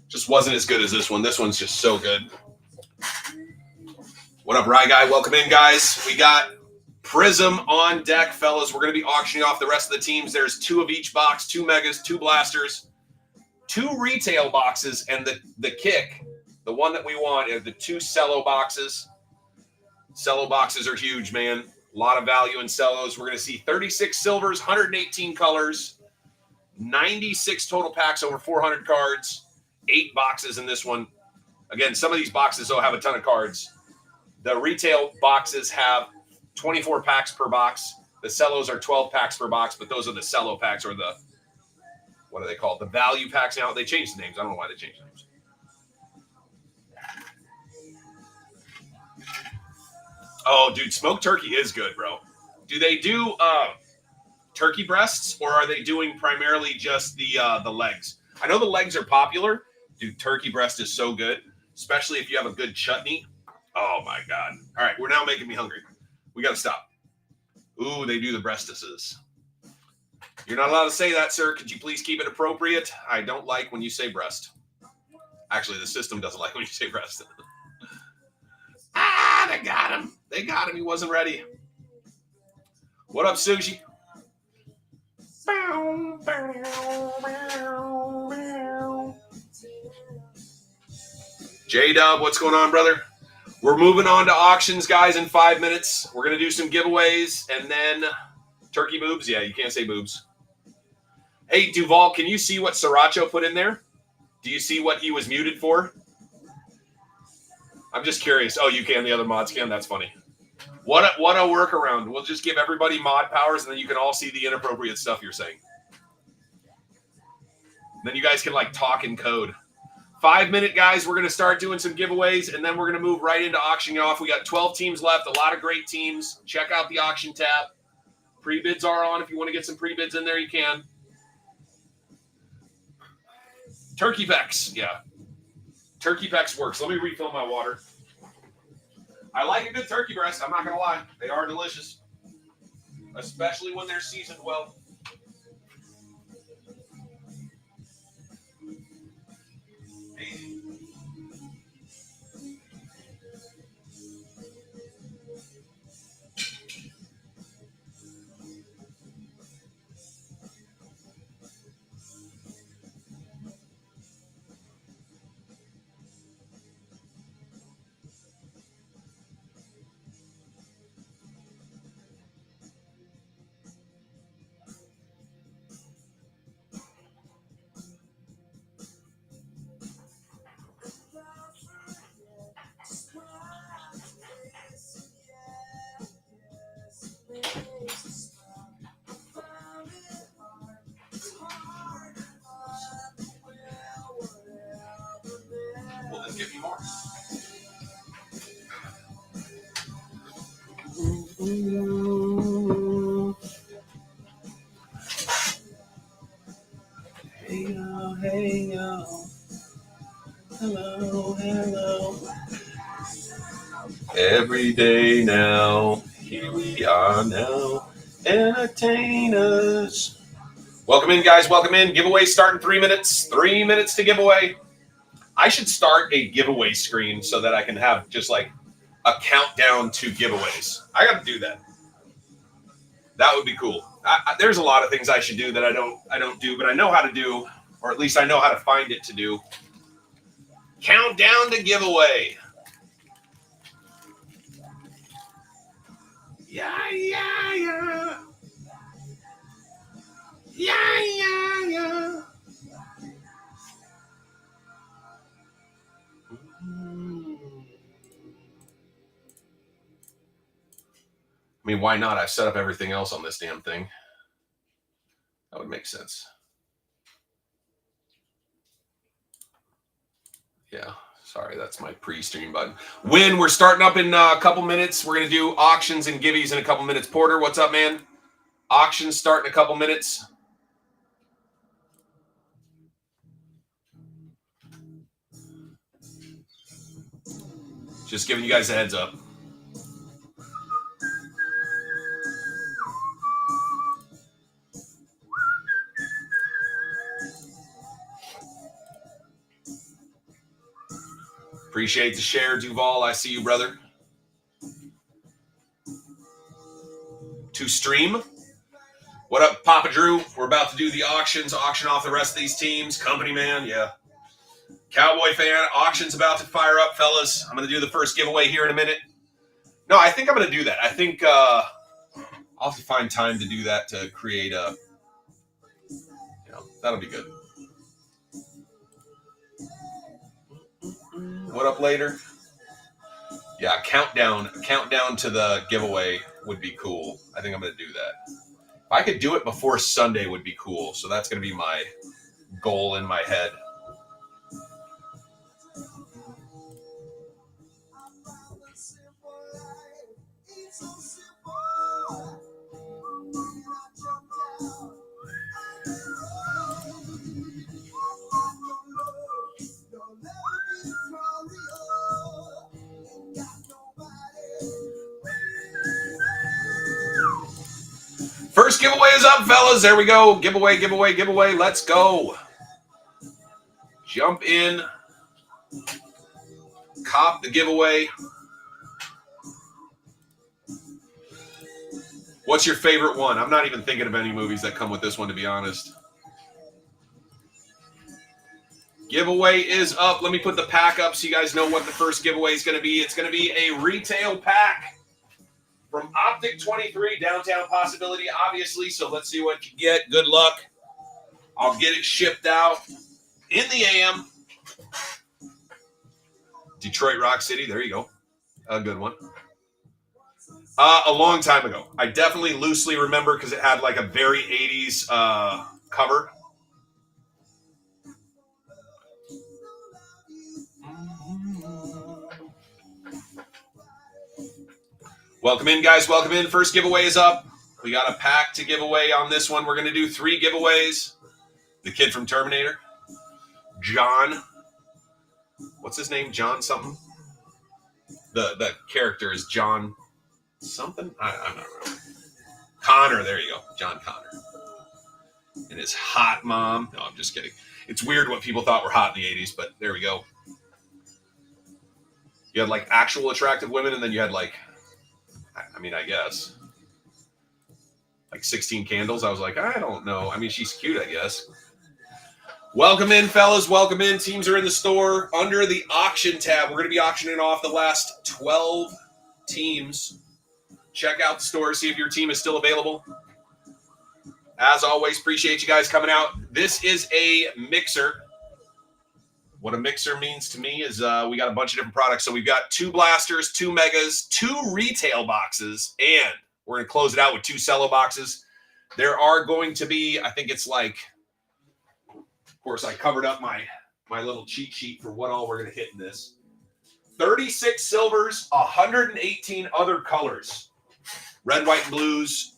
Just wasn't as good as this one. This one's just so good. What up, Rye Guy? Welcome in, guys. We got Prizm on deck, fellas. We're going to be auctioning off the rest of the teams. There's 2 of each box, 2 megas, 2 blasters, 2 retail boxes, and the kick, the one that we want, are the 2 cello boxes. Cello boxes are huge, man. A lot of value in cellos. We're going to see 36 silvers, 118 colors, 96 total packs, over 400 cards, 8 boxes in this one. Again, some of these boxes will have a ton of cards. The retail boxes have 24 packs per box. The cellos are 12 packs per box, but those are the cello packs, or the, what are they called? The value packs now. They changed the names. I don't know why they changed the names. Oh, dude, smoked turkey is good, bro. Do they do turkey breasts, or are they doing primarily just the legs? I know the legs are popular. Dude, turkey breast is so good, especially if you have a good chutney. Oh, my God. All right, we're now making me hungry. We got to stop. Ooh, they do the breastises. You're not allowed to say that, sir. Could you please keep it appropriate? I don't like when you say breast. Actually, the system doesn't like when you say breast. They got him. They got him. He wasn't ready. What up, Sushi? J-Dub, what's going on, brother? We're moving on to auctions, guys, in 5 minutes. We're going to do some giveaways, and then turkey boobs. Yeah, you can't say boobs. Hey, Duval, can you see what Sriracha put in there? Do you see what he was muted for? I'm just curious. Oh, you can. The other mods can. That's funny. What a workaround. We'll just give everybody mod powers, and then you can all see the inappropriate stuff you're saying. Then you guys can, like, talk in code. 5 minute, guys. We're going to start doing some giveaways, and then we're going to move right into auctioning off. We got 12 teams left. A lot of great teams. Check out the auction tab. Pre-bids are on. If you want to get some pre-bids in there, you can. Turkey Pecs. Yeah. Turkey Pecs works. Let me refill my water. I like a good turkey breast. I'm not going to lie. They are delicious. Especially when they're seasoned well. Well, then give me more. Hey, yo, hey, yo. Hello, hello. Every day now, here we are now. Entertain us. Welcome in, guys. Welcome in. Giveaway starting 3 minutes. 3 minutes to giveaway. I should start a giveaway screen so that I can have just like a countdown to giveaways. I got to do that. That would be cool. There's a lot of things I should do that I don't do, but I know how to do, or at least I know how to find it to do. Countdown to giveaway. Yeah, yeah, yeah. Yeah, yeah, yeah. I mean, why not? I've set up everything else on this damn thing. That would make sense. Yeah, sorry, that's my pre-stream button. Win, we're starting up in a couple minutes. We're going to do auctions and givvies in a couple minutes. Porter, what's up, man? Auctions start in a couple minutes. Just giving you guys a heads up. Appreciate the share, Duval. I see you, brother. To stream. What up, Papa Drew? We're about to do the auctions, auction off the rest of these teams. Company man, yeah. Cowboy fan, auction's about to fire up, fellas. I'm going to do the first giveaway here in a minute. No, I think I'm going to do that. I think I'll have to find time to do that to create a, that'll be good. What up later? Yeah, countdown to the giveaway would be cool. I think I'm going to do that. If I could do it before Sunday would be cool. So that's going to be my goal in my head. First giveaway is up, fellas. There we go. Giveaway. Let's go. Jump in. Cop the giveaway. What's your favorite one? I'm not even thinking of any movies that come with this one, to be honest. Giveaway is up. Let me put the pack up so you guys know what the first giveaway is going to be. It's going to be a retail pack from Optic 23, Downtown Possibility, obviously. So let's see what you get. Good luck. I'll get it shipped out in the AM. Detroit Rock City. There you go. A good one. A long time ago. I definitely loosely remember because it had like a very 80s cover. Welcome in, guys. Welcome in. First giveaway is up. We got a pack to give away on this one. We're going to do 3 giveaways. The kid from Terminator. John. What's his name? John something? The character is John something? I'm not remembering. Connor. There you go. John Connor. And his hot mom. No, I'm just kidding. It's weird what people thought were hot in the 80s, but there we go. You had like actual attractive women, and then you had like, I mean, I guess, like 16 Candles. I was like, I don't know. I mean, she's cute, I guess. Welcome in, fellas. Welcome in. Teams are in the store under the auction tab. We're going to be auctioning off the last 12 teams. Check out the store, see if your team is still available. As always, appreciate you guys coming out. This is a mixer. What a mixer means to me is we got a bunch of different products. So we've got 2 blasters, 2 megas, 2 retail boxes, and we're going to close it out with 2 cello boxes. There are going to be, I think it's like, of course, I covered up my little cheat sheet for what all we're going to hit in this. 36 silvers, 118 other colors. Red, white, and blues.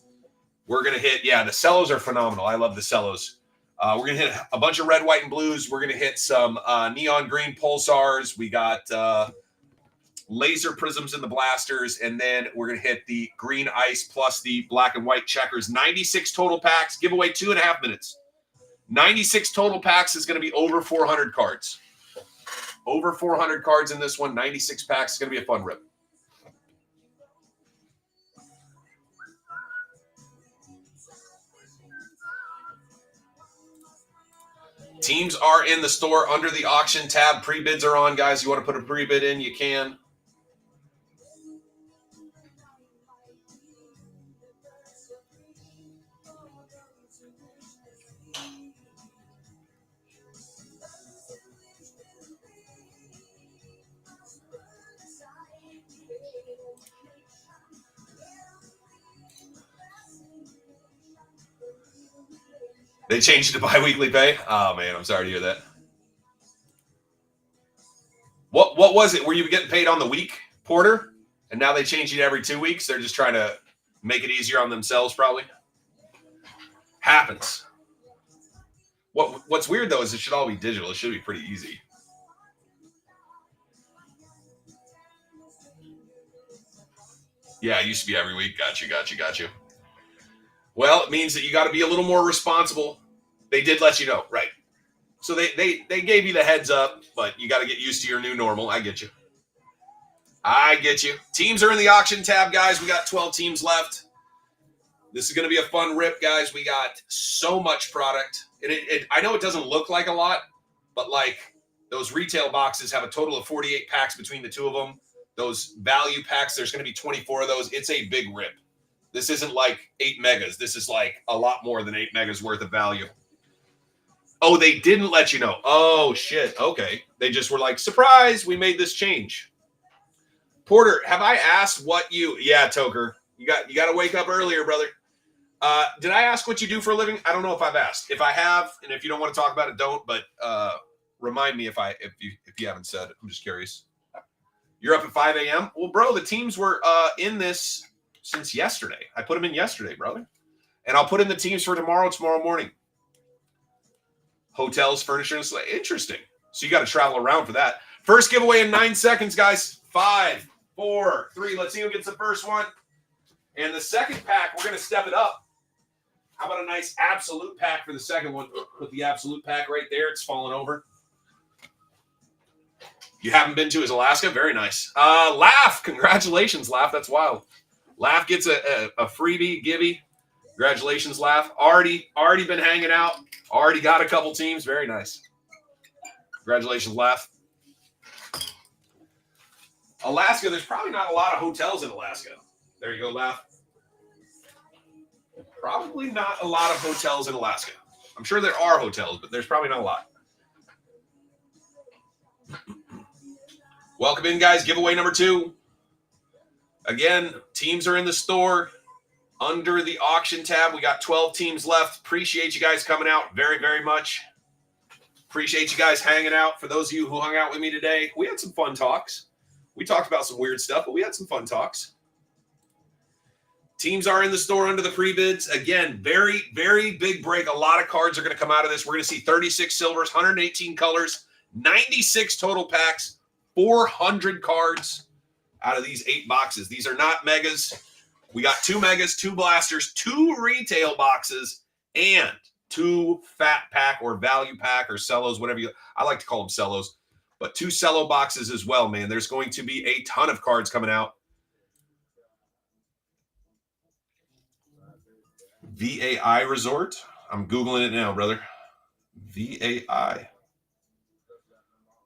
We're going to hit, yeah, the cellos are phenomenal. I love the cellos. We're going to hit a bunch of red, white, and blues. We're going to hit some neon green pulsars. We got laser prisms in the blasters. And then we're going to hit the green ice plus the black and white checkers. 96 total packs. Giveaway 2.5 minutes. 96 total packs is going to be over 400 cards. Over 400 cards in this one. 96 packs is going to be a fun rip. Teams are in the store under the auction tab. Pre-bids are on, guys. You want to put a pre-bid in, you can. They changed it to bi-weekly pay? Oh, man, I'm sorry to hear that. What was it? Were you getting paid on the week, Porter? And now they change it every 2 weeks? They're just trying to make it easier on themselves, probably? Happens. What's weird, though, is it should all be digital. It should be pretty easy. Yeah, it used to be every week. Got you. Well, it means that you got to be a little more responsible. They did let you know, right? So they gave you the heads up, but you got to get used to your new normal. I get you. Teams are in the auction tab, guys. We got 12 teams left. This is going to be a fun rip, guys. We got so much product. I know it doesn't look like a lot, but like those retail boxes have a total of 48 packs between the two of them. Those value packs, there's going to be 24 of those. It's a big rip. This isn't like 8 megas. This is like a lot more than 8 megas worth of value. Oh, they didn't let you know. Oh, shit. Okay. They just were like, surprise, we made this change. Porter, have I asked what you... Yeah, Toker. You got to wake up earlier, brother. Did I ask what you do for a living? I don't know if I've asked. If I have, and if you don't want to talk about it, don't. But remind me if you haven't said. I'm just curious. You're up at 5 a.m.? Well, bro, the teams were in this since yesterday. I put them in yesterday, brother. And I'll put in the teams for tomorrow morning. Hotels, furniture, and sleigh. Interesting. So you got to travel around for that. First giveaway in 9 seconds, guys. 5, 4, 3. Let's see who gets the first one. And the second pack, we're going to step it up. How about a nice absolute pack for the second one? Put the absolute pack right there. It's falling over. You haven't been to is Alaska? Very nice. Laugh. Congratulations, Laugh. That's wild. Laugh gets a freebie, givey. Congratulations, Laugh. Already been hanging out. Already got a couple teams. Very nice. Congratulations, Laugh. Alaska, there's probably not a lot of hotels in Alaska. There you go, Laugh. Probably not a lot of hotels in Alaska. I'm sure there are hotels, but there's probably not a lot. Welcome in, guys. Giveaway number 2. Again, teams are in the store under the auction tab. We got 12 teams left. Appreciate you guys coming out very, very much. Appreciate you guys hanging out. For those of you who hung out with me today, we had some fun talks. We talked about some weird stuff, but we had some fun talks. Teams are in the store under the pre-bids. Again, very, very big break. A lot of cards are going to come out of this. We're going to see 36 silvers, 118 colors, 96 total packs, 400 cards out of these 8 boxes. These are not megas. We got 2 megas, 2 blasters, 2 retail boxes, and 2 fat pack or value pack or cellos, whatever you... I like to call them cellos. But 2 cello boxes as well, man. There's going to be a ton of cards coming out. VAI Resort. I'm Googling it now, brother. VAI.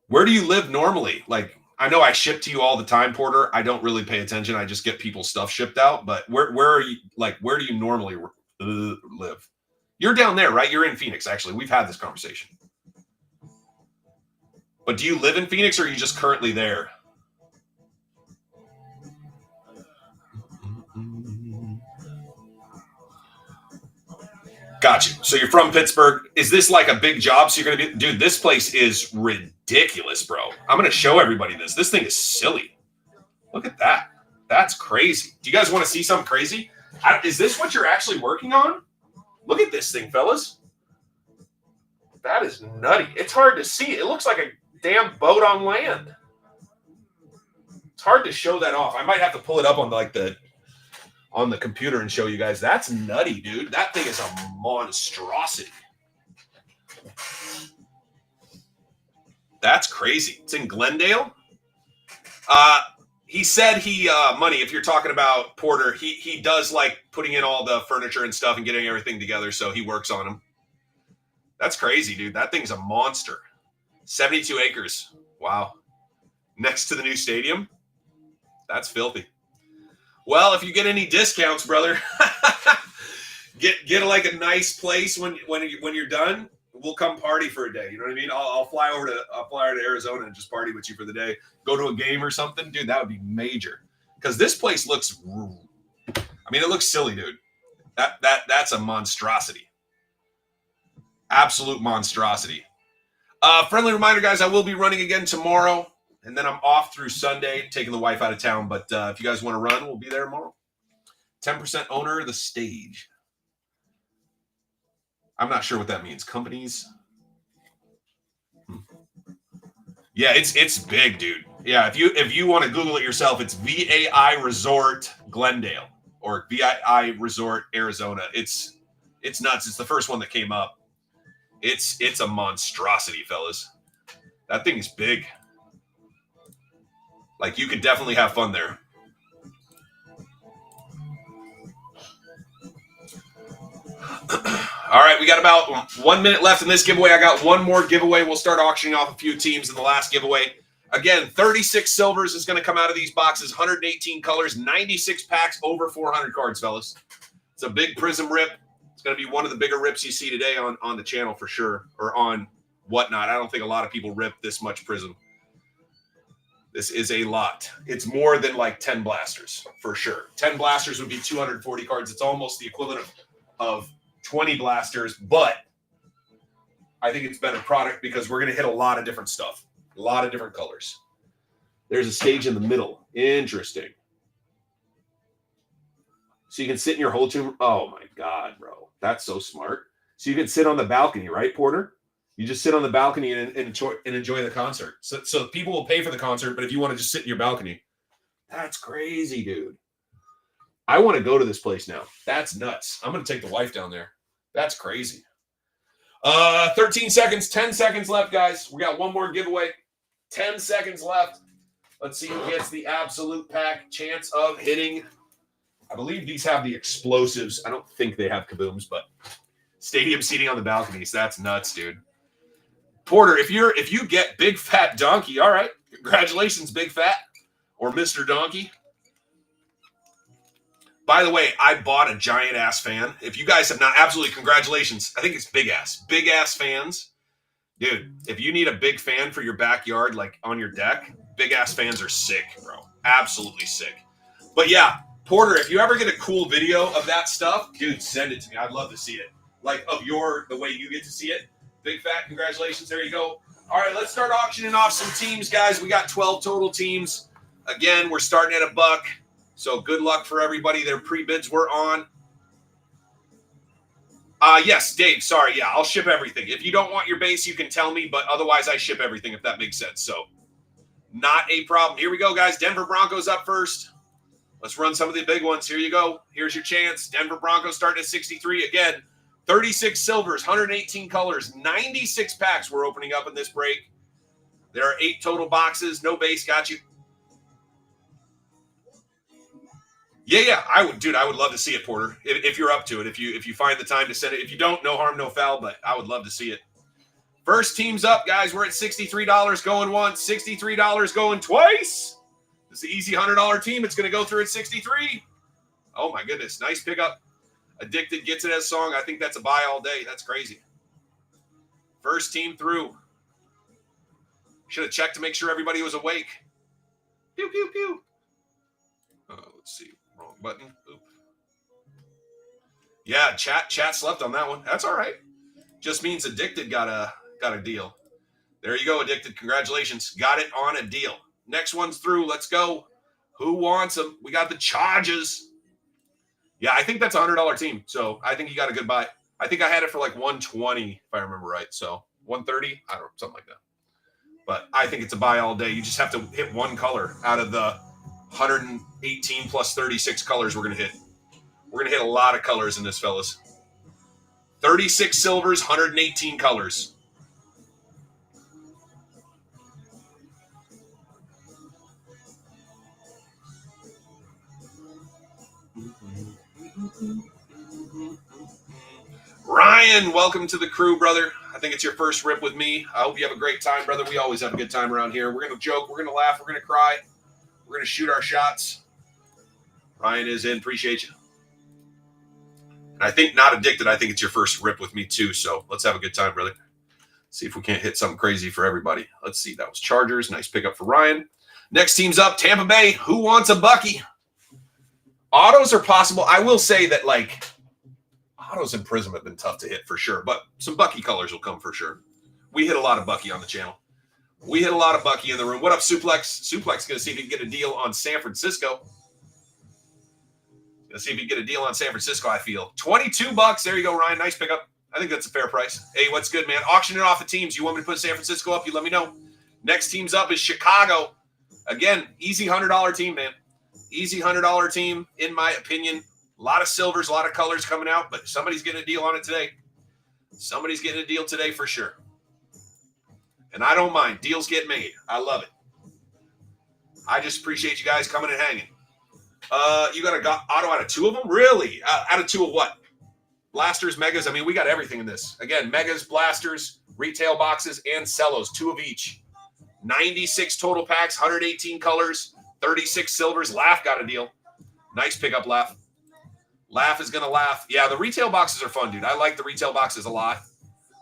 Where do you live normally? Like, I know I ship to you all the time, Porter. I don't really pay attention. I just get people's stuff shipped out. But where are you? Like, where do you normally live? You're down there, right? You're in Phoenix, actually. We've had this conversation. But do you live in Phoenix or are you just currently there? Got you. So you're from Pittsburgh. Is this like a big job? So you're going to be... Dude, this place is ridiculous, bro. I'm going to show everybody this. This thing is silly. Look at that. That's crazy. Do you guys want to see something crazy? Is this what you're actually working on? Look at this thing, fellas. That is nutty. It's hard to see. It looks like a damn boat on land. It's hard to show that off. I might have to pull it up on like on the computer and show you guys. That's nutty, dude. That thing is a monstrosity. That's crazy. It's in Glendale. He said Money, if you're talking about Porter, he does like putting in all the furniture and stuff and getting everything together, so he works on them. That's crazy, dude. That thing's a monster. 72 acres. Wow. Next to the new stadium. That's filthy. Well, if you get any discounts, brother, get like a nice place when you're done. We'll come party for a day. You know what I mean? I'll fly over to Arizona and just party with you for the day. Go to a game or something, dude. That would be major. Because this place looks. I mean, it looks silly, dude. That's a monstrosity. Absolute monstrosity. Friendly reminder, guys, I will be running again tomorrow, and then I'm off through Sunday, taking the wife out of town. But if you guys want to run, we'll be there tomorrow. 10% owner of the stage. I'm not sure what that means. Companies. Yeah, it's big, dude. Yeah, if you want to Google it yourself, it's VAI Resort Glendale or VAI Resort Arizona. It's nuts. It's the first one that came up. It's a monstrosity, fellas. That thing is big. Like, you could definitely have fun there. All right, we got about 1 minute left in this giveaway. I got one more giveaway. We'll start auctioning off a few teams in the last giveaway. Again, 36 silvers is going to come out of these boxes, 118 colors, 96 packs, over 400 cards, fellas. It's a big Prizm rip. It's going to be one of the bigger rips you see today on the channel for sure, or on whatnot. I don't think a lot of people rip this much Prizm. This is a lot. It's more than like 10 blasters, for sure. 10 blasters would be 240 cards. It's almost the equivalent of 20 blasters, but I think it's better product because we're going to hit a lot of different stuff, a lot of different colors. There's a stage in the middle. Interesting. So you can sit in your whole tomb. Oh my God, bro. That's so smart. So you can sit on the balcony, right, Porter? You just sit on the balcony and enjoy the concert. So people will pay for the concert, but if you want to just sit in your balcony, that's crazy, dude. I want to go to this place now. That's nuts. I'm going to take the wife down there. That's crazy. 13 seconds, 10 seconds left, guys. We got one more giveaway. 10 seconds left. Let's see who gets the absolute pack chance of hitting. I believe these have the explosives. I don't think they have kabooms, but stadium seating on the balconies. That's nuts, dude. Porter, if you get Big Fat Donkey, all right. Congratulations, Big Fat or Mr. Donkey. By the way, I bought a giant ass fan. If you guys have not, absolutely congratulations. I think it's big ass fans. Dude, if you need a big fan for your backyard, like on your deck, big ass fans are sick, bro. Absolutely sick. But yeah, Porter, if you ever get a cool video of that stuff, dude, send it to me. I'd love to see it. Like of the way you get to see it. Big Fat, congratulations. There you go. All right, let's start auctioning off some teams, guys. We got 12 total teams. Again, we're starting at $1. So good luck for everybody. Their pre-bids were on. Yes, Dave, sorry. Yeah, I'll ship everything. If you don't want your base, you can tell me, but otherwise I ship everything if that makes sense. So not a problem. Here we go, guys. Denver Broncos up first. Let's run some of the big ones. Here you go. Here's your chance. Denver Broncos starting at 63. Again, 36 silvers, 118 colors, 96 packs we're opening up in this break. There are 8 total boxes. No base. Got you. Yeah, I would love to see it, Porter. If you're up to it, if you find the time to send it. If you don't, no harm, no foul, but I would love to see it. First team's up, guys. We're at $63 going once, $63 going twice. It's the easy $100 team. It's going to go through at 63. Oh my goodness, nice pickup. Addicted gets it as song. I think that's a buy all day. That's crazy. First team through. Should have checked to make sure everybody was awake. Pew pew pew. Let's see. Wrong button. Oop. Yeah, chat slept on that one. That's all right. Just means Addicted got a deal. There you go, Addicted. Congratulations. Got it on a deal. Next one's through. Let's go. Who wants them? We got the Chargers. Yeah, I think that's a $100 team. So I think you got a good buy. I think I had it for like 120, if I remember right. So 130, I don't know, something like that. But I think it's a buy all day. You just have to hit one color out of the 118 plus 36 colors we're going to hit. We're going to hit a lot of colors in this, fellas. 36 silvers, 118 colors. Ryan, welcome to the crew, brother. I think it's your first rip with me. I hope you have a great time, brother. We always have a good time around here. We're going to joke. We're going to laugh. We're going to cry. We're going to shoot our shots. Ryan is in. Appreciate you. And I think not Addicted. I think it's your first rip with me too. So let's have a good time, brother. See if we can't hit something crazy for everybody. Let's see. That was Chargers. Nice pickup for Ryan. Next team's up. Tampa Bay. Who wants a Bucky? Autos are possible. I will say that, like, Autos and Prizm have been tough to hit for sure, but some Bucky colors will come for sure. We hit a lot of Bucky on the channel. We hit a lot of Bucky in the room. What up, Suplex? Suplex going to see if he can get a deal on San Francisco. Going to see if he can get a deal on San Francisco, I feel. $22. There you go, Ryan. Nice pickup. I think that's a fair price. Hey, what's good, man? Auctioning off the teams. You want me to put San Francisco up? You let me know. Next team's up is Chicago. Again, easy $100 team, man. Easy $100 team, in my opinion. A lot of silvers, a lot of colors coming out, but somebody's getting a deal on it today. Somebody's getting a deal today for sure. And I don't mind. Deals get made. I love it. I just appreciate you guys coming and hanging. You got an auto out of 2 of them? Really? Out of 2 of what? Blasters, megas? I mean, we got everything in this. Again, megas, blasters, retail boxes, and cellos. 2 of each. 96 total packs, 118 colors, 36 silvers. Laugh got a deal. Nice pickup, Laugh. Laugh is going to laugh. Yeah, the retail boxes are fun, dude. I like the retail boxes a lot.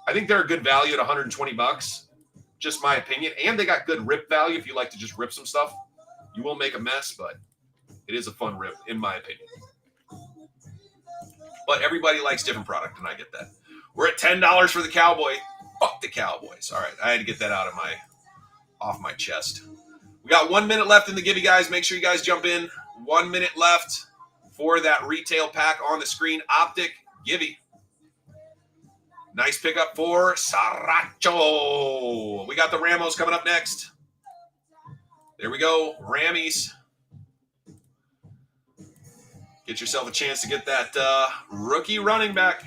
I think they're a good value at $120. Just my opinion. And they got good rip value if you like to just rip some stuff. You will make a mess, but it is a fun rip, in my opinion. But everybody likes different product, and I get that. We're at $10 for the Cowboy. Fuck the Cowboys. All right, I had to get that out of off my chest. We got 1 minute left in the Gibby, guys. Make sure you guys jump in. 1 minute left for that retail pack on the screen. Optic, Gibby. Nice pickup for Saracho. We got the Ramos coming up next. There we go, Rammies. Get yourself a chance to get that rookie running back.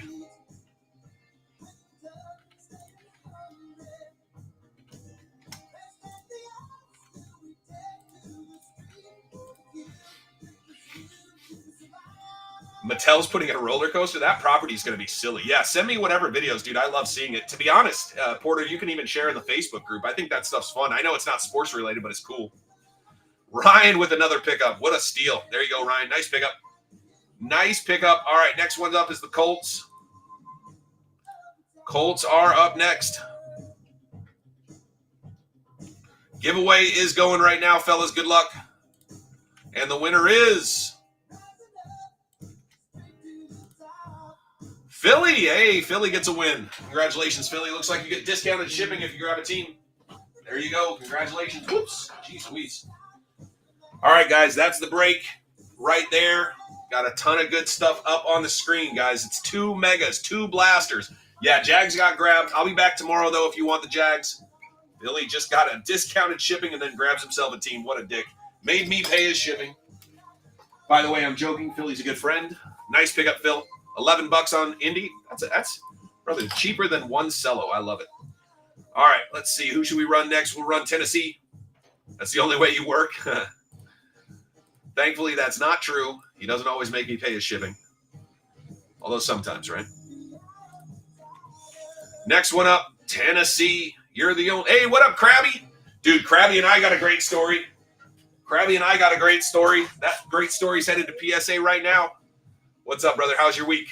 Mattel's putting in a roller coaster. That property is going to be silly. Yeah, send me whatever videos, dude. I love seeing it. To be honest, Porter, you can even share in the Facebook group. I think that stuff's fun. I know it's not sports related, but it's cool. Ryan with another pickup. What a steal. There you go, Ryan. Nice pickup. Nice pickup. All right, next one's up is the Colts. Colts are up next. Giveaway is going right now, fellas. Good luck. And the winner is Philly. Hey, Philly gets a win. Congratulations, Philly. Looks like you get discounted shipping if you grab a team. There you go. Congratulations. Whoops. Jeez Louise. All right, guys, that's the break right there. Got a ton of good stuff up on the screen, guys. It's 2 megas, 2 blasters. Yeah, Jags got grabbed. I'll be back tomorrow, though, if you want the Jags. Billy just got a discounted shipping and then grabs himself a team. What a dick. Made me pay his shipping. By the way, I'm joking. Philly's a good friend. Nice pickup, Phil. $11 on Indy. That's probably cheaper than 1 cello. I love it. All right, let's see. Who should we run next? We'll run Tennessee. That's the only way you work. Thankfully, that's not true. He doesn't always make me pay his shipping. Although sometimes, right? Next one up, Tennessee. You're the only... Hey, what up, Krabby? Dude, Krabby and I got a great story. That great story's headed to PSA right now. What's up, brother? How's your week?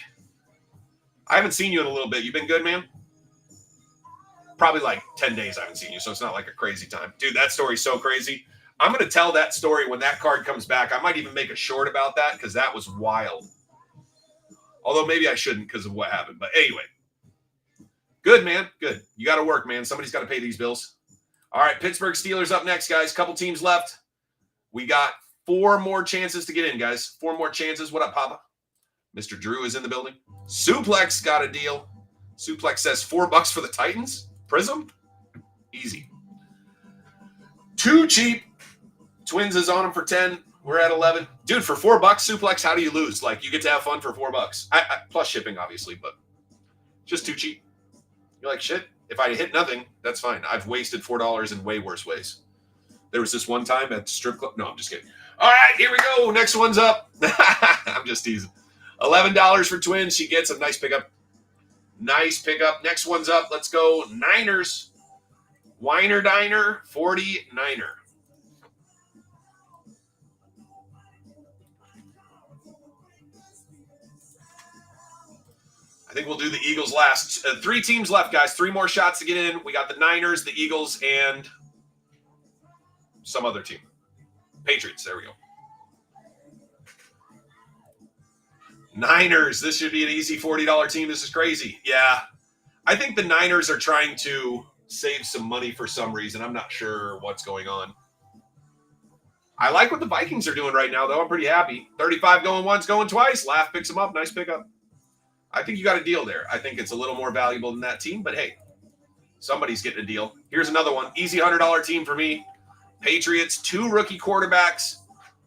I haven't seen you in a little bit. You been good, man? Probably like 10 days I haven't seen you, so it's not like a crazy time. Dude, that story's so crazy. I'm going to tell that story when that card comes back. I might even make a short about that because that was wild. Although maybe I shouldn't because of what happened. But anyway. Good, man. Good. You got to work, man. Somebody's got to pay these bills. All right, Pittsburgh Steelers up next, guys. Couple teams left. We got 4 more chances to get in, guys. 4 more chances. What up, Papa? Mr. Drew is in the building. Suplex got a deal. Suplex says $4 for the Titans. Prizm? Easy. Too cheap. Twins is on them for 10. We're at 11. Dude, for $4, Suplex, how do you lose? Like, you get to have fun for $4. Plus shipping, obviously, but just too cheap. You're like, shit, if I hit nothing, that's fine. I've wasted $4 in way worse ways. There was this one time at the strip club. No, I'm just kidding. All right, here we go. Next one's up. I'm just teasing. $11 for Twins. She gets a nice pickup. Nice pickup. Next one's up. Let's go Niners. Winer Diner, 49er. I think we'll do the Eagles last. 3 teams left, guys. 3 more shots to get in. We got the Niners, the Eagles, and some other team. Patriots. There we go. Niners. This should be an easy $40 team. This is crazy. Yeah. I think the Niners are trying to save some money for some reason. I'm not sure what's going on. I like what the Vikings are doing right now, though. I'm pretty happy. 35 going once, going twice. Laugh picks them up. Nice pickup. I think you got a deal there. I think it's a little more valuable than that team, but hey, somebody's getting a deal. Here's another one. Easy $100 team for me. Patriots, 2 rookie quarterbacks.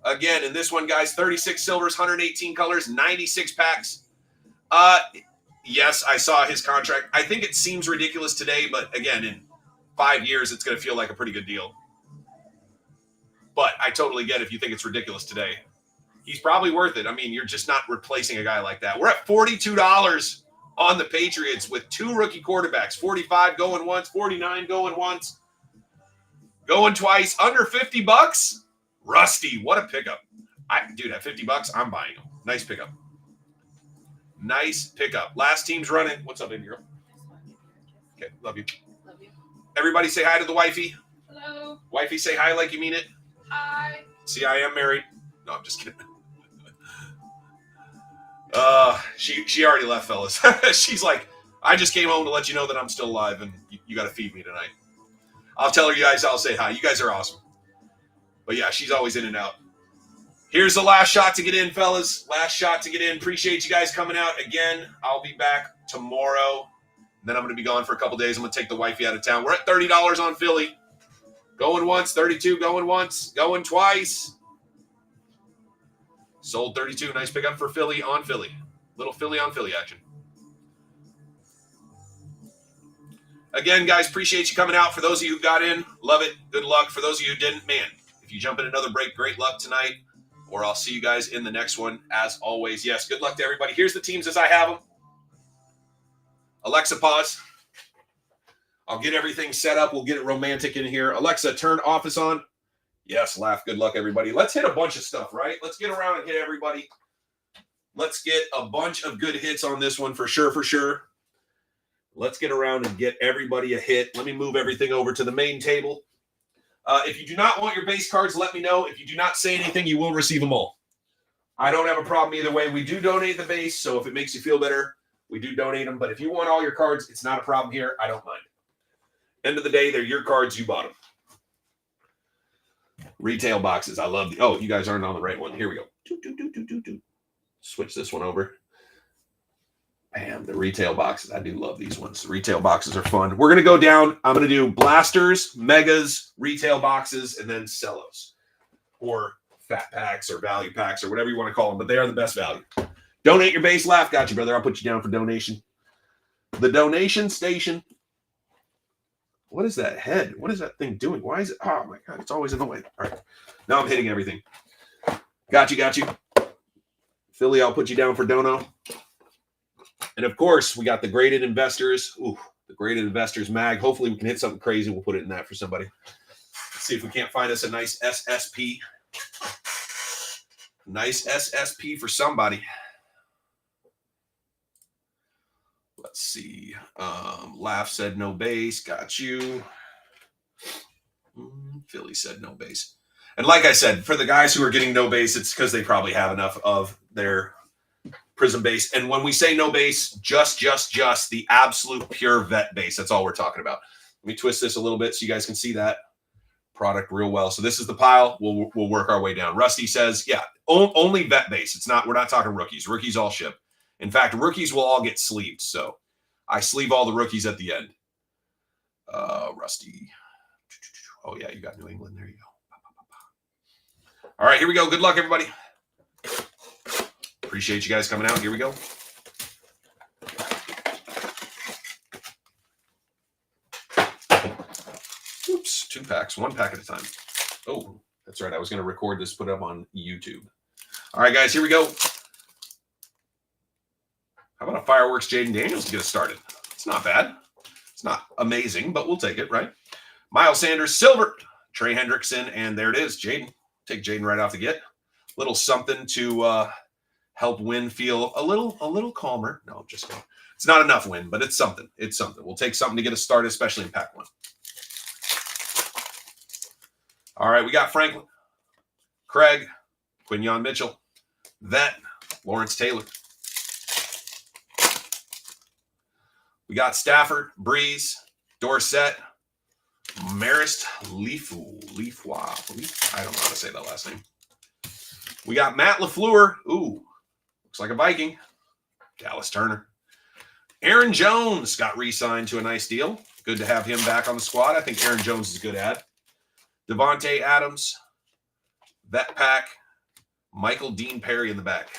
Again, in this one, guys, 36 silvers, 118 colors, 96 packs. Yes, I saw his contract. I think it seems ridiculous today, but again, in 5 years, it's going to feel like a pretty good deal. But I totally get if you think it's ridiculous today. He's probably worth it. I mean, you're just not replacing a guy like that. We're at $42 on the Patriots with 2 rookie quarterbacks. 45 going once, 49 going once, going twice, under $50. Rusty, what a pickup. Dude, at $50, I'm buying him. Nice pickup. Nice pickup. Last team's running. What's up, baby girl? Okay, love you. Love you. Everybody say hi to the wifey. Hello. Wifey, say hi like you mean it. Hi. See, I am married. No, I'm just kidding. She already left, fellas. She's like, I just came home to let you know that I'm still alive and you got to feed me tonight. I'll tell her you guys, I'll say hi. You guys are awesome. But yeah, she's always in and out. Here's the last shot to get in, fellas. Last shot to get in. Appreciate you guys coming out. Again, I'll be back tomorrow. Then I'm going to be gone for a couple days. I'm going to take the wifey out of town. We're at $30 on Philly. Going once, 32, going once, going twice. Sold 32. Nice pickup for Philly on Philly. Little Philly on Philly action. Again, guys, appreciate you coming out. For those of you who got in, love it. Good luck. For those of you who didn't, man, if you jump in another break, great luck tonight. Or I'll see you guys in the next one. As always, yes, good luck to everybody. Here's the teams as I have them. Alexa, pause. I'll get everything set up. We'll get it romantic in here. Alexa, turn office on. Yes, laugh. Good luck, everybody. Let's hit a bunch of stuff, right? Let's get around and hit everybody. Let's get a bunch of good hits on this one for sure, for sure. Let's get around and get everybody a hit. Let me move everything over to the main table. If you do not want your base cards, let me know. If you do not say anything, you will receive them all. I don't have a problem either way. We do donate the base, so if it makes you feel better, we do donate them. But if you want all your cards, it's not a problem here. I don't mind. End of the day, they're your cards. You bought them. Retail boxes. I love the. Oh, you guys aren't on the right one. Here we go. Switch this one over. Bam, the retail boxes. I do love these ones. The retail boxes are fun. We're going to go down. I'm going to do blasters, megas, retail boxes, and then cellos. Or fat packs or value packs or whatever you want to call them. But they are the best value. Donate your base. Laugh. Got you, brother. I'll put you down for donation. The donation station. What is that head? What is that thing doing? Why is it? Oh, my God. It's always in the way. All right. Now I'm hitting everything. Got you. Got you. Philly, I'll put you down for dono. And of course, we got the Graded Investors. Ooh, the Graded Investors mag. Hopefully, we can hit something crazy. We'll put it in that for somebody. Let's see if we can't find us a nice SSP. Nice SSP for somebody. Let's see. Laugh said no base. Got you. Philly said no base. And like I said, for the guys who are getting no base, it's because they probably have enough of their Prizm base. And when we say no base, just the absolute pure vet base. That's all we're talking about. Let me twist this a little bit so you guys can see that product real well. So this is the pile. We'll work our way down. Rusty says, yeah, only vet base. We're not talking rookies. Rookies all ship. In fact, rookies will all get sleeved. So I sleeve all the rookies at the end. Rusty. Oh, yeah, you got New England. There you go. All right, here we go. Good luck, everybody. Appreciate you guys coming out. Here we go. Oops, 2 packs, 1 pack at a time. Oh, that's right. I was going to record this, put it up on YouTube. All right, guys, here we go. How about a fireworks Jaden Daniels to get us started? It's not bad. It's not amazing, but we'll take it, right? Miles Sanders, silver. Trey Hendrickson, and there it is, Jaden. Take Jaden right off the get. Little something to help Win feel a little calmer. No, I'm just kidding. It's not enough Win, but it's something. It's something. We'll take something to get us started, especially in pack 1. All right, we got Franklin, Craig, Quinyon Mitchell, Vet, Lawrence Taylor. We got Stafford, Breeze, Dorsett, Marist, Leafwa. I don't know how to say that last name. We got Matt LaFleur. Ooh, looks like a Viking. Dallas Turner. Aaron Jones got re-signed to a nice deal. Good to have him back on the squad. I think Aaron Jones is a good ad. Devontae Adams, Vet Pack, Michael Dean Perry in the back.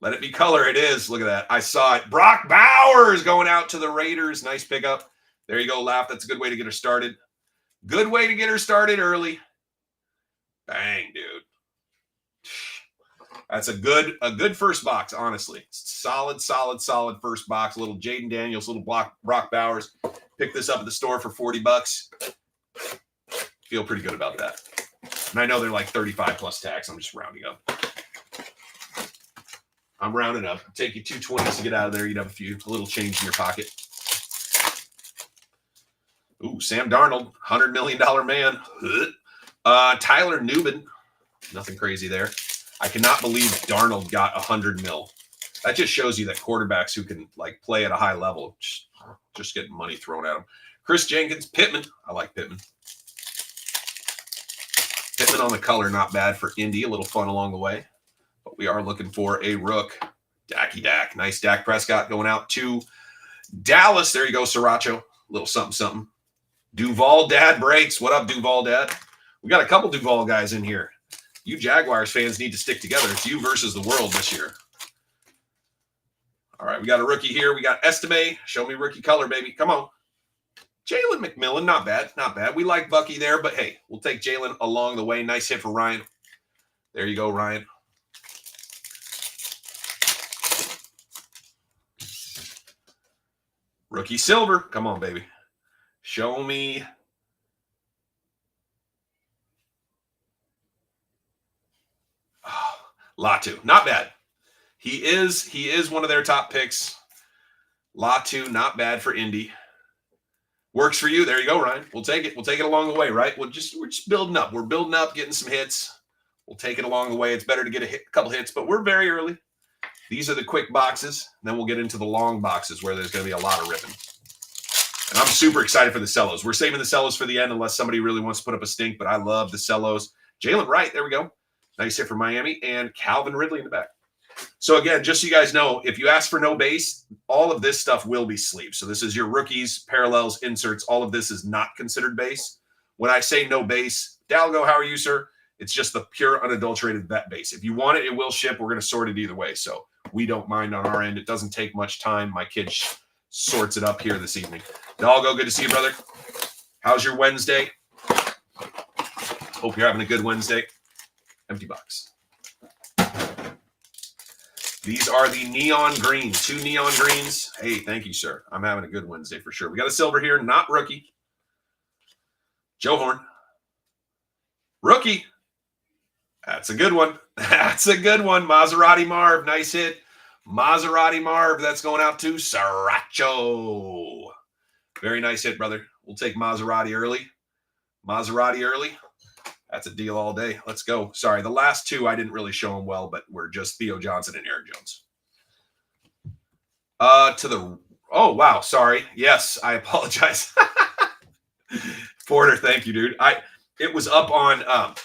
Let it be color. It is. Look at that. I saw it. Brock Bowers going out to the Raiders. Nice pickup. There you go, Laugh. That's a good way to get her started. Good way to get her started early. Bang, dude. That's a good first box, honestly. Solid first box. A little Jaden Daniels, little Brock Bowers. Pick this up at the store for $40. Feel pretty good about that. And I know they're like 35 plus tax. I'm just rounding up. I'm rounding up. Take you 220s to get out of there. You'd have a little change in your pocket. Ooh, Sam Darnold, $100 million man. Tyler Newman. Nothing crazy there. I cannot believe Darnold got $100 million. That just shows you that quarterbacks who can like play at a high level just getting money thrown at them. Chris Jenkins, Pittman. I like Pittman. Pittman on the color, not bad for Indy. A little fun along the way. But we are looking for a rook. Dak. Nice Dak Prescott going out to Dallas. There you go, Sriracha. A little something. Duval Dad breaks. What up, Duval Dad? We got a couple Duval guys in here. You Jaguars fans need to stick together. It's you versus the world this year. All right, we got a rookie here. We got Estime. Show me rookie color, baby. Come on. Jalen McMillan, not bad. We like Bucky there, but hey, we'll take Jalen along the way. Nice hit for Ryan. There you go, Ryan. Rookie silver. Come on, baby. Show me. Oh, Latu. Not bad. He is one of their top picks. Latu, not bad for Indy. Works for you. There you go, Ryan. We'll take it. We'll take it along the way, right? We're just building up. We're building up, getting some hits. We'll take it along the way. It's better to get a couple hits, but we're very early. These are the quick boxes. Then we'll get into the long boxes where there's going to be a lot of ripping. And I'm super excited for the Cellos. We're saving the Cellos for the end unless somebody really wants to put up a stink, but I love the Cellos. Jalen Wright, there we go. Nice hit for Miami. And Calvin Ridley in the back. So again, just so you guys know, if you ask for no base, all of this stuff will be sleeved. So this is your rookies, parallels, inserts. All of this is not considered base. When I say no base, Dalgo, how are you, sir? It's just the pure unadulterated vet base. If you want it, it will ship. We're going to sort it either way. So we don't mind on our end. It doesn't take much time. My kid sorts it up here this evening. Dalgo, good to see you, brother. How's your Wednesday? Hope you're having a good Wednesday. Empty box. These are the neon greens. 2 neon greens. Hey, thank you, sir. I'm having a good Wednesday for sure. We got a silver here, not rookie. Joe Horn. Rookie. That's a good one. That's a good one. Maserati Marv. Nice hit. Maserati Marv. That's going out to Sriracha. Very nice hit, brother. We'll take Maserati early. Maserati early. That's a deal all day. Let's go. Sorry, the last 2 I didn't really show them well, but we're just Theo Johnson and Aaron Jones. Oh, wow. Sorry. Yes, I apologize. Porter, thank you, dude. It was up on,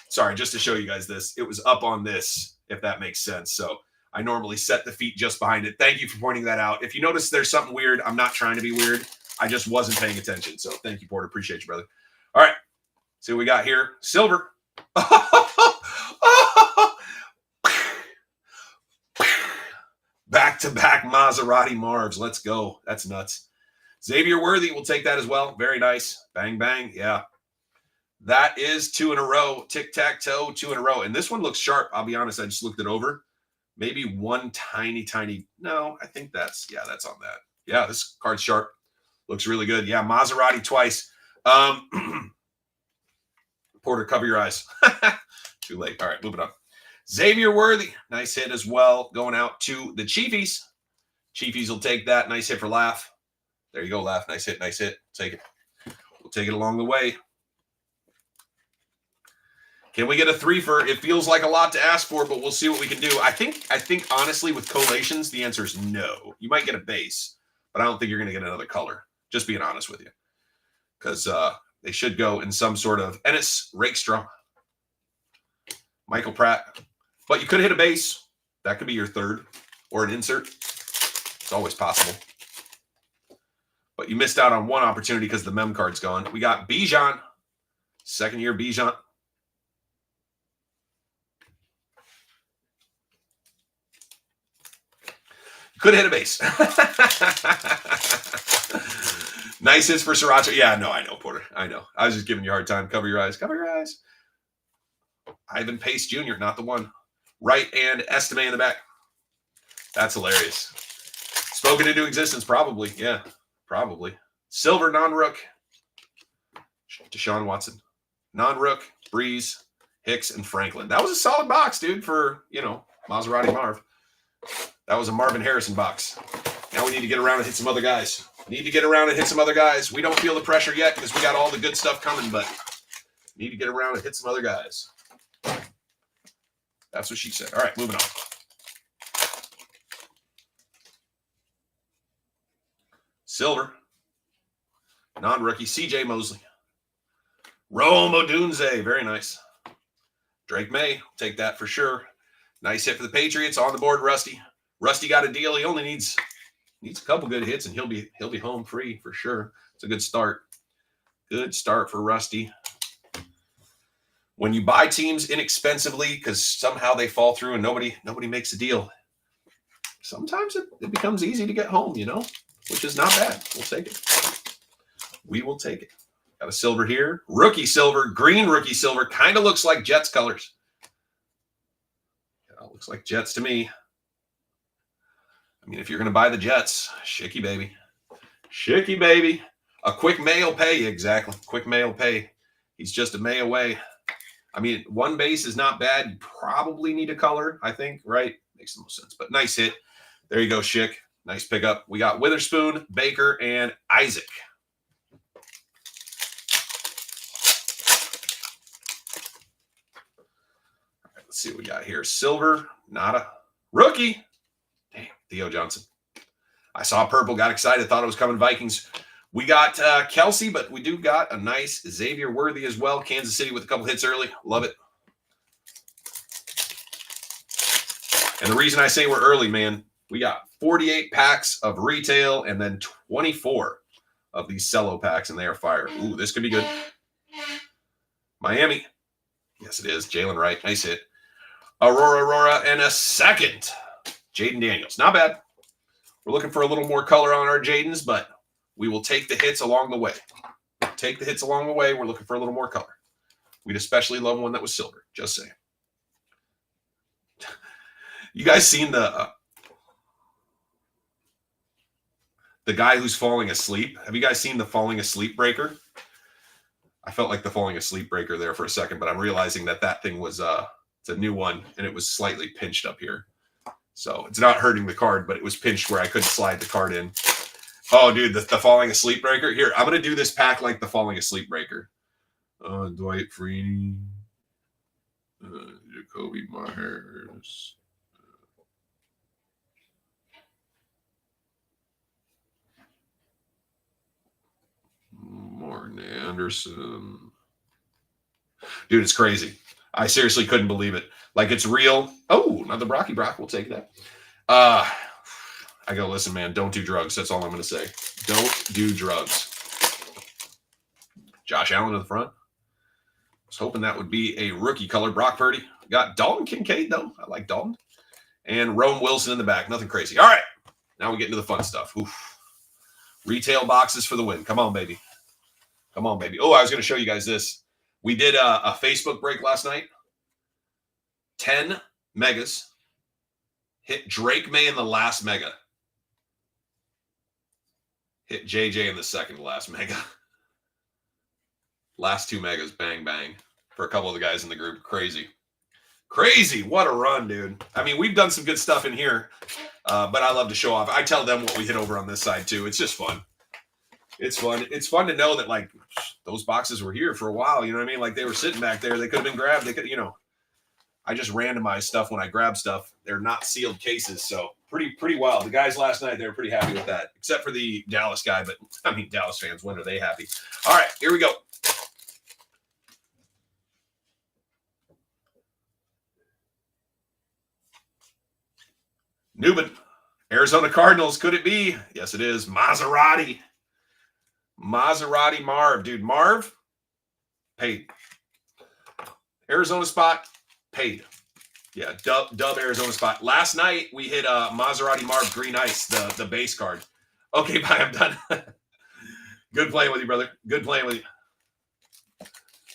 sorry, just to show you guys this. It was up on this, if that makes sense. So I normally set the feet just behind it. Thank you for pointing that out. If you notice there's something weird, I'm not trying to be weird. I just wasn't paying attention. So thank you, Porter. Appreciate you, brother. All right. See what we got here. Silver. Back-to-back Maserati Marvs. Let's go. That's nuts. Xavier Worthy will take that as well. Very nice. Bang, bang. Yeah. That is 2 in a row. Tic-tac-toe, 2 in a row. And this one looks sharp. I'll be honest. I just looked it over. Maybe one tiny. No, I think that's on that. Yeah, this card's sharp. Looks really good. Yeah, Maserati twice. Porter, cover your eyes. Too late. All right, moving on. Xavier Worthy. Nice hit as well. Going out to the Chiefies. Chiefies will take that. Nice hit for Laugh. There you go, Laugh. Nice hit. Take it. We'll take it along the way. Can we get a threefer? It feels like a lot to ask for, but we'll see what we can do. I think honestly with collations, the answer is no. You might get a base, but I don't think you're going to get another color. Just being honest with you. Because they should go in some sort of Ennis, Rakestraw, Michael Pratt. But you could hit a base. That could be your third or an insert. It's always possible. But you missed out on one opportunity because the mem card's gone. We got Bijan. Second year Bijan. Could hit a base. Nice hits for Sriracha. Yeah, no, I know, Porter. I know. I was just giving you a hard time. Cover your eyes. Cover your eyes. Ivan Pace Jr., not the one. Right and Estime in the back. That's hilarious. Spoken into existence, probably. Yeah, probably. Silver, non-rook. Deshaun Watson. Non-rook, Breeze, Hicks, and Franklin. That was a solid box, dude, for, Maserati Marv. That was a Marvin Harrison box. Now we need to get around and hit some other guys. We don't feel the pressure yet because we got all the good stuff coming, but need to get around and hit some other guys. That's what she said. All right, moving on. Silver. Non-rookie, C.J. Mosley. Rome Odunze, very nice. Drake May, take that for sure. Nice hit for the Patriots. On the board, Rusty. Rusty got a deal. He only needs a couple good hits, and he'll be home free for sure. It's a good start. Good start for Rusty. When you buy teams inexpensively because somehow they fall through and nobody makes a deal, sometimes it becomes easy to get home, which is not bad. We'll take it. We will take it. Got a silver here. Rookie silver, green rookie silver. Kind of looks like Jets colors. Yeah, looks like Jets to me. I mean, if you're going to buy the Jets, Shicky baby. Shicky baby. A quick mail pay. Exactly. Quick mail pay. He's just a May away. I mean, one base is not bad. You probably need a color, I think, right? Makes the most sense. But nice hit. There you go, Schick. Nice pickup. We got Witherspoon, Baker, and Isaac. All right, let's see what we got here. Silver, nada. Rookie. Damn, Theo Johnson. I saw purple, got excited, thought it was coming Vikings. We got Kelsey, but we do got a nice Xavier Worthy as well. Kansas City with a couple hits early. Love it. And the reason I say we're early, man, we got 48 packs of retail and then 24 of these cello packs, and they are fire. Ooh, this could be good. Miami. Yes, it is. Jalen Wright. Nice hit. Aurora, and a second. Jaden Daniels. Not bad. We're looking for a little more color on our Jadens, but we will take the hits along the way. We're looking for a little more color. We'd especially love one that was silver. Just saying. You guys seen the guy who's falling asleep? Have you guys seen the falling asleep breaker? I felt like the falling asleep breaker there for a second, but I'm realizing that thing was it's a new one, and it was slightly pinched up here. So it's not hurting the card, but it was pinched where I couldn't slide the card in. Oh, dude, the falling asleep breaker. Here, I'm going to do this pack like the falling asleep breaker. Dwight Freeney. Jacoby Myers. Martin Anderson. Dude, it's crazy. I seriously couldn't believe it. Like, it's real. Oh, another Brocky Brock. We'll take that. I go, listen, man, don't do drugs. That's all I'm going to say. Don't do drugs. Josh Allen to the front. I was hoping that would be a rookie color. Brock Purdy. Got Dalton Kincaid, though. I like Dalton. And Rome Wilson in the back. Nothing crazy. All right. Now we get into the fun stuff. Oof. Retail boxes for the win. Come on, baby. Come on, baby. Oh, I was going to show you guys this. We did a Facebook break last night. 10 megas. Hit Drake May in the last mega. Hit JJ in the second to last mega. Last two megas, bang, bang. For a couple of the guys in the group. Crazy. Crazy. What a run, dude. I mean, we've done some good stuff in here, but I love to show off. I tell them what we hit over on this side, too. It's just fun. It's fun. It's fun to know that like those boxes were here for a while. You know what I mean? Like they were sitting back there. They could have been grabbed. They could, you know. I just randomize stuff when I grab stuff. They're not sealed cases, so pretty wild. The guys last night, they were pretty happy with that, except for the Dallas guy. But I mean, Dallas fans, when are they happy? All right, here we go. Newman, Arizona Cardinals. Could it be? Yes, it is. Maserati Marv, dude. Marv paid. Arizona spot paid. Yeah, dub Arizona spot. Last night we hit Maserati Marv Green Ice, the base card. Okay, bye. I'm done. Good playing with you, brother. Good playing with you.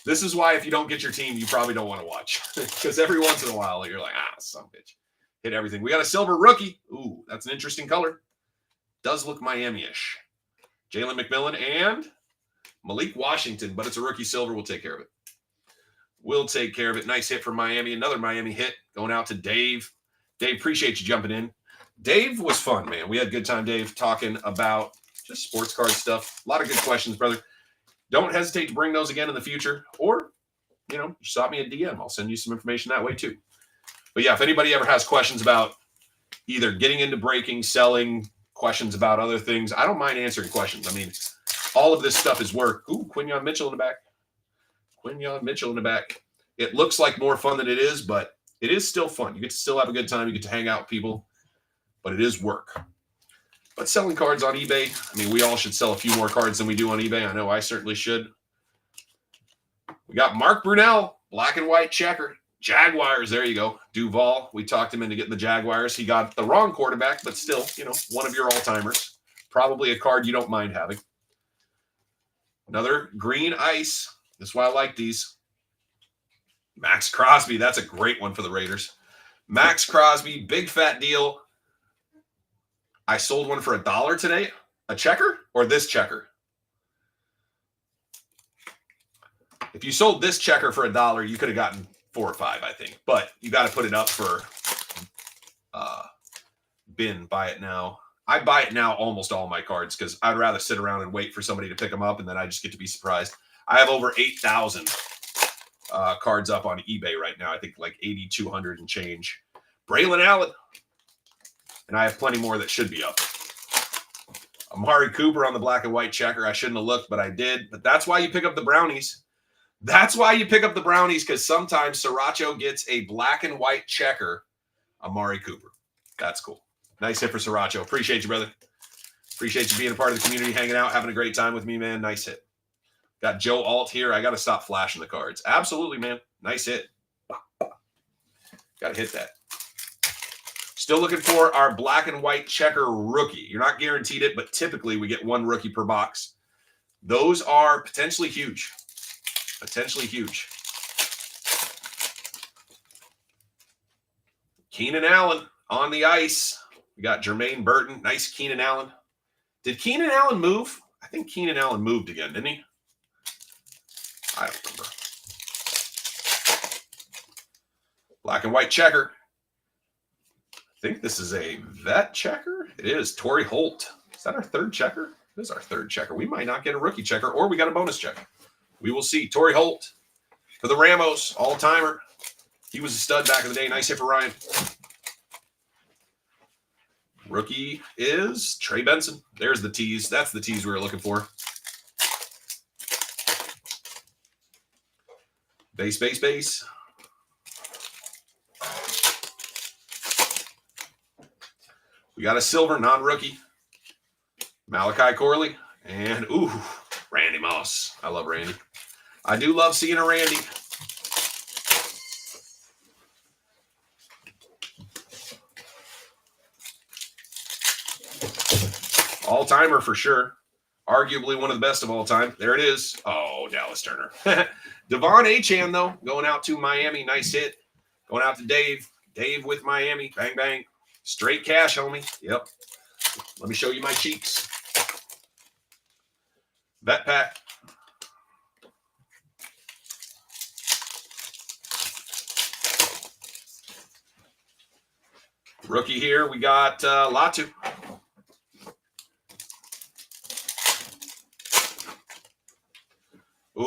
This is why if you don't get your team, you probably don't want to watch. Because every once in a while, you're like, son of a bitch. Hit everything. We got a silver rookie. Ooh, that's an interesting color. Does look Miami-ish. Jalen McMillan and Malik Washington, but it's a rookie silver. We'll take care of it. We'll take care of it. Nice hit from Miami. Another Miami hit going out to Dave. Dave, appreciate you jumping in. Dave was fun, man. We had a good time, Dave, talking about just sports card stuff. A lot of good questions, brother. Don't hesitate to bring those again in the future. Or, you know, shot me a DM. I'll send you some information that way too. But yeah, if anybody ever has questions about either getting into breaking, selling, questions about other things, I don't mind answering questions. I mean, all of this stuff is work. Ooh, Quinyon Mitchell in the back. Quinyon Mitchell in the back. It looks like more fun than it is, but it is still fun. You get to still have a good time. You get to hang out with people, but it is work. But selling cards on eBay, I mean, we all should sell a few more cards than we do on eBay. I know I certainly should. We got Mark Brunell, black and white checker. Jaguars, there you go. Duval, we talked him into getting the Jaguars. He got the wrong quarterback, but still, you know, one of your all-timers. Probably a card you don't mind having. Another green ice. That's why I like these. Max Crosby, that's a great one for the Raiders. Max Crosby, big fat deal. I sold one for $1 today. A checker or this checker? If you sold this checker for $1, you could have gotten 4 or 5, I think. But you got to put it up for bin, buy it now. I buy it now almost all my cards because I'd rather sit around and wait for somebody to pick them up, and then I just get to be surprised. I have over 8,000 cards up on eBay right now. I think like 8,200 and change. Braylon Allen. And I have plenty more that should be up. Amari Cooper on the black and white checker. I shouldn't have looked, but I did. But that's why you pick up the brownies. That's why you pick up the brownies, because sometimes Sriracha gets a black and white checker. Amari Cooper. That's cool. Nice hit for Sriracha. Appreciate you, brother. Appreciate you being a part of the community, hanging out, having a great time with me, man. Nice hit. Got Joe Alt here. I got to stop flashing the cards. Absolutely, man. Nice hit. Got to hit that. Still looking for our black and white checker rookie. You're not guaranteed it, but typically we get one rookie per box. Those are potentially huge. Potentially huge. Keenan Allen on the ice. We got Jermaine Burton. Nice Keenan Allen. Did Keenan Allen move? I think Keenan Allen moved again, didn't he? I don't remember. Black and white checker. I think this is a vet checker. It is. Torrey Holt. Is that our third checker? This is our third checker. We might not get a rookie checker, or we got a bonus checker. We will see. Torrey Holt for the Ramos, all-timer. He was a stud back in the day. Nice hit for Ryan. Rookie is Trey Benson. There's the tease. That's the tease we were looking for. Base. We got a silver non-rookie. Malachi Corley. And, ooh, Randy Moss. I love Randy. I do love seeing a Randy. All-timer for sure. Arguably one of the best of all time. There it is. Oh, Dallas Turner. Devon Achane, though, going out to Miami. Nice hit. Going out to Dave. Dave with Miami. Bang, bang. Straight cash, homie. Yep. Let me show you my cheeks. Vet pack. Rookie here. We got Latu.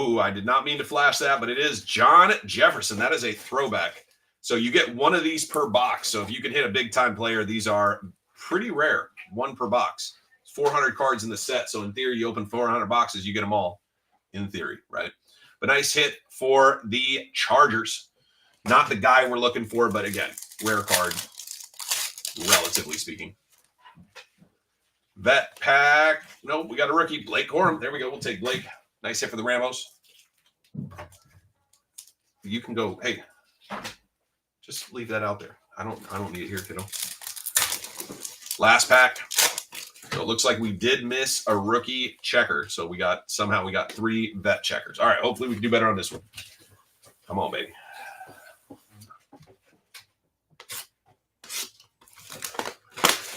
Ooh, I did not mean to flash that, but it is John Jefferson. That is a throwback. So you get one of these per box. So if you can hit a big-time player, these are pretty rare, one per box. 400 cards in the set. So in theory, you open 400 boxes, you get them all in theory, right? But nice hit for the Chargers. Not the guy we're looking for, but again, rare card, relatively speaking. Vet pack. Nope, we got a rookie. Blake Corum. There we go. We'll take Blake. Nice hit for the Ramos. You can go, hey, just leave that out there. I don't need it here, kiddo. Last pack. So it looks like we did miss a rookie checker. So somehow we got 3 vet checkers. All right, hopefully we can do better on this one. Come on, baby.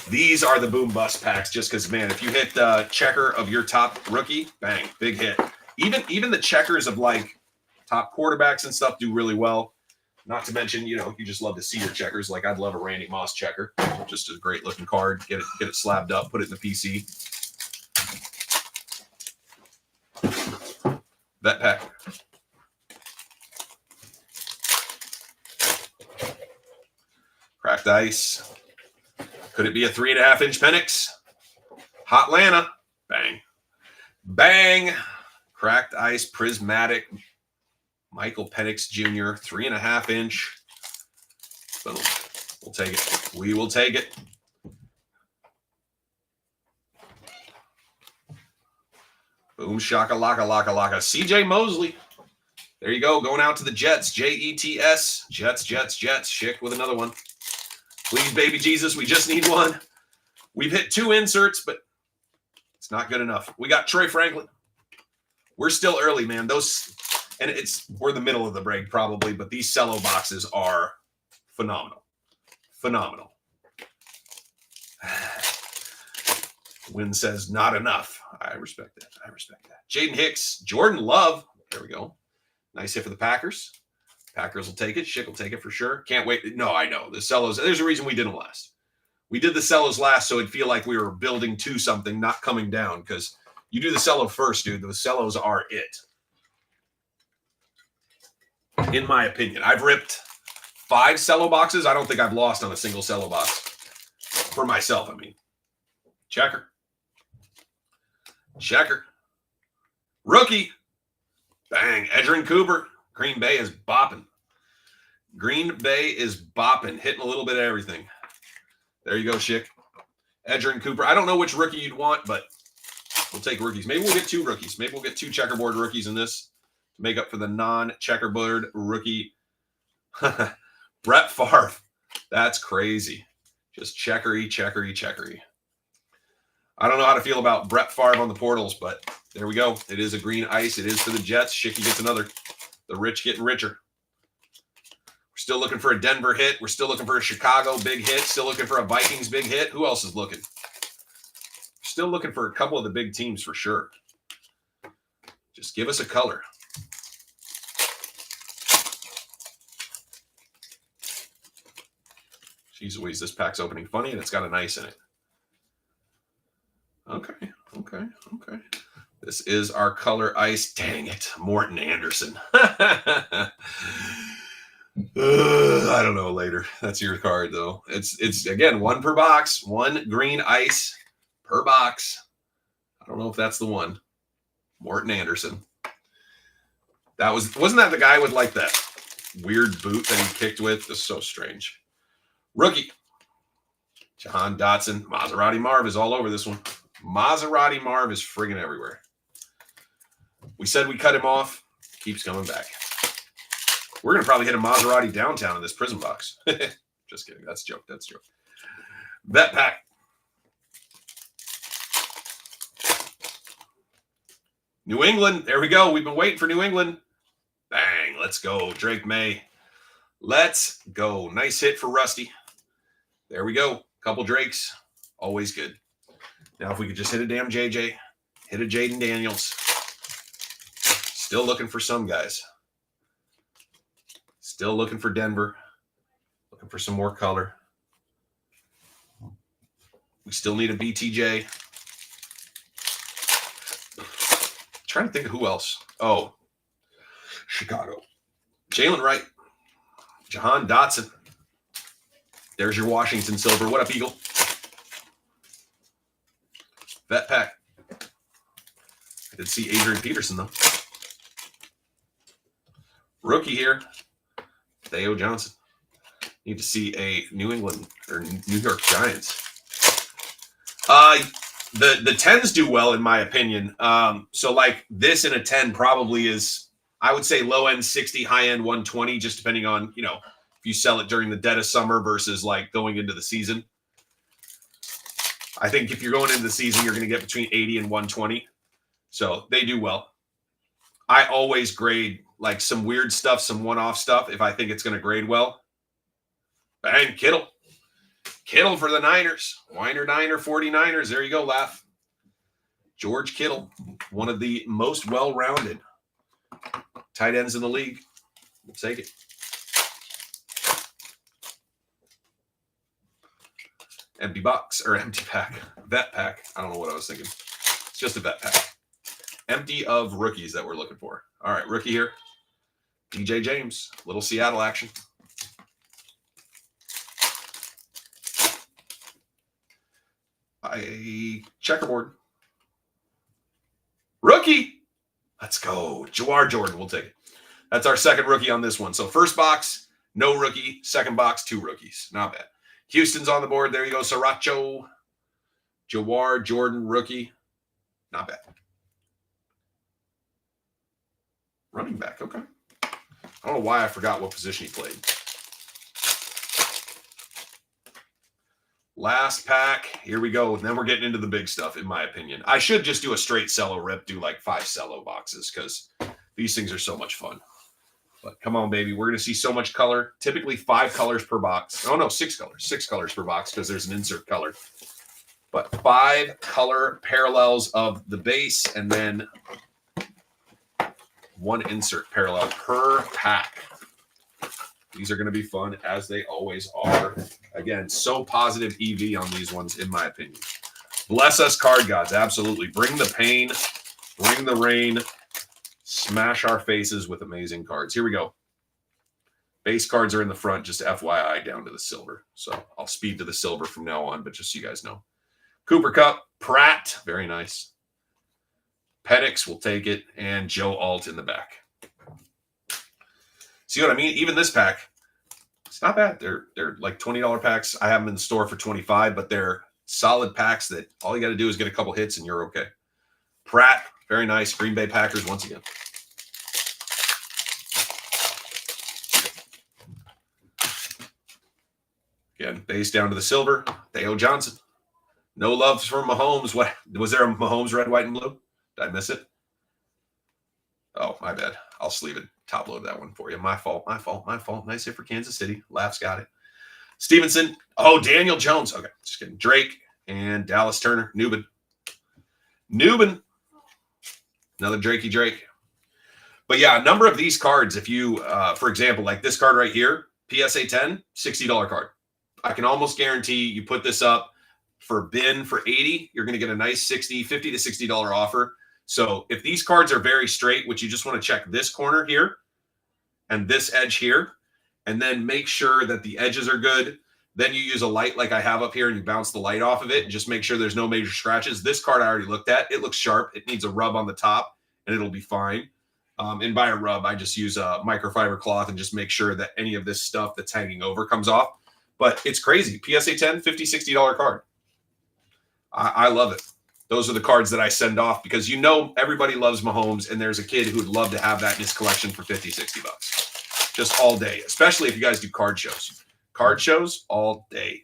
These are the boom bust packs just because, man, if you hit the checker of your top rookie, bang, big hit. Even the checkers of like top quarterbacks and stuff do really well. Not to mention, you just love to see your checkers. Like I'd love a Randy Moss checker. Just a great looking card. Get it slabbed up, put it in the PC. Vet pack. Cracked ice. Could it be a 3.5-inch Penix? Hot Lana. Bang. Bang. Cracked ice prismatic. Michael Penix Jr., 3.5-inch. Boom. We'll take it. We will take it. Boom, shaka, laka, laka, laka. CJ Mosley. There you go. Going out to the Jets. Jets. Jets. Schick with another one. Please, baby Jesus, we just need one. We've hit 2 inserts, but it's not good enough. We got Troy Franklin. We're still early, man. We're the middle of the break probably, but these cello boxes are phenomenal. Phenomenal. Wynn says not enough. I respect that. Jaden Hicks, Jordan Love. There we go. Nice hit for the Packers. Packers will take it. Schick will take it for sure. Can't wait. No, I know. The cellos, there's a reason we didn't last. We did the cellos last so it'd feel like we were building to something, not coming down, because you do the cello first, dude. The cellos are it. In my opinion. I've ripped 5 cello boxes. I don't think I've lost on a single cello box. For myself, I mean. Checker. Rookie. Bang. Edgerrin Cooper. Green Bay is bopping. Hitting a little bit of everything. There you go, Schick. Edgerrin Cooper. I don't know which rookie you'd want, but we'll take rookies. Maybe we'll get 2 rookies. Maybe we'll get 2 checkerboard rookies in this to make up for the non-checkerboard rookie. Brett Favre. That's crazy. Just checkery. I don't know how to feel about Brett Favre on the portals, but there we go. It is a green ice. It is for the Jets. Schicky gets another. The rich getting richer. We're still looking for a Denver hit. We're still looking for a Chicago big hit. Still looking for a Vikings big hit. Who else is looking? Still looking for a couple of the big teams for sure. Just give us a color. Jeez Louise, this pack's opening funny and it's got an ice in it. Okay. This is our color ice. Dang it. Morton Anderson. I don't know later. That's your card, though. It's again, 1 per box. 1 green ice per box. I don't know if that's the one. Morton Anderson. Wasn't that the guy with like that weird boot that he kicked with? That's so strange. Rookie. Jahan Dotson. Maserati Marv is all over this one. Maserati Marv is friggin' everywhere. We said we cut him off. Keeps coming back. We're going to probably hit a Maserati downtown in this Prizm box. Just kidding. That's a joke. Vet pack. New England. There we go. We've been waiting for New England. Bang. Let's go. Drake May. Let's go. Nice hit for Rusty. There we go. Couple Drakes. Always good. Now, if we could just hit a damn JJ, hit a Jaden Daniels. Still looking for some guys. Still looking for Denver. Looking for some more color. We still need a BTJ. Trying to think of who else. Oh, Chicago. Jalen Wright. Jahan Dotson. There's your Washington silver. What up, Eagle? Vet pack. I did see Adrian Peterson, though. Rookie here. Theo Johnson. Need to see a New England or New York Giants. The 10s do well, in my opinion. So like this in a 10 probably is, I would say low end 60, high end 120, just depending on, you know, if you sell it during the dead of summer versus like going into the season. I think if you're going into the season, you're going to get between 80 and 120. So they do well. I always grade like some weird stuff, some one-off stuff, if I think it's going to grade well. Bang, Kittle. Kittle for the Niners. Weiner Diner 49ers. There you go, Laugh. George Kittle, one of the most well-rounded tight ends in the league. We'll take it. Empty box, or empty pack. Vet pack. I don't know what I was thinking. It's just a vet pack. Empty of rookies that we're looking for. All right, rookie here. DJ James. Little Seattle action. A checkerboard. Rookie. Let's go. Jawar Jordan. We'll take it. That's our second rookie on this one. So first box, no rookie. Second box, 2 rookies. Not bad. Houston's on the board. There you go. Sriracha. Jawar Jordan, rookie. Not bad. Running back. Okay. I don't know why I forgot what position he played. Last pack. Here we go. Then we're getting into the big stuff, in my opinion. I should just do a straight cello rip, do like 5 cello boxes because these things are so much fun. But come on, baby. We're going to see so much color. Typically 5 colors per box. Oh, no, 6 colors. 6 colors per box because there's an insert color. But 5 color parallels of the base and then 1 insert parallel per pack. These are going to be fun, as they always are. Again, so positive EV on these ones, in my opinion. Bless us, card gods. Absolutely. Bring the pain. Bring the rain. Smash our faces with amazing cards. Here we go. Base cards are in the front, just FYI, down to the silver. So I'll speed to the silver from now on, but just so you guys know. Cooper Kupp, Pratt. Very nice. Penix will take it, and Joe Alt in the back. See what I mean? Even this pack, it's not bad. They're like $20 packs. I have them in the store for $25, but they're solid packs that all you got to do is get a couple hits and you're okay. Pratt, very nice. Green Bay Packers once again. Again, base down to the silver. Theo Johnson. No love for Mahomes. What was there a Mahomes red, white, and blue? Did I miss it? Oh, my bad. I'll sleeve it. Top load that one for you. My fault. Nice hit for Kansas City. Laughs got it. Stevenson. Oh, Daniel Jones. Okay, just kidding. Drake and Dallas Turner. Newbin. Another Drakey Drake. But yeah, a number of these cards, if you, for example, like this card right here, PSA 10, $60 card. I can almost guarantee you put this up for bin for 80, you're going to get a nice $50 to $60 offer. So if these cards are very straight, which you just want to check this corner here and this edge here, and then make sure that the edges are good. Then you use a light like I have up here and you bounce the light off of it and just make sure there's no major scratches. This card I already looked at. It looks sharp. It needs a rub on the top and it'll be fine. And by a rub, I just use a microfiber cloth and just make sure that any of this stuff that's hanging over comes off. But it's crazy. PSA 10, $50, $60 card. I love it. Those are the cards that I send off because you know everybody loves Mahomes and there's a kid who would love to have that in his collection for $50, $60. Just all day, especially if you guys do card shows. Card shows all day.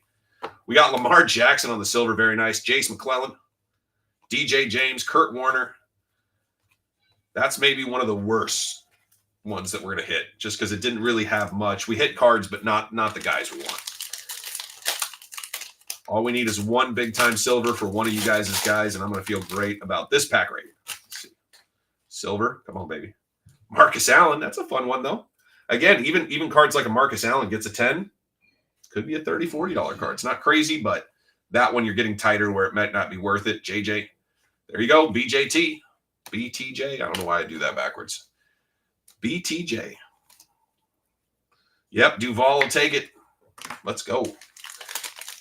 We got Lamar Jackson on the silver. Very nice. Jace McClellan. DJ James. Kurt Warner. That's maybe one of the worst ones that we're going to hit just because it didn't really have much. We hit cards, but not the guys we want. All we need is 1 big-time silver for one of you guys as guys, and I'm going to feel great about this pack right here. Let's see. Silver. Come on, baby. Marcus Allen. That's a fun one, though. Again, even cards like a Marcus Allen gets a 10. Could be a $30, $40 card. It's not crazy, but that one you're getting tighter where it might not be worth it. JJ. There you go. BJT. BTJ. I don't know why I do that backwards. BTJ. Yep, Duval will take it. Let's go.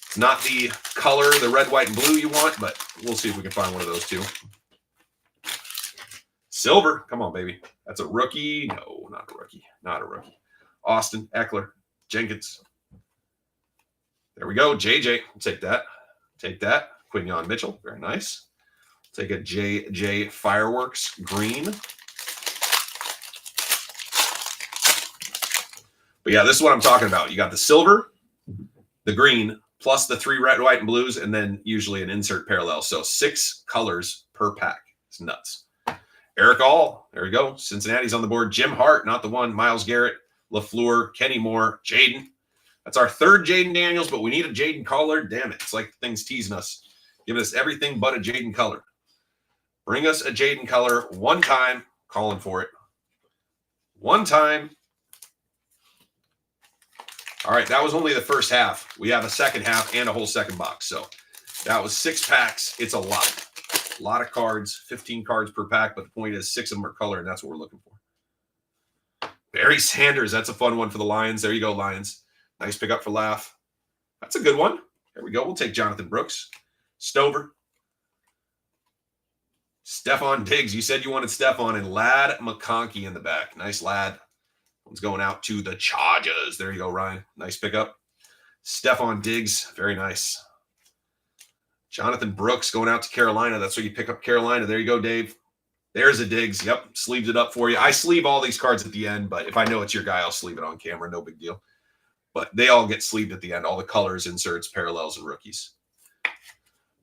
It's not the color, the red, white, and blue you want, but we'll see if we can find one of those two. Silver. Come on, baby. That's a rookie. No, not a rookie. Not a rookie. Austin, Eckler, Jenkins. There we go. JJ. We'll take that. Take that. Quinion Mitchell. Very nice. Take a JJ Fireworks green. But yeah, this is what I'm talking about. You got the silver, the green, plus the 3 red, white, and blues, and then usually an insert parallel. So 6 colors per pack. It's nuts. Eric All. There we go. Cincinnati's on the board. Jim Hart, not the one. Myles Garrett, LaFleur, Kenny Moore, Jaden. That's our 3rd Jaden Daniels, but we need a Jaden Collar. Damn it. It's like things teasing us. Giving us everything but a Jaden Collar. Bring us a Jaden Collar one time. Calling for it. One time. All right, that was only the first half. We have a second half and a whole second box. So that was 6 packs. It's a lot. A lot of cards, 15 cards per pack, but the point is 6 of them are color, and that's what we're looking for. Barry Sanders, that's a fun one for the Lions. There you go, Lions. Nice pickup for Laugh. That's a good one. There we go. We'll take Jonathan Brooks. Stover. Stephon Diggs. You said you wanted Stephon, and Lad McConkey in the back. Nice lad. One's going out to the Chargers. There you go, Ryan. Nice pickup. Stephon Diggs. Very nice. Jonathan Brooks going out to Carolina. That's where you pick up Carolina. There you go, Dave. There's a Diggs. Yep, sleeved it up for you. I sleeve all these cards at the end, but if I know it's your guy, I'll sleeve it on camera. No big deal. But they all get sleeved at the end. All the colors, inserts, parallels, and rookies.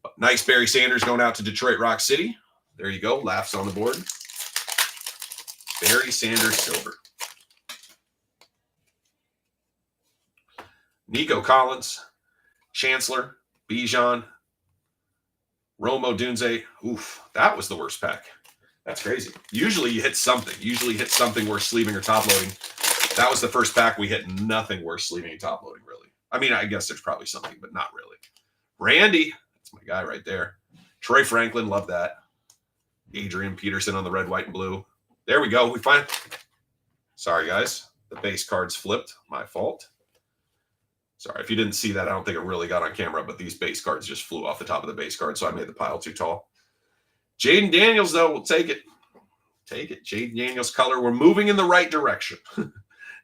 But nice Barry Sanders going out to Detroit Rock City. There you go. Laughs on the board. Barry Sanders silver. Nico Collins, Chancellor, Bijan, Romo Dunze. Oof, that was the worst pack. That's crazy. Usually you hit something. Usually you hit something worth sleeving or top loading. That was the first pack we hit nothing worth sleeving and top loading, really. I mean, I guess there's probably something, but not really. Randy, that's my guy right there. Troy Franklin, love that. Adrian Peterson on the red, white, and blue. There we go. We find. Sorry, guys. The base cards flipped. My fault. Sorry, if you didn't see that, I don't think it really got on camera, but these base cards just flew off the top of the base card, so I made the pile too tall. Jaden Daniels, though, we'll take it. Take it. Jaden Daniels color. We're moving in the right direction.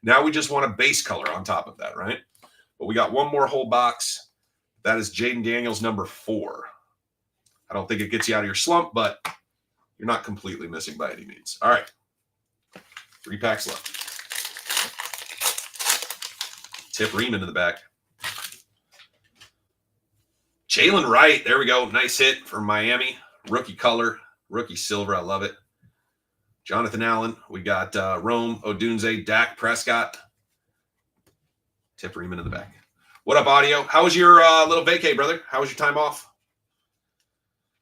Now we just want a base color on top of that, right? But we got one more whole box. That is Jaden Daniels number 4. I don't think it gets you out of your slump, but you're not completely missing by any means. All right. 3 packs left. Tip Ream into the back. Jalen Wright. There we go. Nice hit for Miami. Rookie color. Rookie silver. I love it. Jonathan Allen. We got Rome, Odunze, Dak Prescott. Tip Ream into the back. What up, audio? How was your little vacay, brother? How was your time off?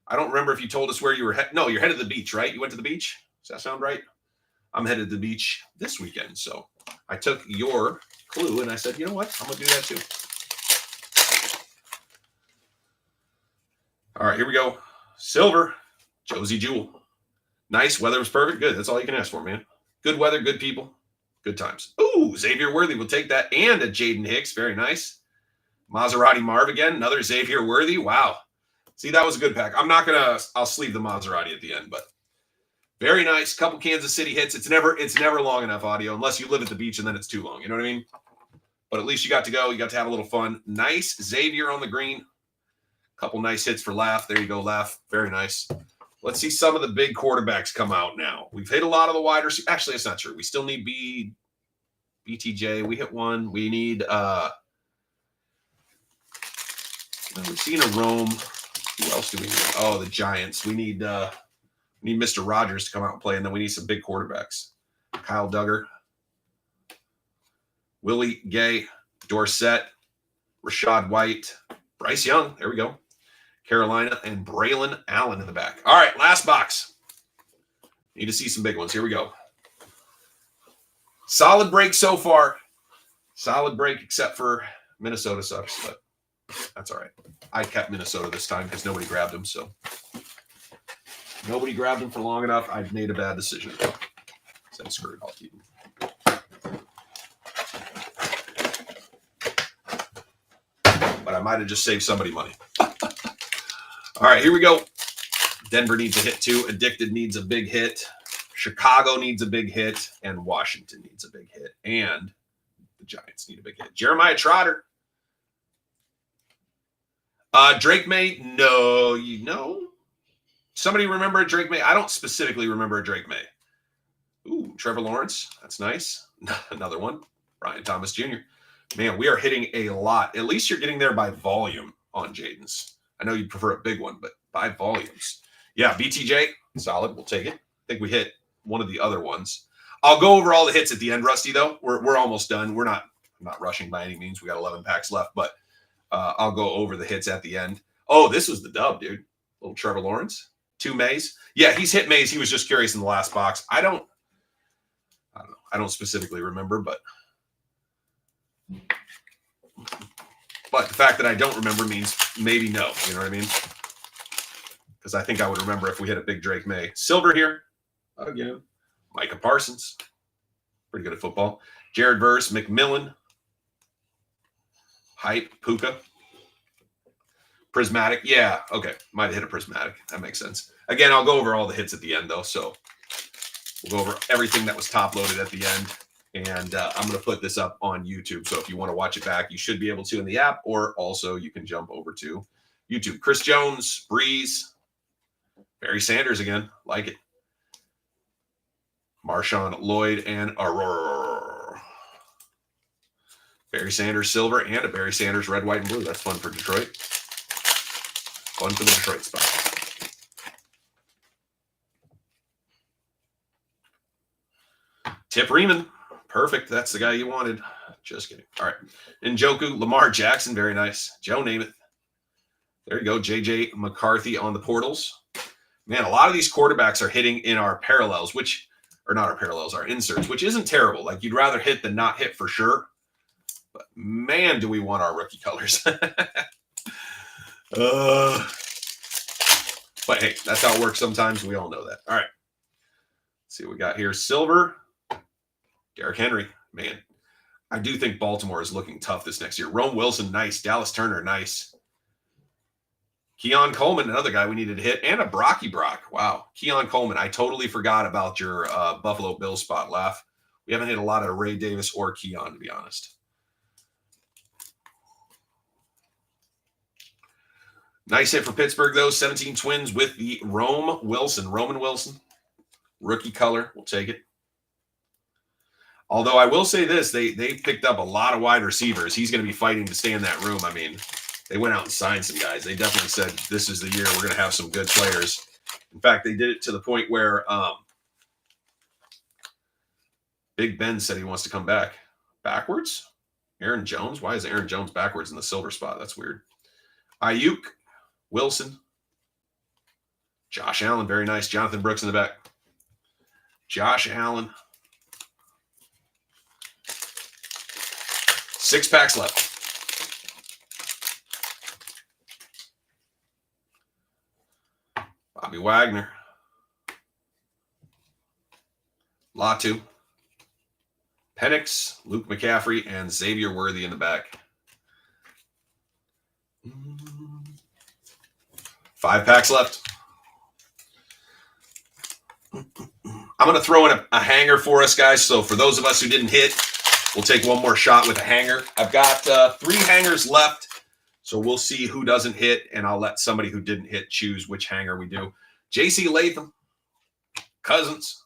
I don't remember if you told us where you were. No, you're headed to the beach, right? You went to the beach? Does that sound right? I'm headed to the beach this weekend. So I took your clue and I said, you know what? I'm going to do that too. All right, here we go. Silver, Josie Jewell. Nice. Weather was perfect. Good. That's all you can ask for, man. Good weather, good people, good times. Ooh, Xavier Worthy will take that. And a Jaden Hicks. Very nice. Maserati Marv again. Another Xavier Worthy. Wow. See, that was a good pack. I'm not going to – I'll sleeve the Maserati at the end, but very nice. Couple Kansas City hits. It's never long enough, audio, unless you live at the beach and then it's too long. You know what I mean? But at least you got to go. You got to have a little fun. Nice Xavier on the green. Couple nice hits for Laugh. There you go, Laugh. Very nice. Let's see some of the big quarterbacks come out now. We've hit a lot of the wide receivers. Actually, it's not true. We still need BTJ. We hit one. We need we've seen a Rome. Who else do we need? Oh, the Giants. We need Mr. Rogers to come out and play, and then we need some big quarterbacks. Kyle Duggar, Willie Gay, Dorsett, Rashad White, Bryce Young. There we go. Carolina, and Braylon Allen in the back. All right, last box. Need to see some big ones. Here we go. Solid break so far. Solid break except for Minnesota sucks, but that's all right. I kept Minnesota this time because nobody grabbed him, so nobody grabbed him for long enough. I've made a bad decision. Does Then screw it, I'll keep them. But I might have just saved somebody money. All right, here we go. Denver needs a hit too. Addicted needs a big hit. Chicago needs a big hit. And Washington needs a big hit. And the Giants need a big hit. Jeremiah Trotter. Drake May. No, you know. Somebody remember a Drake May? I don't specifically remember a Drake May. Ooh, Trevor Lawrence. That's nice. Another one. Brian Thomas Jr. Man, we are hitting a lot. At least you're getting there by volume on Jaden's. I know you prefer a big one, but by volumes. Yeah, BTJ, solid. We'll take it. I think we hit one of the other ones. I'll go over all the hits at the end, Rusty, though. We're almost done. I'm not rushing by any means. We got 11 packs left, but I'll go over the hits at the end. Oh, this was the dub, dude. Little Trevor Lawrence. 2 Mays. Yeah, he's hit Mays. He was just curious in the last box. I don't know. I don't specifically remember, but the fact that I don't remember means maybe no. You know what I mean? Because I think I would remember if we hit a big Drake May. Silver here. Again. Micah Parsons. Pretty good at football. Jared Verse. McMillan. Hype. Puka. Prismatic. Yeah. Okay. Might have hit a prismatic. That makes sense. Again, I'll go over all the hits at the end, though. So we'll go over everything that was top loaded at the end. And I'm going to put this up on YouTube. So if you want to watch it back, you should be able to in the app, or also you can jump over to YouTube. Chris Jones, Breeze, Barry Sanders again. Like it. Marshawn Lloyd and Aurora. Barry Sanders silver and a Barry Sanders red, white, and blue. That's fun for Detroit. Fun for the Detroit spot. Tip Riemann. Perfect. That's the guy you wanted. Just kidding. All right. Njoku, Lamar Jackson. Very nice. Joe Namath. There you go. JJ McCarthy on the portals. Man, a lot of these quarterbacks are hitting in our parallels, our inserts, which isn't terrible. Like, you'd rather hit than not hit for sure. But man, do we want our rookie colors. But hey, that's how it works sometimes. We all know that. All right. Let's see what we got here. Silver. Derrick Henry. Man, I do think Baltimore is looking tough this next year. Rome Wilson, nice. Dallas Turner, nice. Keon Coleman, another guy we needed to hit. And a Brocky Brock. Wow. Keon Coleman. I totally forgot about your Buffalo Bills spot, Laugh. We haven't hit a lot of Ray Davis or Keon, to be honest. Nice hit for Pittsburgh, though. 17 Twins with the Roman Wilson. Rookie color. We'll take it. Although I will say this, they picked up a lot of wide receivers. He's going to be fighting to stay in that room. I mean, they went out and signed some guys. They definitely said, this is the year we're going to have some good players. In fact, they did it to the point where Big Ben said he wants to come back. Backwards? Aaron Jones? Why is Aaron Jones backwards in the silver spot? That's weird. Ayuk, Wilson, Josh Allen, very nice. Jonathan Brooks in the back. Josh Allen. 6 packs left. Bobby Wagner. Latu. Penix, Luke McCaffrey, and Xavier Worthy in the back. 5 packs left. I'm going to throw in a hanger for us, guys. So for those of us who didn't hit, we'll take one more shot with a hanger. I've got 3 hangers left, so we'll see who doesn't hit, and I'll let somebody who didn't hit choose which hanger we do. J.C. Latham, Cousins.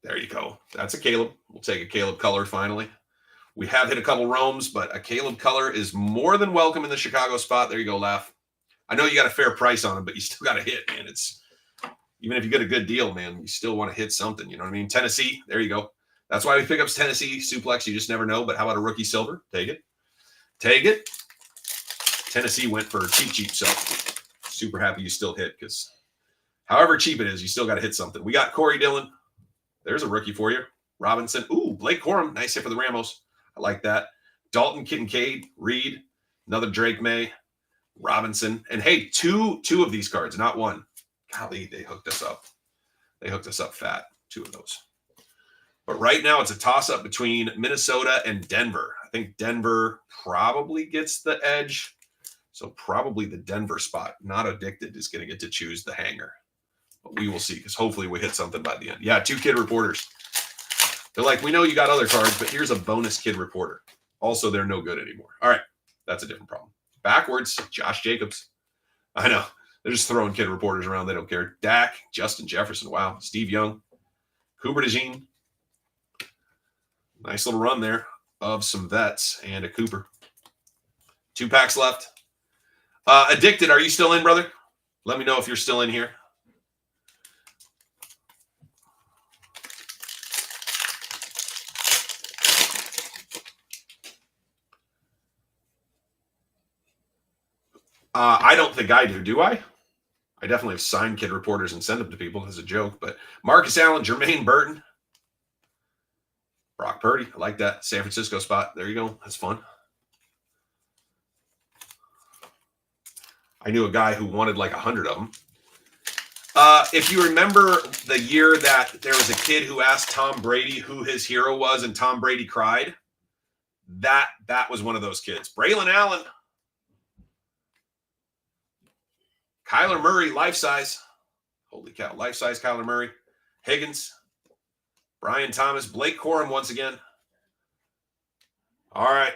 There you go. That's a Caleb. We'll take a Caleb color finally. We have hit a couple roams, but a Caleb color is more than welcome in the Chicago spot. There you go, Laugh. I know you got a fair price on them, but you still got to hit, man. It's even if you get a good deal, man, you still want to hit something. You know what I mean? Tennessee. There you go. That's why we pick up Tennessee Suplex. You just never know. But how about a rookie silver? Take it. Take it. Tennessee went for cheap. So super happy you still hit, because however cheap it is, you still got to hit something. We got Corey Dillon. There's a rookie for you. Robinson. Ooh, Blake Corum. Nice hit for the Ramos. I like that. Dalton Kincaid. Reed. Another Drake May. Robinson. And hey, two of these cards, not one. Golly, they hooked us up. They hooked us up fat, 2 of those. But right now it's a toss-up between Minnesota and Denver. I think Denver probably gets the edge. So probably the Denver spot. Not Addicted is going to get to choose the hanger. But we will see, because hopefully we hit something by the end. Yeah, 2 kid reporters. They're like, we know you got other cards, but here's a bonus kid reporter. Also, they're no good anymore. All right, that's a different problem. Backwards, Josh Jacobs. I know. They're just throwing kid reporters around. They don't care. Dak, Justin Jefferson. Wow. Steve Young. Cooper DeJean. Nice little run there of some vets and a Cooper. 2 packs left. Addicted, are you still in, brother? Let me know if you're still in here. I don't think I do I? I definitely have signed kid reporters and send them to people as a joke. But Marcus Allen, Jermaine Burton, Brock Purdy. I like that. San Francisco spot. There you go. That's fun. I knew a guy who wanted like 100 of them. If you remember the year that there was a kid who asked Tom Brady who his hero was and Tom Brady cried, that was one of those kids. Braylon Allen. Kyler Murray, life size. Holy cow, life size Kyler Murray. Higgins. Brian Thomas. Blake Corum once again. All right.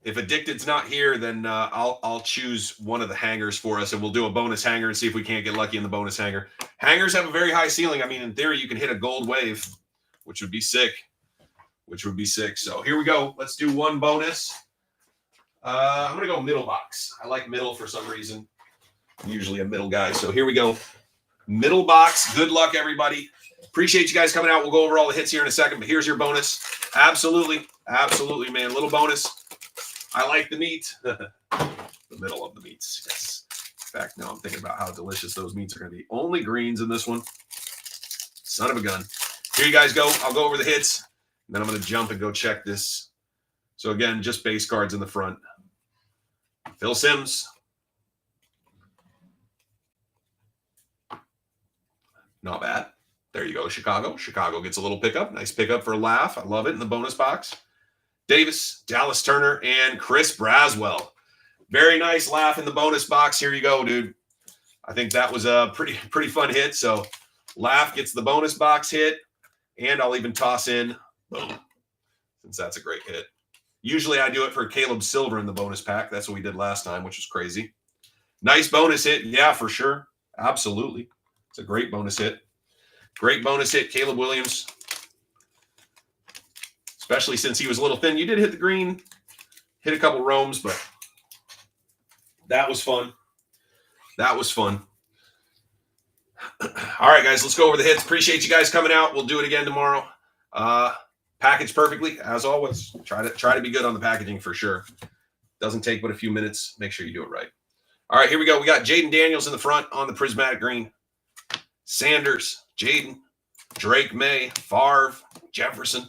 If Addicted's not here, then I'll choose one of the hangers for us, and we'll do a bonus hanger and see if we can't get lucky in the bonus hanger. Hangers have a very high ceiling. I mean, in theory, you can hit a gold wave, which would be sick. So here we go. Let's do one bonus. I'm going to go middle box. I like middle for some reason. I'm usually a middle guy. So here we go. Middle box. Good luck, everybody. Appreciate you guys coming out. We'll go over all the hits here in a second, but here's your bonus. Absolutely, man. Little bonus. I like the meat. The middle of the meats. Yes. In fact, now I'm thinking about how delicious those meats are going to be. Only greens in this one. Son of a gun. Here you guys go. I'll go over the hits, and then I'm going to jump and go check this. So again, just base cards in the front. Phil Simms. Not bad. There you go, Chicago. Chicago gets a little pickup. Nice pickup for a laugh. I love it in the bonus box. Davis, Dallas Turner, and Chris Braswell. Very nice laugh in the bonus box. Here you go, dude. I think that was a pretty fun hit. So laugh gets the bonus box hit, and I'll even toss in, boom, since that's a great hit. Usually I do it for Caleb Silver in the bonus pack. That's what we did last time, which was crazy. Nice bonus hit. Yeah, for sure. Absolutely. It's a great bonus hit. Great bonus hit, Caleb Williams. Especially since he was a little thin. You did hit the green, hit a couple roams, but that was fun. All right, guys, let's go over the hits. Appreciate you guys coming out. We'll do it again tomorrow. Package perfectly, as always. Try to be good on the packaging for sure. Doesn't take but a few minutes. Make sure you do it right. All right, here we go. We got Jaden Daniels in the front on the prismatic green. Sanders, Jaden, Drake May, Favre, Jefferson.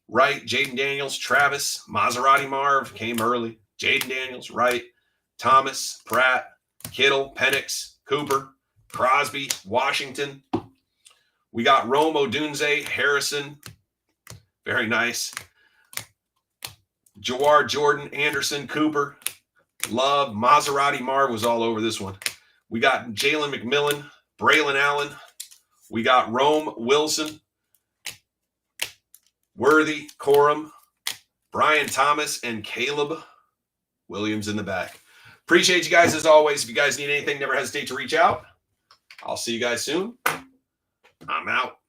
Right, Jaden Daniels, Travis, Maserati Marv came early. Jaden Daniels, right. Thomas, Pratt, Kittle, Penix, Cooper, Crosby, Washington. We got Rome Odunze, Harrison. Very nice. Jawar Jordan, Anderson, Cooper, Love, Maserati Marv was all over this one. We got Jalen McMillan, Braylon Allen. We got Rome Wilson, Worthy, Corum, Brian Thomas, and Caleb Williams in the back. Appreciate you guys as always. If you guys need anything, never hesitate to reach out. I'll see you guys soon. I'm out.